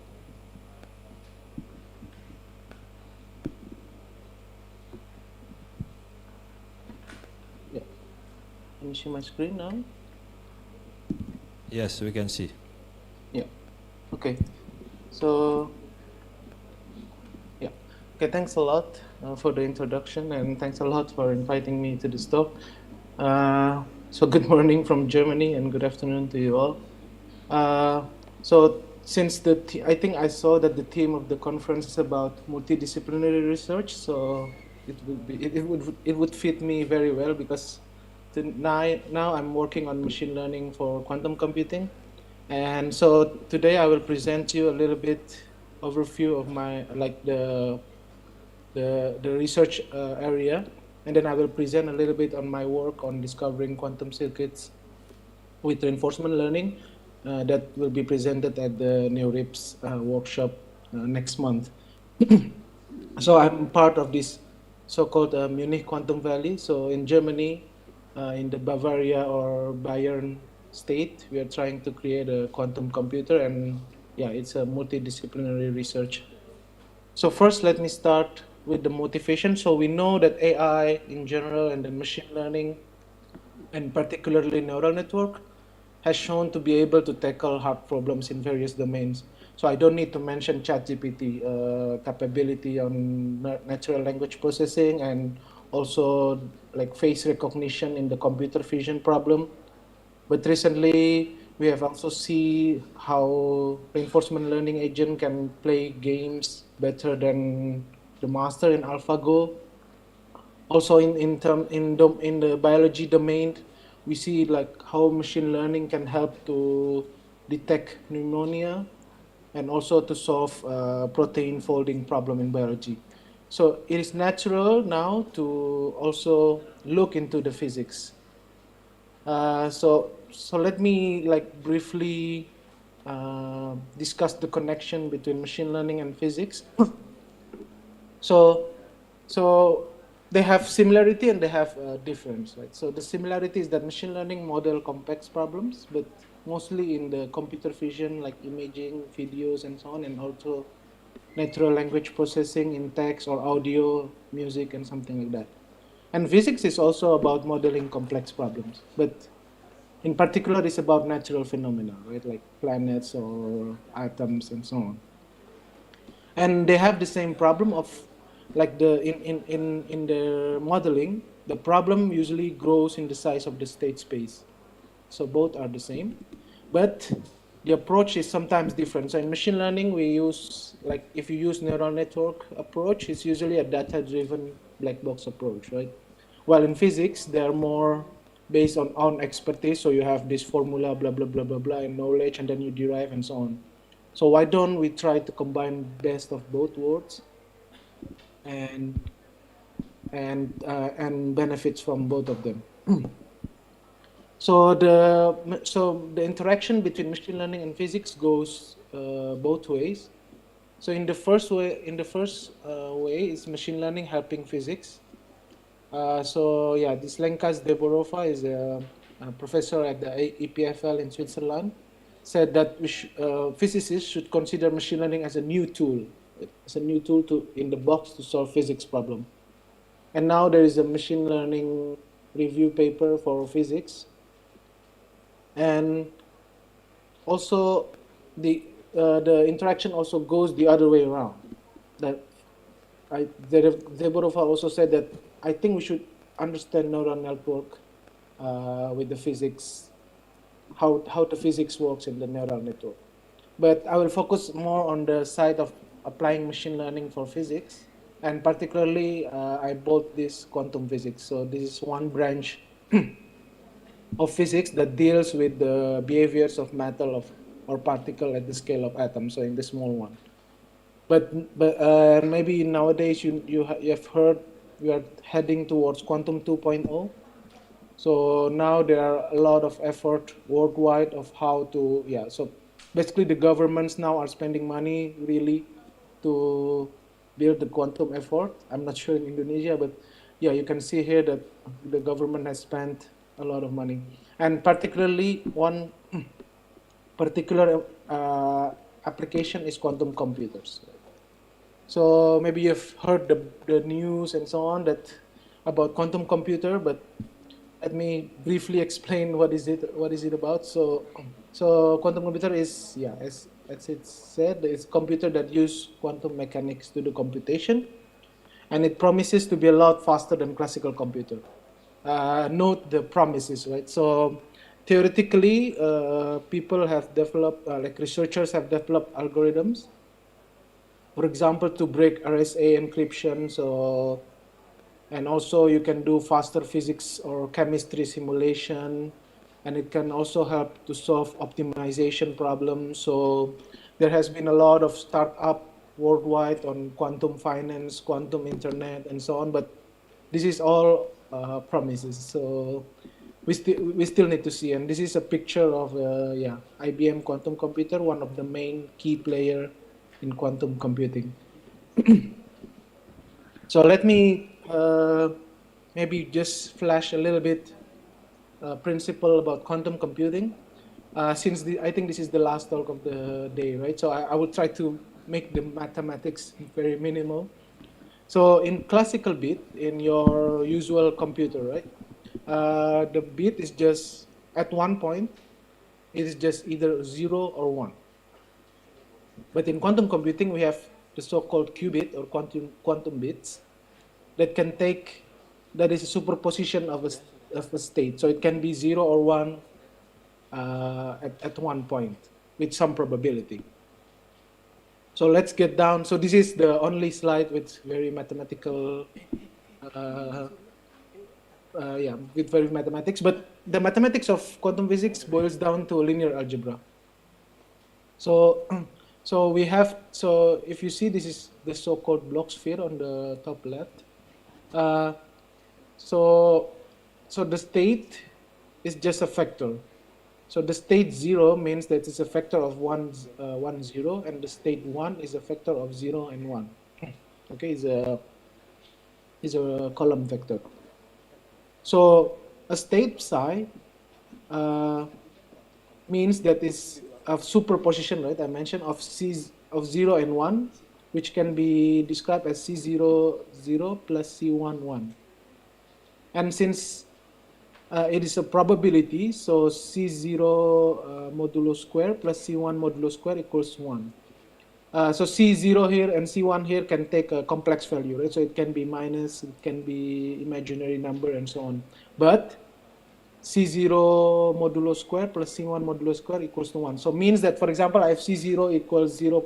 Yeah, can you see my screen now? Yes, we can see. Yeah, okay. So, okay, thanks a lot for the introduction, and thanks a lot for inviting me to this talk. So good morning from Germany and good afternoon to you all. So since I think I saw that the theme of the conference is about multidisciplinary research, so it would fit me very well, because now I'm working on machine learning for quantum computing. And so today I will present you a little bit overview of my the research area, and then I will present a little bit on my work on discovering quantum circuits with reinforcement learning that will be presented at the NeoRIPS workshop next month. So I'm part of this so-called Munich Quantum Valley. So in Germany, in the Bavaria or Bayern state, we are trying to create a quantum computer, and yeah, it's a multidisciplinary research. So first, let me start with the motivation. So we know that AI in general and then machine learning, and particularly neural network, has shown to be able to tackle hard problems in various domains. So I don't need to mention ChatGPT capability on natural language processing, and also like face recognition in the computer vision problem. But recently, we have also see how reinforcement learning agent can play games better than the master in AlphaGo. Also in the biology domain, we see like how machine learning can help to detect pneumonia and also to solve protein folding problem in biology. So it is natural now to also look into the physics. So let me like briefly discuss the connection between machine learning and physics. So they have similarity and they have difference, right? So the similarity is that machine learning model complex problems, but mostly in the computer vision, like imaging, videos, and so on, and also natural language processing in text or audio, music, and something like that. And physics is also about modeling complex problems, but in particular, it's about natural phenomena, right? Like planets or atoms and so on. And they have the same problem of like in the modeling, the problem usually grows in the size of the state space. So both are the same, but the approach is sometimes different. So in machine learning, we use, like if you use neural network approach, it's usually a data-driven black box approach, right? While in physics, they're more based on expertise. So you have this formula, blah, blah, blah, blah, blah, and knowledge, and then you derive and so on. So why don't we try to combine best of both worlds and benefits from both of them? So the interaction between machine learning and physics goes both ways. So in the first way is machine learning helping physics. So yeah, this Lenkas Deborova is a professor at the EPFL in Switzerland, said that physicists should consider machine learning as a new tool in the box to solve physics problem. And now there is a machine learning review paper for physics. And also the interaction also goes the other way around. Deborova also said that I think we should understand neural network with the physics, how the physics works in the neural network. But I will focus more on the side of applying machine learning for physics, and particularly I bought this quantum physics. So this is one branch of physics that deals with the behaviors of metal or particle at the scale of atoms, so in the small one. But maybe nowadays you have heard we are heading towards quantum 2.0. So now there are a lot of effort worldwide of how to, so basically the governments now are spending money really to build the quantum effort. I'm not sure in Indonesia, but yeah, you can see here that the government has spent a lot of money. And particularly one particular application is quantum computers. So maybe you've heard the news and so on about quantum computer, but let me briefly explain what is it about. So quantum computer is, as it said, it's a computer that uses quantum mechanics to do computation, and it promises to be a lot faster than classical computer. Note the promises, right? So theoretically, people have developed, like researchers have developed algorithms, for example, to break RSA encryption. So, and also you can do faster physics or chemistry simulation, and it can also help to solve optimization problems. So there has been a lot of startup worldwide on quantum finance, quantum internet, and so on, but this is all promises. So we still need to see, and this is a picture of IBM quantum computer, one of the main key player in quantum computing. So let me maybe just flash a little bit principle about quantum computing, since I think this is the last talk of the day, right? So I will try to make the mathematics very minimal. So in classical bit, in your usual computer, right, the bit is just, at one point, it is just either 0 or 1. But in quantum computing, we have the so-called qubit or quantum bits that can take that is a superposition of a state. So it can be 0 or 1 at one point with some probability. So let's get down. So this is the only slide with very mathematical, with very mathematics. But the mathematics of quantum physics boils down to linear algebra. So, so if you see, this is the so-called Bloch sphere on the top left. So the state is just a vector. So the state 0 means that it's a vector of 1, 0, and the state 1 is a vector of 0 and 1. Okay, is a column vector. So a state psi means that is a superposition, right? I mentioned of of 0 and 1, which can be described as C0, 0 plus C1, 1. And since it is a probability, so C0 modulo square plus C1 modulo square equals 1. So C0 here and C1 here can take a complex value, right? So it can be minus, it can be imaginary number, and so on. But C0 modulo square plus C1 modulo square equals to 1. So means that, for example, I have C0 equals 0.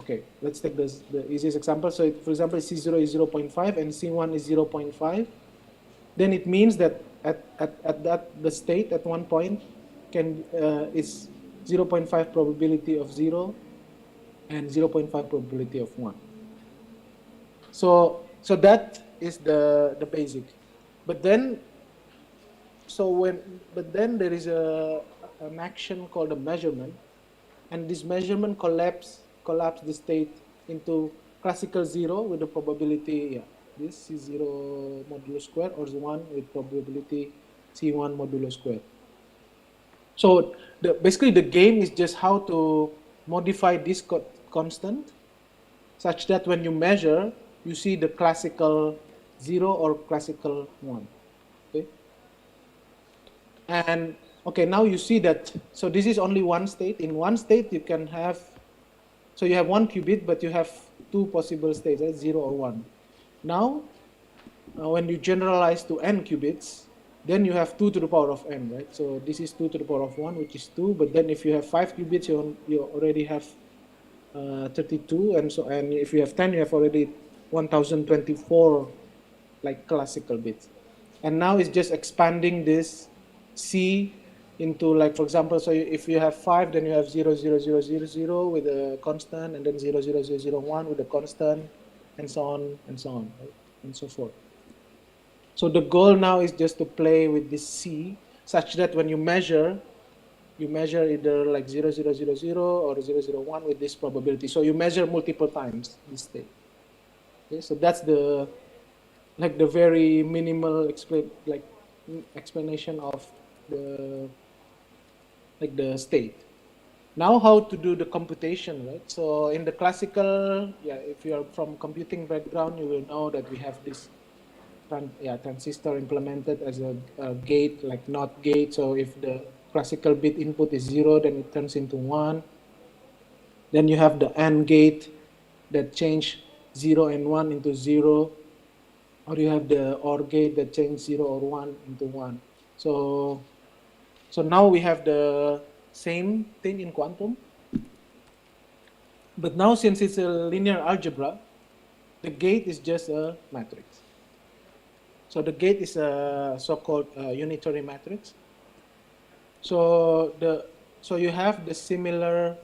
Okay, let's take the easiest example. So for example, C0 is 0.5 and C1 is 0.5. Then it means that at the state at one point is 0.5 probability of 0 and 0.5 probability of 1. So that is the basic. But then there is an action called a measurement, and this measurement collapse the state into classical 0 with the probability, this C0 modulo square, or 1 with probability C1 modulo square. So basically the game is just how to modify this constant such that when you measure, you see the classical 0 or classical 1. Okay. And okay, now you see that, so this is only one state. In one state you can have, so you have one qubit, but you have two possible states, right? 0 or 1. Now, when you generalize to n qubits, then you have 2 to the power of n, right? So this is 2 to the power of 1, which is 2. But then if you have 5 qubits, you already have 32, and if you have 10, you have already 1024 like classical bits. And now it's just expanding this C into, like, for example, so if you have 5, then you have 0, 0, 0, 0, 0 with a constant, and then 0, 0, 0, 0, 1 with a constant, and so on, right? And so forth. So the goal now is just to play with this C such that when you measure either like 0, 0, 0, 0 or 0, 0, 1 with this probability. So you measure multiple times this state. Okay, so that's the very minimal explanation of the state. Now how to do the computation, right? So in the classical, if you are from computing background, you will know that we have this transistor implemented as a gate, like NOT gate. So if the classical bit input is 0, then it turns into 1. Then you have the AND gate that change 0 and 1 into 0. Or you have the OR gate that change 0 or 1 into 1. So now we have the same thing in quantum. But now, since it's a linear algebra, the gate is just a matrix. So the gate is a so-called unitary matrix. So you have the similar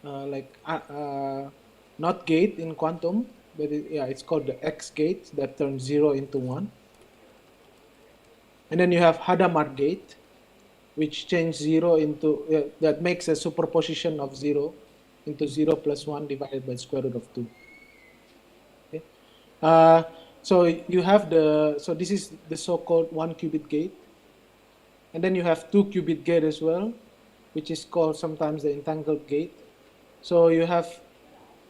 NOT gate in quantum, but it's called the X gate that turns 0 into 1. And then you have Hadamard gate, which change 0 into, that makes a superposition of 0 into 0 plus 1 divided by square root of 2. Okay. So you have so this is the so-called 1 qubit gate. And then you have 2 qubit gate as well, which is called sometimes the entangled gate. So you have,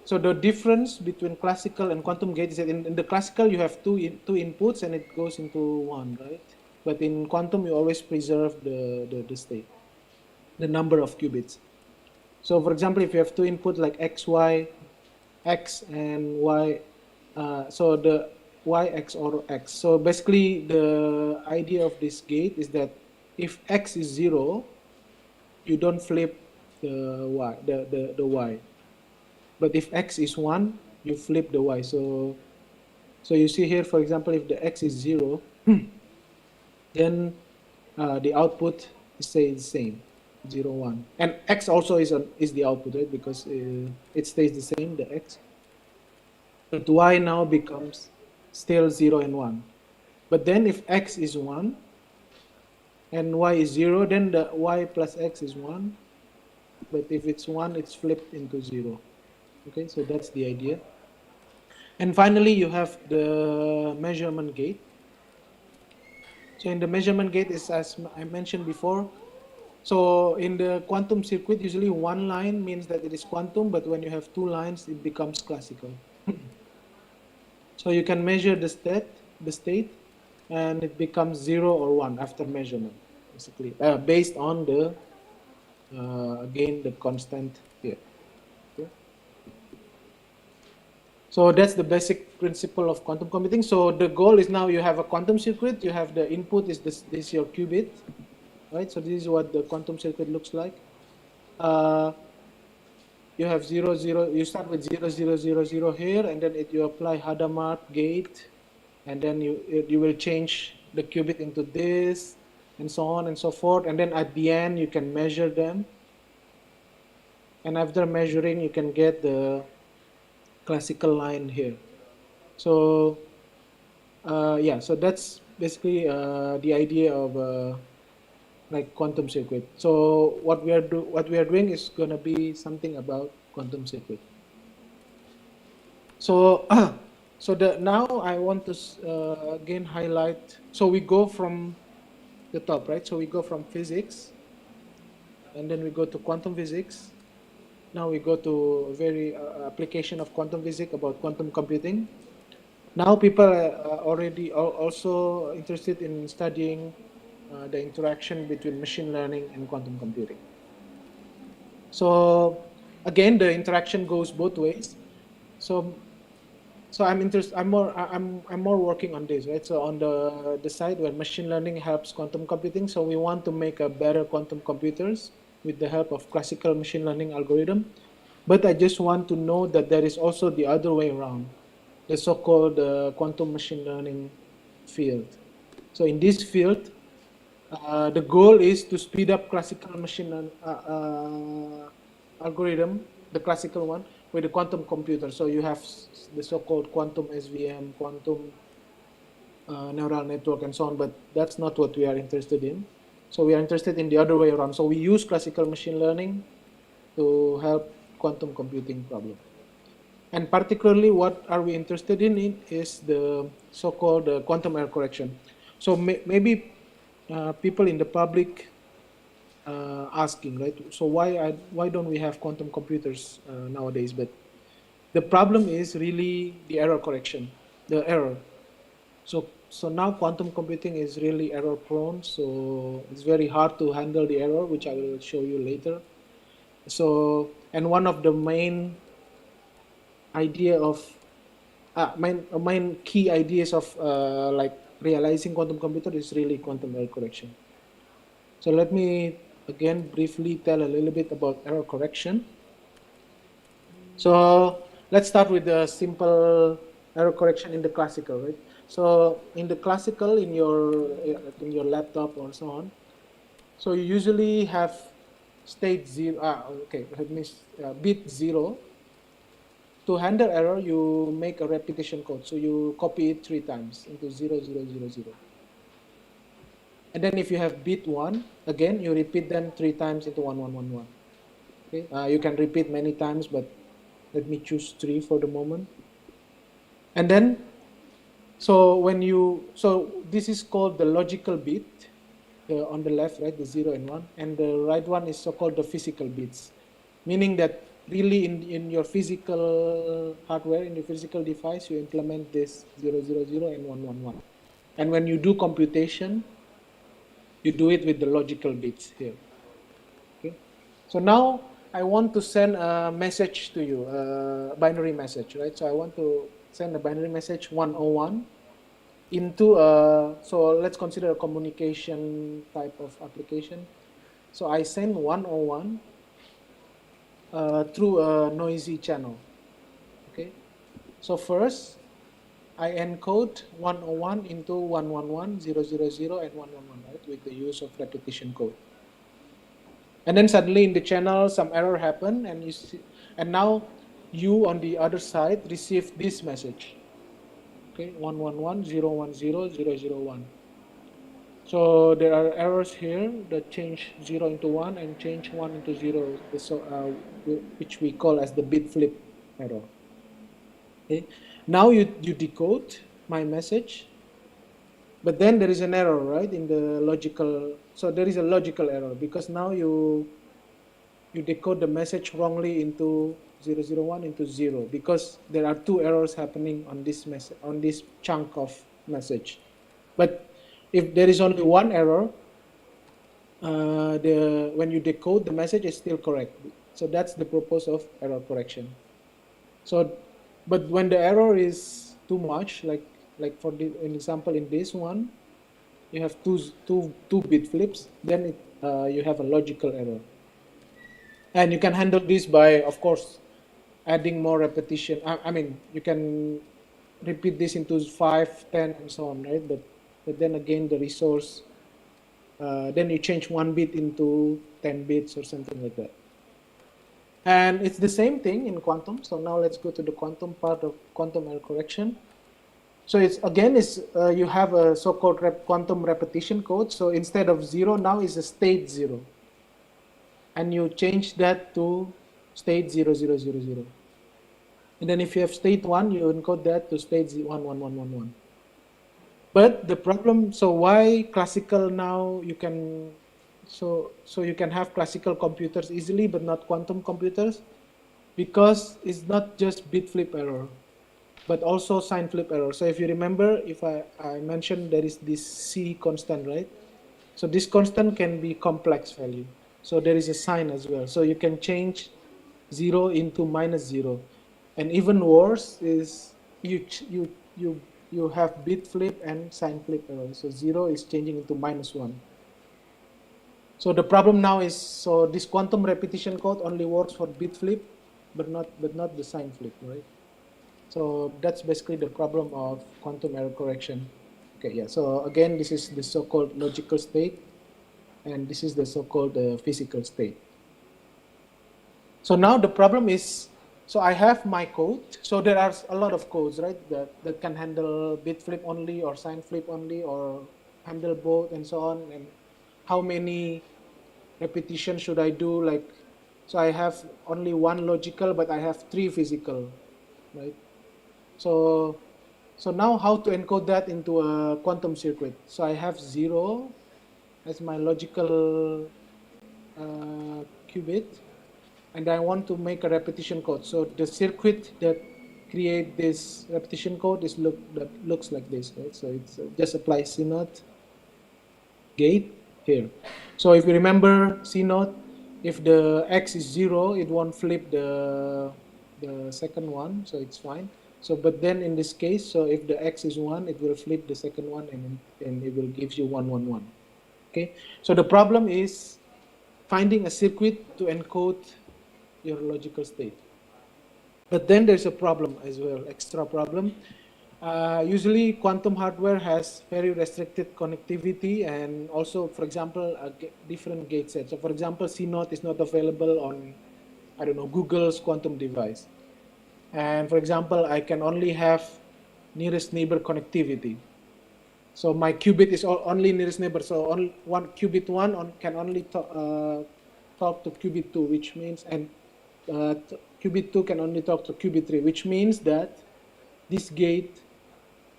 so the difference between classical and quantum gate is that in the classical you have two inputs and it goes into 1, right? But in quantum you always preserve the state, the number of qubits. So for example, if you have 2 inputs like x, y, x and y, so the y, x, or x. So basically the idea of this gate is that if x is 0, you don't flip the y, the y. But if x is 1, you flip the y. So you see here, for example, if the x is 0, then the output stays the same, 0, 1. And x also is the output, right? Because it stays the same, the x. But y now becomes still 0 and 1. But then if x is 1 and y is 0, then the y plus x is 1. But if it's 1, it's flipped into 0. Okay, so that's the idea. And finally, you have the measurement gate. So in the measurement gate is, as I mentioned before, so in the quantum circuit, usually one line means that it is quantum, but when you have two lines, it becomes classical. So you can measure the state, and it becomes 0 or 1 after measurement, basically, based on the, again, the constant here. Okay. So that's the basic principle of quantum computing. So the goal is now you have a quantum circuit, you have the input is this your qubit, right? So this is what the quantum circuit looks like. You have 0, 0, you start with 0, 0, 0, 0 here, and then you apply Hadamard gate, and then you will change the qubit into this, and so on and so forth. And then at the end, you can measure them. And after measuring, you can get the classical line here. So, yeah, so that's basically the idea of like quantum circuit. So what we are doing is going to be something about quantum circuit. So now I want to again highlight. So we go from the top, right? So we go from physics, and then we go to quantum physics. Now we go to a very application of quantum physics about quantum computing. Now people are already also interested in studying the interaction between machine learning and quantum computing. So again, the interaction goes both ways. So I'm interested. I'm more working on this, right? So on the side where machine learning helps quantum computing. So we want to make a better quantum computers with the help of classical machine learning algorithm. But I just want to know that there is also the other way around, the so-called quantum machine learning field. So in this field, the goal is to speed up classical machine algorithm, the classical one, with the quantum computer. So you have the so-called quantum SVM, quantum neural network, and so on. But that's not what we are interested in. So we are interested in the other way around. So we use classical machine learning to help quantum computing problem. And particularly, what are we interested in is the so-called quantum error correction. So maybe people in the public asking, right? So why don't we have quantum computers nowadays? But the problem is really the error correction, the error. So now quantum computing is really error prone. So it's very hard to handle the error, which I will show you later. So, and one of the main idea of main key ideas of like realizing quantum computer is really quantum error correction. So let me again briefly tell a little bit about error correction. So let's start with the simple error correction in the classical, right? So in the classical, in your laptop or so on, so you usually have state 0. Okay, let me bit 0. To handle error, you make a repetition code. So you copy it 3 times into 0, 0, 0, 0. And then if you have bit 1, again, you repeat them 3 times into 1, 1, 1, 1. Okay? You can repeat many times, but let me choose 3 for the moment. And then, so this is called the logical bit on the left, right, the 0 and 1. And the right one is so-called the physical bits, meaning that really in your physical hardware, in your physical device, you implement this 0, 0, 0 and 1, 1, 1. And when you do computation, you do it with the logical bits here. Okay. So now I want to send a message to you, a binary message, right? So I want to send a binary message 101 into so let's consider a communication type of application. So I send 101 through a noisy channel. Okay. So first, I encode 101 into 111, 000, and 111, right, with the use of repetition code. And then suddenly in the channel, some error happened, and you see, and now you on the other side receive this message. Okay, 111, 010, 001. So there are errors here that change 0 into 1 and change 1 into 0, which we call as the bit flip error. Okay. Now you decode my message, but then there is an error, right, in the logical. So there is a logical error because now you decode the message wrongly into 001 into 0 because there are two errors happening on this on this chunk of message. But if there is only one error, when you decode the message is still correct. So that's the purpose of error correction. So, but when the error is too much, like for the example in this one, you have two bit flips, then you have a logical error. And you can handle this by, of course, adding more repetition. I mean, you can repeat this into 5, 10, and so on, right? But then again, the resource, then you change 1 bit into 10 bits or something like that. And it's the same thing in quantum. So now let's go to the quantum part of quantum error correction. So it's again, you have a so-called quantum repetition code. So instead of 0, now is a state 0. And you change that to state 0, 0, 0, 0. And then if you have state 1, you encode that to state 1, 1, 1, 1, 1. But the problem, so why classical now you can, so you can have classical computers easily, but not quantum computers? Because it's not just bit flip error, but also sign flip error. So if you remember, if I mentioned there is this C constant, right? So this constant can be complex value. So there is a sign as well. So you can change 0 into -0. And even worse is you have bit flip and sign flip error. So 0 is changing into -1. So the problem now is, so this quantum repetition code only works for bit flip, but not the sign flip, right? So that's basically the problem of quantum error correction. Okay, yeah. So again, this is the so-called logical state, and this is the so-called physical state. So now the problem is, so I have my code. So there are a lot of codes, right, that can handle bit flip only or sign flip only or handle both and so on. And how many repetitions should I do? Like, so I have only one logical, but I have 3 physical, right? So now how to encode that into a quantum circuit? So I have 0 as my logical qubit, and I want to make a repetition code. So the circuit that create this repetition code looks like this, right? So it's just apply C0 gate here. So if you remember C0, if the X is 0, it won't flip the second one, so it's fine. So, but then in this case, so if the X is 1, it will flip the second one and it will give you 1, 1, 1. Okay, so the problem is finding a circuit to encode your logical state. But then there's a problem as well, extra problem. Usually quantum hardware has very restricted connectivity and also, for example, different gate sets. So for example, C0 is not available on, I don't know, Google's quantum device. And for example, I can only have nearest neighbor connectivity. So my qubit is only nearest neighbor. So only one qubit 1 can only talk to qubit 2, which means, and qubit 2 can only talk to qubit 3, which means that this gate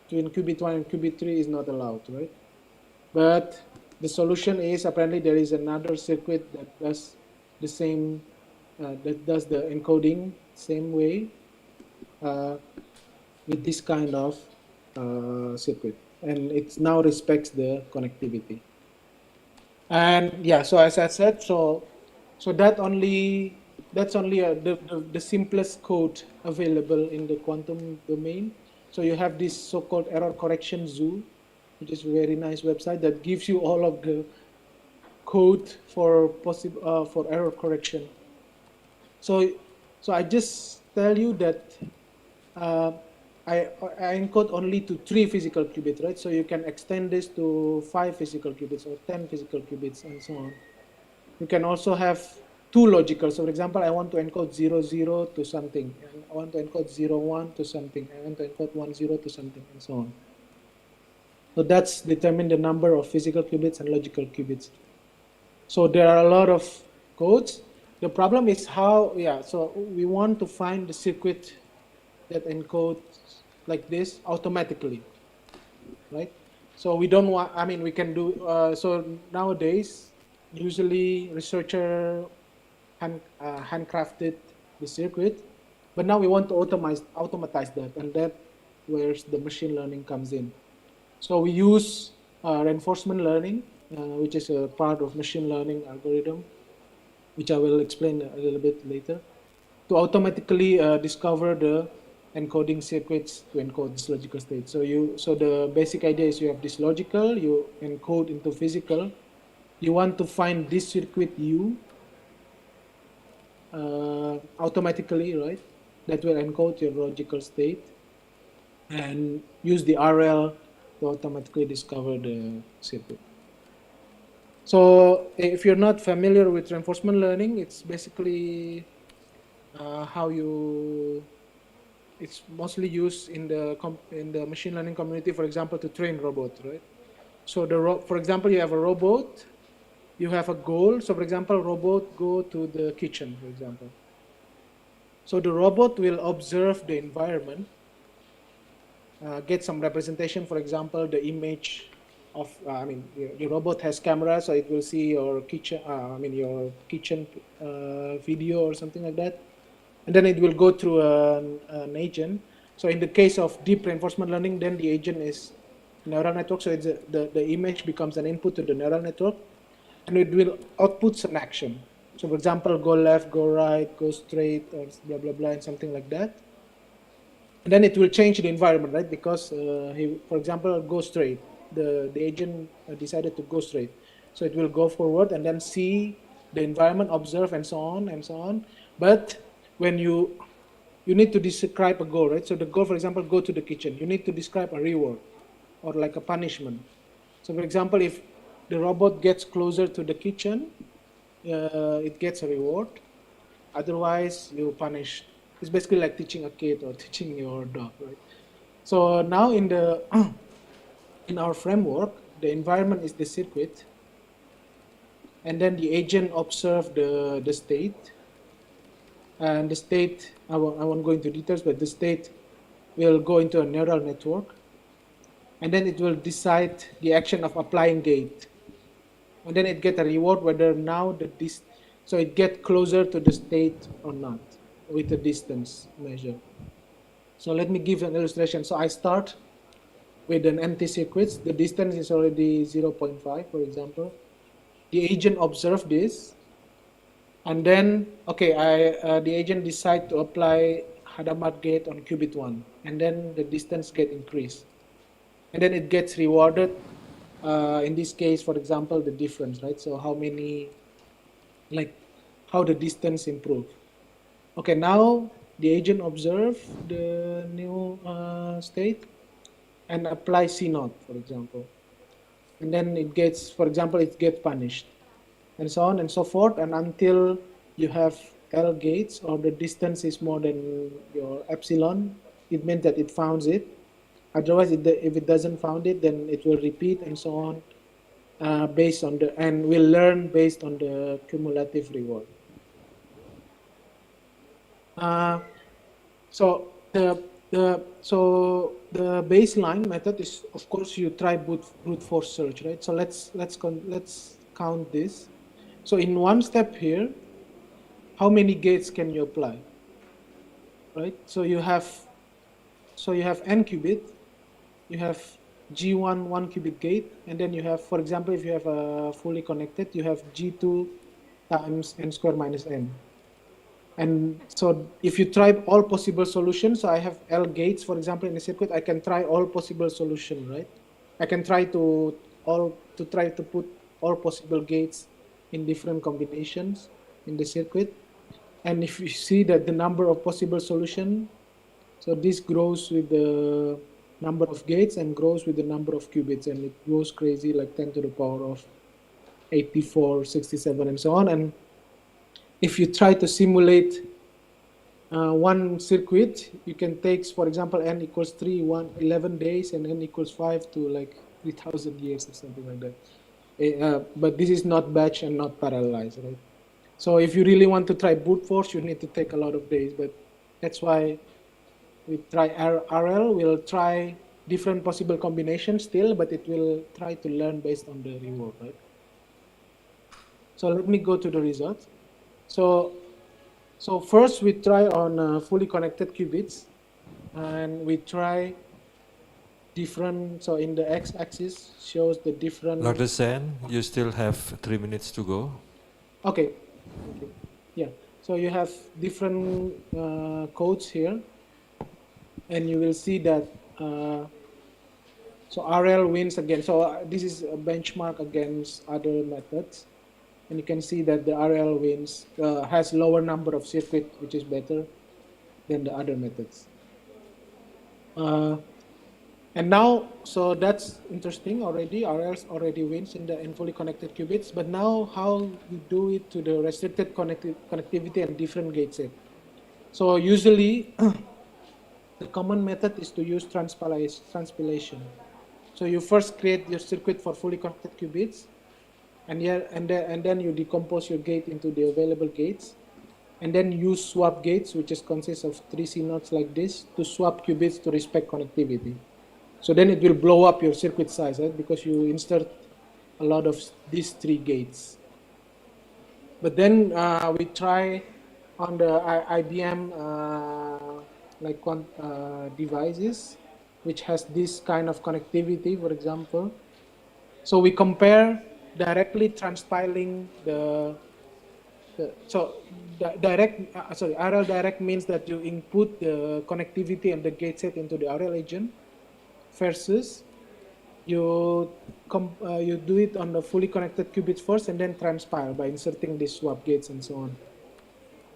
between qubit 1 and qubit 3 is not allowed, right? But the solution is apparently there is another circuit that does the same, that does the encoding same way with this kind of circuit, and it now respects the connectivity. And yeah, so as I said, so that's only the simplest code available in the quantum domain. So you have this so-called error correction zoo, which is a very nice website that gives you all of the code for for error correction. So I just tell you that I encode only to 3 physical qubits, right? So you can extend this to 5 physical qubits or 10 physical qubits and so on. You can also have 2 logical. So for example, I want to encode 0, 0 to something. And I want to encode 0, 1 to something. I want to encode 1, 0 to something and so on. So that's determine the number of physical qubits and logical qubits. So there are a lot of codes. The problem is how, so we want to find the circuit that encodes like this automatically, right? So we don't want, I mean, we can do, so nowadays, usually researcher handcrafted the circuit, but now we want to automatize that, and that where the machine learning comes in. So we use reinforcement learning, which is a part of machine learning algorithm, which I will explain a little bit later, to automatically discover the encoding circuits to encode this logical state. So the basic idea is you have this logical, you encode into physical. You want to find this circuit U automatically, right? That will encode your logical state, and use the RL to automatically discover the circuit. So if you're not familiar with reinforcement learning, it's basically it's mostly used in the machine learning community, for example, to train robots, right? So for example, you have a robot, you have a goal. So for example, robot go to the kitchen, for example. So the robot will observe the environment, get some representation, for example, the image of, the robot has camera, so it will see your kitchen, your kitchen video or something like that. And then it will go through an agent. So in the case of deep reinforcement learning, then the agent is neural network. So the image becomes an input to the neural network, and it will output an action. So for example, go left, go right, go straight, or blah, blah, blah, and something like that. And then it will change the environment, right? Because for example, go straight. The agent decided to go straight. So it will go forward and then see the environment, observe, and so on, and so on. But when you need to describe a goal, right? So the goal, for example, go to the kitchen. You need to describe a reward or like a punishment. So for example, if the robot gets closer to the kitchen, it gets a reward. Otherwise, you punish. It's basically like teaching a kid or teaching your dog, right? So now in our framework, the environment is the circuit, and then the agent observes the state. And the state, I won't go into details, but the state will go into a neural network, and then it will decide the action of applying gate. And then it gets a reward whether now so it gets closer to the state or not with the distance measure. So let me give an illustration. So I start with an empty circuit. The distance is already 0.5, for example. The agent observes this. And then, the agent decides to apply Hadamard gate on qubit 1, and then the distance gets increased. And then it gets rewarded, in this case, for example, the difference, right? So how the distance improve. Okay, now the agent observes the new state and apply C0, for example. And then it gets, for example, it gets punished. And so on and so forth, and until you have L gates or the distance is more than your epsilon, it means that it founds it. Otherwise, if it doesn't found it, then it will repeat and so on, based on and will learn based on the cumulative reward. So the baseline method is, of course, you try brute force search, right? So let's count this. So in one step here, how many gates can you apply? Right? So you have n qubit, you have G1 1 qubit gate, and then you have, for example, if you have a fully connected, you have G2 times n square minus n. And so if you try all possible solutions, so I have L gates, for example, in the circuit, I can try all possible solutions, right? I can try to put all possible gates in different combinations in the circuit. And if you see that the number of possible solutions, so this grows with the number of gates and grows with the number of qubits, and it goes crazy, like 10 to the power of 84, 67, and so on. And if you try to simulate one circuit, you can take, for example, n equals 3, 11 days, and n equals 5 to like 3,000 years or something like that. But this is not batch and not parallelized, right? So if you really want to try brute force, you need to take a lot of days. But that's why we try RL. We'll try different possible combinations still, but it will try to learn based on the reward, right? So let me go to the results. So first we try on fully connected qubits, and we try different. So in the x-axis shows the different. Dr. Sen, you still have 3 minutes to go. Okay. Yeah. So you have different codes here, and you will see that. So RL wins again. So this is a benchmark against other methods. And you can see that the RL wins, has lower number of circuit, which is better than the other methods. And now, so that's interesting already. RL already wins in fully connected qubits. But now, how we do it to the restricted connectivity and different gate set. So usually, the common method is to use transpilation. So you first create your circuit for fully connected qubits. And then you decompose your gate into the available gates, and then use swap gates, which consists of 3 CNOTs like this, to swap qubits to respect connectivity. So then it will blow up your circuit size, right? Because you insert a lot of these 3 gates. But then we try on the IBM devices, which has this kind of connectivity, for example. So we compare directly transpiling RL direct means that you input the connectivity and the gate set into the RL agent, versus you do it on the fully connected qubits first and then transpile by inserting these swap gates and so on.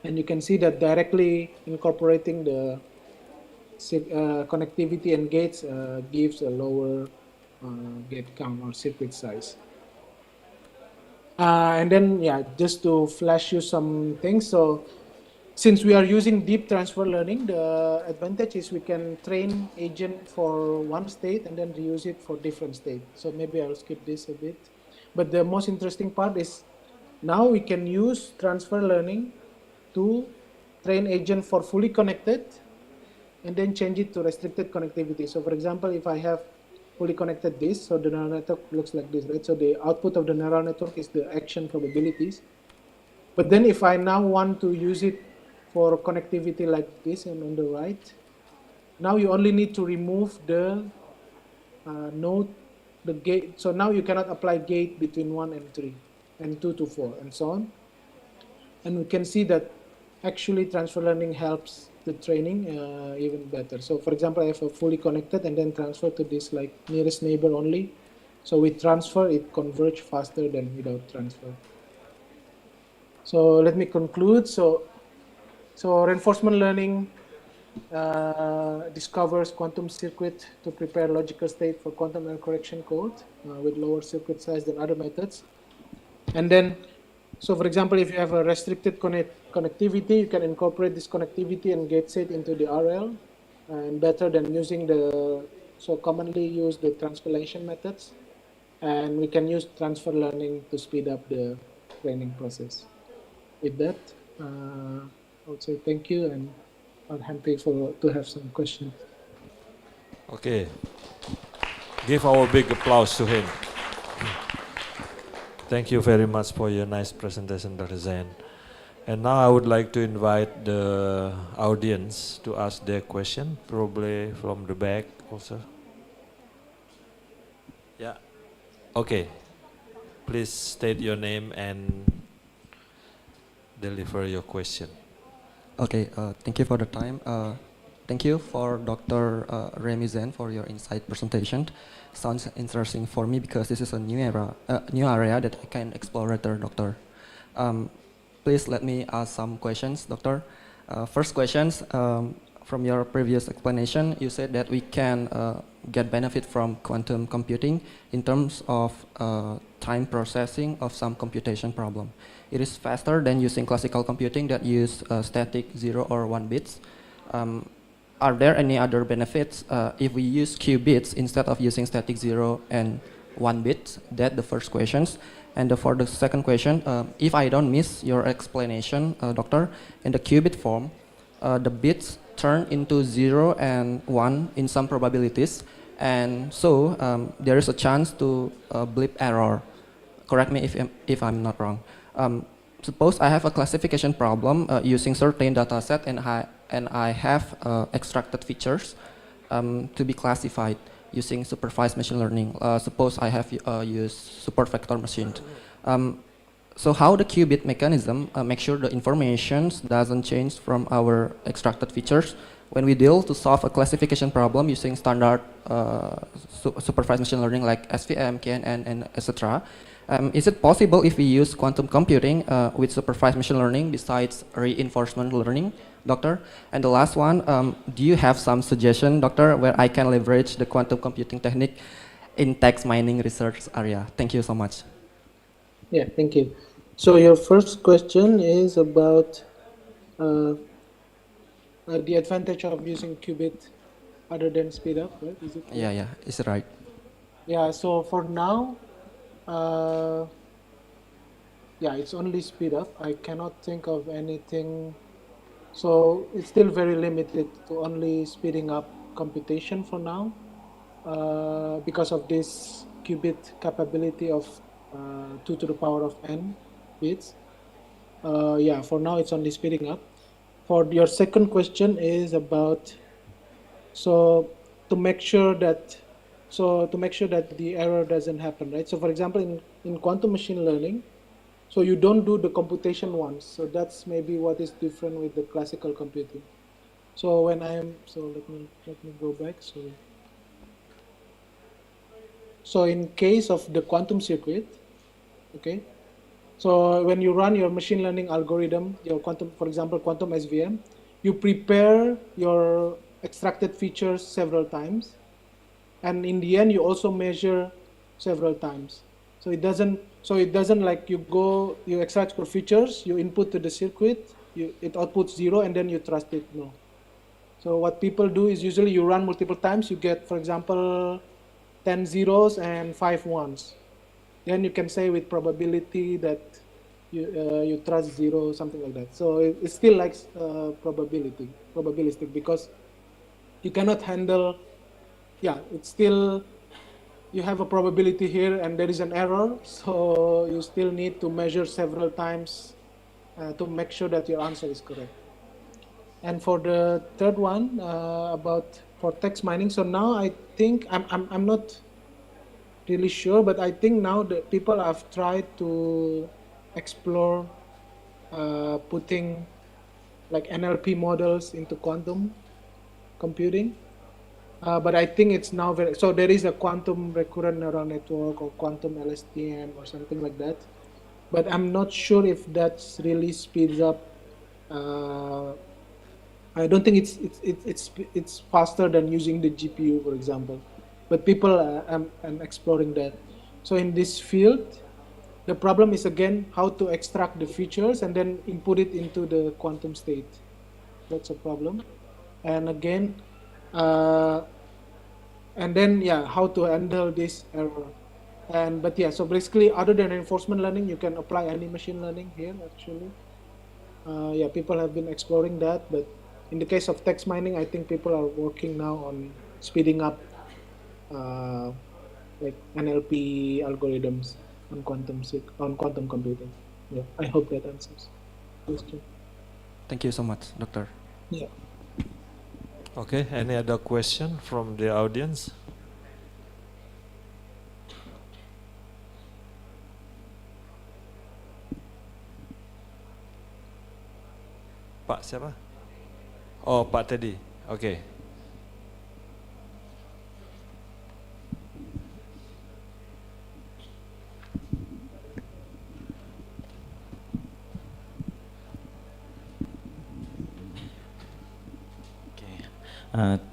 And you can see that directly incorporating the connectivity and gates gives a lower gate count or circuit size. And then, just to flash you some things. So since we are using deep transfer learning, the advantage is we can train agent for one state and then reuse it for different state. So maybe I'll skip this a bit. But the most interesting part is now we can use transfer learning to train agent for fully connected and then change it to restricted connectivity. So for example, if I have fully connected this, so the neural network looks like this, right? So the output of the neural network is the action probabilities. But then if I now want to use it for connectivity like this and on the right, now you only need to remove the node, the gate. So now you cannot apply gate between 1 and 3 and 2 to 4 and so on. And we can see that actually transfer learning helps the training even better. So for example, I have a fully connected and then transfer to this like nearest neighbor only. So with transfer, it converge faster than without transfer. So let me conclude. So reinforcement learning discovers quantum circuit to prepare logical state for quantum error correction code with lower circuit size than other methods. And then, so for example, if you have a restricted connectivity, you can incorporate this connectivity and gate set into the RL, and better than using so commonly used the transpilation methods. And we can use transfer learning to speed up the training process. With that, I would say thank you, and I'm happy to have some questions. Okay. Give our big applause to him. Thank you very much for your nice presentation, Dr. Zain. And now I would like to invite the audience to ask their question, probably from the back also. Yeah. Okay. Please state your name and deliver your question. Okay, thank you for the time. Thank you for Dr. Remy Zen for your insight presentation. Sounds interesting for me because this is a new area that I can explore later, Doctor. Please let me ask some questions, Doctor. First questions, from your previous explanation, you said that we can get benefit from quantum computing in terms of time processing of some computation problem. It is faster than using classical computing that use static 0 or 1 bits. Are there any other benefits if we use qubits instead of using static 0 and 1 bit? That's the first questions. And for the second question, if I don't miss your explanation, Doctor, in the qubit form, the bits turn into 0 and 1 in some probabilities, and so there is a chance to blip error. Correct me if I'm not wrong. Suppose I have a classification problem using certain data set and I have extracted features to be classified using supervised machine learning. Suppose I have used super vector machine. So how the qubit mechanism make sure the information doesn't change from our extracted features when we deal to solve a classification problem using standard supervised machine learning like SVM, KNN, and etc. Is it possible if we use quantum computing with supervised machine learning besides reinforcement learning, Doctor? And the last one, do you have some suggestion, Doctor, where I can leverage the quantum computing technique in text mining research area? Thank you so much. Yeah, thank you. So your first question is about the advantage of using qubit other than speed up, right? Is it? Yeah, is it right? Yeah, so for now, yeah, it's only speed up. I cannot think of anything. So it's still very limited to only speeding up computation for now because of this qubit capability of 2 to the power of n bits. Yeah, for now it's only speeding up. For your second question is about, so to make sure that the error doesn't happen, right? So for example, in quantum machine learning, so you don't do the computation once. So that's maybe what is different with the classical computing. So when let me go back. So in case of the quantum circuit, okay. So when you run your machine learning algorithm, your quantum, for example, quantum SVM, you prepare your extracted features several times. And in the end, you also measure several times. So it doesn't like you extract your features, you input to the circuit, it outputs 0, and then you trust it. No. So what people do is usually you run multiple times, you get, for example, 10 zeros and 5 ones. Then you can say with probability that you trust 0, something like that. So it's still like probabilistic because you cannot handle. Yeah, it's still, you have a probability here and there is an error, so you still need to measure several times to make sure that your answer is correct. And for the third one, for text mining, so now I think, I'm not really sure, but I think now that people have tried to explore putting like NLP models into quantum computing. But I think it's now so there is a quantum recurrent neural network or quantum LSTM or something like that. But I'm not sure if that's really speeds up. I don't think it's faster than using the GPU, for example. But people are exploring that. So in this field, the problem is again how to extract the features and then input it into the quantum state. That's a problem. And again, and then how to handle this error. But so basically, other than reinforcement learning, you can apply any machine learning here actually. People have been exploring that, but in the case of text mining, I think people are working now on speeding up like NLP algorithms on quantum computing. Yeah, I hope that answers the question. Thank you so much, Doctor. Yeah. Okay, any other question from the audience? Pak Pak siapa? Oh, Pak Teddy. Oke.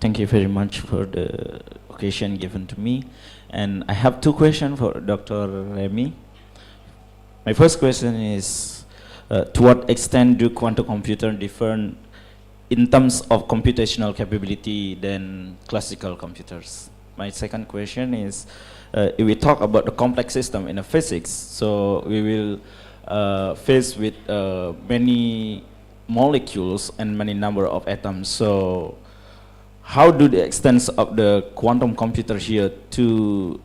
Thank you very much for the occasion given to me. And I have two questions for Dr. Remy. My first question is, to what extent do quantum computers differ in terms of computational capability than classical computers? My second question is, if we talk about the complex system in a physics, so we will face with many molecules and many number of atoms. So how do the extents of the quantum computer here to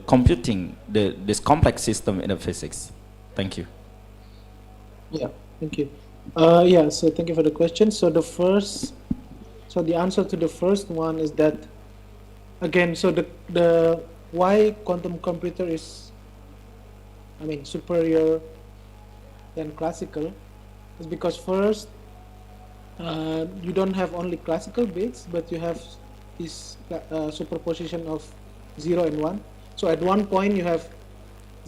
computing this complex system in the physics? Thank you. Yeah, thank you. Yeah, so thank you for the question. So the answer to the first one is that, again, so the why quantum computer is, superior than classical is because first, you don't have only classical bits, but you have this superposition of 0 and 1. So at one point you have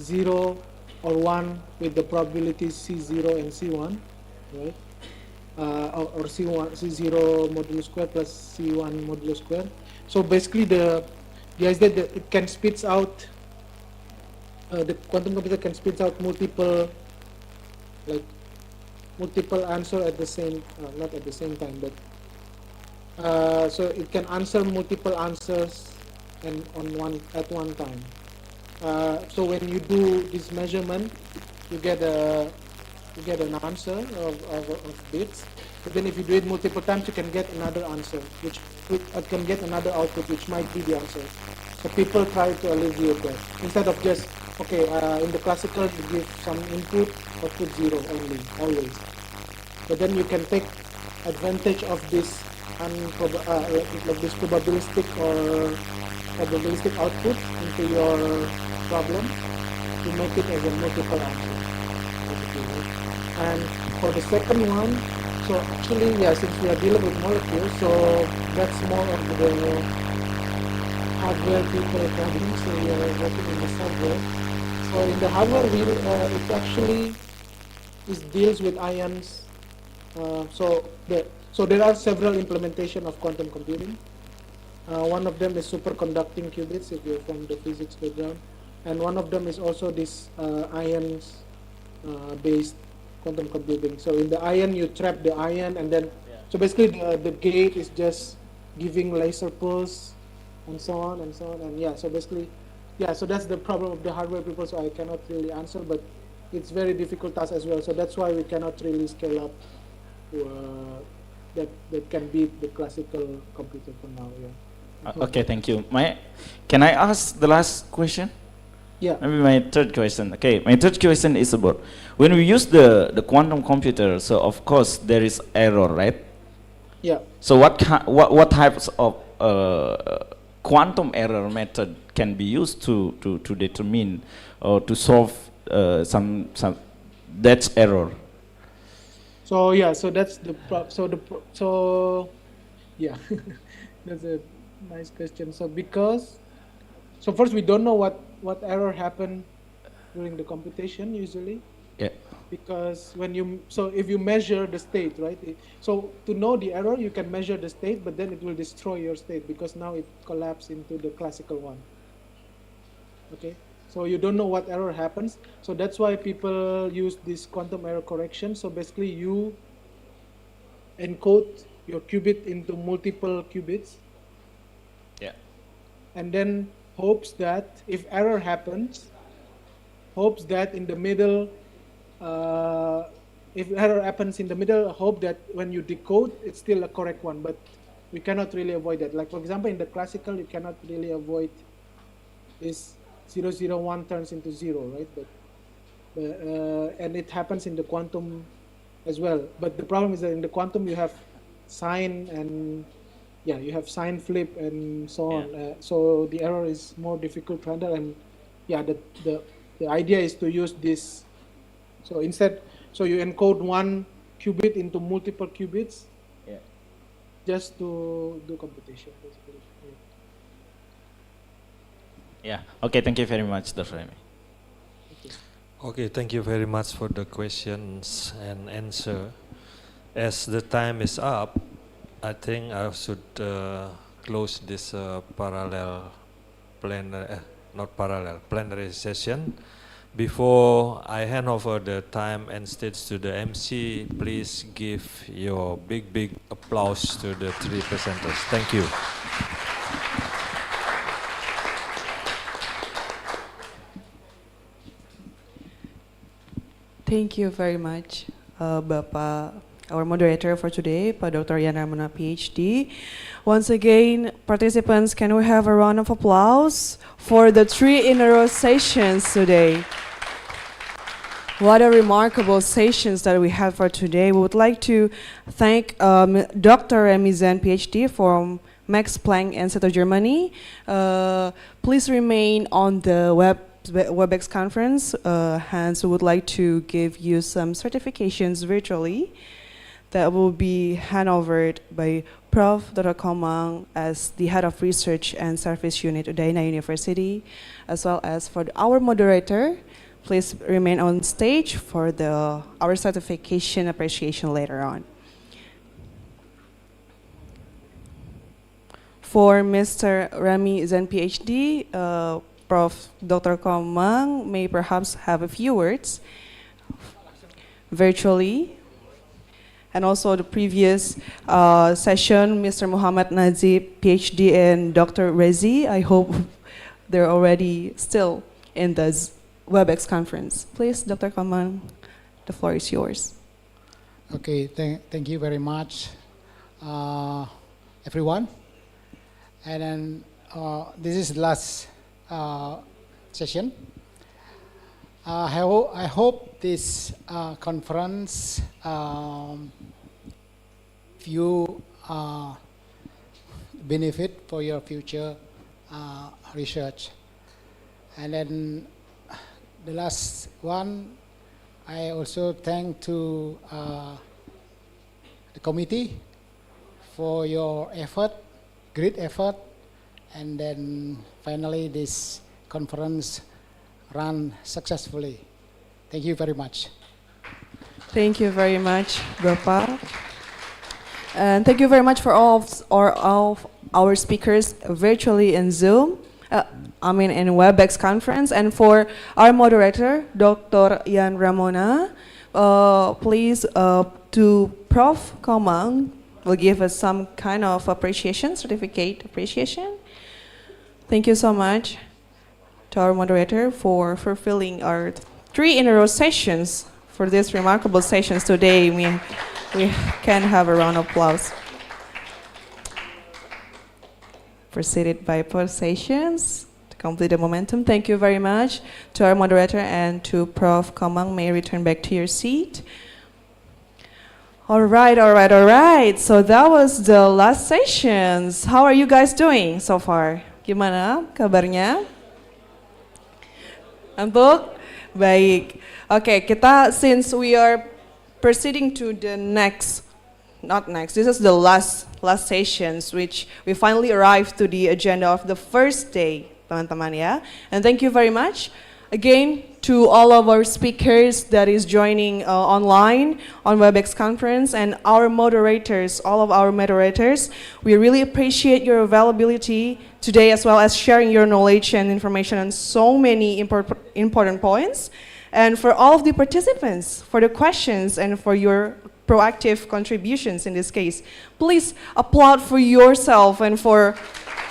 0 or 1 with the probability C0 and C1, right? Or C1, C0 modulo square plus C1 modulo square. So basically the idea is that it can spits out, the quantum computer can spits out multiple answer at the same, not at the same time, but so it can answer multiple answers and at one time. So when you do this measurement, you get an answer of bits. But then if you do it multiple times, you can get another answer, which can get another output, which might be the answer. So people try to alleviate that instead of just in the classical you give some input, output 0 only, always. But then you can take advantage of this this probabilistic output into your problem to make it as a multiple answer. And for the second one, so actually, yeah, since we are dealing with molecules, so that's more of the hardware people problem. So we are working in the software. So in the hardware, it actually deals with ions. So there are several implementation of quantum computing. One of them is superconducting qubits, if you're from the physics background, and one of them is also this ions based quantum computing. So in the ion, you trap the ion, and then so basically the gate is just giving laser pulse and so on and so on, and yeah. So basically, yeah. So that's the problem of the hardware people. So I cannot really answer, but it's very difficult task as well. So that's why we cannot really scale up to that can beat the classical computer for now. Yeah. Okay, thank you. Can I ask the last question? Yeah. Maybe my third question. Okay, my third question is about when we use the quantum computer. So of course there is error, right? Yeah. So what types of quantum error method can be used to determine or to solve some that error? So yeah, so that's the yeah, that's a nice question. So first we don't know what error happened during the computation usually. Yeah. Because if you measure the state, right? So to know the error, you can measure the state, but then it will destroy your state because now it collapsed into the classical one. Okay. So you don't know what error happens. So that's why people use this quantum error correction. So basically you encode your qubit into multiple qubits. Yeah. And then hopes that if error happens, hopes that in the middle, if error happens in the middle, hope that when you decode, it's still a correct one. But we cannot really avoid that. Like for example, in the classical, you cannot really avoid this 001 turns into 0, right? But and it happens in the quantum as well. But the problem is that in the quantum you have sign and you have sign flip and so on. So the error is more difficult to handle. And the idea is to use this. So instead, so you encode one qubit into multiple qubits. Yeah. Just to do computation, basically. Yeah. Okay. Thank you very much, Dr. Remy. Okay, thank you very much for the questions and answer. As the time is up, I think I should close this plenary session. Before I hand over the time and stage to the MC, please give your big applause to the three presenters. Thank you. Thank you very much, Bapak, our moderator for today, Pak Dr. Yan Ramana, PhD. Once again, participants, can we have a round of applause for the 3 in a row sessions today? What a remarkable sessions that we had for today. We would like to thank Dr. Remy Zen, PhD from Max Planck Institute, Germany. Please remain on the WebEx conference. Hence, we would like to give you some certifications virtually that will be handed by Prof. Dr. Komang as the Head of Research and Service Unit, Udayana University, as well as for our moderator. Please remain on stage for our certification appreciation later on. For Mr. Remy Zen, PhD, Prof. Dr. Komang may perhaps have a few words virtually. And also the previous session, Mr. Muhammad Najib, PhD, and Dr. Rezi, I hope they're already still in the WebEx conference. Please, Dr. Komang, the floor is yours. Okay, thank you very much, everyone. And then this is the last session. I hope this conference you benefit for your future research. And then the last one, I also thank to the committee for your effort, great effort, and then finally this conference ran successfully. Thank you very much. Thank you very much, Bapak. And thank you very much for all of our speakers virtually in Zoom. In WebEx conference, and for our moderator, Dr. Yan Ramona, please to Prof. Komang will give us some kind of appreciation, certificate appreciation. Thank you so much to our moderator for fulfilling our 3 in a row sessions for these remarkable sessions today. We can have a round of applause. Preceded by post sessions. Complete the momentum. Thank you very much to our moderator and to Prof. Komang. May return back to your seat. All right. So that was the last sessions. How are you guys doing so far? Gimana kabarnya? Antuk? Baik. Okay, since we are proceeding to the this is the last sessions, which we finally arrived to the agenda of the first day, teman-teman ya. And thank you very much again to all of our speakers that is joining online on WebEx conference, and our moderators, all of our moderators. We really appreciate your availability today, as well as sharing your knowledge and information on so many important points. And for all of the participants, for the questions and for your proactive contributions in this case. Please applaud for yourself and for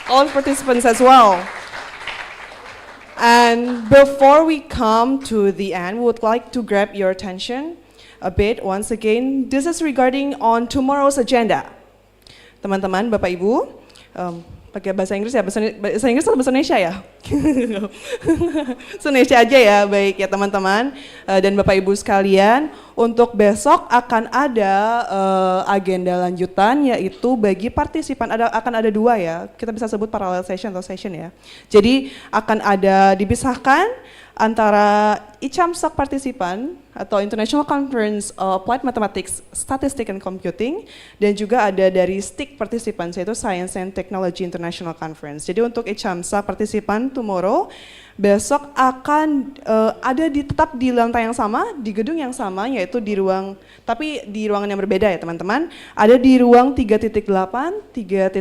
all participants as well. And before we come to the end, we would like to grab your attention a bit once again. This is regarding on tomorrow's agenda. Teman-teman, Bapak Ibu, pakai bahasa Inggris ya, bahasa Inggris atau bahasa Indonesia ya? Bahasa Indonesia aja ya, baik ya teman-teman dan Bapak Ibu sekalian. Untuk besok akan ada agenda lanjutan, yaitu bagi partisipan akan ada 2 ya, kita bisa sebut parallel session atau session ya. Jadi akan ada dipisahkan antara ICAMSAK partisipan atau International Conference of Applied Mathematics, Statistics and Computing, dan juga ada dari STIC partisipan, yaitu Science and Technology International Conference. Jadi untuk ICAMSAK partisipan tomorrow, besok akan tetap di lantai yang sama, di gedung yang sama, yaitu di ruang, tapi di ruangan yang berbeda ya teman-teman. Ada di ruang 3.8, 3.9,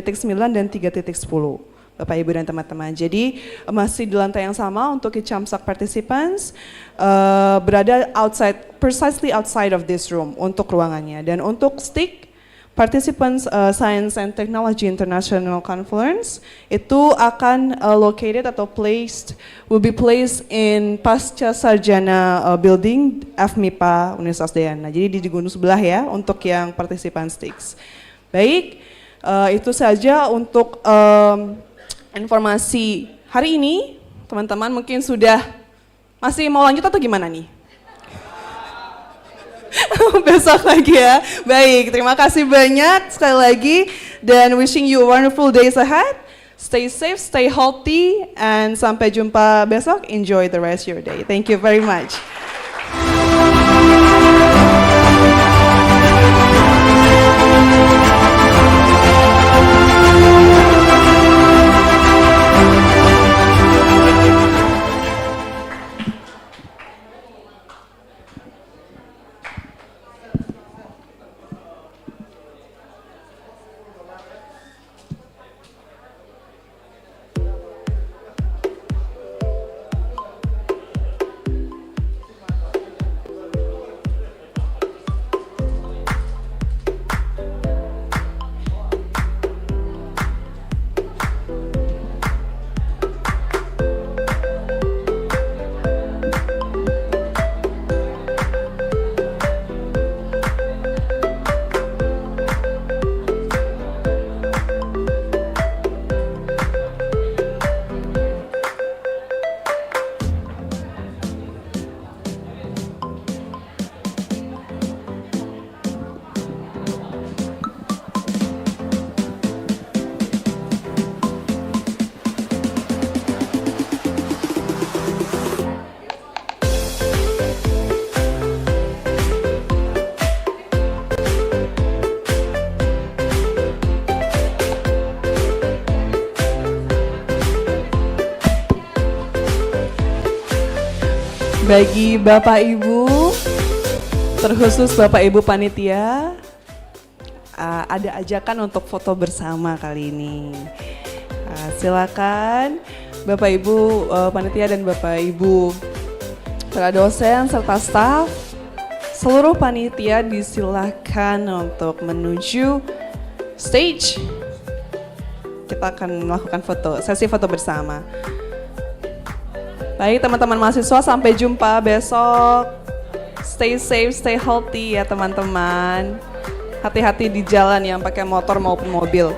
dan 3.10. Bapak, Ibu, dan teman-teman. Jadi masih di lantai yang sama untuk ICAMSAK participants, berada precisely outside of this room untuk ruangannya. Dan untuk STIC, Participants Science and Technology International Conference, itu akan will be placed in Pasca Sarjana Building FMIPA Universitas Dayana. Jadi di gunung sebelah ya untuk yang partisipan STIC. Baik, itu saja untuk informasi hari ini. Teman-teman mungkin masih mau lanjut atau gimana nih? Besok lagi ya. Baik, terima kasih banyak sekali lagi dan wishing you wonderful days ahead. Stay safe, stay healthy, and sampai jumpa besok. Enjoy the rest of your day. Thank you very much. Bagi Bapak Ibu, terkhusus Bapak Ibu panitia, ada ajakan untuk foto bersama kali ini. Silakan Bapak Ibu panitia dan Bapak Ibu para dosen serta staf, seluruh panitia disilakan untuk menuju stage. Kita akan melakukan sesi foto bersama. Baik teman-teman mahasiswa, sampai jumpa besok. Stay safe, stay healthy ya teman-teman. Hati-hati di jalan yang pakai motor maupun mobil.